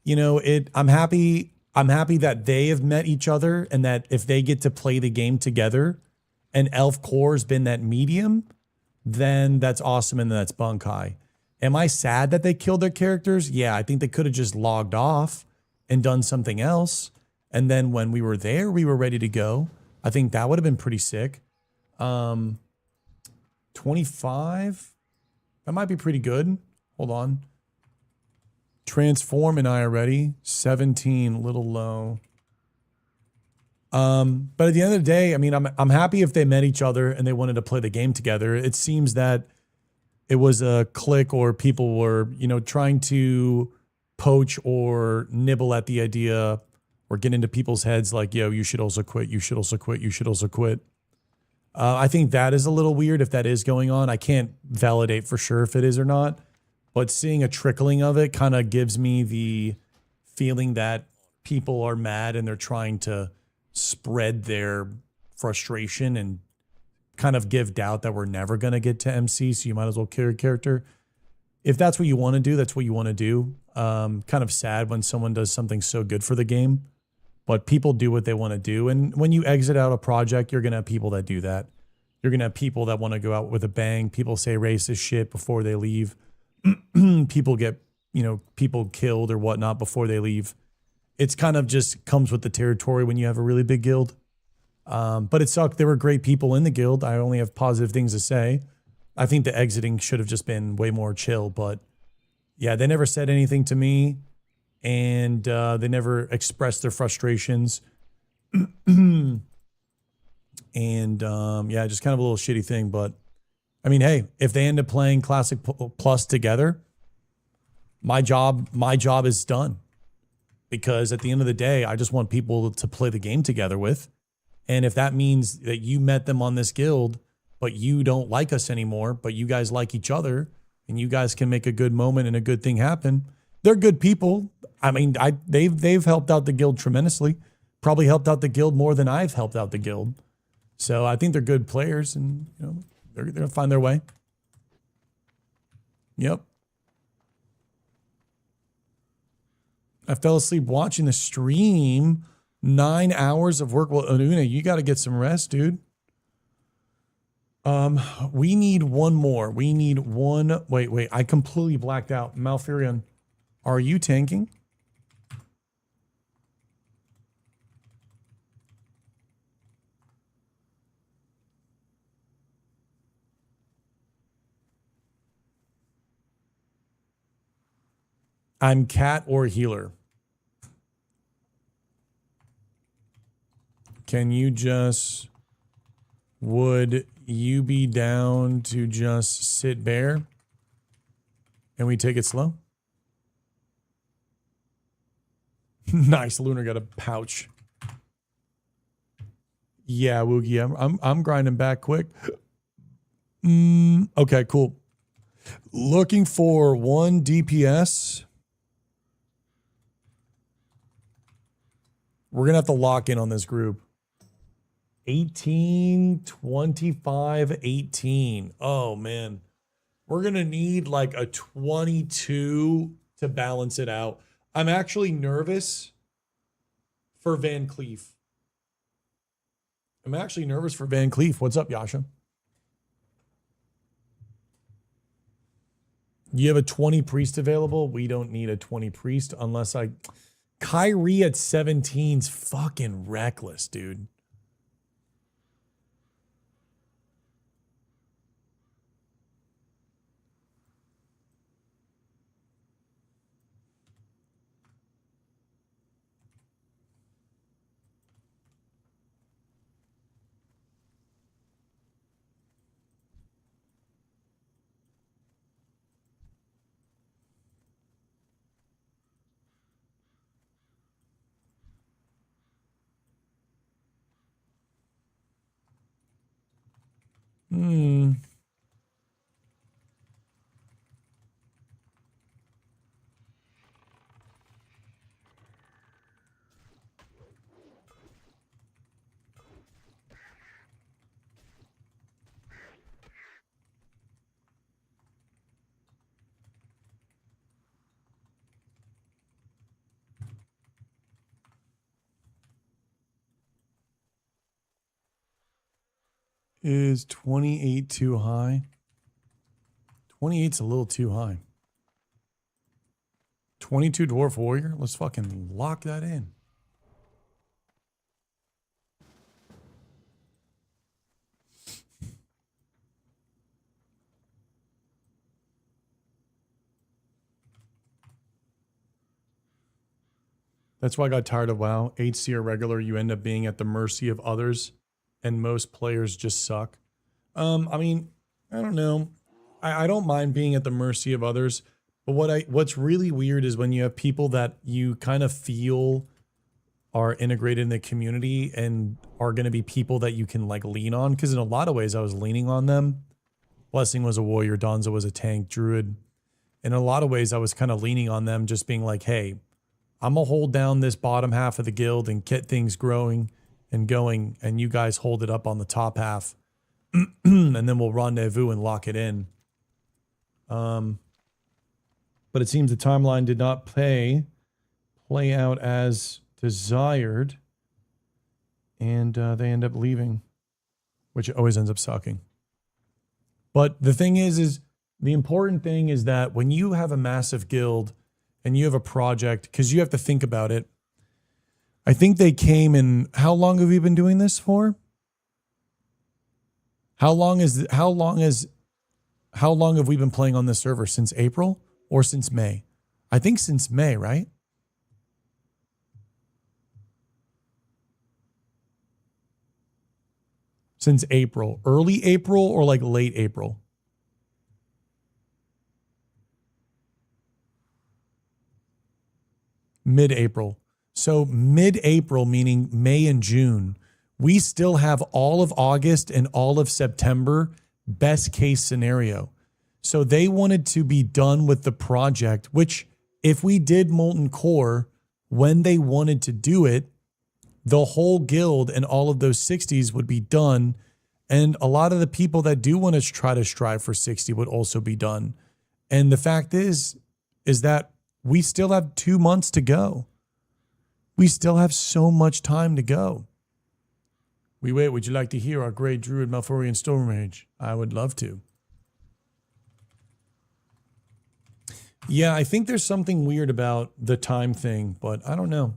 you know, I'm happy that they have met each other, and that if they get to play the game together and Elf Core has been that medium, then that's awesome and that's bunkai. Am I sad that they killed their characters? Yeah, I think they could have just logged off and done something else. And then when we were there, we were ready to go. I think that would have been pretty sick. 25? That might be pretty good. Hold on. Transform and I are ready. 17, a little low. But at the end of the day, I mean, I'm happy if they met each other and they wanted to play the game together. It seems that it was a click, or people were, you know, trying to poach or nibble at the idea or get into people's heads like, yo, you should also quit. You should also quit. You should also quit. I think that is a little weird if that is going on. I can't validate for sure if it is or not, but seeing a trickling of it kind of gives me the feeling that people are mad and they're trying to spread their frustration and kind of give doubt that we're never going to get to MC, so you might as well kill your character. If that's what you want to do, that's what you want to do. Kind of sad when someone does something so good for the game, but people do what they want to do. And when you exit out a project, you're going to have people that do that. You're going to have people that want to go out with a bang. People say racist shit before they leave. People get, you know, people killed or whatnot before they leave. It's kind of just comes with the territory when you have a really big guild. But it sucked. There were great people in the guild. I only have positive things to say. I think the exiting should have just been way more chill, but yeah, they never said anything to me. and they never expressed their frustrations. And yeah, just kind of a little shitty thing. But I mean, hey, if they end up playing Classic Plus together, my job is done. Because at the end of the day, I just want people to play the game together with. And if that means that you met them on this guild, but you don't like us anymore, but you guys like each other, and you guys can make a good moment and a good thing happen, they're good people. I mean, they've helped out the guild tremendously. Probably helped out the guild more than I've helped out the guild. So I think they're good players, and you know, they're gonna find their way. Yep. I fell asleep watching the stream. 9 hours of work. Well, Anuna, you got to get some rest, dude. We need one more. We need one. Wait. I completely blacked out. Malfurion, are you tanking? I'm cat or healer. Can you just, would you be down to just sit bare and we take it slow? Nice, Lunar got a pouch. Yeah, Woogie, I'm grinding back quick. Okay, cool. Looking for 1 DPS. We're going to have to lock in on this group. 18, 25, 18. Oh, man. We're going to need like a 22 to balance it out. I'm actually nervous for Van Cleef. What's up, Yasha? You have a 20 priest available? We don't need a 20 priest unless I... Kyrie at 17's fucking reckless, dude. Is 28 too high? 28's a little too high. 22 Dwarf Warrior? Let's fucking lock that in. That's why I got tired of WoW. HC or regular, you end up being at the mercy of others, and most players just suck. I mean, I don't know. I don't mind being at the mercy of others, but what's really weird is when you have people that you kind of feel are integrated in the community and are going to be people that you can like lean on. Because in a lot of ways, I was leaning on them. Blessing was a warrior. Donza was a tank. Druid. In a lot of ways, I was kind of leaning on them, just being like, hey, I'm going to hold down this bottom half of the guild and get things growing and going, and you guys hold it up on the top half. And then we'll rendezvous and lock it in. But it seems the timeline did not play out as desired. And they end up leaving, which always ends up sucking. But the thing is the important thing is that when you have a massive guild and you have a project, because you have to think about it. I think they came in, how long have you been doing this for? How long have we been playing on this server? Since April or since May? I think since May, right? Since April. Early April or like late April? Mid-April. So mid-April, meaning May and June, we still have all of August and all of September, best case scenario. So they wanted to be done with the project, which if we did Molten Core when they wanted to do it, the whole guild and all of those 60s would be done. And a lot of the people that do want to try to strive for 60 would also be done. And the fact is that we still have 2 months to go. We still have so much time to go. We wait. Would you like to hear our great druid Malfurion Stormrage? I would love to. Yeah, I think there's something weird about the time thing, but I don't know.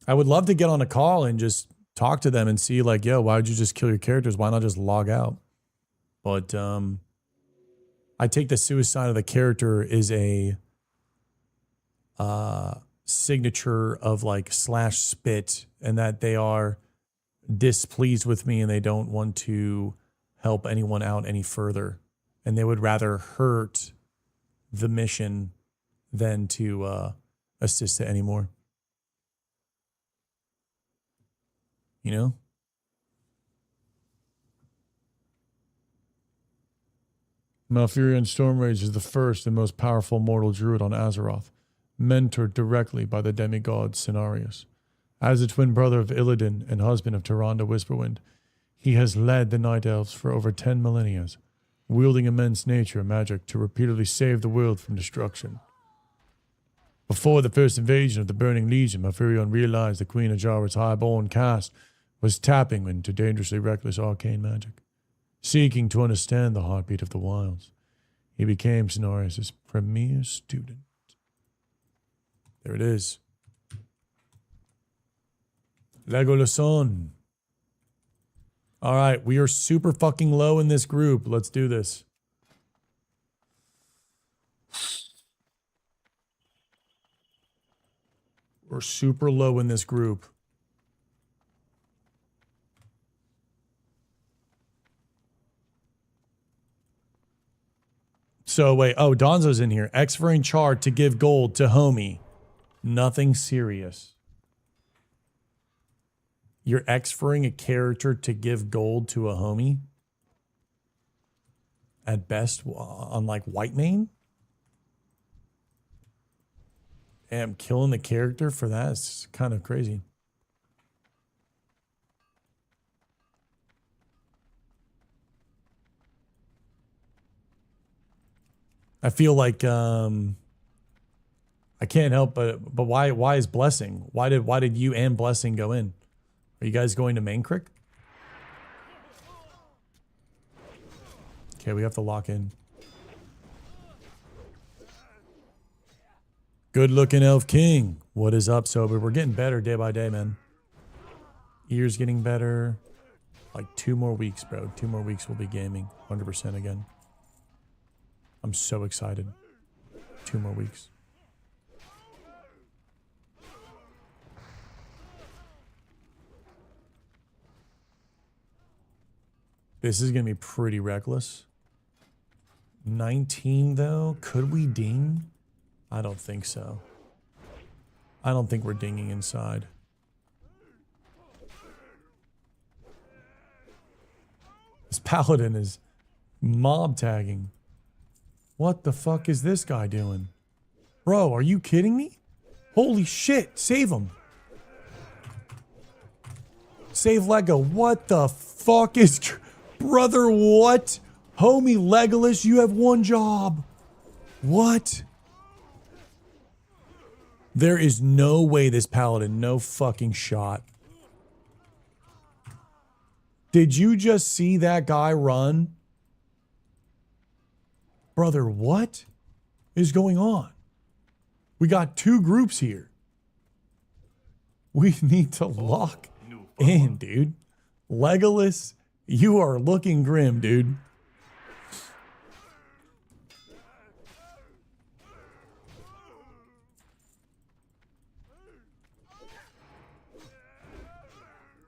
I would love to get on a call and just talk to them and see like, yo, why would you just kill your characters? Why not just log out? But I take the suicide of the character is a signature of like slash spit, and that they are displeased with me and they don't want to help anyone out any further, and they would rather hurt the mission than to assist it anymore. You know? Malfurion Stormrage is the first and most powerful mortal druid on Azeroth, mentored directly by the demigod Cenarius. As the twin brother of Illidan and husband of Tyrande Whisperwind, he has led the Night Elves for over 10 millennia, wielding immense nature magic to repeatedly save the world from destruction. Before the first invasion of the Burning Legion, Malfurion realized the Queen of Jarvis' highborn caste was tapping into dangerously reckless arcane magic. Seeking to understand the heartbeat of the wilds, he became Cenarius' premier student. There it is. Legolas. All right, we are super fucking low in this group. Let's do this. We're super low in this group. So wait, oh, Donzo's in here. Exferring chart to give gold to homie. Nothing serious. You're exferring a character to give gold to a homie? At best, on like Whitemane? Damn, killing the character for that is kind of crazy. I feel like I can't help but why is Blessing? Why did you and Blessing go in? Are you guys going to main crick? Okay, we have to lock in. Good looking Elf King. What is up, Sober? We're getting better day by day, man. Ears getting better. Like 2 more weeks, bro. 2 more weeks we'll be gaming 100% again. I'm so excited. 2 more weeks. This is going to be pretty reckless. 19 though. Could we ding? I don't think so. I don't think we're dinging inside. This paladin is mob tagging. What the fuck is this guy doing? Bro, are you kidding me? Holy shit, save him. Save Lego. What the fuck is... Brother, what? Homie Legolas, you have 1 job. What? There is no way this paladin, no fucking shot. Did you just see that guy run? Brother, what is going on? We got 2 groups here. We need to lock in, dude. Legolas, you are looking grim, dude.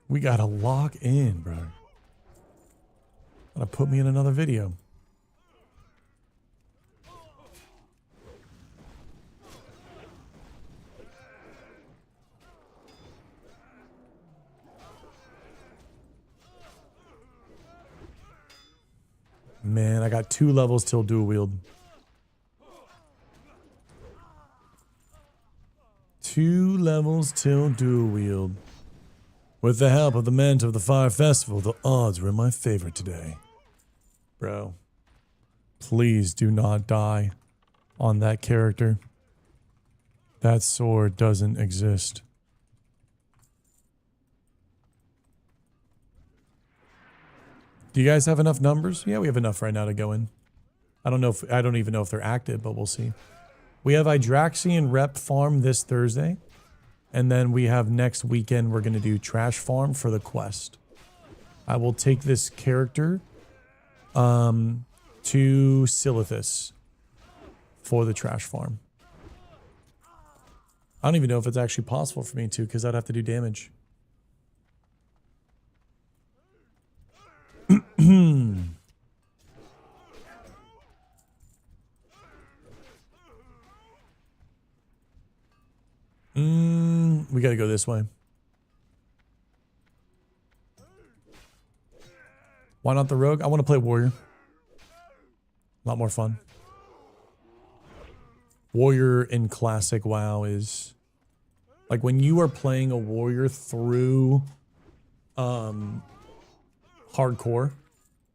We gotta lock in, bro. Gonna put me in another video. Man, I got 2 levels till dual wield. 2 levels till dual wield. With the help of the men of the Fire Festival, the odds were in my favor today. Bro, please do not die on that character. That sword doesn't exist. Do you guys have enough numbers? Yeah, we have enough right now to go in. I don't even know if they're active, but we'll see. We have Hydraxian Rep Farm this Thursday. And then we have next weekend, we're going to do Trash Farm for the quest. I will take this character to Silithus for the Trash Farm. I don't even know if it's actually possible for me to, because I'd have to do damage. We gotta go this way. Why not the rogue? I want to play warrior. A lot more fun. Warrior in classic WoW is like when you are playing a warrior through hardcore,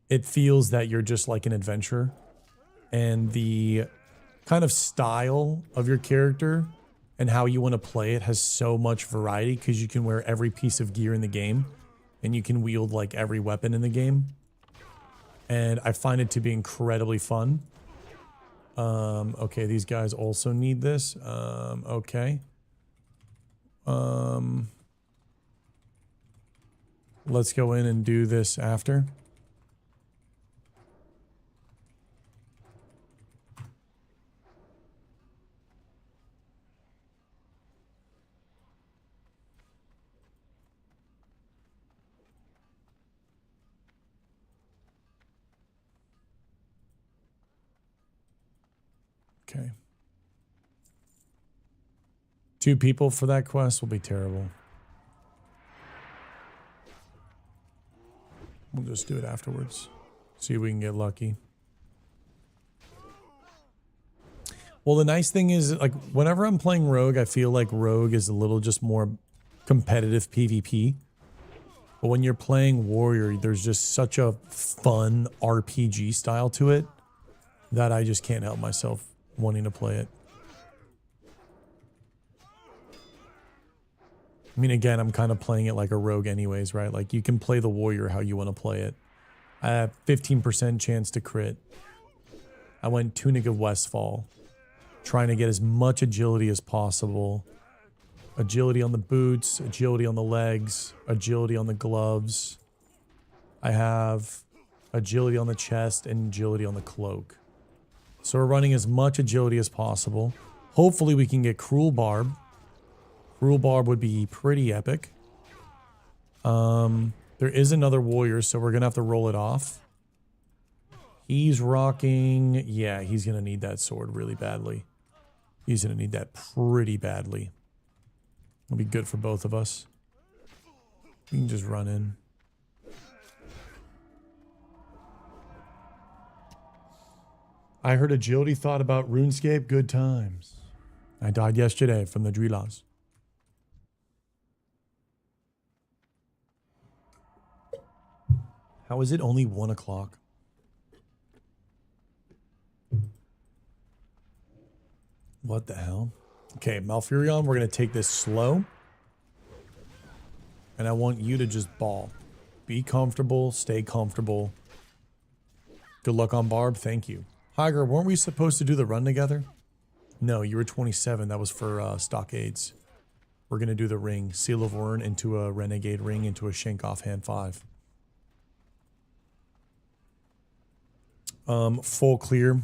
it feels that you're just like an adventurer, and the kind of style of your character and how you want to play it has so much variety because you can wear every piece of gear in the game and you can wield like every weapon in the game. And I find it to be incredibly fun. Okay, these guys also need this. Okay. Let's go in and do this after. Okay. 2 people for that quest will be terrible. We'll just do it afterwards. See if we can get lucky. Well, the nice thing is, like, whenever I'm playing Rogue, I feel like Rogue is a little just more competitive PvP. But when you're playing Warrior, there's just such a fun RPG style to it that I just can't help myself wanting to play it. I mean, again, I'm kind of playing it like a rogue anyways, right? Like, you can play the warrior how you want to play it. I have 15% chance to crit. I went Tunic of Westfall, trying to get as much agility as possible. Agility on the boots, agility on the legs, agility on the gloves. I have agility on the chest and agility on the cloak. So we're running as much agility as possible. Hopefully we can get Cruel Barb. Cruel Barb would be pretty epic. There is another warrior, so we're going to have to roll it off. He's rocking... Yeah, he's going to need that sword really badly. He's going to need that pretty badly. It'll be good for both of us. We can just run in. I heard Agility thought about RuneScape. Good times. I died yesterday from the Drillas. How is it only 1 o'clock? What the hell? Okay, Malfurion, we're going to take this slow. And I want you to just ball. Be comfortable. Stay comfortable. Good luck on Barb. Thank you. Higer, weren't we supposed to do the run together? No, you were 27. That was for Stockades. We're going to do the ring. Seal of Wern into a Renegade ring into a Shankoff hand 5. Full clear.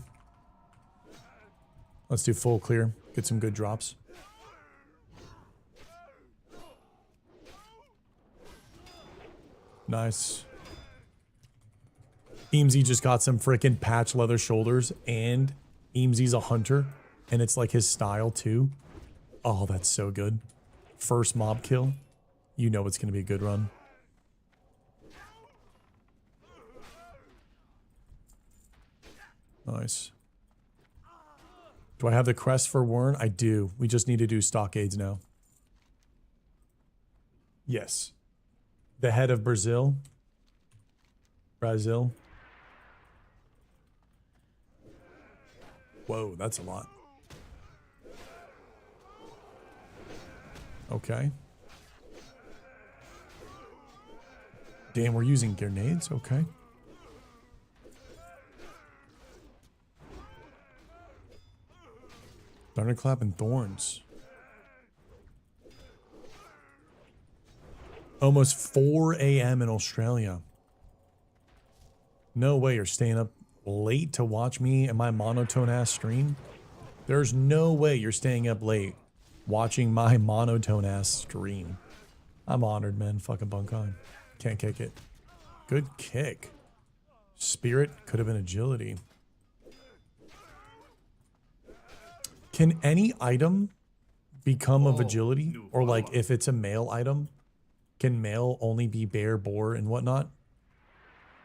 Let's do full clear. Get some good drops. Nice. Eamsy just got some freaking patch leather shoulders, and Eamsy's a hunter, and it's like his style too. Oh, that's so good. First mob kill. You know it's going to be a good run. Nice. Do I have the crest for Wern? I do. We just need to do stockades now. Yes. The head of Brazil. Brazil. Whoa, that's a lot. Okay. Damn, we're using grenades? Okay. Thunderclap and Thorns. Almost 4 a.m. in Australia. No way you're staying up late to watch me and my monotone ass stream. There's no way you're staying up late watching my monotone ass stream. I'm honored, man. Fucking Bunkai. Can't kick it. Good kick. Spirit could have been agility. Can any item become of agility? Or like if it's a male item, can male only be bear, boar, and whatnot?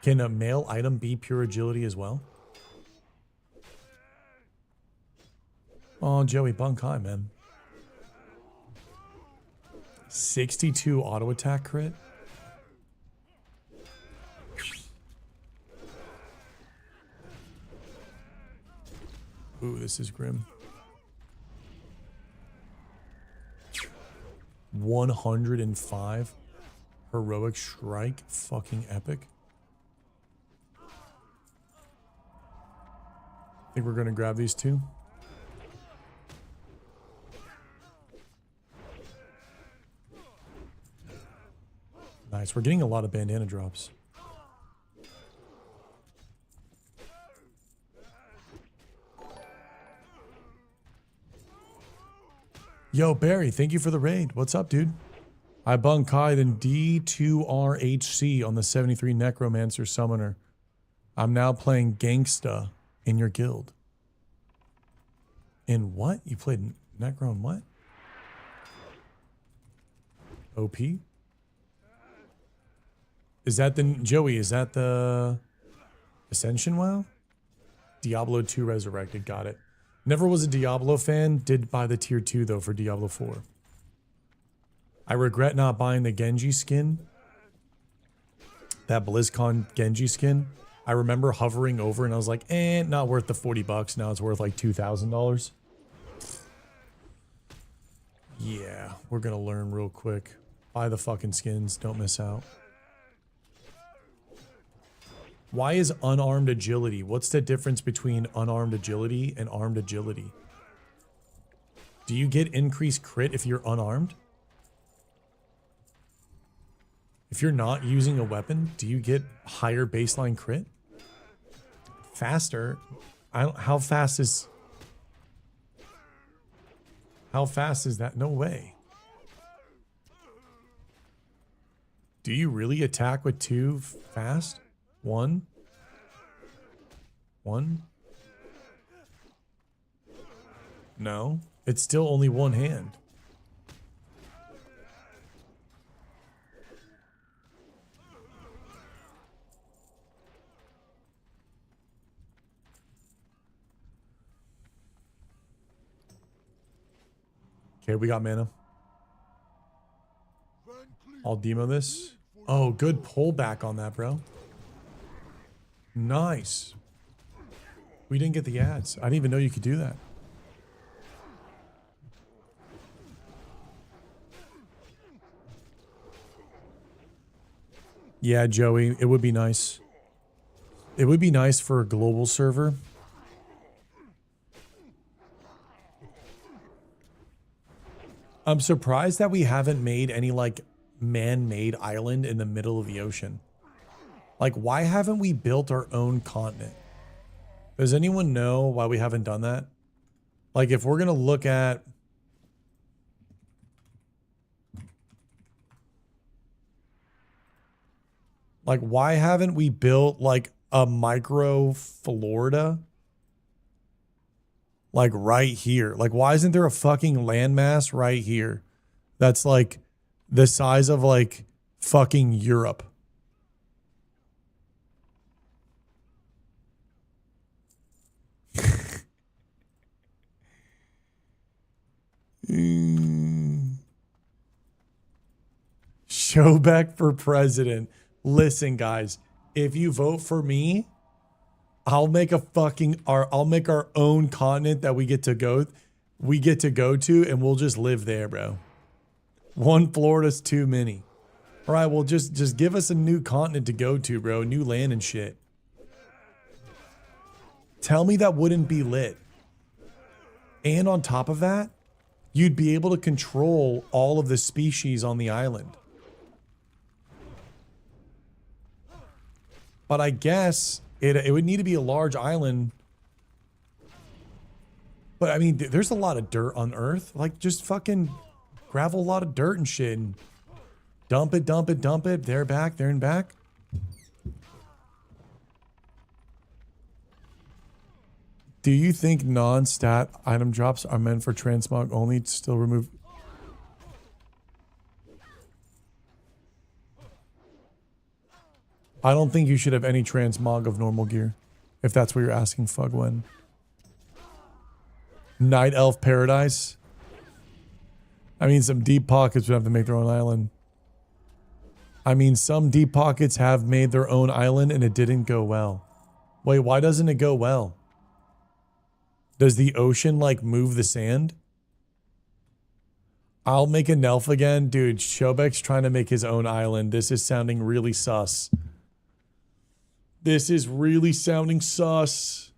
Can a male item be pure agility as well? Oh, Joey Bunkai, man. 62 auto attack crit. Ooh, this is grim. 105 heroic strike. Fucking epic. I think we're going to grab these two. Nice. We're getting a lot of bandana drops. Yo, Barry, thank you for the raid. What's up, dude? I bunkai'd in D2RHC on the 73 Necromancer Summoner. I'm now playing Gangsta in your guild. In what? You played Necro in what? OP? Is that the... Joey, is that the... Ascension WoW? Diablo 2 Resurrected, got it. Never was a Diablo fan. Did buy the tier 2 though for Diablo 4. I regret not buying the Genji skin. That BlizzCon Genji skin. I remember hovering over and I was like, not worth the 40 bucks. Now it's worth like $2,000. Yeah, we're gonna learn real quick. Buy the fucking skins. Don't miss out. Why is unarmed agility? What's the difference between unarmed agility and armed agility? Do you get increased crit if you're unarmed? If you're not using a weapon, do you get higher baseline crit? Faster? How fast is that? No way. Do you really attack with 2 fast? 1. No, it's still only one hand. Okay, we got mana. I'll demo this. Oh, good pullback on that, bro. Nice. We didn't get the ads. I didn't even know you could do that. Yeah, Joey, it would be nice. It would be nice for a global server. I'm surprised that we haven't made any like man-made island in the middle of the ocean. Like, why haven't we built our own continent? Does anyone know why we haven't done that? Like, if we're going to look at... Like, why haven't we built, like, a micro Florida? Like right here. Like, why isn't there a fucking landmass right here that's like the size of like fucking Europe? Showback for president. Listen, guys, if you vote for me, I'll make I'll make our own continent that we get to go to, and we'll just live there, bro. One Florida's too many. All right, well, just give us a new continent to go to, bro. New land and shit. Tell me that wouldn't be lit. And on top of that, you'd be able to control all of the species on the island. But I guess it would need to be a large island. But I mean, there's a lot of dirt on Earth. Like, just fucking gravel a lot of dirt and shit and dump it, dump it, dump it. They're back, they're in back. Do you think non-stat item drops are meant for transmog only to still remove? I don't think you should have any transmog of normal gear, if that's what you're asking, Fugwen. Night Elf Paradise? I mean, some deep pockets would have to make their own island. I mean, some deep pockets have made their own island and it didn't go well. Wait, why doesn't it go well? Does the ocean, like, move the sand? I'll make an elf again. Dude, Shobek's trying to make his own island. This is sounding really sus. This is really sounding sus.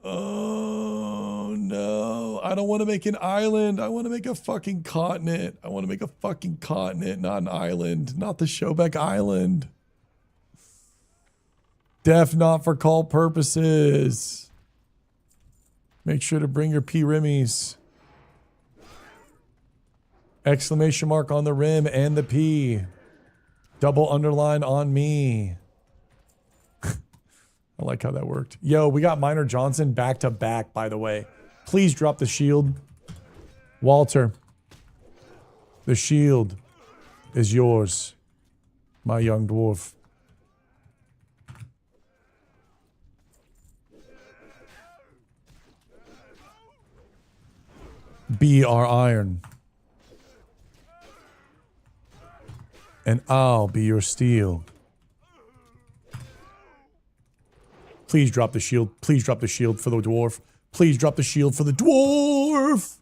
Oh, no. I don't want to make an island. I want to make a fucking continent. I want to make a fucking continent, not an island. Not the Shobek Island. Def not for call purposes. Make sure to bring your P-Rimmies. Exclamation mark on the rim and the P. Double underline on me. I like how that worked. Yo, we got Minor Johnson back to back, by the way. Please drop the shield. Walter. The shield is yours, my young dwarf. Be our iron. And I'll be your steel. Please drop the shield. Please drop the shield for the dwarf. Please drop the shield for the dwarf.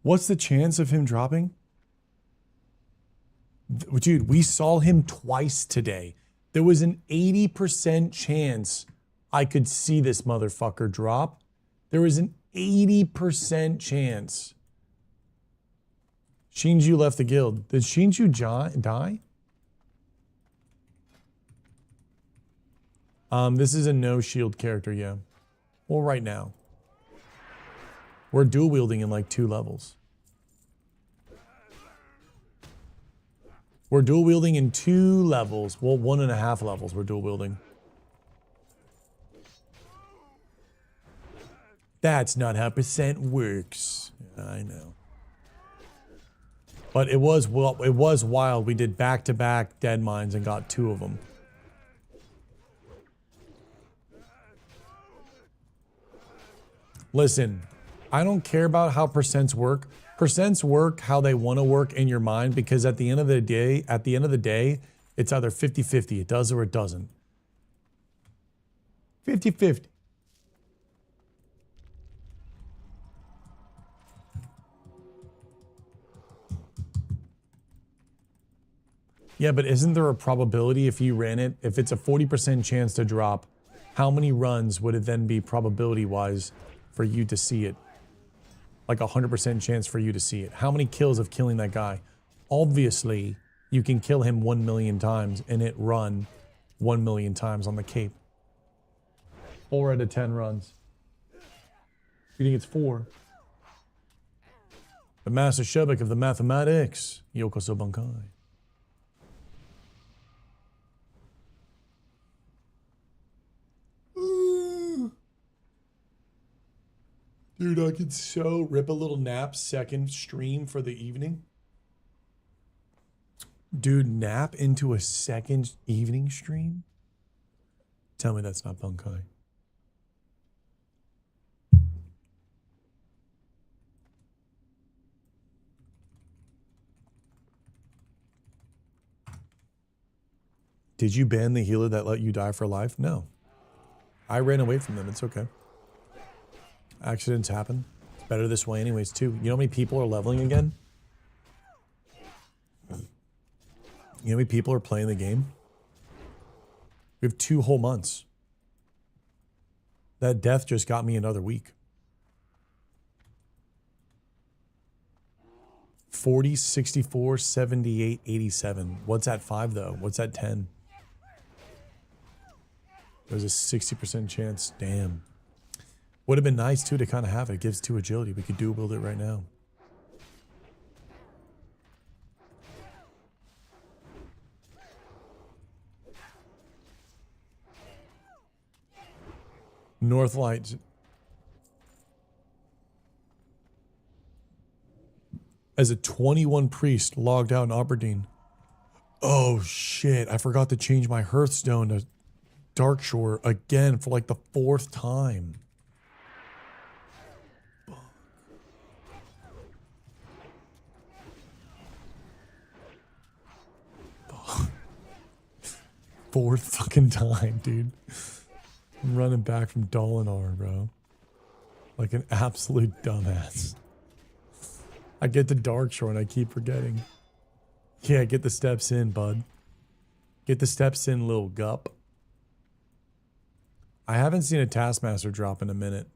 What's the chance of him dropping? Dude, we saw him twice today. There was an 80% chance I could see this motherfucker drop. There was an 80% chance. Shinju left the guild. Did Shinju die? This is a no shield character, yeah. Well, right now. We're dual wielding in like 2 levels. We're dual wielding in 2 levels. Well, 1.5 levels we're dual wielding. That's not how percent works. I know. But it was wild. We did back-to-back dead mines and got 2 of them. Listen, I don't care about how percents work. Percents work how they want to work in your mind, because at the end of the day, it's either 50-50. It does or it doesn't. 50-50. Yeah, but isn't there a probability if you ran it? If it's a 40% chance to drop, how many runs would it then be probability-wise for you to see it? Like 100% chance for you to see it. How many kills of killing that guy? Obviously, you can kill him 1 million times and it run 1 million times on the Cape. 4 out of 10 runs. You think it's 4? The Master Shobek of the mathematics. Yokoso Bankai. Dude, I could so rip a little nap second stream for the evening. Dude, nap into a second evening stream? Tell me that's not Bunkai. Did you ban the healer that let you die for life? No. I ran away from them. It's okay. Accidents happen. It's better this way anyways, too. You know how many people are leveling again? You know how many people are playing the game? We have 2 whole months. That death just got me another week. 40, 64, 78, 87. What's at 5 though? What's at 10? There's a 60% chance. Damn. Would have been nice too to kind of have it. It gives 2 agility. We could build it right now. Northlight. As a 21 priest logged out in Aberdeen. Oh shit, I forgot to change my Hearthstone to Darkshore again for like the 4th time. Fourth fucking time, dude. I'm running back from Dolinar, bro. Like an absolute dumbass. I get to Darkshore and I keep forgetting. Yeah, get the steps in, bud. Get the steps in, little gup. I haven't seen a Taskmaster drop in a minute.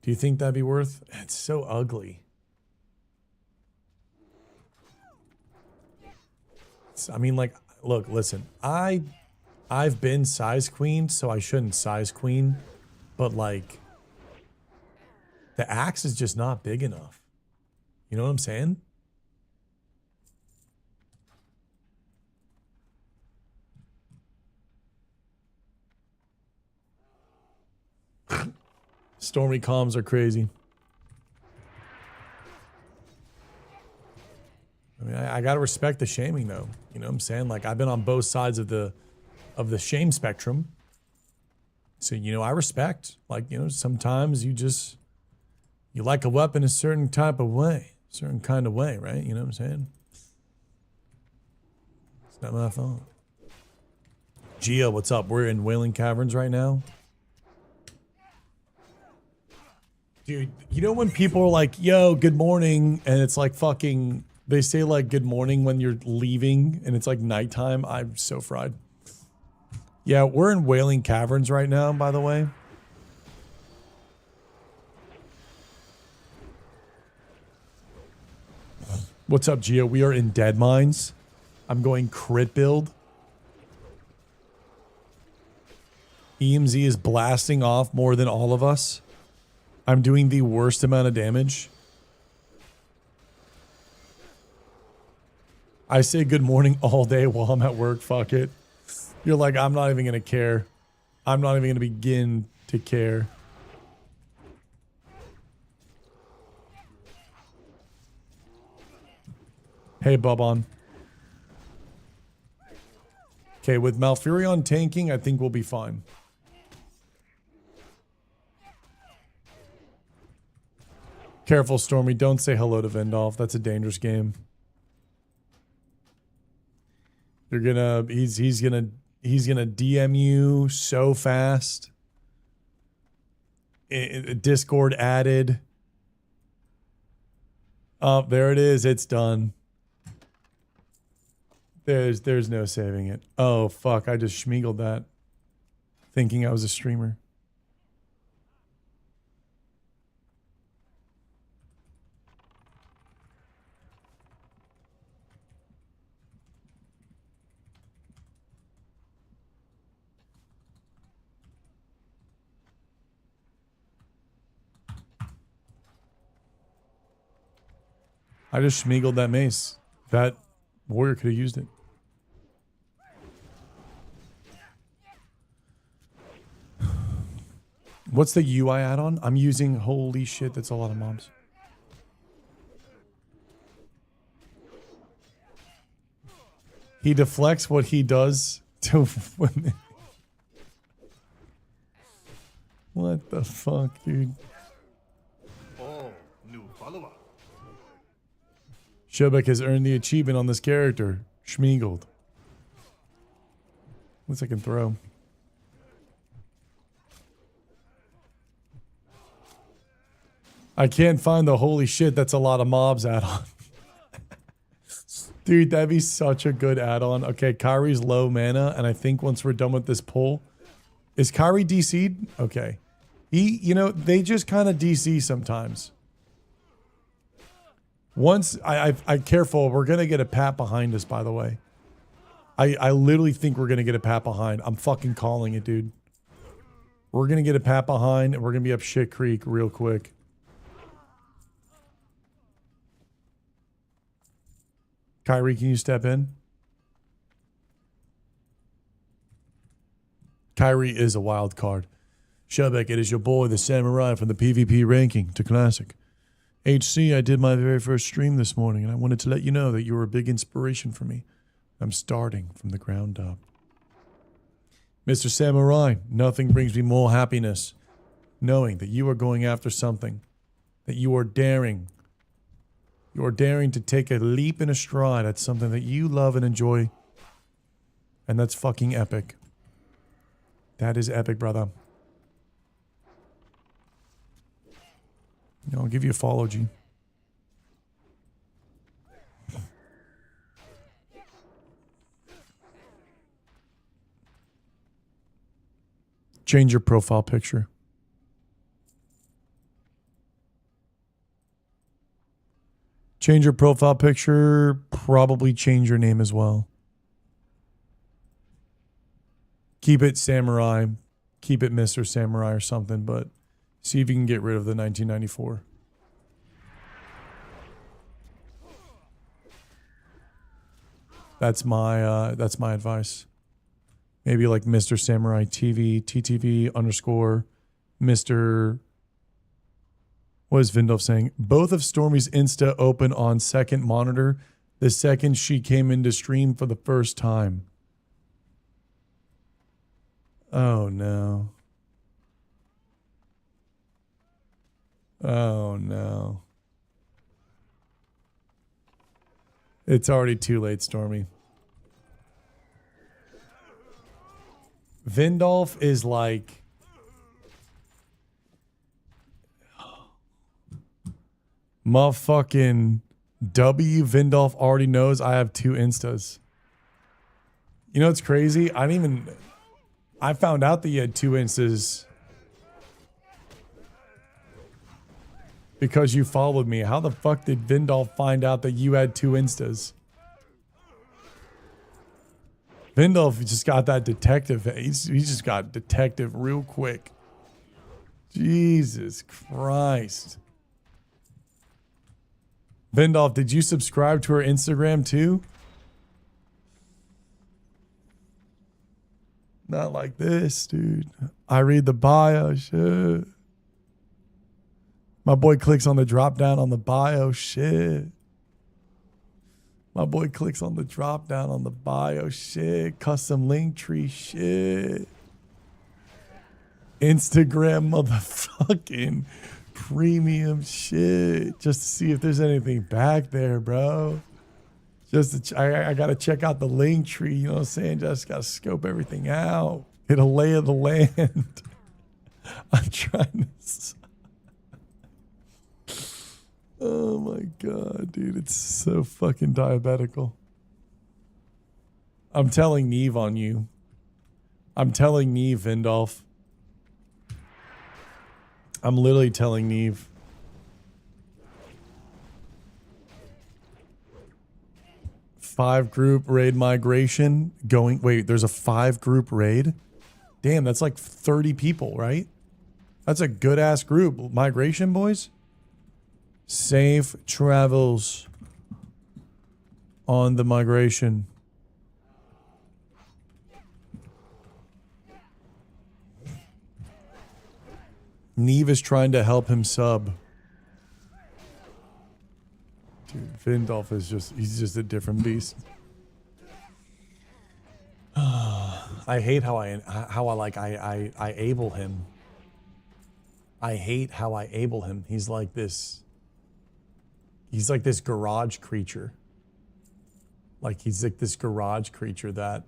Do you think that'd be worth? It's so ugly. I mean, like, look, listen. I've been size queen, so I shouldn't size queen. But like, the axe is just not big enough. You know what I'm saying? Stormy comms are crazy. I mean, I gotta respect the shaming though. You know what I'm saying? Like, I've been on both sides of the shame spectrum. So, you know, I respect. Like, you know, sometimes you like a weapon a certain type of way. Certain kind of way, right? You know what I'm saying? It's not my fault. Gia, what's up? We're in Wailing Caverns right now. Dude, you know when people are like, yo, good morning, and it's like fucking, they say like good morning when you're leaving, and it's like nighttime? I'm so fried. Yeah, we're in Wailing Caverns right now, by the way. What's up, Gio? We are in Dead Mines. I'm going crit build. EMZ is blasting off more than all of us. I'm doing the worst amount of damage. I say good morning all day while I'm at work. Fuck it. You're like, I'm not even going to care. I'm not even going to begin to care. Hey, Bubon. Okay, with Malfurion tanking, I think we'll be fine. Careful, Stormy. Don't say hello to Vendolf. That's a dangerous game. You're gonna... He's gonna DM you so fast. Discord added. Oh, there it is. It's done. There's no saving it. Oh, fuck. I just schmeagled that. Thinking I was a streamer. I just schmeagled that mace. That warrior could have used it. What's the UI add-on? I'm using, holy shit, that's a lot of mobs. He deflects what he does to women. What the fuck, dude? Oh, new follower. Shobek has earned the achievement on this character. Schmeagled. Unless I can throw. I can't find the holy shit, that's a lot of mobs add-on. Dude, that'd be such a good add-on. Okay, Kyrie's low mana, and I think once we're done with this pull... Is Kyrie DC'd? Okay. You know, they just kind of DC sometimes. Once, I careful, we're going to get a pat behind us, by the way. I literally think we're going to get a pat behind. I'm fucking calling it, dude. We're going to get a pat behind, and we're going to be up shit creek real quick. Kyrie, can you step in? Kyrie is a wild card. Shubek, it is your boy, the Samurai from the PvP ranking to Classic. HC, I did my very first stream this morning, and I wanted to let you know that you were a big inspiration for me. I'm starting from the ground up. Mr. Samurai, nothing brings me more happiness knowing that you are going after something, that you are daring. You are daring to take a leap and a stride at something that you love and enjoy. And that's fucking epic. That is epic, brother. I'll give you a follow, G. Change your profile picture. Change your profile picture, probably change your name as well. Keep it Samurai, keep it Mr. Samurai or something, but see if you can get rid of the 1994. That's my advice. Maybe like Mr. Samurai TV, TTV _ Mr. What is Vindolf saying? Both of Stormy's Insta open on second monitor the second she came into stream for the first time. Oh no. Oh no. It's already too late, Stormy. Vindolf is like... Motherfucking W. Vindolf already knows I have 2 Instas. You know what's crazy? I found out that you had 2 Instas because you followed me. How the fuck did Vindolf find out that you had 2 Instas? Vindolf just got that detective. He just got detective real quick. Jesus Christ. Vindolf, did you subscribe to her Instagram too? Not like this, dude. I read the bio, shit. My boy clicks on the drop down on the bio, shit. My boy clicks on the drop down on the bio, shit. Custom link tree, shit. Instagram motherfucking premium shit. Just to see if there's anything back there, bro. Just to I gotta check out the link tree, you know what I'm saying? Just gotta scope everything out. Get a lay of the land. I'm trying to... Oh my god, dude. It's so fucking diabetical. I'm telling Neve on you. I'm telling Neve, Vindolf. I'm literally telling Neve. Five group raid migration going. Wait, there's a 5 group raid? Damn, that's like 30 people, right? That's a good ass group. Migration, boys? Safe travels. on the migration. Neve is trying to help him sub. Dude, Vindolf is he's just a different beast. I hate how I able him. I hate how I able him. He's like this garage creature. Like he's like this garage creature that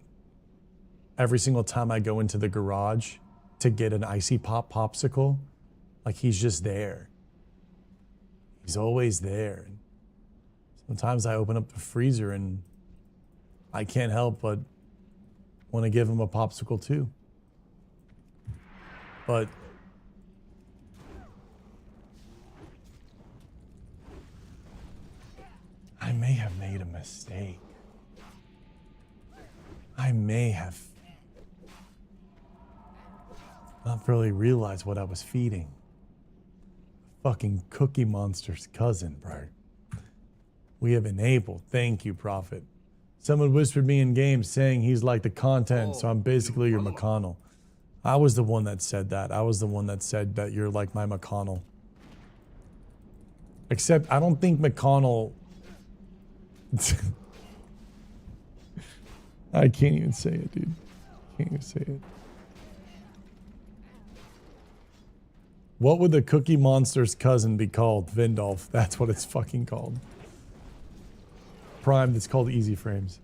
every single time I go into the garage to get an icy popsicle, like he's just there. He's always there. Sometimes I open up the freezer and I can't help but want to give him a popsicle too. But I may have made a mistake. I may have not really realized what I was feeding. Fucking Cookie Monster's cousin, bro. We have enabled. Thank you, Prophet. Someone whispered me in game saying he's like the content, so I'm basically your McConnell. I was the one that said that. I was the one that said that you're like my McConnell. Except I don't think McConnell... I can't even say it, dude. Can't even say it. What would the Cookie Monster's cousin be called? Vindolf. That's what it's fucking called. Primed, it's called Easy Frames.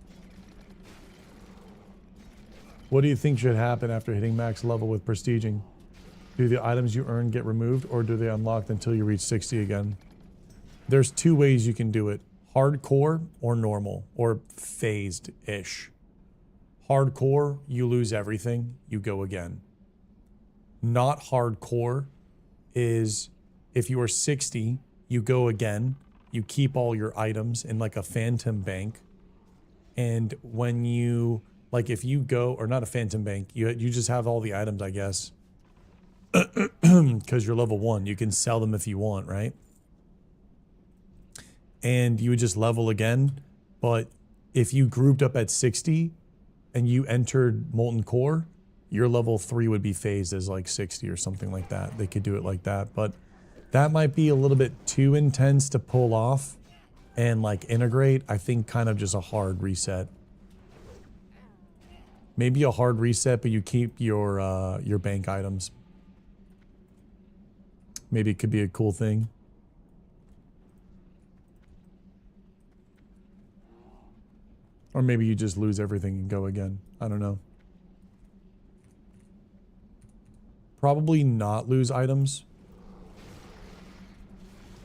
What do you think should happen after hitting max level with prestiging? Do the items you earn get removed, or do they unlock until you reach 60 again? There's two ways you can do it. Hardcore or normal, or phased-ish. Hardcore, you lose everything, you go again. Not hardcore is if you are 60, you go again, you keep all your items in like a phantom bank, and when you, like if you go, or not a phantom bank, you just have all the items, I guess, because you're level 1, you can sell them if you want, right? And you would just level again, but if you grouped up at 60 and you entered Molten Core, your level 3 would be phased as like 60 or something like that. They could do it like that, but that might be a little bit too intense to pull off and like integrate. I think kind of just a hard reset. Maybe a hard reset, but you keep your bank items. Maybe it could be a cool thing. Or maybe you just lose everything and go again. I don't know. Probably not lose items.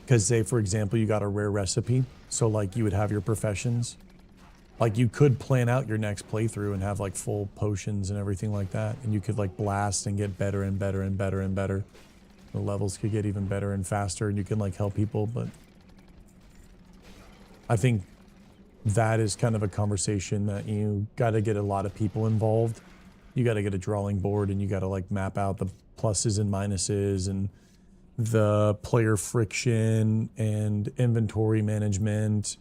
Because say, for example, you got a rare recipe. So like you would have your professions. Like you could plan out your next playthrough and have like full potions and everything like that. And you could like blast and get better and better and better and better. The levels could get even better and faster and you can like help people. But I think that is kind of a conversation that you got to get a lot of people involved. You got to get a drawing board and you got to like map out the pluses and minuses and the player friction and inventory management.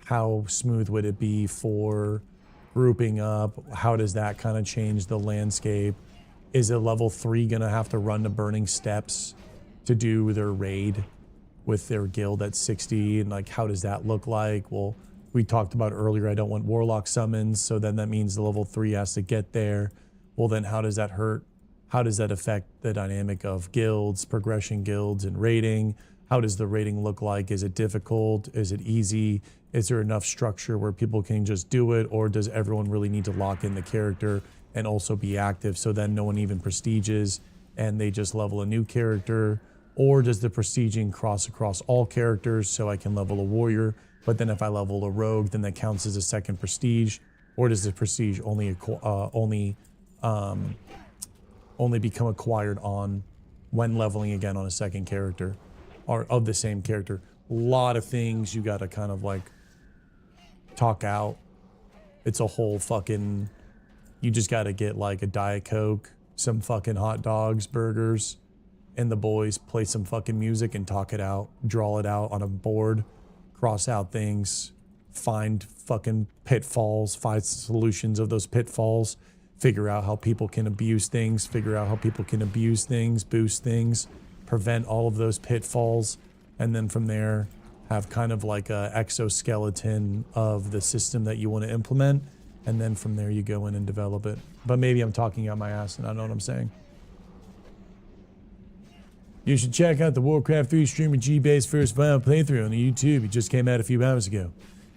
How smooth would it be for grouping up? How does that kind of change the landscape? Is a level 3 gonna have to run to Burning Steps to do their raid with their guild at 60? And like, how does that look like? Well, we talked about earlier, I don't want Warlock summons, so then that means the level 3 has to get there. Well, then how does that hurt? How does that affect the dynamic of guilds, progression guilds, and raiding? How does the raiding look like? Is it difficult? Is it easy? Is there enough structure where people can just do it? Or does everyone really need to lock in the character and also be active so then no one even prestiges and they just level a new character? Or does the prestiging cross across all characters so I can level a warrior, but then if I level a rogue, then that counts as a second prestige? Or does the prestige only become acquired on when leveling again on a second character or of the same character? A lot of things you gotta kind of like talk out. It's a whole fucking, you just gotta get like a Diet Coke, some fucking hot dogs, burgers, and the boys play some fucking music and talk it out, draw it out on a board, cross out things, find fucking pitfalls, find solutions of those pitfalls, figure out how people can abuse things, figure out how people can abuse things, boost things, prevent all of those pitfalls, and then from there have kind of like a exoskeleton of the system that you want to implement, and then from there you go in and develop it. But maybe I'm talking out my ass and I don't know what I'm saying. You should check out the Warcraft 3 streamer G-Bay's first WoW playthrough on the YouTube. It just came out a few hours ago.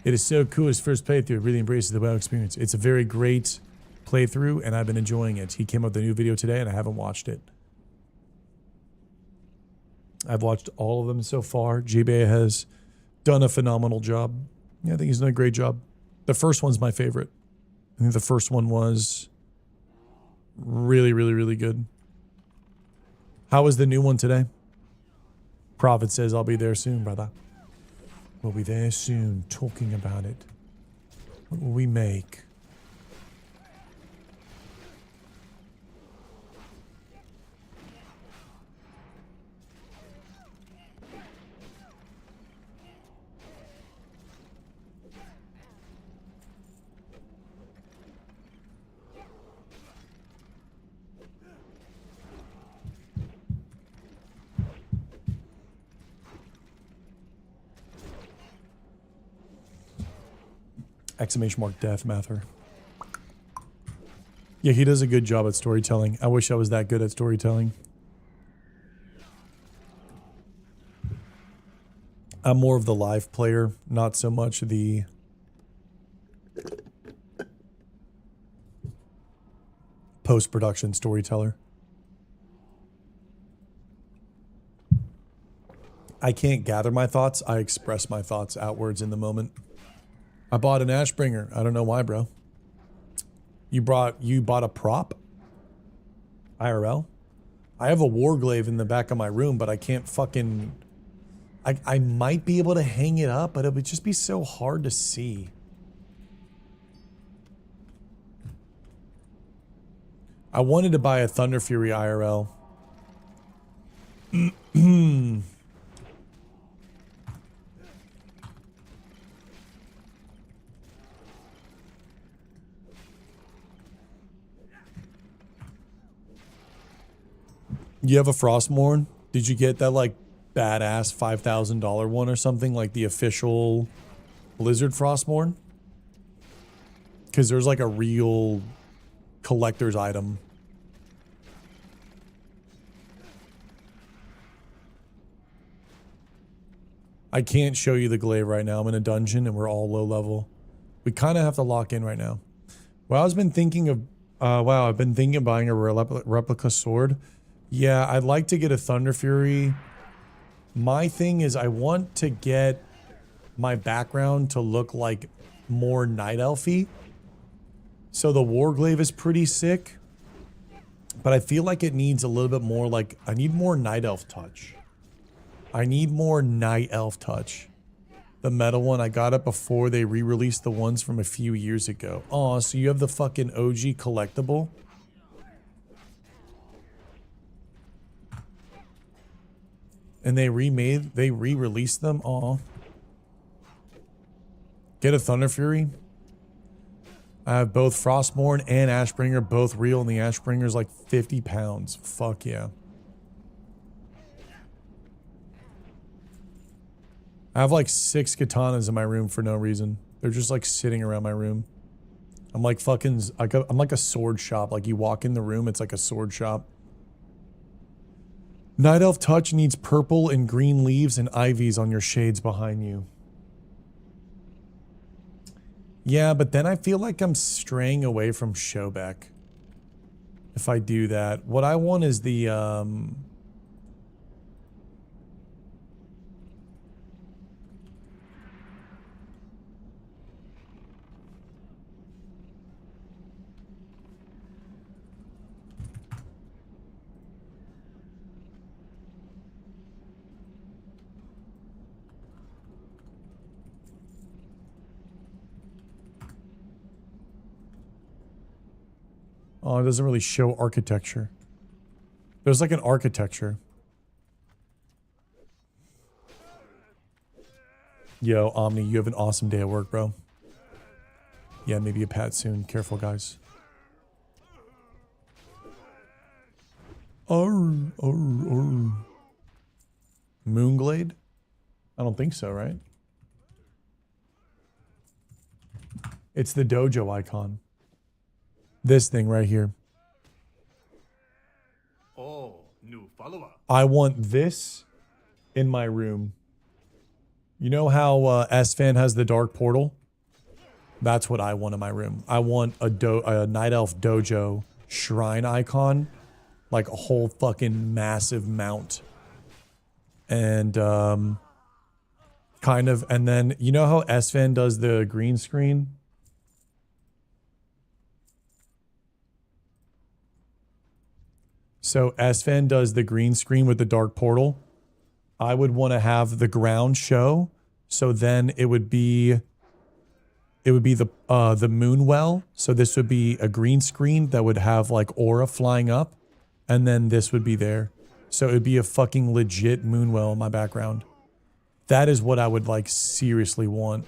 It is so cool. His first playthrough really embraces the WoW experience. It's a very great playthrough and I've been enjoying it. He came out with a new video today and I haven't watched it. I've watched all of them so far. G-Bay has done a phenomenal job. Yeah, I think he's done a great job. The first one's my favorite. I think the first one was really, really, really good. How was the new one today? Prophet says, I'll be there soon, brother. We'll be there soon, talking about it. What will we make? Exclamation mark death mather. Yeah, he does a good job at storytelling. I wish I was that good at storytelling. I'm more of the live player, not so much the post-production storyteller. I can't gather my thoughts. I express my thoughts outwards in the moment. I bought an Ashbringer. I don't know why, bro. You bought a prop? IRL? I have a Warglaive in the back of my room, but I can't fucking... I might be able to hang it up, but it would just be so hard to see. I wanted to buy a Thunder Fury IRL. You have a Frostmourne? Did you get that like badass $5,000 one or something, like the official Blizzard Frostmourne? Because there's like a real collector's item. I can't show you the glaive right now. I'm in a dungeon and we're all low level. We kind of have to lock in right now. Well, I've been thinking of buying a replica sword. Yeah, I'd like to get a Thunder Fury. My thing is I want to get my background to look like more Night Elfy. So the Warglaive is pretty sick. But I feel like it needs a little bit more like... I need more Night Elf touch. I need more Night Elf touch. The metal one, I got it before they re-released the ones from a few years ago. Aw, so you have the fucking OG collectible? And they re-released them? Aw. Get a Thunder Fury. I have both Frostmourne and Ashbringer, both real, and the Ashbringer's like 50 pounds. Fuck yeah. I have like 6 katanas in my room for no reason. They're just like sitting around my room. I'm like fucking, I'm like a sword shop. Like you walk in the room, it's like a sword shop. Night Elf touch needs purple and green leaves and ivies on your shades behind you. Yeah, but then I feel like I'm straying away from Showback. If I do that. What I want is the, oh, it doesn't really show architecture. There's like an architecture. Yo, Omni, you have an awesome day at work, bro. Yeah, maybe a pat soon. Careful, guys. Moonglade? I don't think so, right? It's the dojo icon. This thing right here. Oh, new follower. I want this in my room. You know how S-Fan has the dark portal? That's what I want in my room. I want a Night Elf dojo shrine icon. Like a whole fucking massive mount. And kind of, and then you know how S-Fan does the green screen? So S-Fan does the green screen with the dark portal. I would want to have the ground show, so then it would be the moon well. So this would be a green screen that would have like aura flying up, and then this would be there. So it would be a fucking legit moon well in my background. That is what I would like seriously want.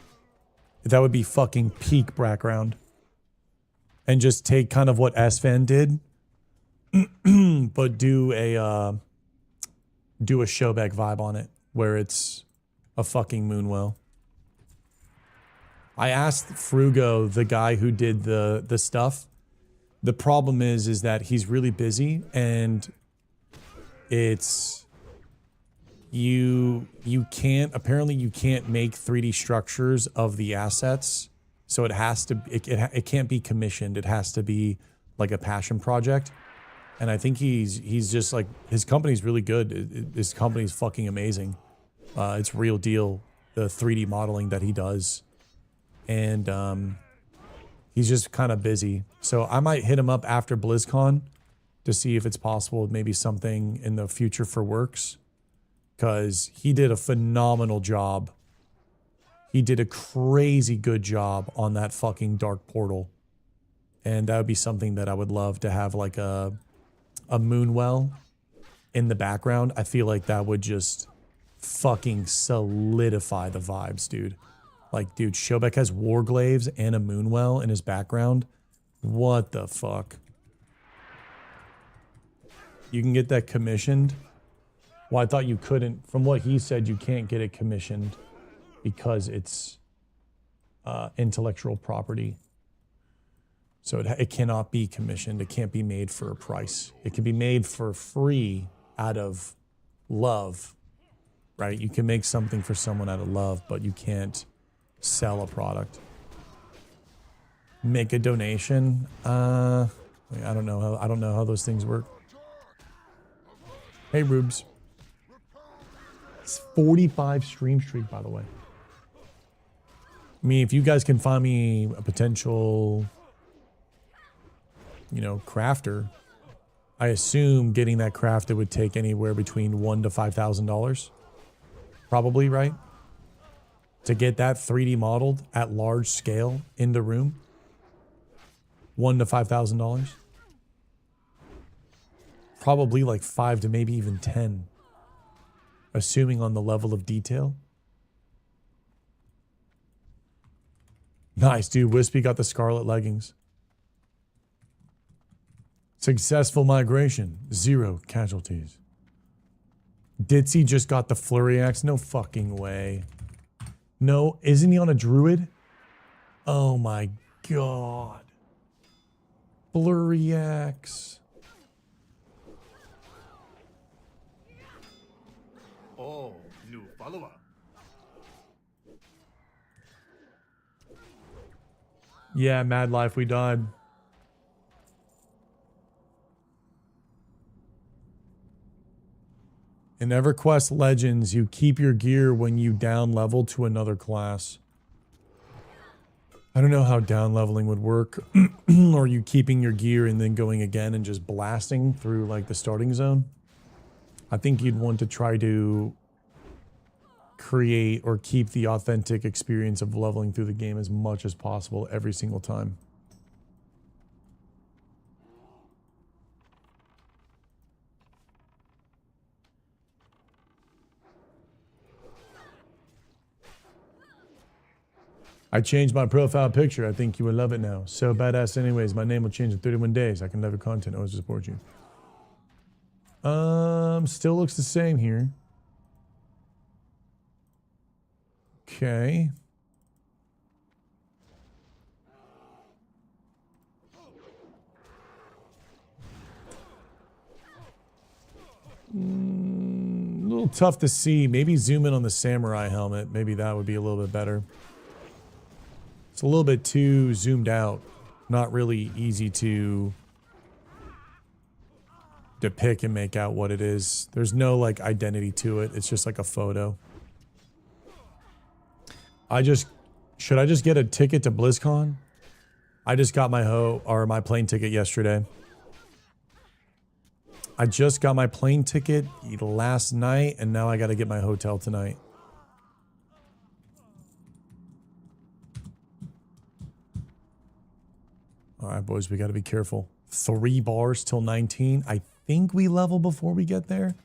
That would be fucking peak background. And just take kind of what S-Fan did, but do a Showback vibe on it, where it's a fucking moonwell. I asked Frugo, the guy who did the stuff. The problem is that he's really busy, and it's you can't, apparently you can't make 3D structures of the assets, so it has to it can't be commissioned. It has to be like a passion project. And I think he's just like, his company's really good. His company's fucking amazing. It's real deal, the 3D modeling that he does. And he's just kind of busy. So I might hit him up after BlizzCon to see if it's possible, maybe something in the future for Works. Because he did a phenomenal job. He did a crazy good job on that fucking Dark Portal. And that would be something that I would love to have, like a moonwell in the background. I feel like that would just fucking solidify the vibes, dude. Like, dude, Shobek has Warglaives and a moonwell in his background. What the fuck? You can get that commissioned? Well, I thought you couldn't. From what he said, you can't get it commissioned because it's intellectual property. So it cannot be commissioned. It can't be made for a price. It can be made for free out of love, right? You can make something for someone out of love, but you can't sell a product. Make a donation. I don't know how those things work. Hey, Rubes. It's 45 stream streak, by the way. I mean, if you guys can find me a potential, you know, crafter, I assume getting that crafted would take anywhere between $1,000 to $5,000. Probably, right? To get that 3D modeled at large scale in the room. $1,000 to $5,000. Probably like 5 to maybe even 10. Assuming on the level of detail. Nice, dude. Wispy got the scarlet leggings. Successful migration. 0 casualties. Ditzy just got the flurry axe. No fucking way. No, isn't he on a druid? Oh my god. Flurry axe. Oh, new follower. Yeah, Mad Life, we died. In EverQuest Legends, you keep your gear when you down level to another class. I don't know how down leveling would work. Or you keeping your gear and then going again and just blasting through like the starting zone. I think you'd want to try to create or keep the authentic experience of leveling through the game as much as possible every single time. I changed my profile picture. I think you would love it now. So badass anyways. My name will change in 31 days. I can love your content. Always support you. Still looks the same here. Okay. A little tough to see. Maybe zoom in on the samurai helmet. Maybe that would be a little bit better. It's a little bit too zoomed out. Not really easy to pick and make out what it is. There's no like identity to it. It's just like a photo. Should I just get a ticket to BlizzCon? I just got my plane ticket yesterday. I just got my plane ticket last night, and now I got to get my hotel tonight. All right, boys, we got to be careful. 3 bars till 19. I think we level before we get there.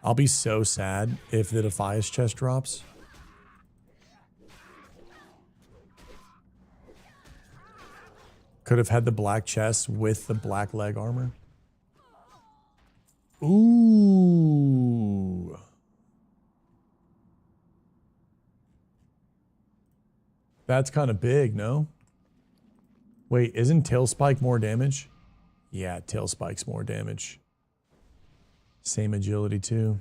I'll be so sad if the Defias chest drops. Could have had the black chest with the black leg armor. Ooh. That's kind of big, no? Wait, isn't Tail Spike more damage? Yeah, Tail Spike's more damage. Same agility too.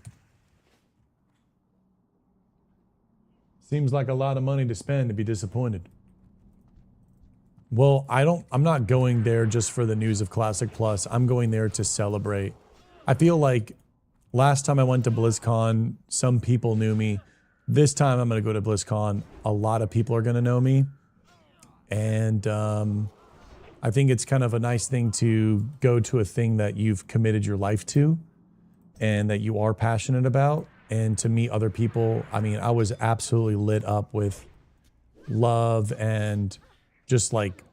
Seems like a lot of money to spend to be disappointed. Well, I'm not going there just for the news of Classic Plus. I'm going there to celebrate. I feel like last time I went to BlizzCon, some people knew me. This time I'm going to go to BlizzCon. A lot of people are going to know me. And I think it's kind of a nice thing to go to a thing that you've committed your life to and that you are passionate about, and to meet other people. I mean, I was absolutely lit up with love and just like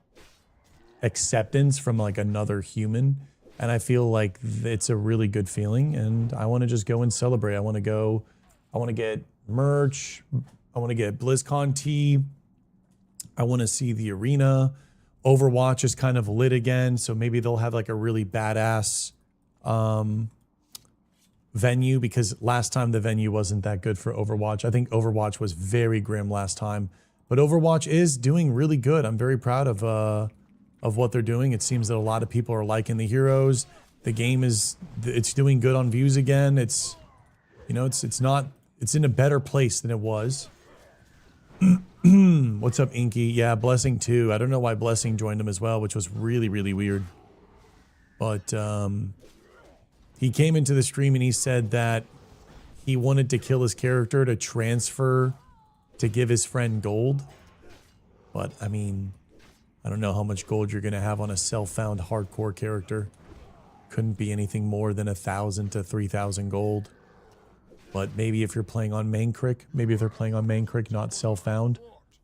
acceptance from like another human. And I feel like it's a really good feeling, and I want to just go and celebrate. I want to get merch. I want to get BlizzCon tea. I want to see the arena. Overwatch is kind of lit again, so maybe they'll have like a really badass venue, because last time the venue wasn't that good for Overwatch. I think Overwatch was very grim last time, but Overwatch is doing really good. I'm very proud of what they're doing. It seems that a lot of people are liking the heroes. The game it's doing good on views again. It's, you know, it's in a better place than it was. What's up, Inky? Yeah, Blessing too. I don't know why Blessing joined him as well, which was really, really weird. But he came into the stream and he said that he wanted to kill his character to transfer to give his friend gold. But I mean, I don't know how much gold you're going to have on a self-found hardcore character. Couldn't be anything more than 1,000 to 3,000 gold. But maybe if you're playing on main crick, not self-found,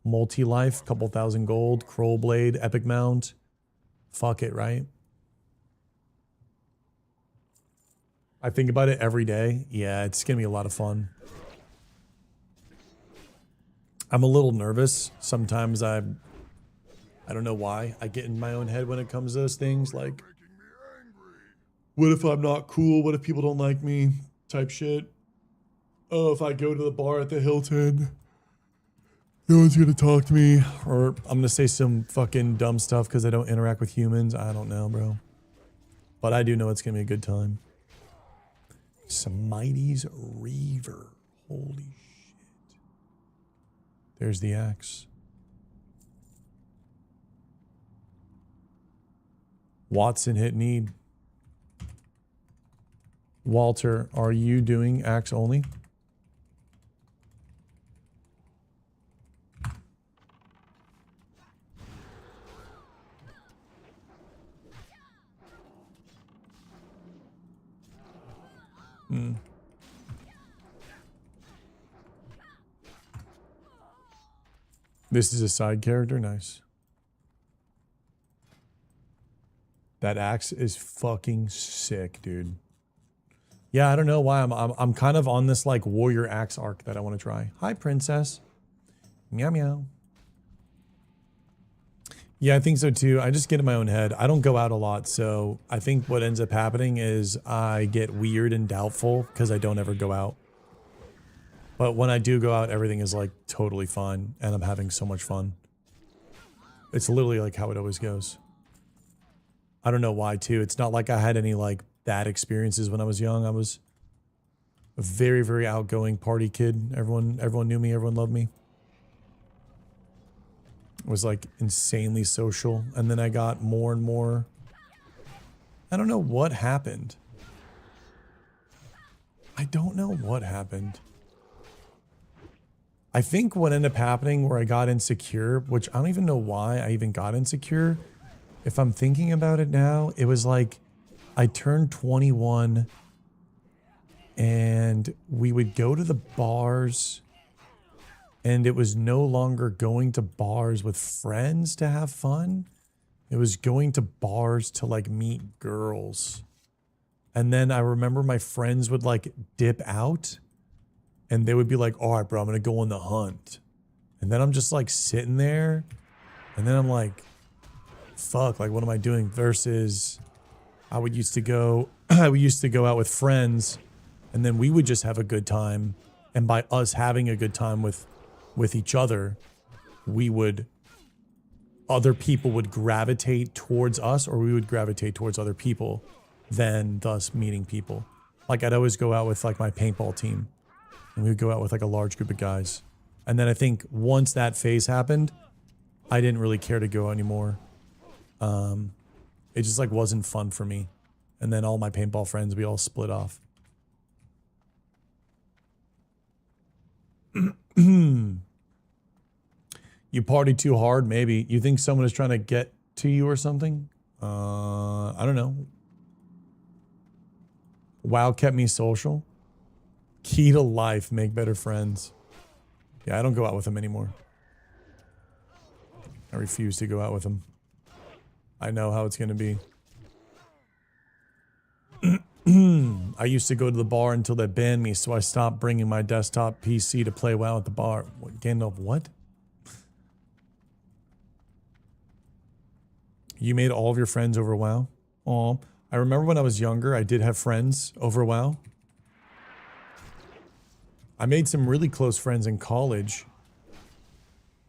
multi-life, couple thousand gold, Kroll Blade, Epic Mount. Fuck it, right? I think about it every day. Yeah, it's going to be a lot of fun. I'm a little nervous. Sometimes I don't know why. I get in my own head when it comes to those things. Like, what if I'm not cool? What if people don't like me? Type shit. Oh, if I go to the bar at the Hilton, no one's going to talk to me. Or I'm going to say some fucking dumb stuff because I don't interact with humans. I don't know, bro. But I do know it's going to be a good time. Smighty's Reaver. Holy shit. There's the axe. Watson hit need. Walter, are you doing axe only? This is a side character? Nice. That axe is fucking sick, dude. Yeah, I don't know why I'm kind of on this like warrior axe arc that I want to try. Hi, princess. Meow meow. Yeah, I think so too. I just get in my own head. I don't go out a lot, so I think what ends up happening is I get weird and doubtful because I don't ever go out. But when I do go out, everything is like totally fine, and I'm having so much fun. It's literally like how it always goes. I don't know why too. It's not like I had any like bad experiences when I was young. I was a very, very outgoing party kid. Everyone knew me. Everyone loved me. I was like insanely social. And then I got more and more. I don't know what happened. I don't know what happened. I think what ended up happening where I got insecure, which I don't even know why I even got insecure. If I'm thinking about it now, it was like I turned 21 and we would go to the bars, and it was no longer going to bars with friends to have fun. It was going to bars to like meet girls. And then I remember my friends would like dip out and they would be like, all right, bro, I'm going to go on the hunt. And then I'm just like sitting there and then I'm like, fuck, like what am I doing? Versus I used to go out with friends and then we would just have a good time. And by us having a good time with each other, other people would gravitate towards us, or we would gravitate towards other people, then thus meeting people. Like I'd always go out with like my paintball team and we would go out with like a large group of guys. And then I think once that phase happened, I didn't really care to go anymore. It just like wasn't fun for me. And then all my paintball friends, we all split off. You party too hard, maybe. You think someone is trying to get to you or something? I don't know. WoW kept me social. Key to life, make better friends. Yeah, I don't go out with them anymore. I refuse to go out with them. I know how it's going to be. I used to go to the bar until they banned me, so I stopped bringing my desktop PC to play WoW at the bar. Gandalf, what? You made all of your friends over WoW? Aw. I remember when I was younger, I did have friends over WoW. I made some really close friends in college.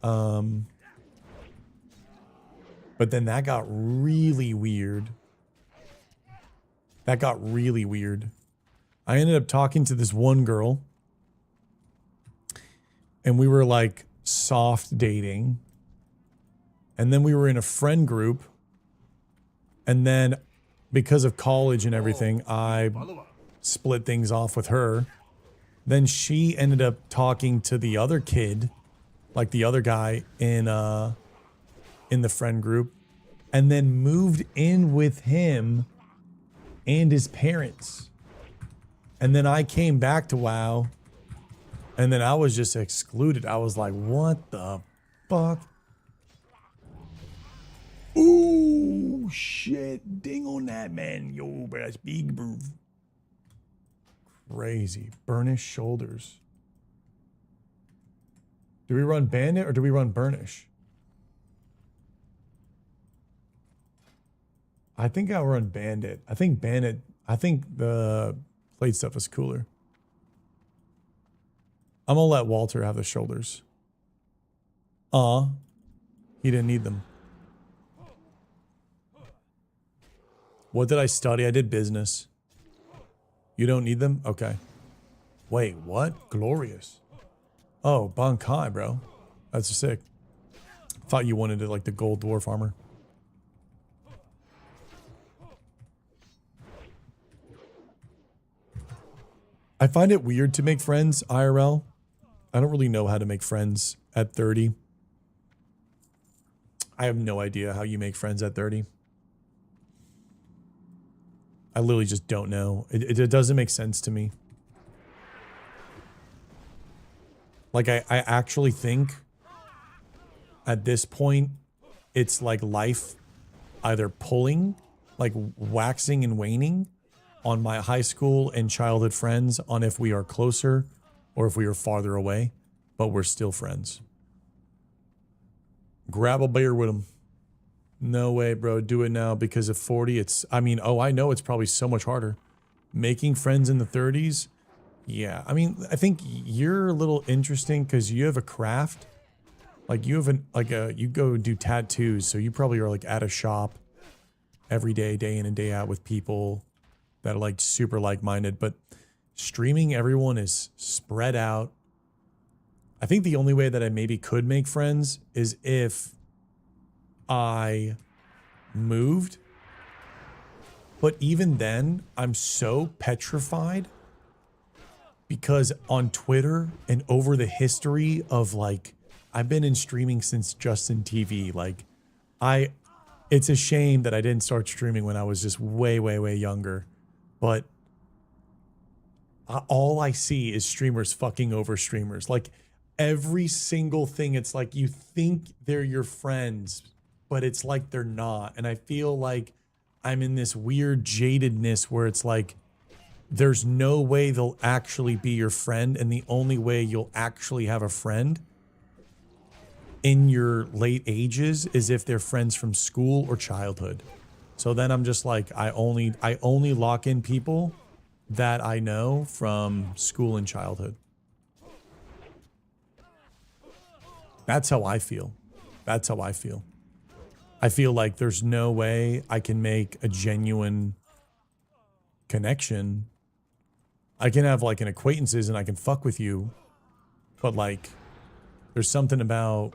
But then that got really weird. That got really weird. I ended up talking to this one girl. And we were like soft dating. And then we were in a friend group. And then because of college and everything, I split things off with her. Then she ended up talking to the other kid, like the other guy in the friend group, and then moved in with him and his parents. And then I came back to WoW, and then I was just excluded. I was like, what the fuck? Ooh, shit. Ding on that, man. Yo, but that's big, bro. Crazy. Burnish shoulders. Do we run Bandit or do we run Burnish? I think I'll run Bandit. I think the plate stuff is cooler. I'm gonna let Walter have the shoulders. He didn't need them. What did I study? I did business. You don't need them? Okay. Wait, what? Glorious. Oh, Bankai, bro. That's sick. Thought you wanted it like the gold dwarf armor. I find it weird to make friends IRL. I don't really know how to make friends at 30. I have no idea how you make friends at 30. I literally just don't know. It doesn't make sense to me. Like, I actually think at this point, it's like life either pulling, like waxing and waning, on my high school and childhood friends on if we are closer or if we are farther away, but we're still friends. Grab a beer with them. No way, bro. Do it now because of 40. I know it's probably so much harder. Making friends in the 30s. Yeah. I mean, I think you're a little interesting because you have a craft. Like you have you go do tattoos. So you probably are like at a shop every day, day in and day out with people that are like super like-minded. But streaming, everyone is spread out. I think the only way that I maybe could make friends is if I moved. But even then, I'm so petrified because on Twitter and over the history of like, I've been in streaming since Justin TV. Like it's a shame that I didn't start streaming when I was just way, way, way younger. But all I see is streamers fucking over streamers. Like every single thing, it's like you think they're your friends, but it's like they're not. And I feel like I'm in this weird jadedness where it's like there's no way they'll actually be your friend, and the only way you'll actually have a friend in your late ages is if they're friends from school or childhood. So then I'm just like, I only lock in people that I know from school and childhood. That's how I feel. That's how I feel. I feel like there's no way I can make a genuine connection. I can have like an acquaintances and I can fuck with you, but like there's something about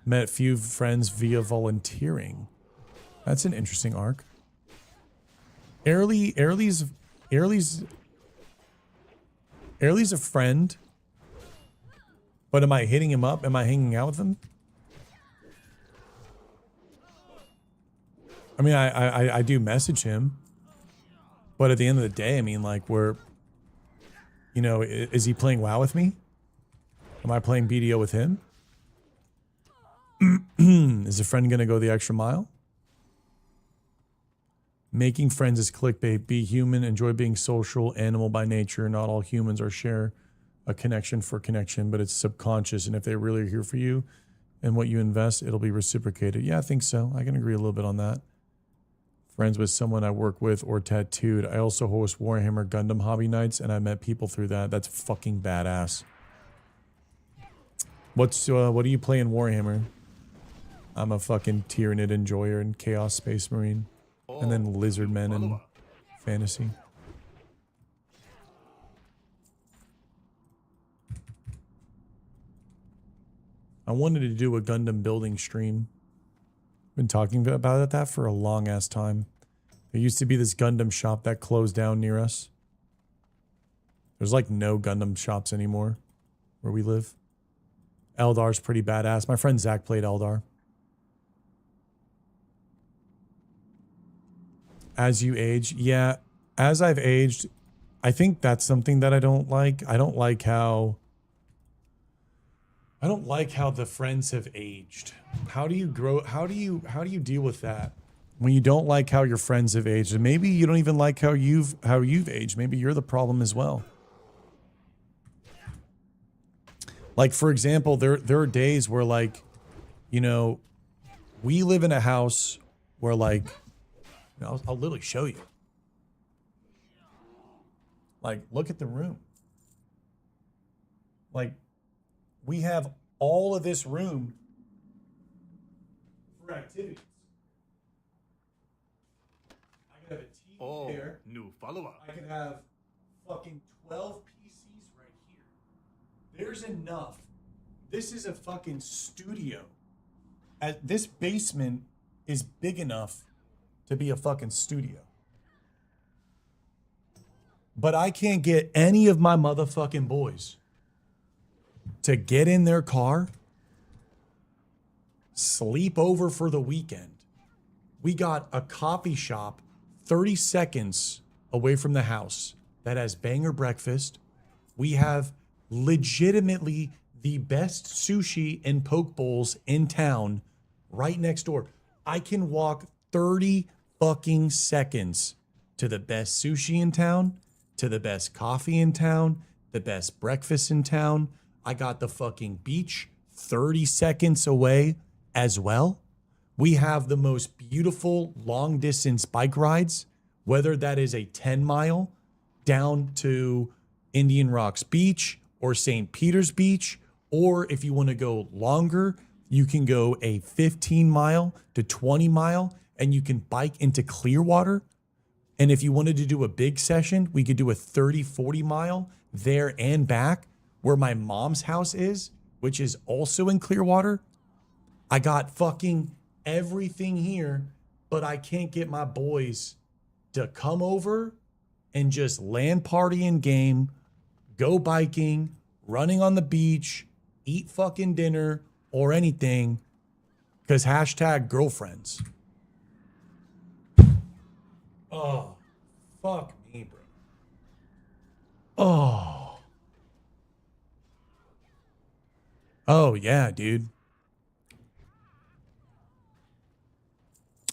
met few friends via volunteering. That's an interesting arc. Airly's a friend, but am I hitting him up? Am I hanging out with him? I mean, I do message him, but at the end of the day, I mean, like is he playing WoW with me? Am I playing BDO with him? Is a friend going to go the extra mile? Making friends is clickbait. Be human, enjoy being social, animal by nature. Not all humans are share a connection for connection, but it's subconscious. And if they really are here for you and what you invest, it'll be reciprocated. Yeah, I think so. I can agree a little bit on that. Friends with someone I work with or tattooed. I also host Warhammer Gundam hobby nights, and I met people through that. That's fucking badass. What do you play in Warhammer? I'm a fucking Tyranid enjoyer and Chaos Space Marine. And then Lizardmen and Fantasy. I wanted to do a Gundam building stream. Been talking about that for a long ass time. There used to be this Gundam shop that closed down near us. There's like no Gundam shops anymore where we live. Eldar's pretty badass. My friend Zach played Eldar. As you age, yeah, as I've aged, I think that's something that I don't like. I don't like how the friends have aged. How do you grow? How do you deal with that when you don't like how your friends have aged? And maybe you don't even like how you've aged. Maybe you're the problem as well. Like for example, there are days where like, we live in a house where like, I'll literally show you. Like, look at the room. Like, we have all of this room for activities. I can have a TV there. New follower. I can have fucking 12 PCs right here. There's enough. This is a fucking studio. This basement is big enough to be a fucking studio. But I can't get any of my motherfucking boys to get in their car, sleep over for the weekend. We got a coffee shop 30 seconds away from the house that has banger breakfast. We have legitimately the best sushi and poke bowls in town right next door. I can walk 30 fucking seconds to the best sushi in town, to the best coffee in town, the best breakfast in town. I got the fucking beach 30 seconds away as well. We have the most beautiful long distance bike rides, whether that is a 10 mile down to Indian Rocks Beach or St. Peter's Beach, or if you want to go longer, you can go a 15 mile to 20 mile and you can bike into Clearwater. And if you wanted to do a big session, we could do a 30, 40 mile there and back where my mom's house is, which is also in Clearwater. I got fucking everything here, but I can't get my boys to come over and just land party and game, go biking, running on the beach, eat fucking dinner or anything, because #girlfriends. Oh, fuck me, bro. Oh. Oh, yeah, dude.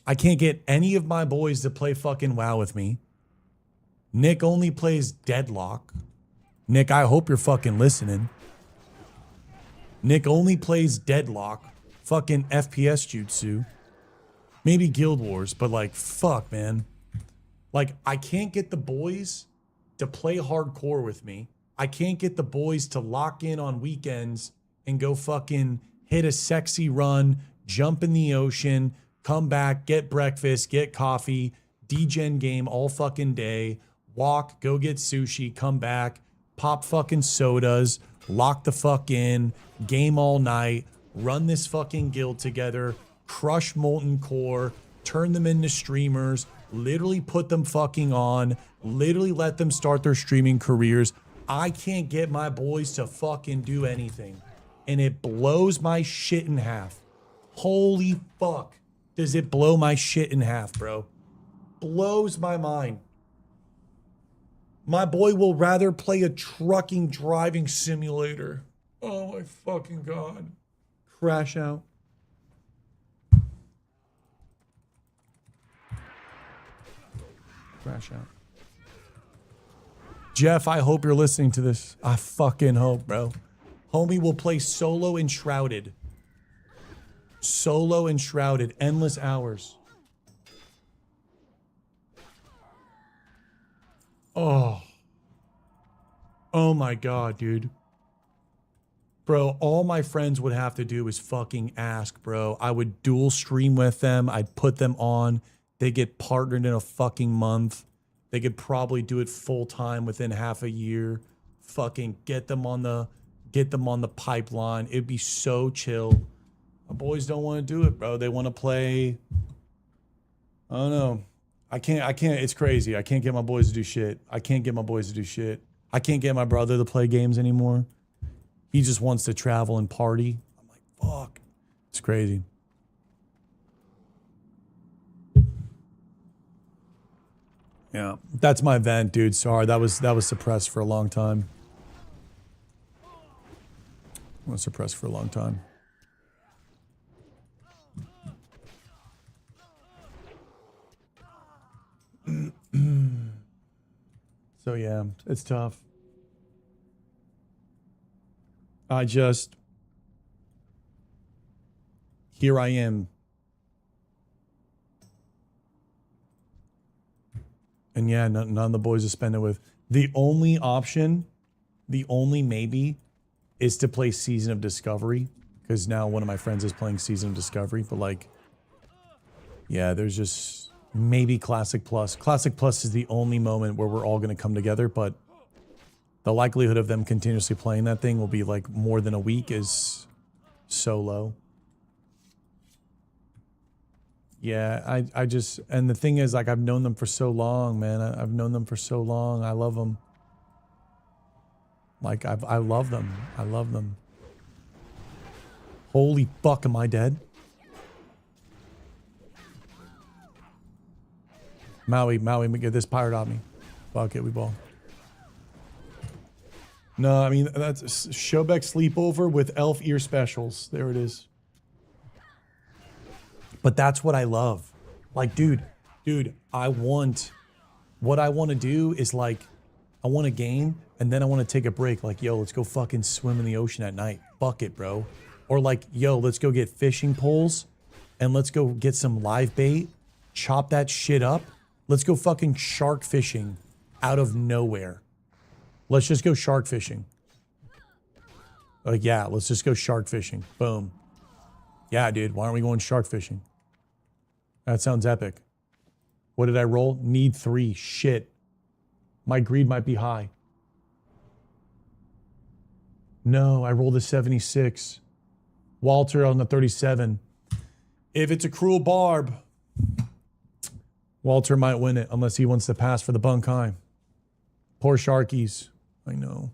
I can't get any of my boys to play fucking WoW with me. Nick only plays Deadlock. Nick, I hope you're fucking listening. Nick only plays Deadlock. Fucking FPS Jutsu. Maybe Guild Wars, but like, fuck, man. Like, I can't get the boys to play hardcore with me. I can't get the boys to lock in on weekends and go fucking hit a sexy run, jump in the ocean, come back, get breakfast, get coffee, degen game all fucking day, walk, go get sushi, come back, pop fucking sodas, lock the fuck in, game all night, run this fucking guild together, crush Molten Core, turn them into streamers, literally put them fucking on, literally let them start their streaming careers. I can't get my boys to fucking do anything. And it blows my shit in half. Holy fuck. Does it blow my shit in half, bro? Blows my mind. My boy will rather play a trucking driving simulator. Oh my fucking God. Crash out. Crash out. Jeff, I hope you're listening to this. I fucking hope, bro. Homie will play solo Enshrouded. Solo Enshrouded. Endless hours. Oh. Oh my God, dude. Bro, all my friends would have to do is fucking ask, bro. I would dual stream with them. I'd put them on. They get partnered in a fucking month. They could probably do it full time within half a year. Fucking get them on the pipeline. It'd be so chill. My boys don't want to do it, bro. They want to play. I don't know. I can't. It's crazy. I can't get my boys to do shit. I can't get my my brother to play games anymore. He just wants to travel and party. I'm like, fuck. It's crazy. Yeah, that's my vent, dude. Sorry, that was suppressed for a long time. Was suppressed for a long time. So yeah, it's tough. Here I am. And yeah, none of the boys to spend it with. The only option, the only maybe, is to play Season of Discovery. Because now one of my friends is playing Season of Discovery. But like, yeah, there's just maybe Classic Plus. Classic Plus is the only moment where we're all going to come together. But the likelihood of them continuously playing that thing will be like more than a week is so low. Yeah, I just, and the thing is, like, I've known them for so long, man. I've known them for so long. I love them. Like, I love them. I love them. Holy fuck, am I dead? Maui, get this pirate on me. Fuck it, we ball. No, I mean, that's Shobek Sleepover with Elf Ear Specials. There it is. But that's what I love. Like, dude, I want what I want to do is like, I want to game and then I want to take a break. Like, yo, let's go fucking swim in the ocean at night. Fuck it, bro. Or like, yo, let's go get fishing poles and let's go get some live bait, chop that shit up. Let's go fucking shark fishing out of nowhere. Let's just go shark fishing. Like, yeah, let's just go shark fishing. Boom. Yeah, dude, why aren't we going shark fishing? That sounds epic. What did I roll? Need 3. Shit. My greed might be high. No, I rolled a 76. Walter on the 37. If it's a cruel barb, Walter might win it unless he wants to pass for the bunkai. Poor Sharkies. I know.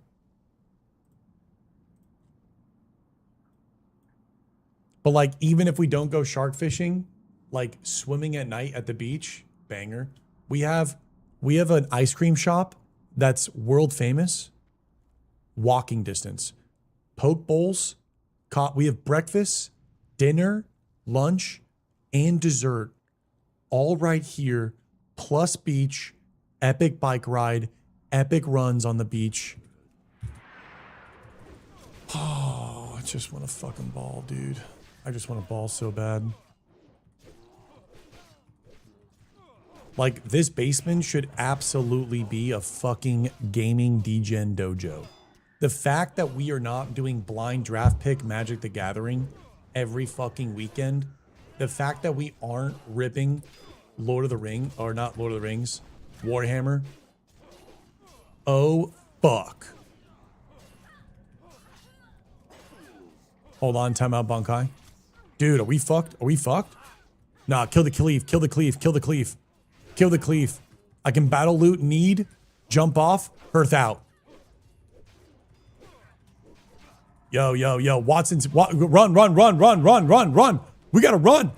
But like, even if we don't go shark fishing, like swimming at night at the beach, banger. We have an ice cream shop that's world famous. Walking distance. Poke bowls. We have breakfast, dinner, lunch, and dessert. All right here. Plus beach. Epic bike ride. Epic runs on the beach. Oh, I just want to fucking ball, dude. I just want to ball so bad. Like, this basement should absolutely be a fucking gaming degen dojo. The fact that we are not doing blind draft pick Magic the Gathering every fucking weekend, the fact that we aren't ripping Lord of the Rings, or not Lord of the Rings, Warhammer. Oh, fuck. Hold on, timeout, Bunkai. Dude, are we fucked? Are we fucked? Nah, kill the cleave, kill the cleave, kill the cleave. Kill the cleave. I can battle loot, need, jump off, earth out. Yo, yo, yo, Watson's, run, run, run, run, run, run, run. We gotta run.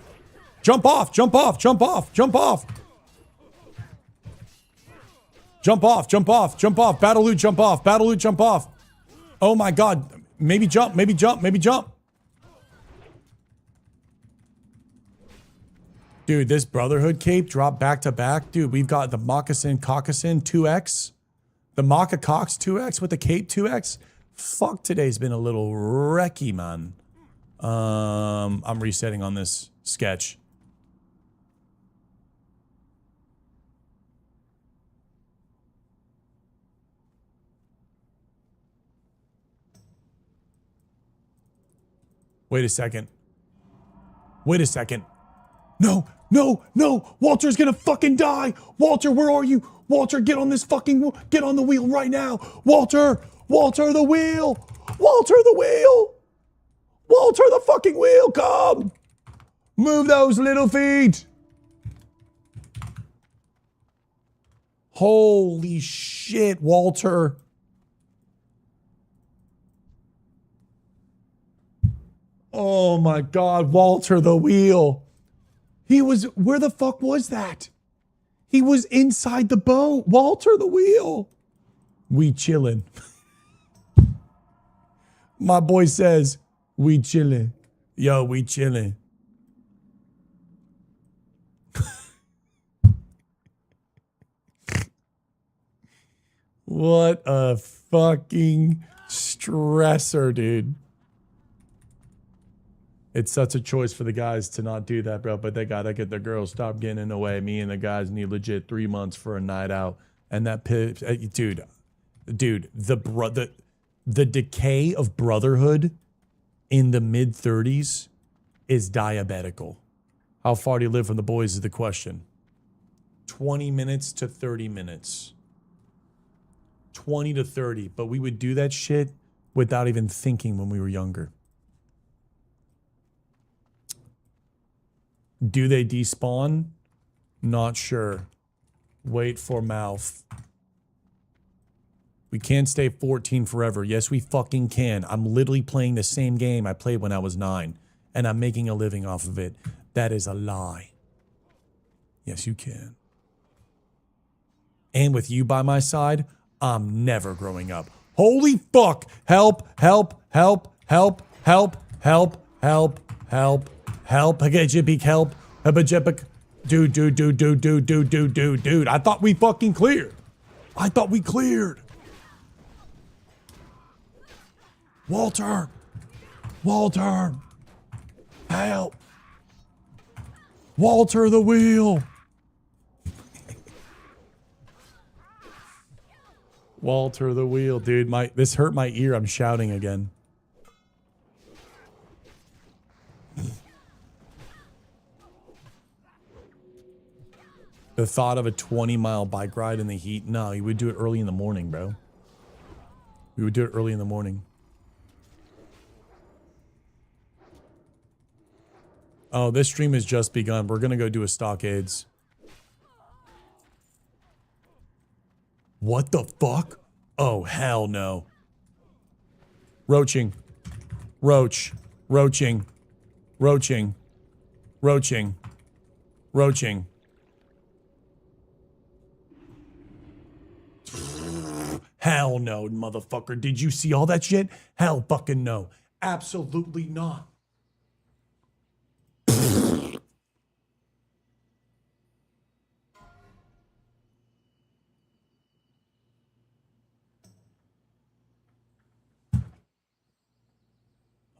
Jump off, jump off, jump off, jump off. Jump off, jump off, jump off. Battle loot, jump off, battle loot, jump off. Oh my God. Maybe jump, maybe jump, maybe jump. Dude, this Brotherhood cape dropped back to back. Dude, we've got the Moccasin Caucasin 2X. The Mocca Cox 2X with the cape 2X. Fuck, today's been a little wrecky, man. I'm resetting on this sketch. Wait a second. Wait a second. No, no, no. Walter's gonna fucking die. Walter, where are you? Walter, get on this fucking, get on the wheel right now. Walter, Walter, the wheel. Walter, the wheel. Walter, the fucking wheel, come. Move those little feet. Holy shit, Walter. Oh my God, Walter, the wheel. He was, where the fuck was that? He was inside the boat. Walter, the wheel. We chillin'. My boy says, we chillin'. Yo, we chillin'. What a fucking stressor, dude. It's such a choice for the guys to not do that, bro. But they gotta get the girls. Stop getting in the way. Me and the guys need legit 3 months for a night out. And that dude, the decay of brotherhood in the mid 30s is diabetical. How far do you live from the boys is the question. 20 minutes to 30 minutes. 20 to 30. But we would do that shit without even thinking when we were younger. Do they despawn? Not sure. Wait for mouth. We can't stay 14 forever. Yes, we fucking can. I'm literally playing the same game I played when I was 9. And I'm making a living off of it. That is a lie. Yes, you can. And with you by my side, I'm never growing up. Holy fuck! Help, help, help, help, help, help, help, help. Help, help, Dude. I thought we fucking cleared. I thought we cleared. Walter. Help. Walter the wheel. Walter the wheel, dude. This hurt my ear. I'm shouting again. The thought of a 20-mile bike ride in the heat. No, you would do it early in the morning, bro. We would do it early in the morning. Oh, this stream has just begun. We're going to go do a stockades. What the fuck? Oh, hell no. Roaching. Roaching. Hell no, motherfucker. Did you see all that shit? Hell fucking no. Absolutely not.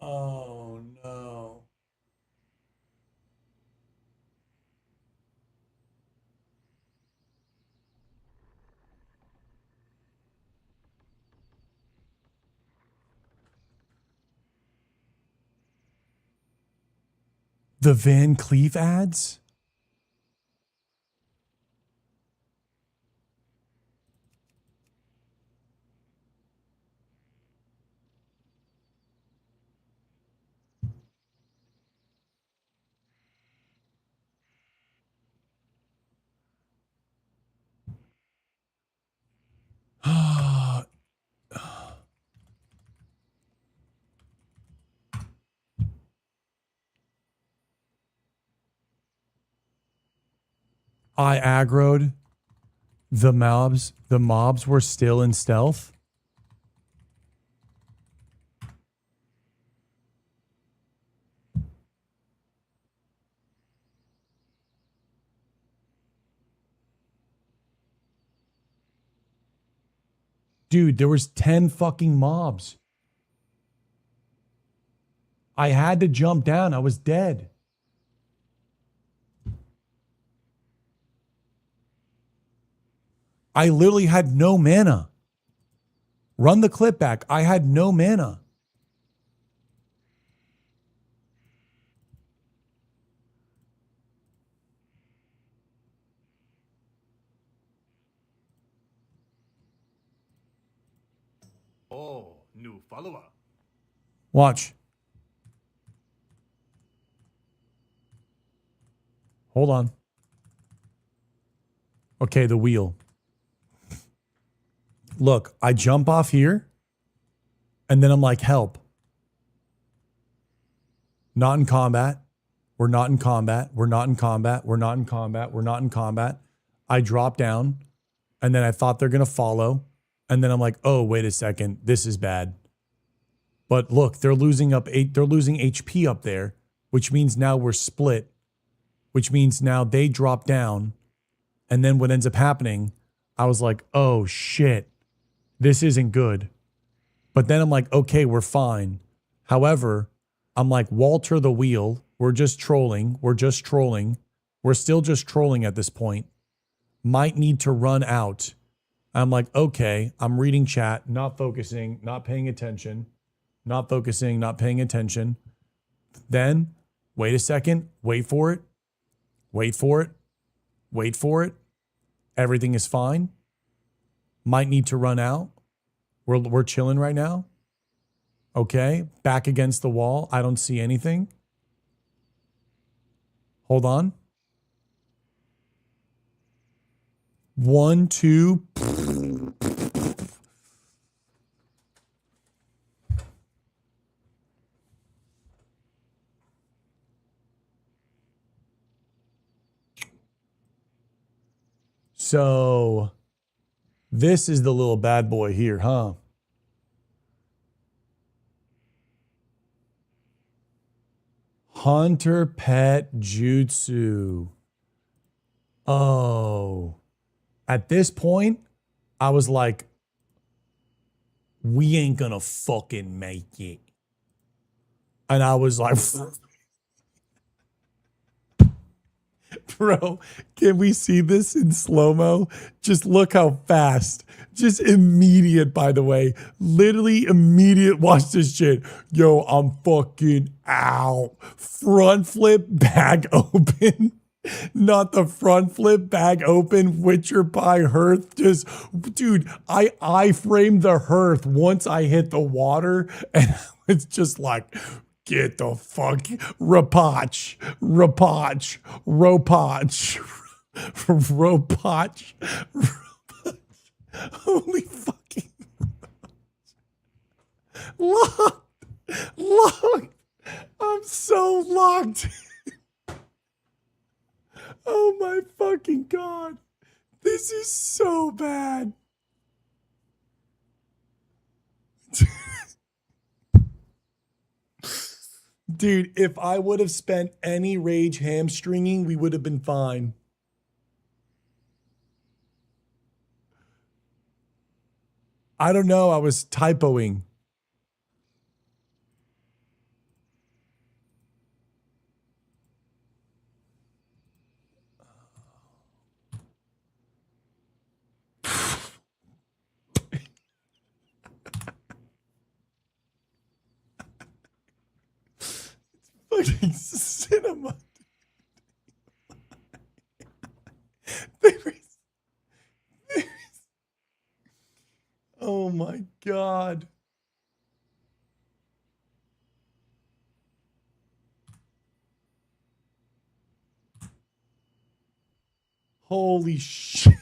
Oh no. The Van Cleef ads? I aggroed. The mobs were still in stealth. Dude, there was 10 fucking mobs. I had to jump down. I was dead. I literally had no mana. Run the clip back. I had no mana. Oh, new follower. Watch. Hold on. Okay, the wheel. Look, I jump off here, and then I'm like, help. Not in combat. We're not in combat. We're not in combat. We're not in combat. We're not in combat. I drop down, and then I thought they're going to follow. And then I'm like, oh, wait a second. This is bad. But look, they're losing HP up there, which means now we're split, which means now they drop down. And then what ends up happening, I was like, oh, shit. This isn't good. But then I'm like, okay, we're fine. However, I'm like, Walter the wheel. We're just trolling. We're still just trolling at this point. Might need to run out. I'm like, okay, I'm reading chat, not focusing, not paying attention, not focusing, not paying attention. Then, wait a second, wait for it. Everything is fine. Might need to run out. We're chilling right now. Okay, back against the wall. I don't see anything. Hold on. 1, 2. So this is the little bad boy here, huh? Hunter Pet Jutsu. Oh. At this point, I was like, we ain't gonna fucking make it. And I was like, bro, can we see this in slow-mo? Just look how fast. Just immediate, by the way. Literally immediate. Watch this shit. Yo, I'm fucking out. Front flip, bag open. Not the front flip, bag open, Witcher pie hearth. Just, dude, I framed the hearth once I hit the water, and it's just like, get the fuck, rapach, rapach, ropach, ropach, ropach. Holy fucking locked, locked. I'm so locked. Oh my fucking God. This is so bad. Dude, if I would have spent any rage hamstringing, we would have been fine. I don't know. I was typoing. Fucking cinema. Oh my God. Holy shit.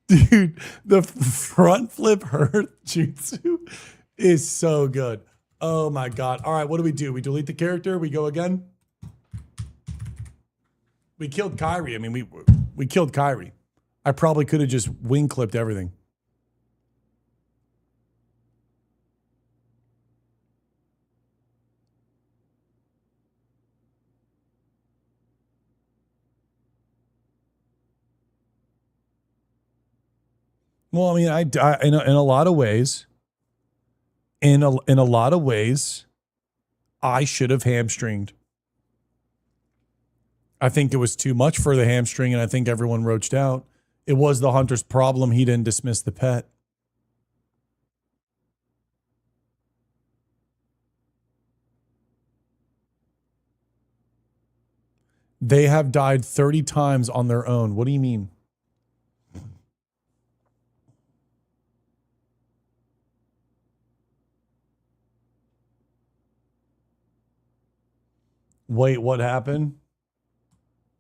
Dude, the front flip hearth jutsu is so good. Oh my God. All right, what do? We delete the character? We go again? We killed Kyrie. I mean, we killed Kyrie. I probably could have just wing clipped everything. Well, I mean, I in a lot of ways, in a lot of ways, I should have hamstringed. I think it was too much for the hamstring, and I think everyone roached out. It was the hunter's problem. He didn't dismiss the pet. They have died 30 times on their own. What do you mean? Wait, what happened?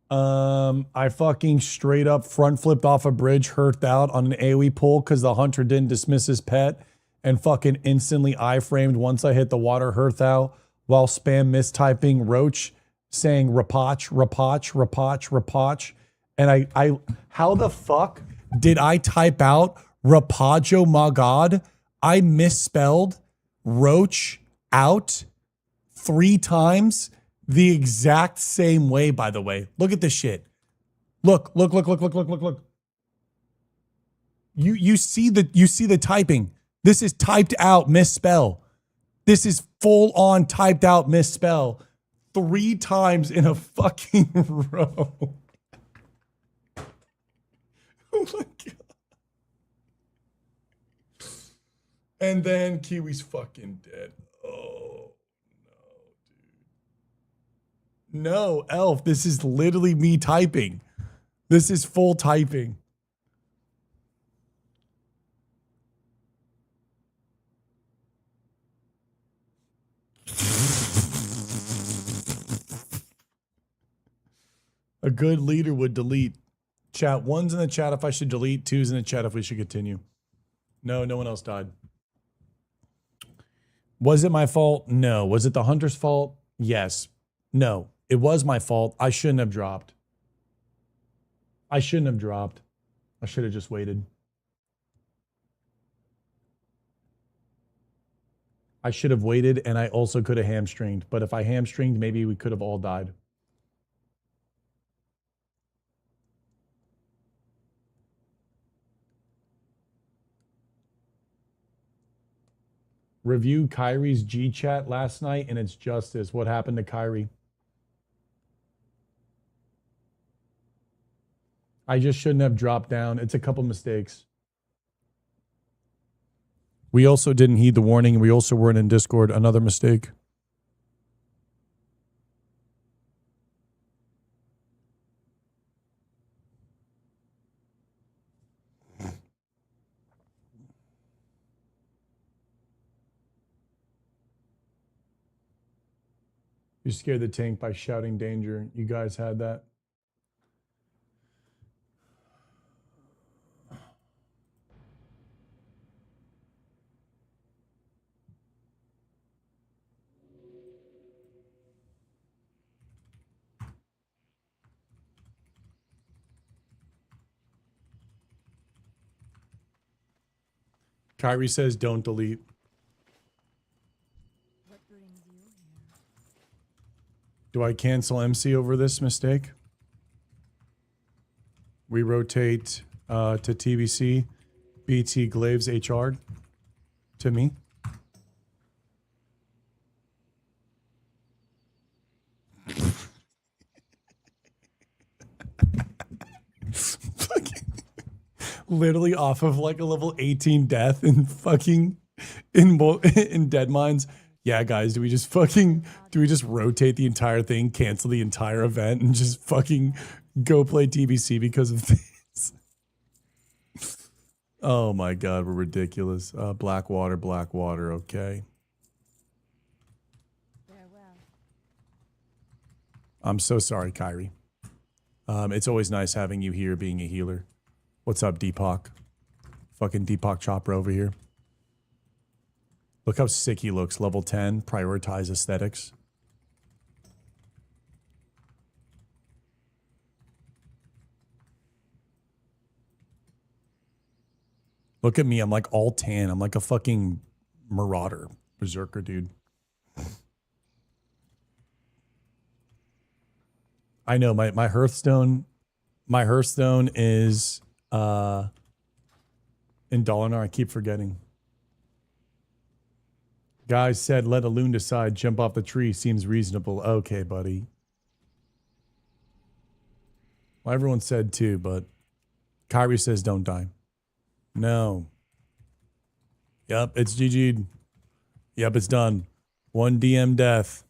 I fucking straight up front flipped off a bridge, hurthed out on an AoE pull because the hunter didn't dismiss his pet, and fucking instantly iframed once I hit the water, hearth out, while spam mistyping roach, saying rapach, rapach, rapach, rapach. And I how the fuck did I type out rapajo, my God? I misspelled roach out 3 times the exact same way, by the way. Look at this shit. Look. You see the typing. This is typed out misspell. This is full on typed out misspell 3 times in a fucking row. Oh my God. And then Kiwi's fucking dead. Oh no, dude. No, Elf, this is literally me typing. This is full typing. A good leader would delete. Chat, 1's in the chat if I should delete, 2's in the chat if we should continue. No, no one else died. Was it my fault? No. Was it the hunter's fault? Yes. No. It was my fault. I shouldn't have dropped. I shouldn't have dropped. I should have just waited. I should have waited, and I also could have hamstringed. But if I hamstringed, maybe we could have all died. Review Kyrie's G chat last night, and it's justice. What happened to Kyrie? I just shouldn't have dropped down. It's a couple mistakes. We also didn't heed the warning, and we also weren't in Discord. Another mistake. You scared the tank by shouting danger. You guys had that. Kyrie says don't delete. What brings you here? Do I cancel MC over this mistake? We rotate to TBC, BT Glaves HR to me. Fucking literally off of like a level 18 death and fucking in Dead Mines. Yeah, guys, do we just rotate the entire thing, cancel the entire event, and just fucking go play TBC because of this? Oh my god, we're ridiculous. Blackwater, okay. Farewell. I'm so sorry, Kyrie. It's always nice having you here being a healer. What's up, Deepak? Fucking Deepak Chopra over here. Look how sick he looks. Level 10. Prioritize aesthetics. Look at me. I'm like all tan. I'm like a fucking marauder. Berserker, dude. I know my Hearthstone is in Dolinar. I keep forgetting. Guys said let a loon decide, jump off the tree seems reasonable. Okay, buddy. Well, everyone said too, but Kyrie says don't die. No. Yep, it's GG'd. Yep, it's done. 1 DM death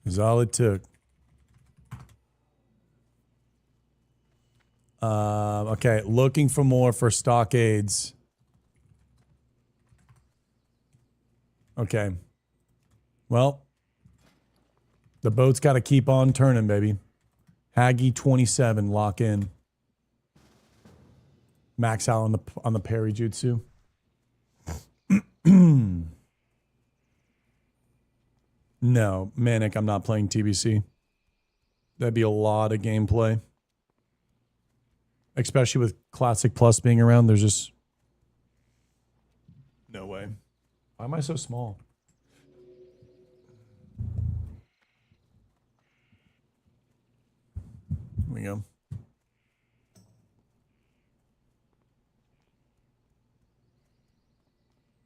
is all it took. Okay, looking for more for stockades. Okay. Well, the boat's got to keep on turning, baby. Haggy 27, lock in. Max out on the parry jutsu. No, Manic, I'm not playing TBC. That'd be a lot of gameplay. Especially with Classic Plus being around, there's just no way. Why am I so small? Here we go.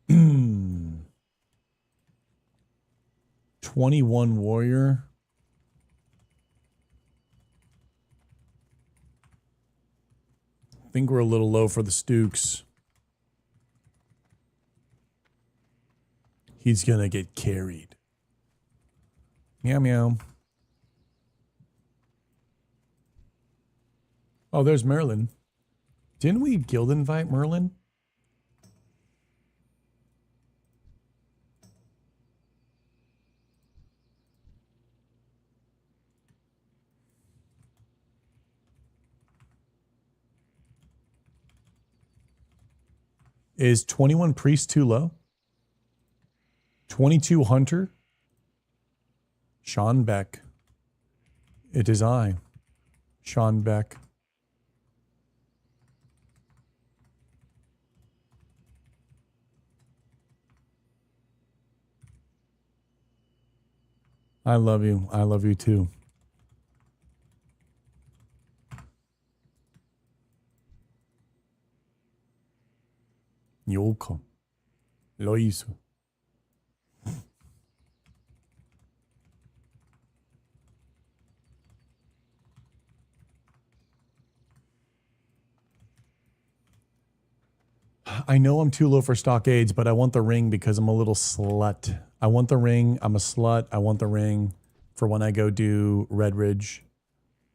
Hmm. 21 warrior. I think we're a little low for the Stooks. He's gonna get carried. Meow meow. Oh, there's Merlin. Didn't we guild invite Merlin? Is 21 priest too low? 22 hunter? Sean Beck. It is I, Sean Beck. I love you. I love you too. Yoko. Lo hizo. I know I'm too low for stockades, but I want the ring because I'm a little slut. I want the ring. I'm a slut. I want the ring for when I go do Red Ridge.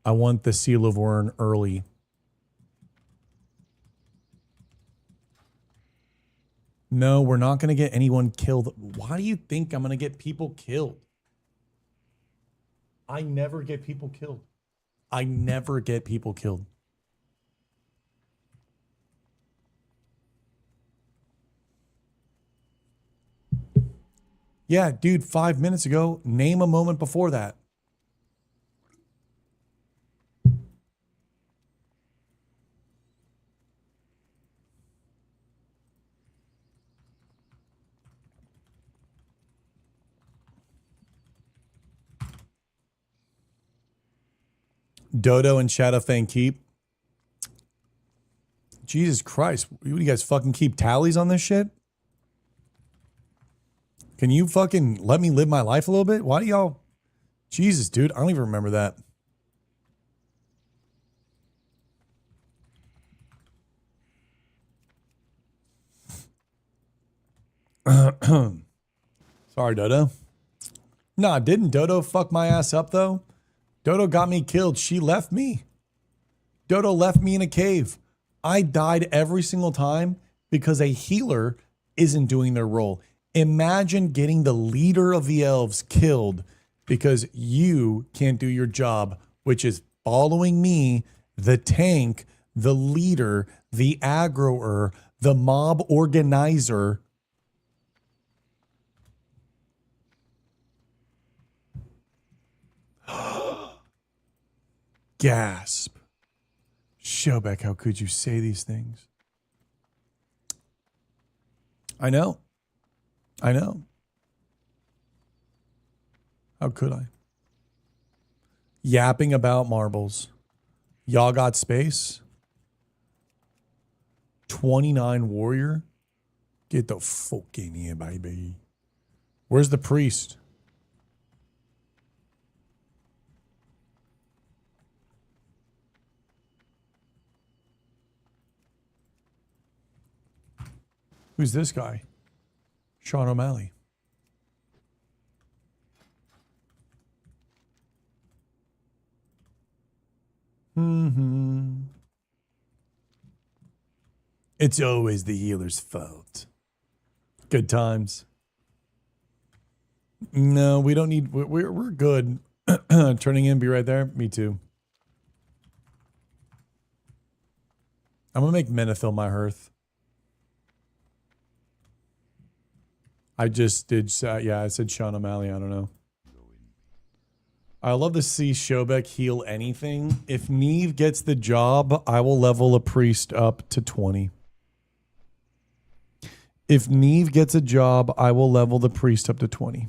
I want the Seal of Wern early. No, we're not going to get anyone killed. Why do you think I'm going to get people killed? I never get people killed. I never get people killed. Yeah, dude, 5 minutes ago, name a moment before that. Dodo and Shadowfang keep. Jesus Christ. What do you guys fucking keep tallies on this shit? Can you fucking let me live my life a little bit? Why do y'all... Jesus, dude. I don't even remember that. Sorry, Dodo. Nah, didn't Dodo fuck my ass up, though? Dodo got me killed. She left me. Dodo left me in a cave. I died every single time because a healer isn't doing their role. Imagine getting the leader of the elves killed because you can't do your job, which is following me, the tank, the leader, the aggroer, the mob organizer. Gasp. Showback, how could you say these things? I know. I know. How could I? Yapping about marbles. Y'all got space? 29 warrior? Get the fuck in here, baby. Where's the priest? Who's this guy? Sean O'Malley. It's always the healer's fault. Good times. No, we don't need... We're good. Turning in, be right there. Me too. I'm going to make Menethil my hearth. I just did... yeah, I said Sean O'Malley. I don't know. I love to see Shobek heal anything. If Neve gets the job, I will level a priest up to 20. If Neve gets a job, I will level the priest up to 20.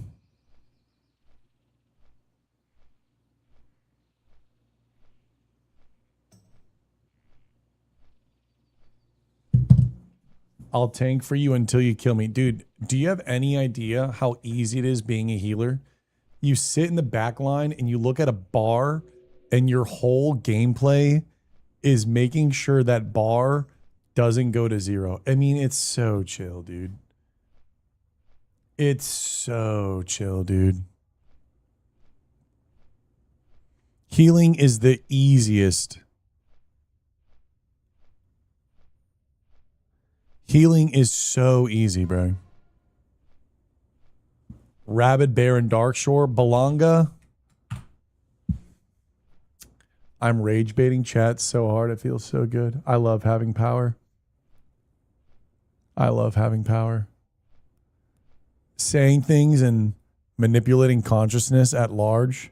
I'll tank for you until you kill me. Dude, do you have any idea how easy it is being a healer? You sit in the back line and you look at a bar and your whole gameplay is making sure that bar doesn't go to 0. I mean, it's so chill, dude. It's so chill, dude. Healing is the easiest. Healing is so easy, bro. Rabid Bear and Darkshore. Balanga. I'm rage baiting chat so hard. It feels so good. I love having power. I love having power. Saying things and manipulating consciousness at large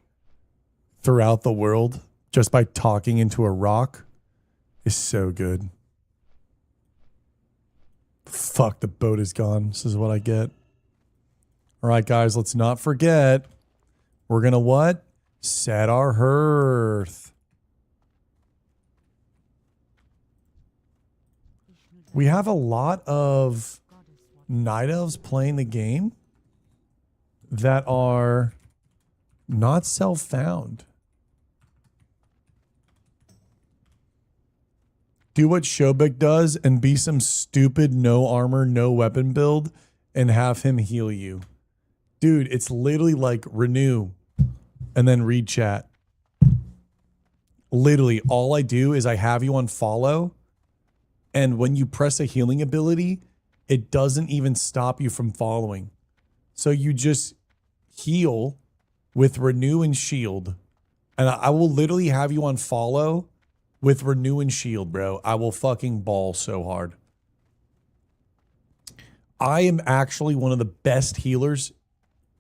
throughout the world just by talking into a rock is so good. Fuck, the boat is gone. This is what I get. All right, guys, let's not forget. We're going to what? Set our hearth. We have a lot of night elves playing the game that are not self-found. Do what Shobek does and be some stupid no armor, no weapon build and have him heal you. Dude, it's literally like renew and then read chat. Literally, all I do is I have you on follow, and when you press a healing ability, it doesn't even stop you from following. So you just heal with renew and shield. And I will literally have you on follow with renew and shield, bro. I will fucking ball so hard. I am actually one of the best healers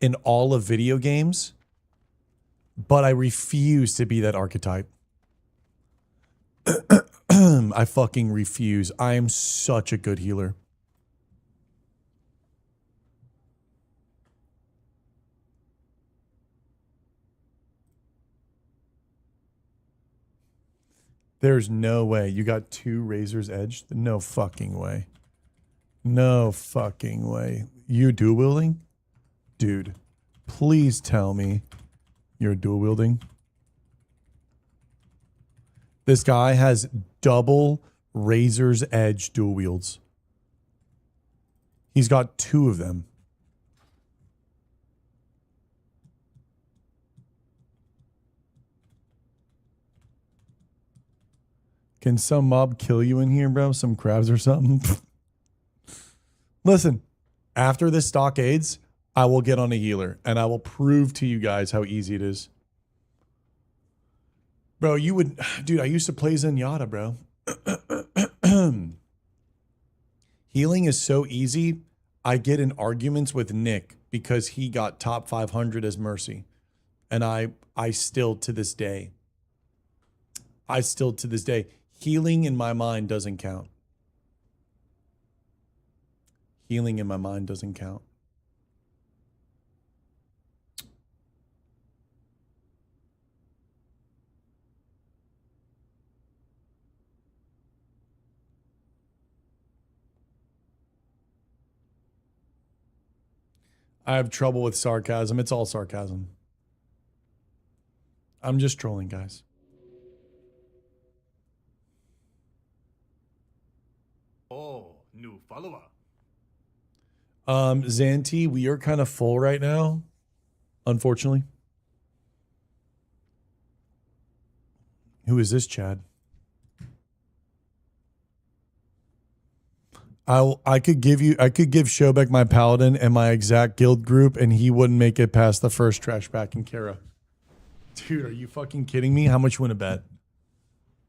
in all of video games, but I refuse to be that archetype. I fucking refuse. I am such a good healer. There's no way. You got 2 Razor's Edge? No fucking way. No fucking way. You dual wielding? Dude, please tell me you're dual wielding. This guy has double Razor's Edge dual wields. He's got 2 of them. Can some mob kill you in here, bro? Some crabs or something? Listen, after this stockades, I will get on a healer and I will prove to you guys how easy it is. Bro, you would... Dude, I used to play Zenyatta, bro. Healing is so easy. I get in arguments with Nick because he got top 500 as Mercy. And I still to this day... Healing in my mind doesn't count. Healing in my mind doesn't count. I have trouble with sarcasm. It's all sarcasm. I'm just trolling, guys. Oh, new follower. Xanti, we are kind of full right now, unfortunately. Who is this, Chad? I could give Shobek my paladin and my exact guild group, and he wouldn't make it past the first trash back in Kara. Dude, are you fucking kidding me? How much you want to bet?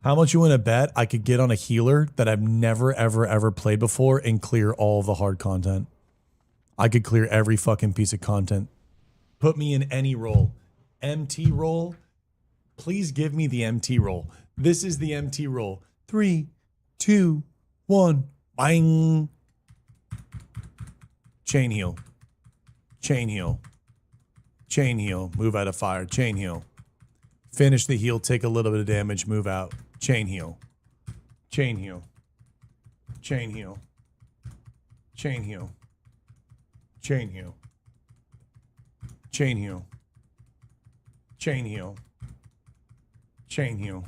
How much you want to bet I could get on a healer that I've never, ever, ever played before and clear all of the hard content? I could clear every fucking piece of content. Put me in any role. MT role. Please give me the MT role. This is the MT role. 3, 2, 1. Bang. Chain heal. Chain heal. Chain heal. Move out of fire. Chain heal. Finish the heal. Take a little bit of damage. Move out. Chain heal. Chain heal. Chain heal. Chain heal. Chain heal. Chain heal. Chain heal. Chain heal.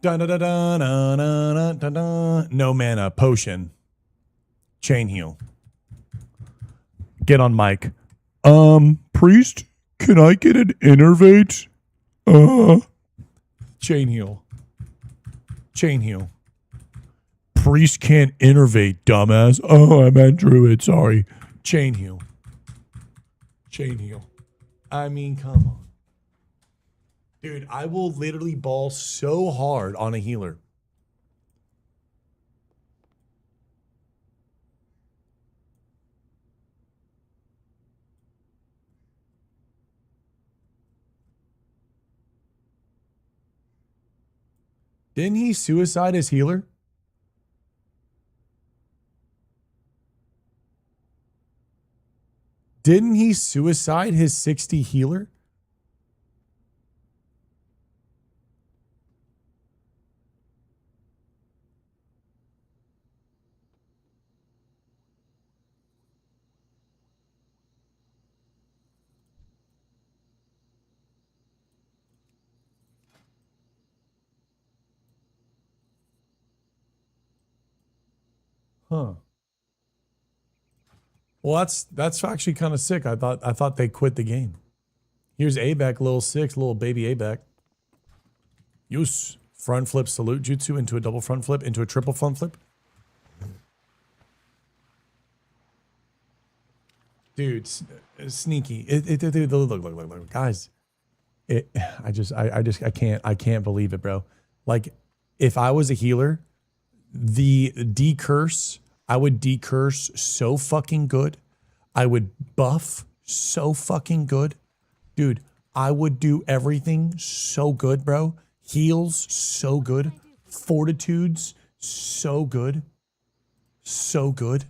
Da da da da da da da da. No mana. Potion. Chain heal. Get on mic. Priest, can I get an innervate? Chain heal. Chain heal. Priest can't innervate, dumbass. Oh, I meant druid, sorry. Chain heal. Chain heal. I mean, come on. Dude, I will literally ball so hard on a healer. Didn't he suicide his healer? Didn't he suicide his 60 healer? Huh. Well, that's actually kind of sick. I thought they quit the game. Here's Abek, little 6, little baby Abek. Use front flip salute jutsu into a double front flip into a triple front flip. Dude, sneaky. Look, guys. I can't believe it, bro. Like, if I was a healer, the decurse, I would decurse so fucking good. I would buff so fucking good. Dude, I would do everything so good, bro. Heals so good. Fortitudes so good. So good.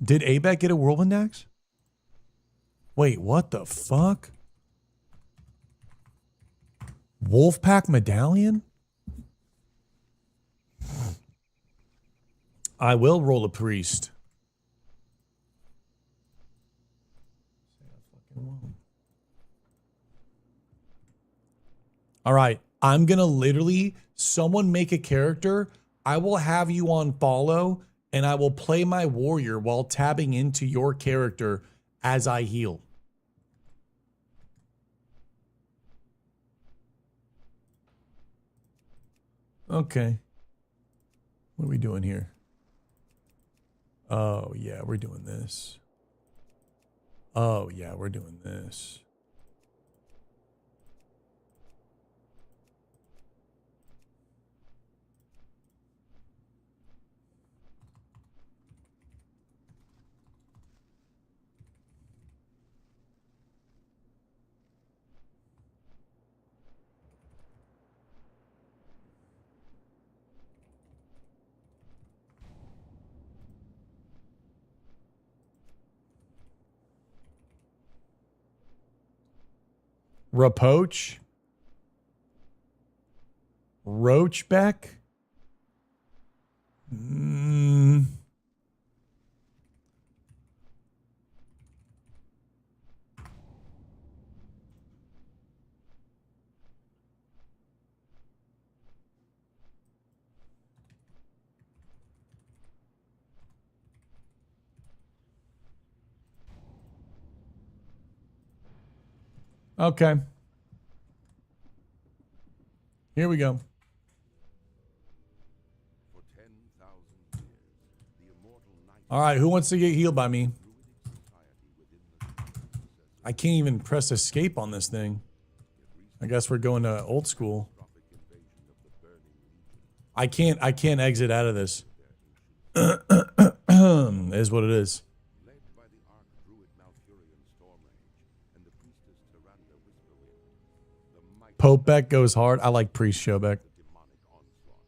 Did Abek get a whirlwind axe? Wait, what the fuck? Wolfpack medallion? I will roll a priest. All right, I'm gonna literally, someone make a character. I will have you on follow, and I will play my warrior while tabbing into your character as I heal. Okay. What are we doing here? Oh, yeah, we're doing this. Oh, yeah, we're doing this. Rapoach? Roachbeck? Okay. Here we go. For 10,000 years, the immortal night All right, who wants to get healed by me? I can't even press escape on this thing. I guess we're going to old school. I can't exit out of this. Is what it is. led by the arch-druid Malfurion Stormrage and the priestess Tyrande Whisperwind, the mighty Pope Beck goes hard. I like Priest Showbeck. demonic onslaught.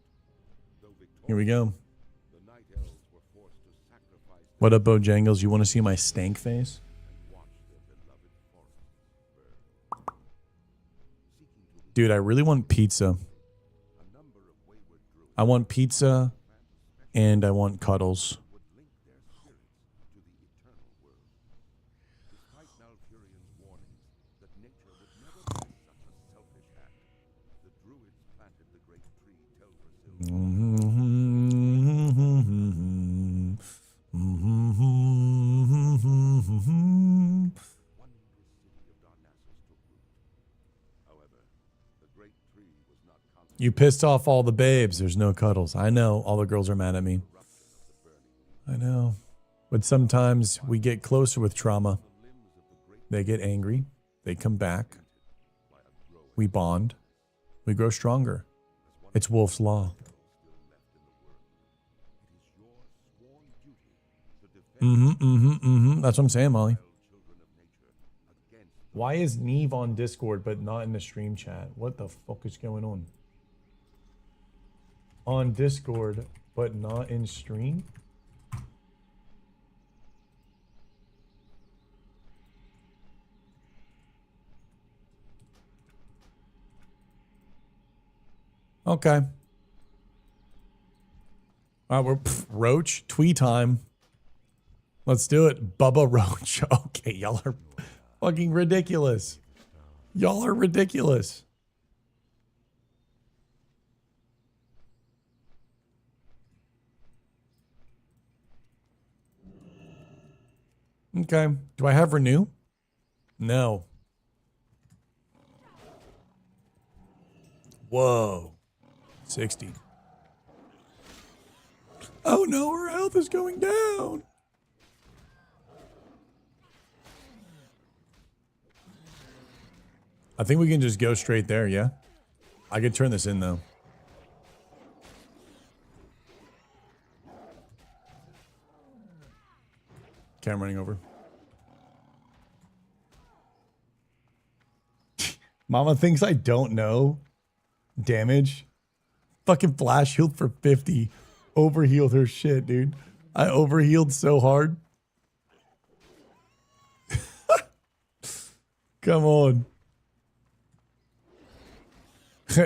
Though Here we victorious, go. the night elves were forced to sacrifice What up, Bojangles? You want to see my stank face? and watch their beloved forests burn. Seeking to Dude, I really want pizza. a number of wayward druids I want pizza and I want cuddles. would link their spirits to the eternal world. Despite Malfurion's warnings that nature would never permit such a selfish act, the druids planted the great tree Teldrassil. Wondrous city of Darnassus took root. However, the great tree was not constant You pissed off all the babes. There's no cuddles. I know. All the girls are mad at me. I know. But sometimes we get closer with trauma. They get angry. They come back. We bond. We grow stronger. It's Wolf's Law. That's what I'm saying, Molly. Why is Neve on Discord but not in the stream chat? What the fuck is going on? On Discord, but not in stream? Okay. All right, we're Roach, Twee time. Let's do it. Bubba Roach. Okay, y'all are fucking ridiculous. Y'all are ridiculous. Okay. Do I have renew? No. Whoa. 60. Oh no, her health is going down. I think we can just go straight there, yeah? I could turn this in though. Okay, I'm running over. Mama thinks I don't know damage. Fucking flash healed for 50. Overhealed her shit, dude. I overhealed so hard. Come on.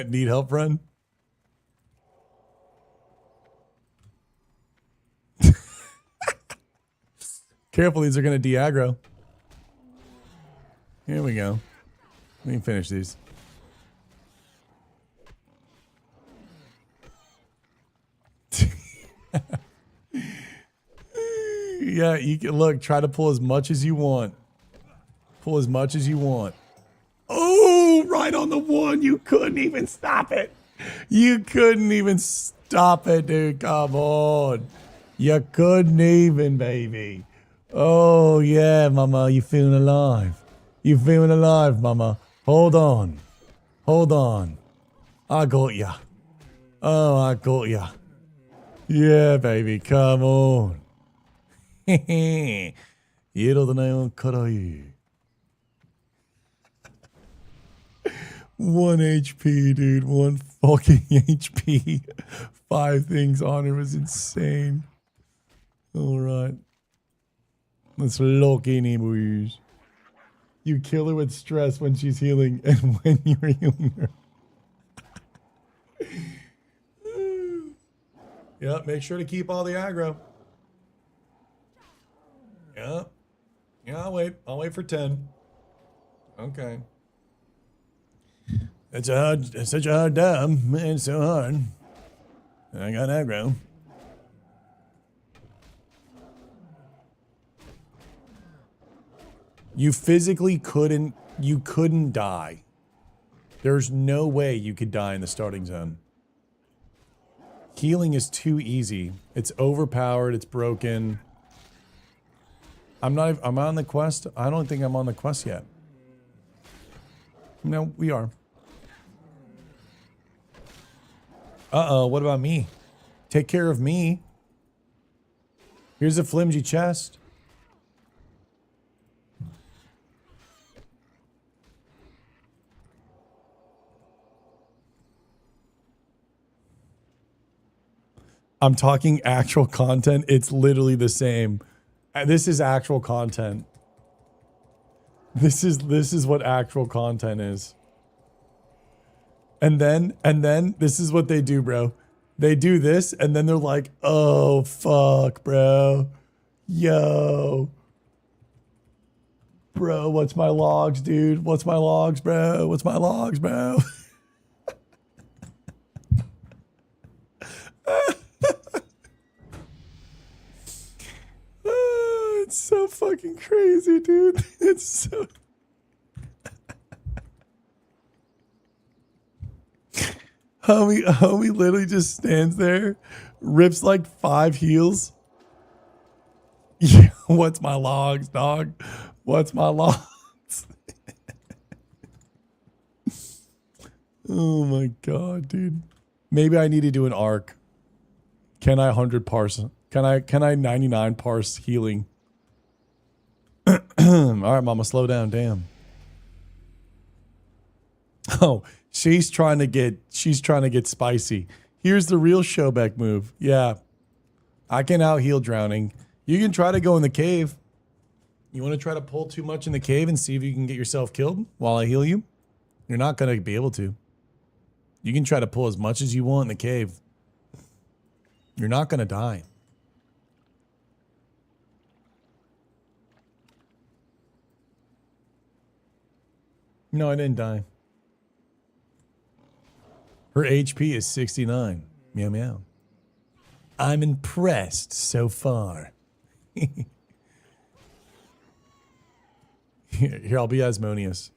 Need help, run? Careful, these are going to de-aggro. Here we go. We can finish these. Yeah, you can look, try to pull as much as you want. Pull as much as you want. Oh, right on the one. You couldn't even stop it. You couldn't even stop it, dude. Come on. You couldn't even, baby. Oh, yeah, mama. You feeling alive? You feeling alive, mama? Hold on. Hold on. I got ya. Oh, I got ya. Yeah, baby. Come on. 色だなよ、辛い。1 HP, dude. 1 fucking HP. 5 things on her was insane. Alright. Let's lock in here, boys. You kill her with stress when she's healing and when you're healing her. Yep, make sure to keep all the aggro. Yep. Yeah, I'll wait. I'll wait for 10. Okay. It's such a hard job. It's so hard. I got aggro. You physically couldn't die. There's no way you could die in the starting zone. Healing is too easy. It's overpowered, it's broken. I'm on the quest. I don't think I'm on the quest yet. No, we are. Uh-oh, what about me? Take care of me. Here's a flimsy chest. I'm talking actual content. It's literally the same. This is actual content. This is what actual content is. And then this is what they do, bro. They do this and then they're like, "Oh fuck, bro. Yo. Bro, what's my logs, dude? What's my logs, bro? What's my logs, bro?" It's so fucking crazy, dude. It's so... Homie literally just stands there, rips like 5 heals. Yeah, what's my logs, dog? What's my logs? Oh my god, dude. Maybe I need to do an arc. Can I 100 parse? Can I 99 parse healing? All right, mama, slow down. Damn. Oh, she's trying to get spicy. Here's the real Showback move. Yeah. I can out heal drowning. You can try to go in the cave. You want to try to pull too much in the cave and see if you can get yourself killed while I heal you? You're not going to be able to. You can try to pull as much as you want in the cave. You're not going to die. No, I didn't die. Her HP is 69. Meow meow. I'm impressed so far. Here, I'll be Asmodeus.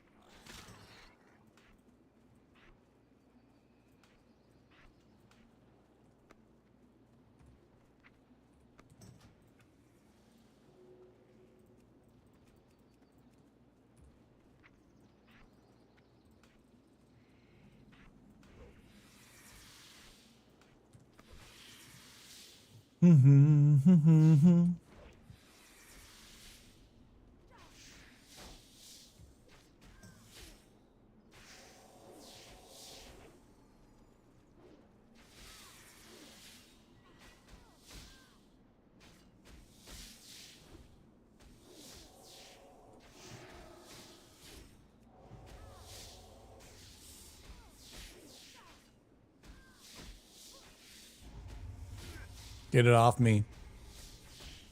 Get it off me.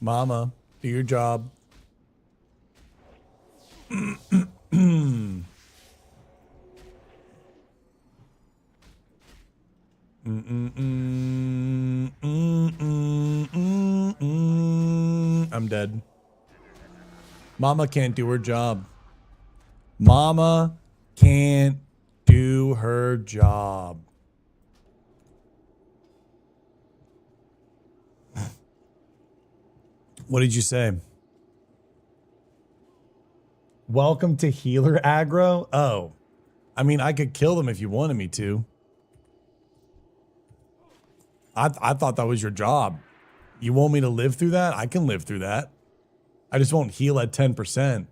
Mama, do your job. I'm dead. Mama can't do her job. Mama can't do her job. What did you say? Welcome to healer aggro? Oh. I mean, I could kill them if you wanted me to. I thought that was your job. You want me to live through that? I can live through that. I just won't heal at 10%.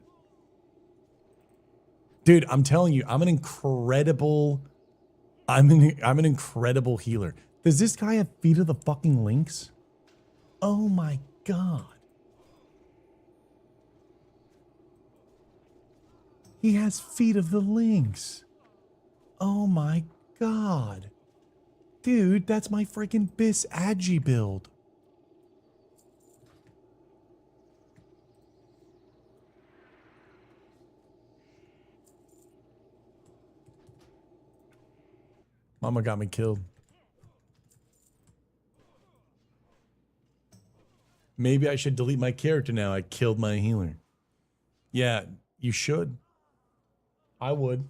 Dude, I'm telling you, I'm an incredible healer. Does this guy have feet of the fucking lynx? Oh my god. He has feet of the lynx. Oh my god. Dude, that's my freaking Bis Agi build. Mama got me killed. Maybe I should delete my character now. I killed my healer. Yeah, you should. I would.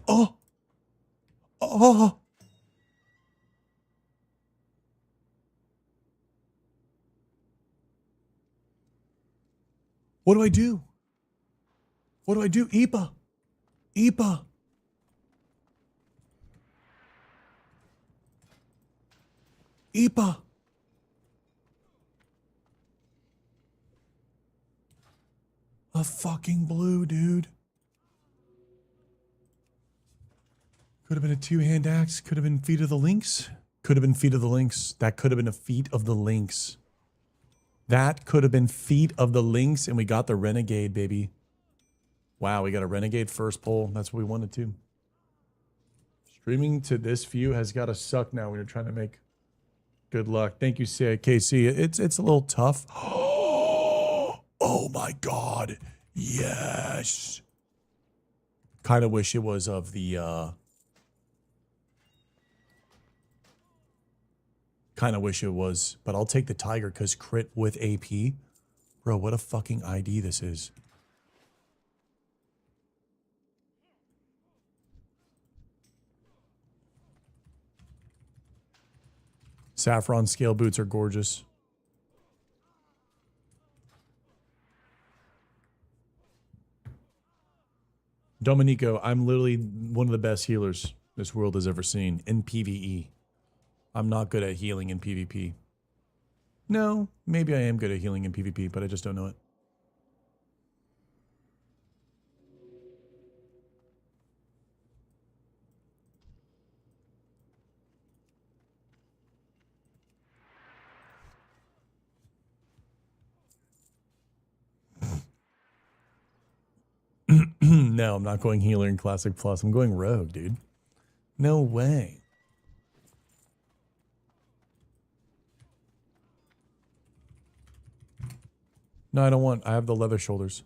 Oh! Oh! What do I do? What do I do? Ipa! Ipa! Ipa! A fucking blue, dude. Could have been a two-hand axe. Could have been feet of the lynx. Could have been feet of the lynx. That could have been a feet of the lynx. That could have been feet of the lynx, and we got the renegade, baby. Wow, we got a renegade first pull. That's what we wanted to. Streaming to this view has got to suck now when you're trying to make good luck. Thank you, KC. It's a little tough. Oh my god. Yes. Kind of wish it was of the kind of wish it was, but I'll take the tiger because crit with AP. Bro, what a fucking ID this is. Saffron scale boots are gorgeous. Dominico, I'm literally one of the best healers this world has ever seen in PvE. I'm not good at healing in PvP. No, maybe I am good at healing in PvP, but I just don't know it. No, I'm not going healer in Classic Plus. I'm going Rogue, dude. No way. No, I don't want. I have the leather shoulders.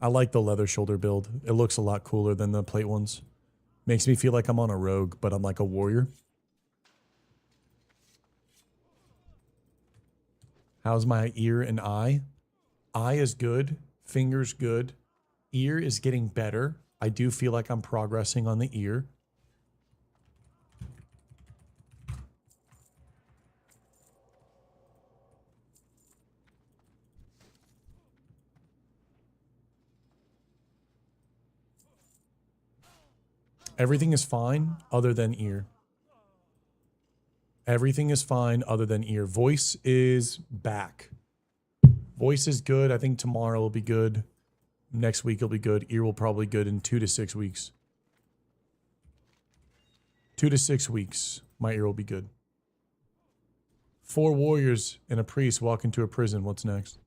I like the leather shoulder build. It looks a lot cooler than the plate ones. Makes me feel like I'm on a rogue, but I'm like a warrior. How's my ear and eye? Eye is good. Fingers good. Ear is getting better. I do feel like I'm progressing on the ear. Everything is fine other than ear. Everything is fine other than ear. Voice is back. Voice is good. I think tomorrow will be good. Next week will be good. Ear will probably good in 2 to 6 weeks. 2 to 6 weeks, my ear will be good. 4 warriors and a priest walk into a prison. What's next?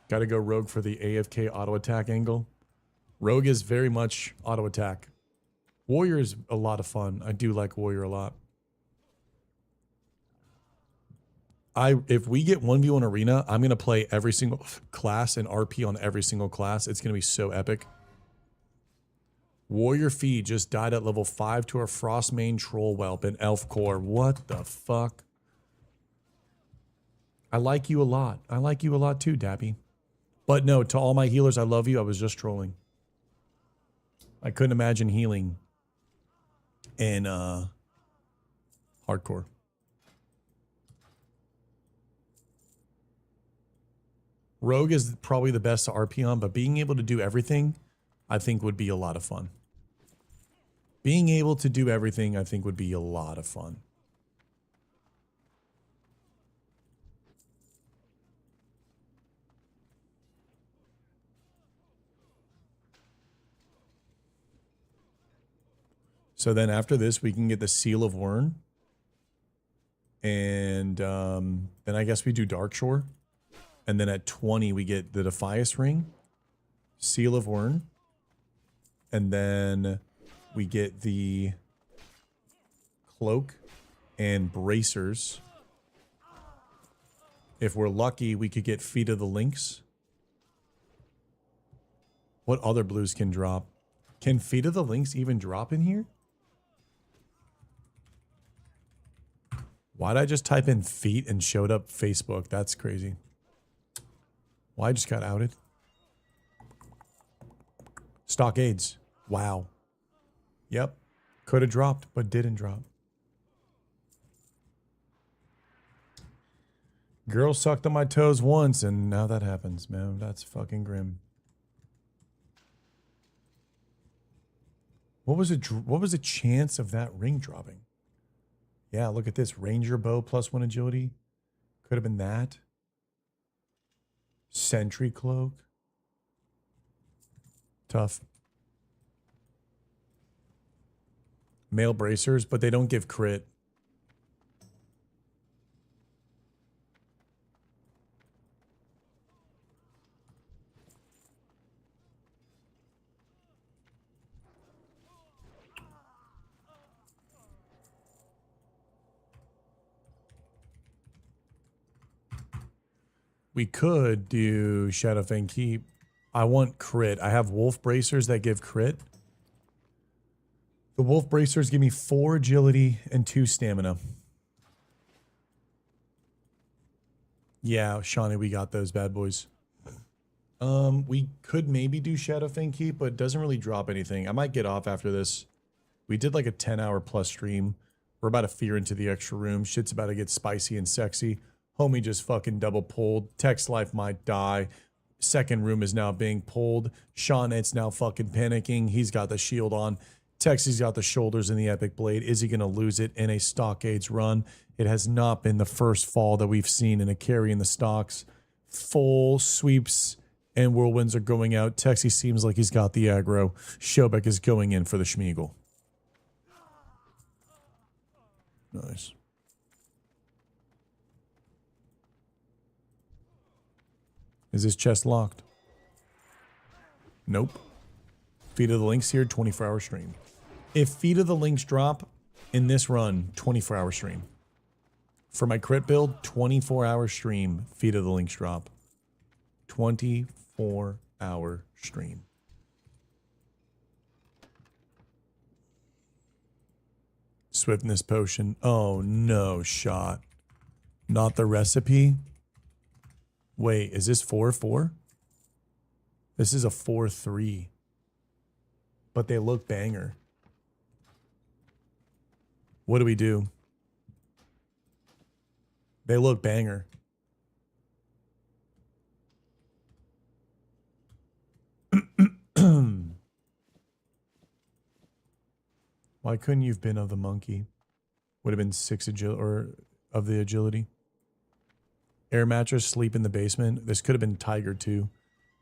Got to go rogue for the AFK auto attack angle. Rogue is very much auto attack. Warrior is a lot of fun. I do like warrior a lot. If we get 1v1 arena, I'm going to play every single class and RP on every single class. It's going to be so epic. Warrior Fee just died at level 5 to a Frostmane Troll Whelp in Elf Core. What the fuck? I like you a lot. I like you a lot too, Dappy. But no, to all my healers, I love you. I was just trolling. I couldn't imagine healing in hardcore. Rogue is probably the best to RP on, but being able to do everything, I think would be a lot of fun. Being able to do everything, I think would be a lot of fun. So then after this, we can get the Seal of Wyrn. And then I guess we do Darkshore. And then at 20, we get the Defias Ring, Seal of Wyrn. And then we get the Cloak and Bracers. If we're lucky, we could get Feet of the Lynx. What other blues can drop? Can Feet of the Lynx even drop in here? Why'd I just type in feet and showed up Facebook? That's crazy. Well, I just got outed. Stockades. Wow. Yep. Could have dropped, but didn't drop. Girl sucked on my toes once, and now that happens, man. That's fucking grim. What was the chance of that ring dropping? Yeah, look at this. Ranger bow +1 agility. Could have been that. Sentry cloak. Tough. Male bracers, but they don't give crit. We could do Shadowfang Keep. I want crit. I have wolf bracers that give crit. The wolf bracers give me 4 agility and 2 stamina. Yeah, Shawnee, we got those bad boys. We could maybe do Shadowfang Keep, but it doesn't really drop anything. I might get off after this. We did like a 10-hour plus stream. We're about to fear into the extra room. Shit's about to get spicy and sexy. Homie just fucking double pulled. Text life might die. Second room is now being pulled. Seanet's now fucking panicking. He's got the shield on. Texie's got the shoulders in the epic blade. Is he going to lose it in a Stockades run? It has not been the first fall that we've seen in a carry in the stocks. Full sweeps and whirlwinds are going out. Texie seems like he's got the aggro. Shobek is going in for the Schmeagle. Nice. Is this chest locked? Nope. Feet of the Links here, 24-hour stream. If Feet of the Links drop in this run, 24-hour stream. For my crit build, 24-hour stream, Feet of the Links drop. 24-hour stream. Swiftness potion. Oh, no shot. Not the recipe? Wait, is this 4-4? This is a 4-3. But they look banger. What do we do? They look banger. Why couldn't you have been of the monkey? Would have been 6 agility or of the agility. Air mattress, sleep in the basement. This could have been Tiger too.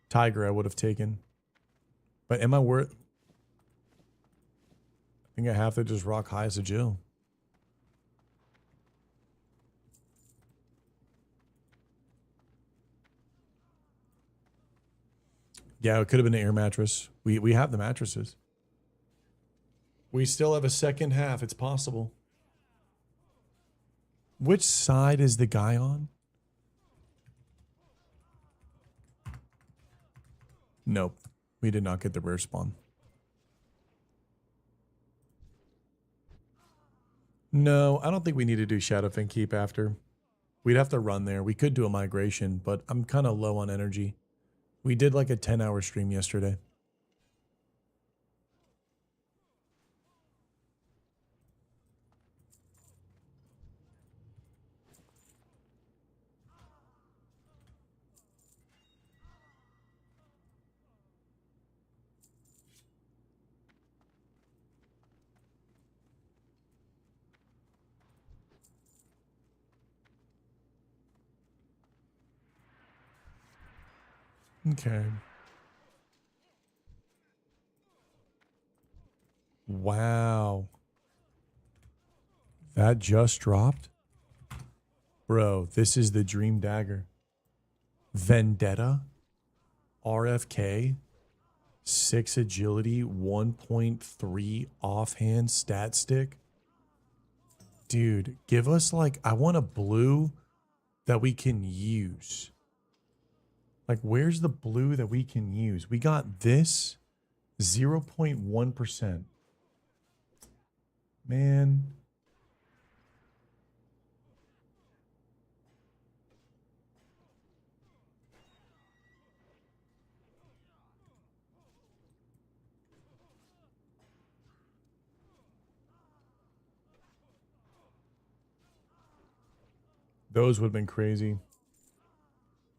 Tiger I would have taken. But am I worth? I think I have to just rock highest agil. Yeah, it could have been an air mattress. We have the mattresses. We still have a second half. It's possible. Which side is the guy on? Nope. We did not get the rare spawn. No, I don't think we need to do Shadowfin Keep after. We'd have to run there. We could do a migration, but I'm kind of low on energy. We did like a 10-hour stream yesterday. Okay. Wow. That just dropped? Bro, this is the Dream Dagger. Vendetta? RFK? 6 agility, 1.3 offhand stat stick? Dude, give us like, I want a blue that we can use. Like, where's the blue that we can use? We got this 0.1%. Man. Those would have been crazy.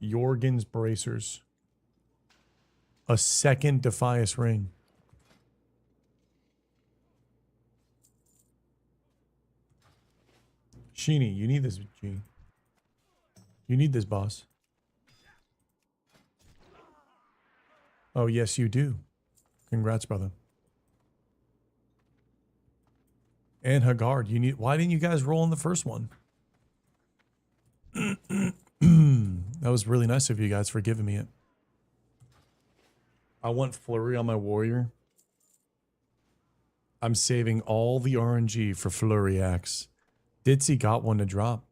Jorgen's bracers. A second Defias ring. Sheeny, you need this, G. You need this, boss. Oh, yes, you do. Congrats, brother. And Haggard, you need. Why didn't you guys roll in the first one? That was really nice of you guys for giving me it. I want Flurry on my warrior. I'm saving all the RNG for Flurry Axe. Ditzy got one to drop.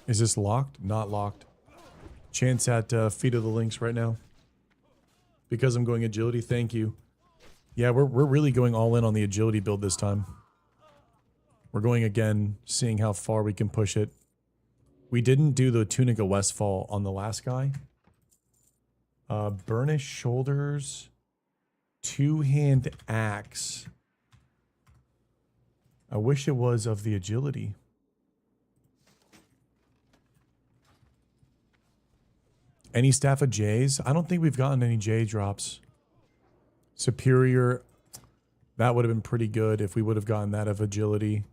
Is this locked? Not locked. Chance at Feet of the Links right now. Because I'm going agility, thank you. Yeah, we're really going all in on the agility build this time. We're going again, seeing how far we can push it. We didn't do the Tunica Westfall on the last guy. Burnish Shoulders. Two-hand axe. I wish it was of the agility. Any Staff of J's? I don't think we've gotten any J drops. Superior. That would have been pretty good if we would have gotten that of agility.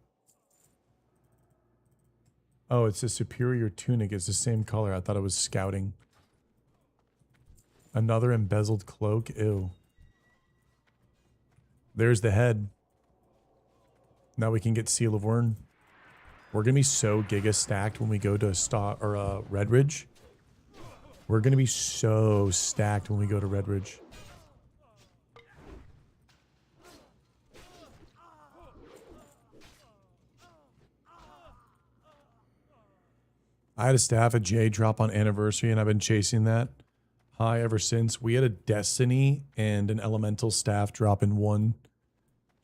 Oh, it's a superior tunic. It's the same color. I thought it was scouting. Another embezzled cloak. Ew. There's the head. Now we can get Seal of Wern. We're gonna be so giga stacked when we go to Red Ridge. We're gonna be so stacked when we go to Red Ridge. I had a staff at J drop on anniversary, and I've been chasing that high ever since. We had a Destiny and an Elemental staff drop in one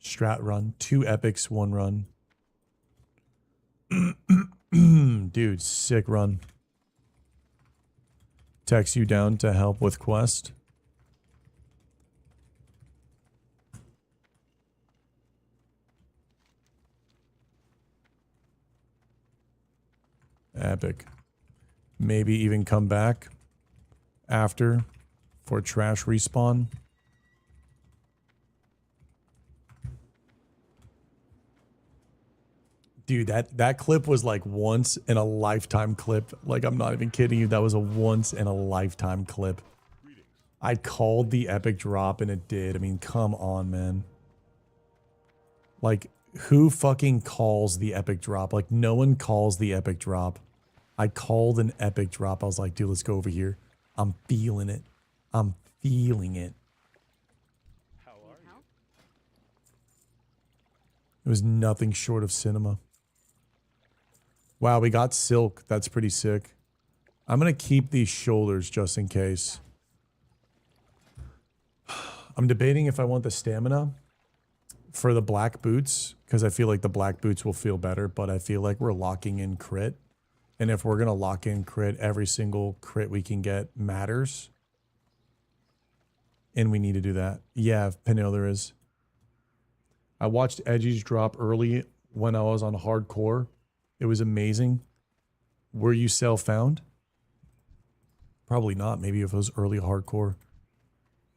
strat run. 2 epics, 1 run. Dude, sick run. Text you down to help with quest. Epic. Maybe even come back after for trash respawn. Dude, that clip was like once in a lifetime clip. Like, I'm not even kidding you. That was a once in a lifetime clip. I called the epic drop and it did. I mean, come on, man. Like, who fucking calls the epic drop? Like, no one calls the epic drop. I called an epic drop. I was like, dude, let's go over here. I'm feeling it. I'm feeling it. How are you? It was nothing short of cinema. Wow, we got silk. That's pretty sick. I'm going to keep these shoulders just in case. I'm debating if I want the stamina for the black boots, because I feel like the black boots will feel better, but I feel like we're locking in crit. And if we're going to lock in crit, every single crit we can get matters. And we need to do that. Yeah, Pinot, there is. I watched Edgy's drop early when I was on hardcore. It was amazing. Were you self-found? Probably not. Maybe if it was early hardcore.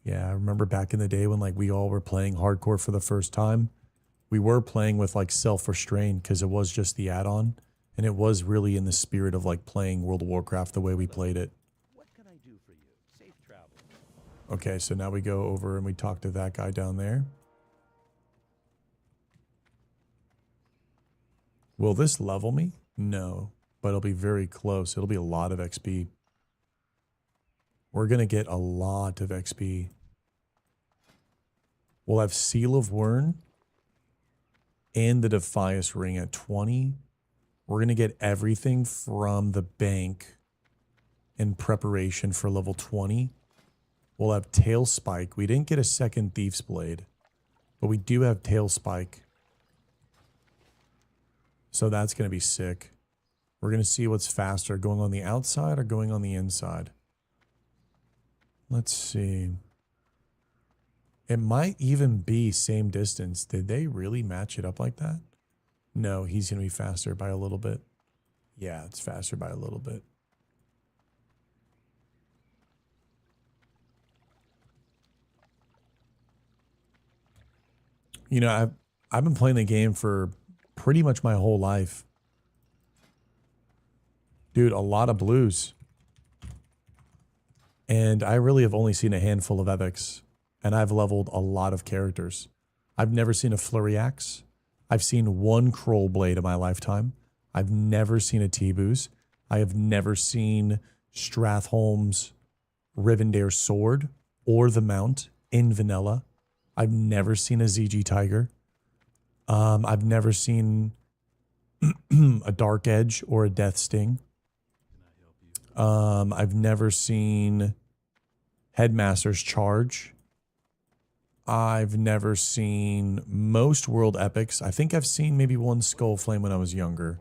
Yeah, I remember back in the day when like we all were playing hardcore for the first time. We were playing with like self-restraint because it was just the add-on. And it was really in the spirit of like playing World of Warcraft the way we played it. What can I do for you? Safe travel. Okay, so now we go over and we talk to that guy down there. Will this level me? No, but it'll be very close. It'll be a lot of XP. We're going to get a lot of XP. We'll have Seal of Wern and the Defias ring at 20. We're going to get everything from the bank in preparation for level 20. We'll have Tail Spike. We didn't get a second Thief's Blade, but we do have Tail Spike. So that's going to be sick. We're going to see what's faster, going on the outside or going on the inside. Let's see. It might even be same distance. Did they really match it up like that? No, he's going to be faster by a little bit. Yeah, it's faster by a little bit. You know, I've been playing the game for pretty much my whole life. Dude, a lot of blues. And I really have only seen a handful of epics. And I've leveled a lot of characters. I've never seen a Flurry Axe. I've seen 1 Kroll Blade in my lifetime. I've never seen a T-Booz. I have never seen Stratholme's Rivendare Sword or the Mount in vanilla. I've never seen a ZG Tiger. I've never seen a Dark Edge or a Death Sting. I've never seen Headmaster's Charge. I've never seen most world epics. I think I've seen maybe 1 Skull Flame when I was younger.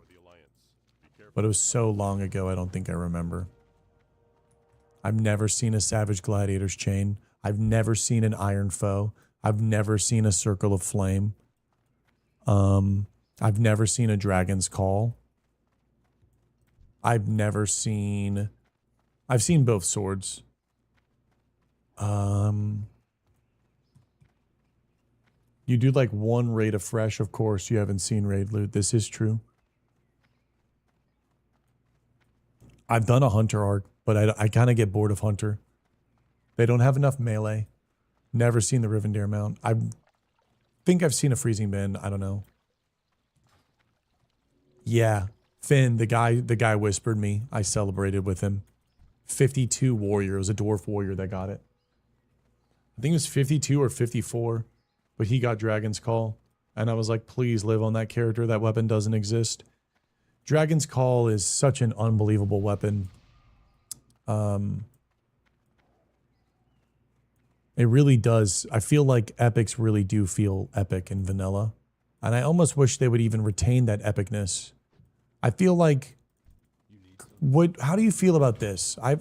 But it was so long ago, I don't think I remember. I've never seen a Savage Gladiator's Chain. I've never seen an Iron Foe. I've never seen a Circle of Flame. I've never seen a Dragon's Call. I've seen both swords. You do like 1 raid of fresh, of course. You haven't seen raid loot. This is true. I've done a Hunter arc, but I kind of get bored of Hunter. They don't have enough melee. Never seen the Rivendare mount. think I've seen a freezing bin. I don't know. Yeah. Finn, the guy whispered me. I celebrated with him. 52 warrior. It was a dwarf warrior that got it. I think it was 52 or 54, but he got Dragon's Call. And I was like, please live on that character. That weapon doesn't exist. Dragon's Call is such an unbelievable weapon. It really does. I feel like epics really do feel epic in vanilla. And I almost wish they would even retain that epicness. I feel like, how do you feel about this? I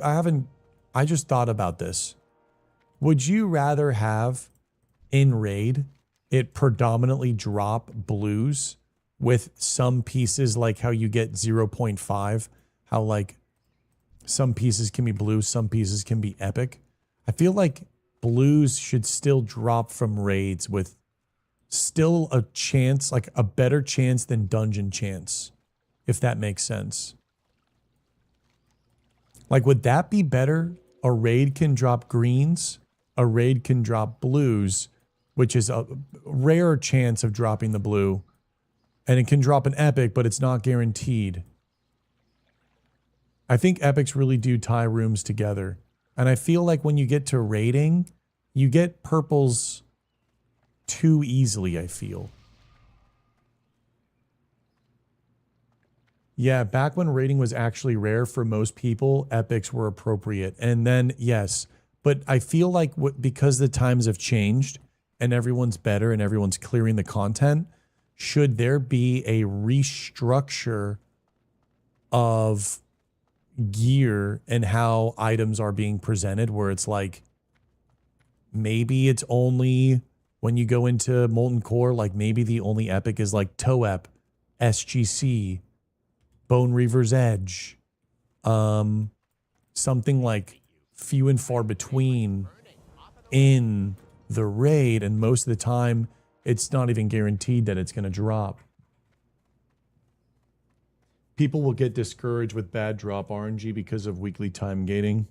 just thought about this. Would you rather have in raid it predominantly drop blues with some pieces, like how you get 0.5, how like some pieces can be blue, some pieces can be epic? I feel like blues should still drop from raids with still a chance, like a better chance than dungeon chance, if that makes sense. Like, would that be better? A raid can drop greens, a raid can drop blues, which is a rare chance of dropping the blue, and it can drop an epic, but it's not guaranteed. I think epics really do tie rooms together. And I feel like when you get to raiding, you get purples too easily, I feel. Yeah, back when raiding was actually rare for most people, epics were appropriate. And then, yes, but I feel like because the times have changed and everyone's better and everyone's clearing the content, should there be a restructure of gear and how items are being presented, where it's like, maybe it's only when you go into Molten Core, like maybe the only epic is like Toep, SGC, Bone Reaver's Edge, something like few and far between in the raid, and most of the time it's not even guaranteed that it's going to drop. People will get discouraged with bad drop RNG because of weekly time gating.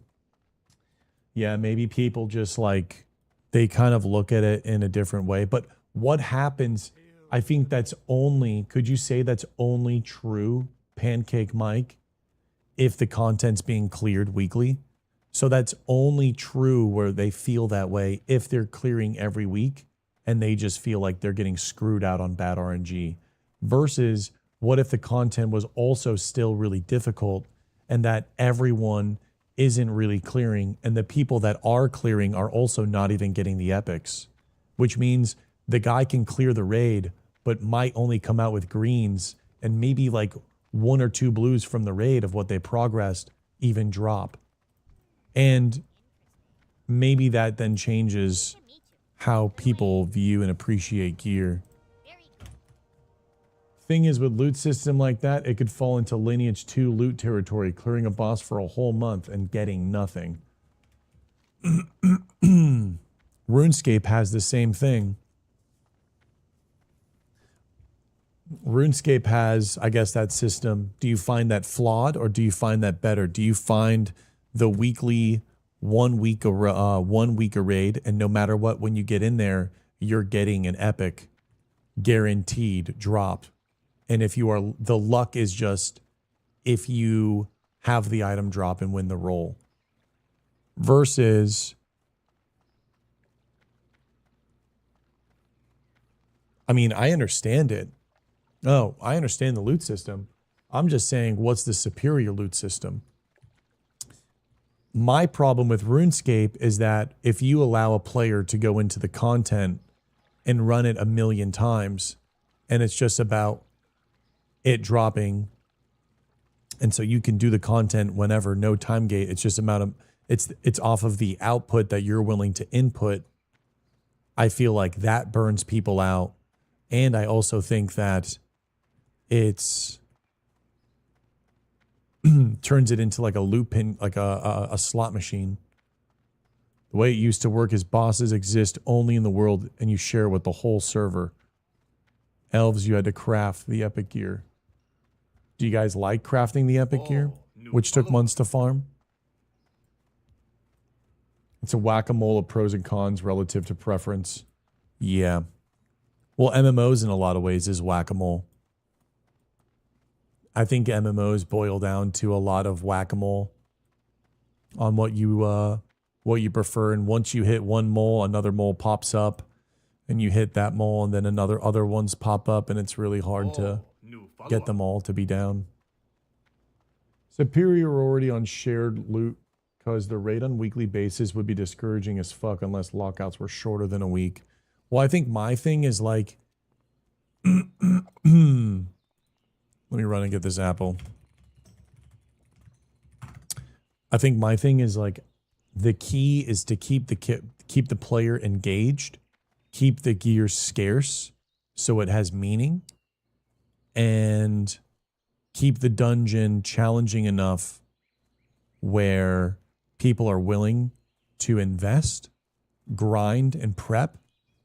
Yeah, maybe people just like, they kind of look at it in a different way. But what happens, I think that's only, could you say that's only true, Pancake Mike, if the content's being cleared weekly? So that's only true where they feel that way if they're clearing every week and they just feel like they're getting screwed out on bad RNG. Versus, what if the content was also still really difficult and that everyone isn't really clearing, and the people that are clearing are also not even getting the epics, which means the guy can clear the raid but might only come out with greens, and maybe like 1 or 2 blues from the raid of what they progressed even drop. And maybe that then changes how people view and appreciate gear. Thing is, with loot system like that, it could fall into Lineage 2 loot territory, clearing a boss for a whole month and getting nothing. RuneScape has the same thing. RuneScape has, I guess, that system. Do you find that flawed, or do you find that better? Do you find the weekly 1 week a raid, and no matter what, when you get in there, you're getting an epic guaranteed drop? And if you are, the luck is just if you have the item drop and win the roll. Versus, I mean, I understand it. Oh, I understand the loot system. I'm just saying, what's the superior loot system? My problem with RuneScape is that if you allow a player to go into the content and run it 1,000,000 times, and it's just about it dropping, and so you can do the content whenever, no time gate, it's just amount of, it's off of the output that you're willing to input. I feel like that burns people out. And I also think that it's turns it into like a loop pin, like a slot machine. The way it used to work is bosses exist only in the world and you share with the whole server. Elves, you had to craft the epic gear. Do you guys like crafting the epic gear, which took months to farm? It's a whack-a-mole of pros and cons relative to preference. Yeah. Well, MMOs in a lot of ways is whack-a-mole. I think MMOs boil down to a lot of whack-a-mole on what you prefer. And once you hit one mole, another mole pops up, and you hit that mole, and then other ones pop up, and it's really hard to get them all to be down. Superiority on shared loot, because the raid on weekly basis would be discouraging as fuck unless lockouts were shorter than a week. Well, I think my thing is like, let me run and get this apple. I think my thing is like, the key is to keep the player engaged, keep the gear scarce so it has meaning, and keep the dungeon challenging enough where people are willing to invest, grind, and prep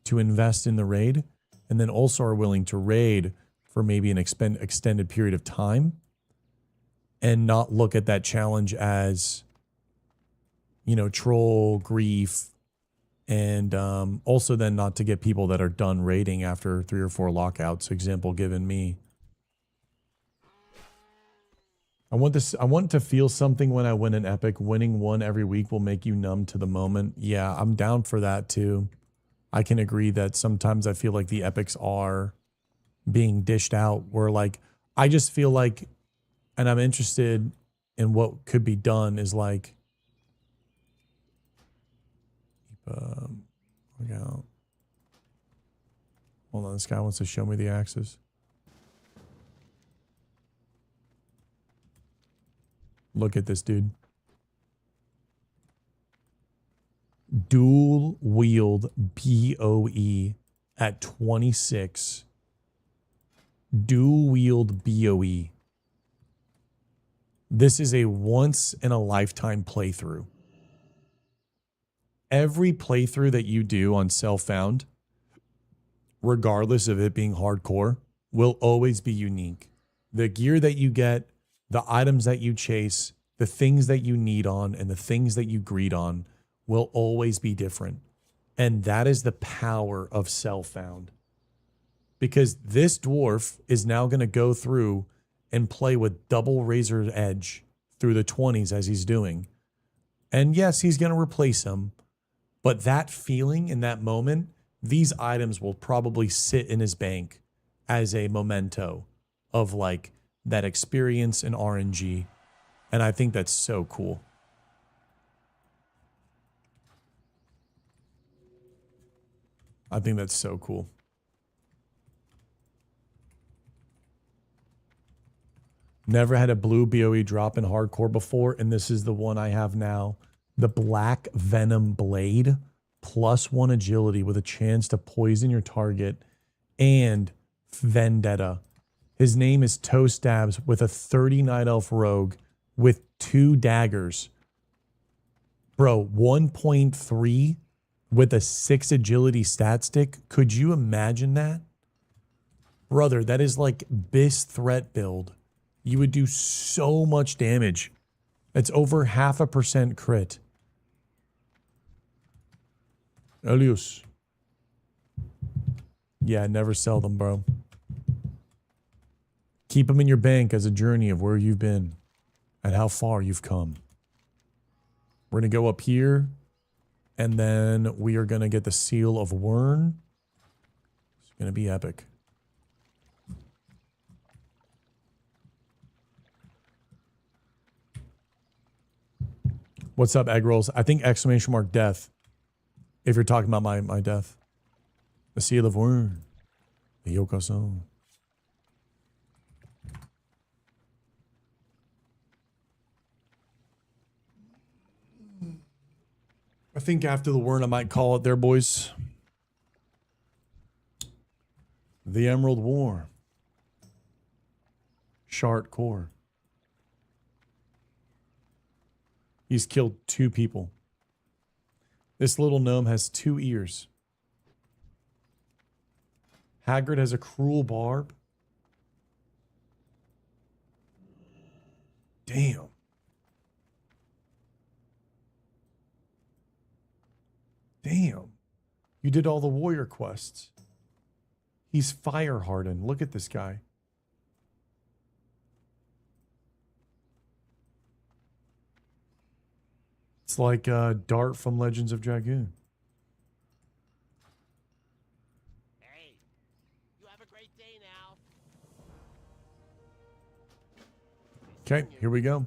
to invest in the raid, and then also are willing to raid for maybe an extended period of time, and not look at that challenge as, you know, troll, grief, and also then not to get people that are done raiding after 3 or 4 lockouts, example given me. I want to feel something when I win an epic. Winning one every week will make you numb to the moment. Yeah, I'm down for that too. I can agree that sometimes I feel like the epics are being dished out, where like, I just feel like, and I'm interested in what could be done is like, look out. Hold on, this guy wants to show me the axes. Look at this dude. Dual wield BOE at 26. Dual wield BOE. This is a once in a lifetime playthrough. Every playthrough that you do on Self-Found, regardless of it being hardcore, will always be unique. The gear that you get, the items that you chase, the things that you need on, and the things that you greed on will always be different. And that is the power of Self-Found. Because this dwarf is now going to go through and play with double razor edge through the 20s as he's doing. And yes, he's going to replace him. But that feeling in that moment, these items will probably sit in his bank as a memento of like that experience in RNG. And I think that's so cool. I think that's so cool. Never had a blue BOE drop in hardcore before, and this is the one I have now. The Black Venom Blade, +1 agility with a chance to poison your target, and Vendetta. His name is Toe Stabs with a 30 Night Elf Rogue with 2 daggers. Bro, 1.3 with a 6 agility stat stick. Could you imagine that? Brother, that is like Bis threat build. You would do so much damage. It's over 0.5% crit. Elius. Yeah, never sell them, bro. Keep them in your bank as a journey of where you've been and how far you've come. We're going to go up here, and then we are going to get the Seal of Wern. It's going to be epic. What's up, egg rolls? I think ! Death. If you're talking about my death. The Seal of Wern. The Yokoso. I think after the Wern I might call it there, boys. The Emerald War. Shart Core. He's killed 2 people. This little gnome has 2 ears. Hagrid has a cruel barb. Damn. Damn. You did all the warrior quests. He's fire hardened. Look at this guy. It's like Dart from Legends of Dragoon. Hey, you have a great day now. Okay, here we go.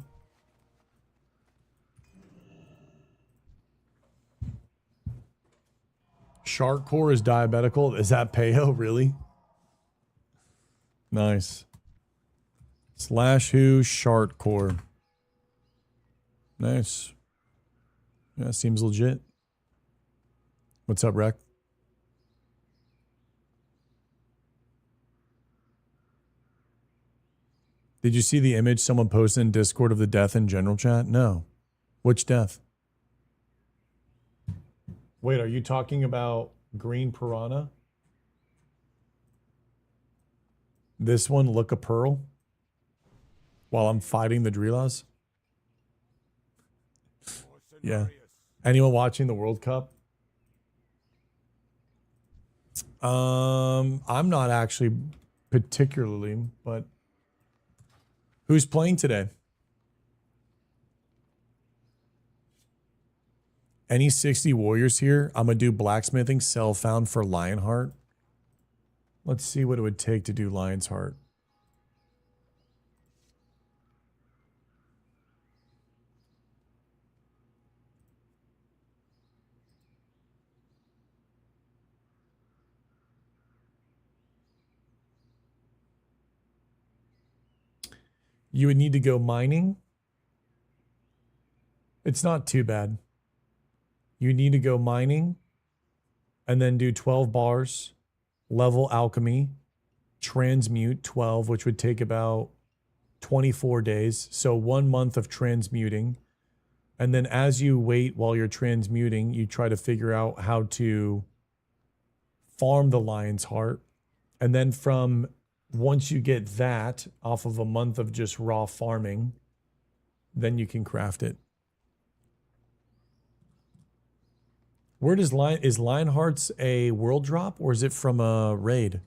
Shark Core is diabetical. Is that Peo? Really? Nice. Slash who Shark Core. Nice. Yeah, seems legit. What's up, Rec? Did you see the image someone posted in Discord of the death in general chat? No. Which death? Wait, are you talking about Green Piranha? This one, Look a Pearl? While I'm fighting the Dreelas? Yeah. Anyone watching the World Cup? I'm not actually particularly, but who's playing today? Any 60 warriors here? I'm going to do blacksmithing, sell found for Lionheart. Let's see what it would take to do Lion's Heart. You would need to go mining. It's not too bad. You need to go mining and then do 12 bars, level alchemy, transmute 12, which would take about 24 days. So 1 month of transmuting. And then as you wait while you're transmuting, you try to figure out how to farm the Lion's Heart. And then from once you get that off of a month of just raw farming, then you can craft it. Where does is Lionheart's a world drop or is it from a raid?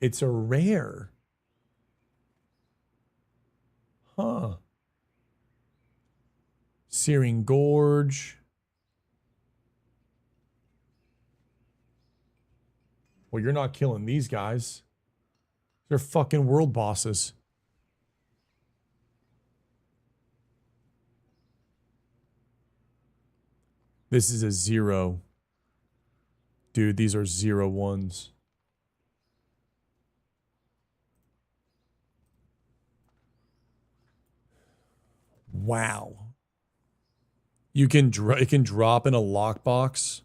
It's a rare. Huh. Searing Gorge. Well, you're not killing these guys. They're fucking world bosses. This is a 0. Dude, these are 0 1s. Wow. You can it can drop in a lockbox.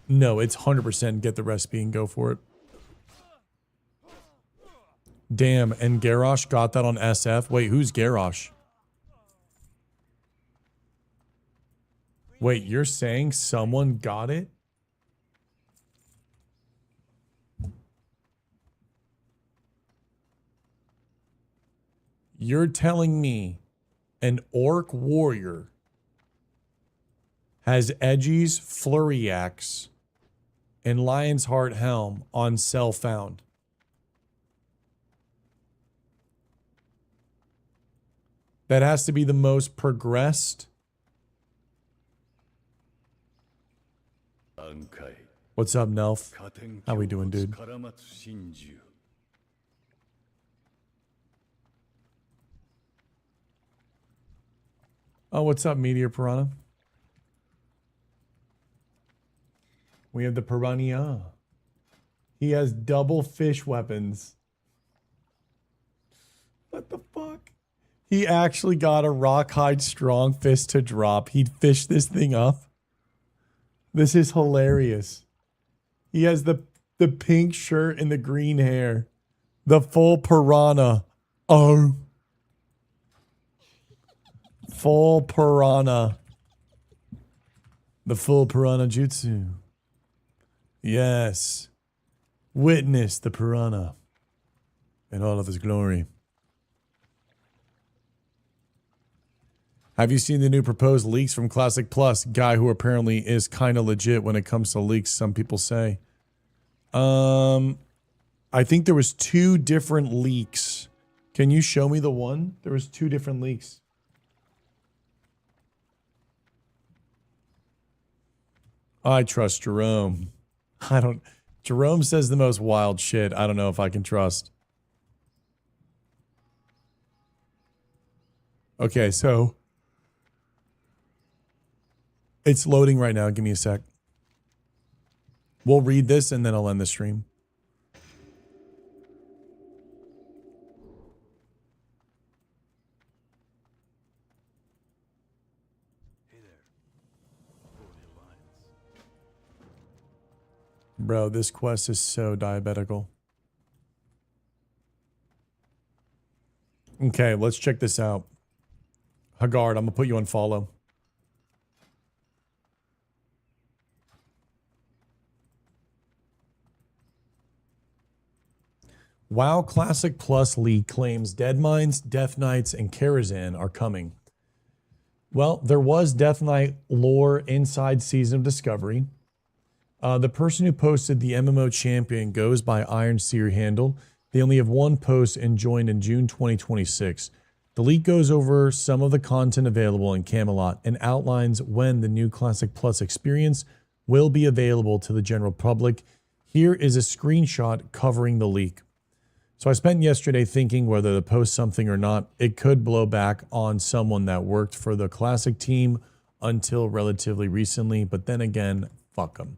No, it's 100% get the recipe and go for it. Damn, and Garrosh got that on SF. Wait, who's Garrosh? Wait, you're saying someone got it? You're telling me an orc warrior has Edgy's Flurry Axe and Lion's Heart Helm on sell found. That has to be the most progressed. What's up, Nelf? How we doing, dude? Oh, what's up, Meteor Piranha? We have the Piranha. He has double fish weapons. What the fuck? He actually got a Rockhide Strong Fist to drop. He'd fish this thing up. This is hilarious. He has the pink shirt and the green hair. The full piranha. Oh. Full piranha. The full piranha jutsu. Yes. Witness the piranha in all of his glory. Have you seen the new proposed leaks from Classic Plus? Guy who apparently is kind of legit when it comes to leaks, some people say. I think there was 2 different leaks. Can you show me the one? There was 2 different leaks. I trust Jerome. Jerome says the most wild shit. I don't know if I can trust. Okay, so it's loading right now. Give me a sec. We'll read this and then I'll end the stream. Hey there. Pulling your lines. Bro, this quest is so diabetical. Okay, let's check this out. Haggard, I'm going to put you on follow. WoW Classic Plus League claims Deadmines, Death Knights, and Karazhan are coming. Well, there was Death Knight lore inside Season of Discovery. The person who posted the MMO champion goes by Iron Seer handle. They only have 1 post and joined in June 2026. The leak goes over some of the content available in Camelot and outlines when the new Classic Plus experience will be available to the general public. Here is a screenshot covering the leak. So I spent yesterday thinking whether to post something or not. It could blow back on someone that worked for the Classic team until relatively recently, but then again, fuck them.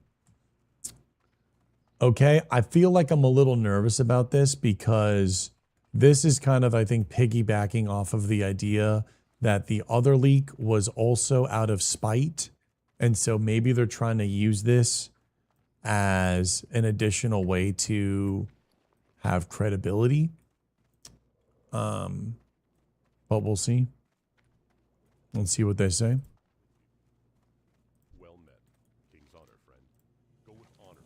Okay, I feel like I'm a little nervous about this because this is kind of, I think, piggybacking off of the idea that the other leak was also out of spite. And so maybe they're trying to use this as an additional way to have credibility. But we'll see. Let's see what they say. Well met. King's honor, friend. Go with honor,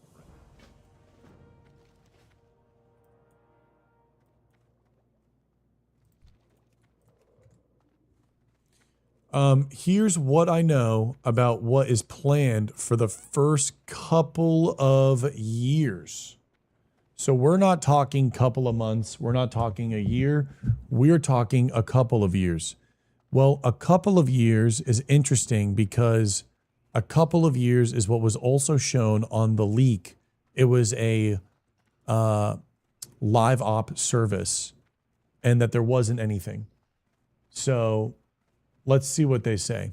friend. Here's what I know about what is planned for the first couple of years. So we're not talking couple of months. We're not talking a year. We're talking a couple of years. Well, a couple of years is interesting because a couple of years is what was also shown on the leak. It was a live op service and that there wasn't anything. So let's see what they say.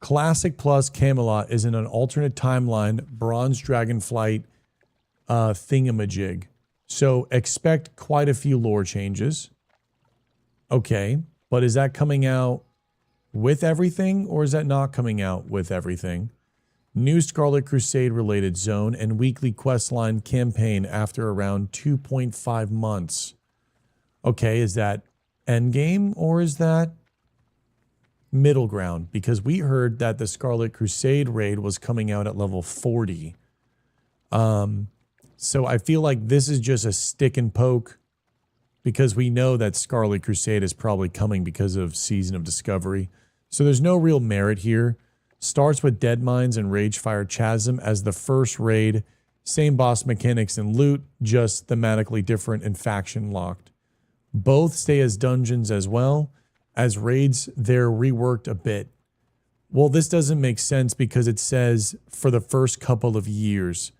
Classic Plus Camelot is in an alternate timeline, Bronze Dragonflight thingamajig. So expect quite a few lore changes. Okay, but is that coming out with everything or is that not coming out with everything? New Scarlet Crusade related zone and weekly questline campaign after around 2.5 months. Okay, is that endgame or is that middle ground? Because we heard that the Scarlet Crusade raid was coming out at level 40. So I feel like this is just a stick and poke because we know that Scarlet Crusade is probably coming because of Season of Discovery. So there's no real merit here. Starts with Deadmines and Ragefire Chasm as the first raid. Same boss mechanics and loot, just thematically different and faction locked. Both stay as dungeons as well. As raids, they're reworked a bit. Well, this doesn't make sense because it says for the first couple of years.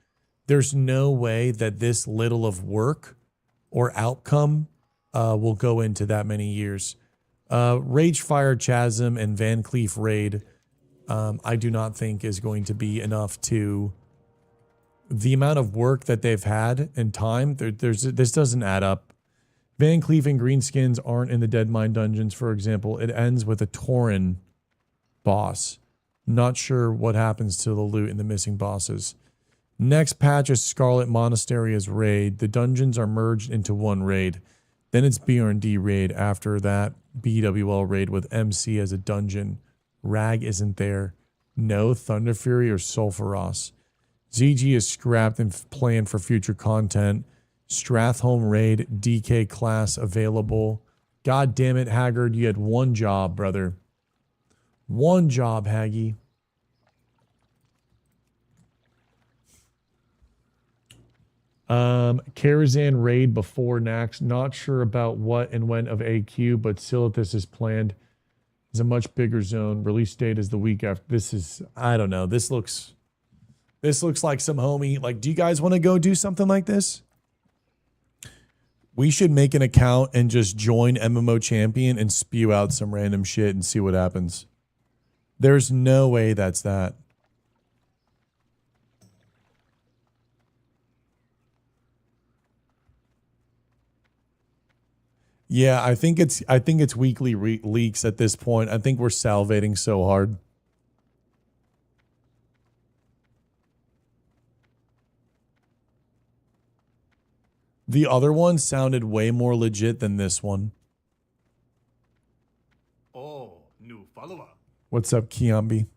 There's no way that this little of work or outcome will go into that many years. Ragefire Chasm and Van Cleef Raid, I do not think is going to be enough to... The amount of work that they've had and time, this doesn't add up. Van Cleef and Greenskins aren't in the Deadmine dungeons, for example. It ends with a Tauren boss. Not sure what happens to the loot and the missing bosses. Next patch is Scarlet Monastery as raid. The dungeons are merged into one raid. Then it's BR&D raid. After that, BWL raid with MC as a dungeon. Rag isn't there. No Thunder Fury or Sulfuros. ZG is scrapped and planned for future content. Strathholm raid, DK class available. God damn it, Haggard. You had one job, brother. One job, Haggy. Karazhan raid before Nax. Not sure about what and when of AQ, but Silithus is planned. It's a much bigger zone. Release date is the week after. This is, I don't know. This looks like some homie. Like, do you guys want to go do something like this? We should make an account and just join MMO Champion and spew out some random shit and see what happens. There's no way that's that. Yeah, I think it's weekly leaks at this point. I think we're salivating so hard. The other one sounded way more legit than this one. Oh, new follower. What's up, Kiambi?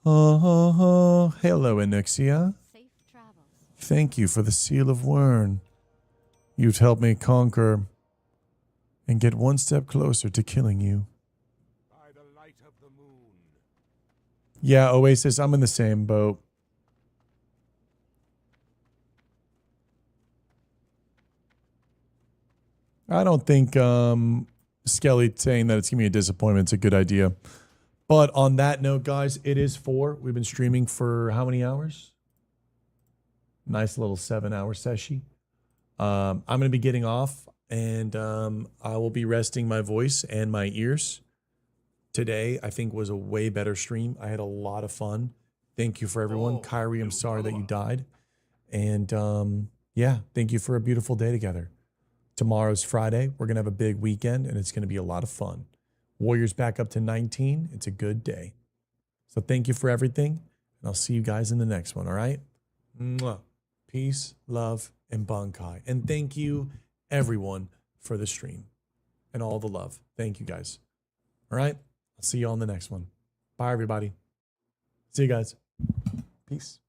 Hello, Enixia. Safe travels. Thank you for the Seal of Wern. You've helped me conquer and get one step closer to killing you. By the light of the moon. Yeah, Oasis, I'm in the same boat. I don't think Skelly saying that it's going to be a disappointment is a good idea. But on that note, guys, it is 4. We've been streaming for how many hours? Nice little 7-hour session. I'm going to be getting off, and I will be resting my voice and my ears. Today, I think, was a way better stream. I had a lot of fun. Thank you for everyone. Kyrie, I'm sorry that you died. And yeah, thank you for a beautiful day together. Tomorrow's Friday. We're going to have a big weekend, and it's going to be a lot of fun. Warriors back up to 19. It's a good day. So thank you for everything, and I'll see you guys in the next one, all right? Mwah. Peace, love, and Bankai. And thank you, everyone, for the stream and all the love. Thank you, guys. All right? I'll see you all in the next one. Bye, everybody. See you guys. Peace.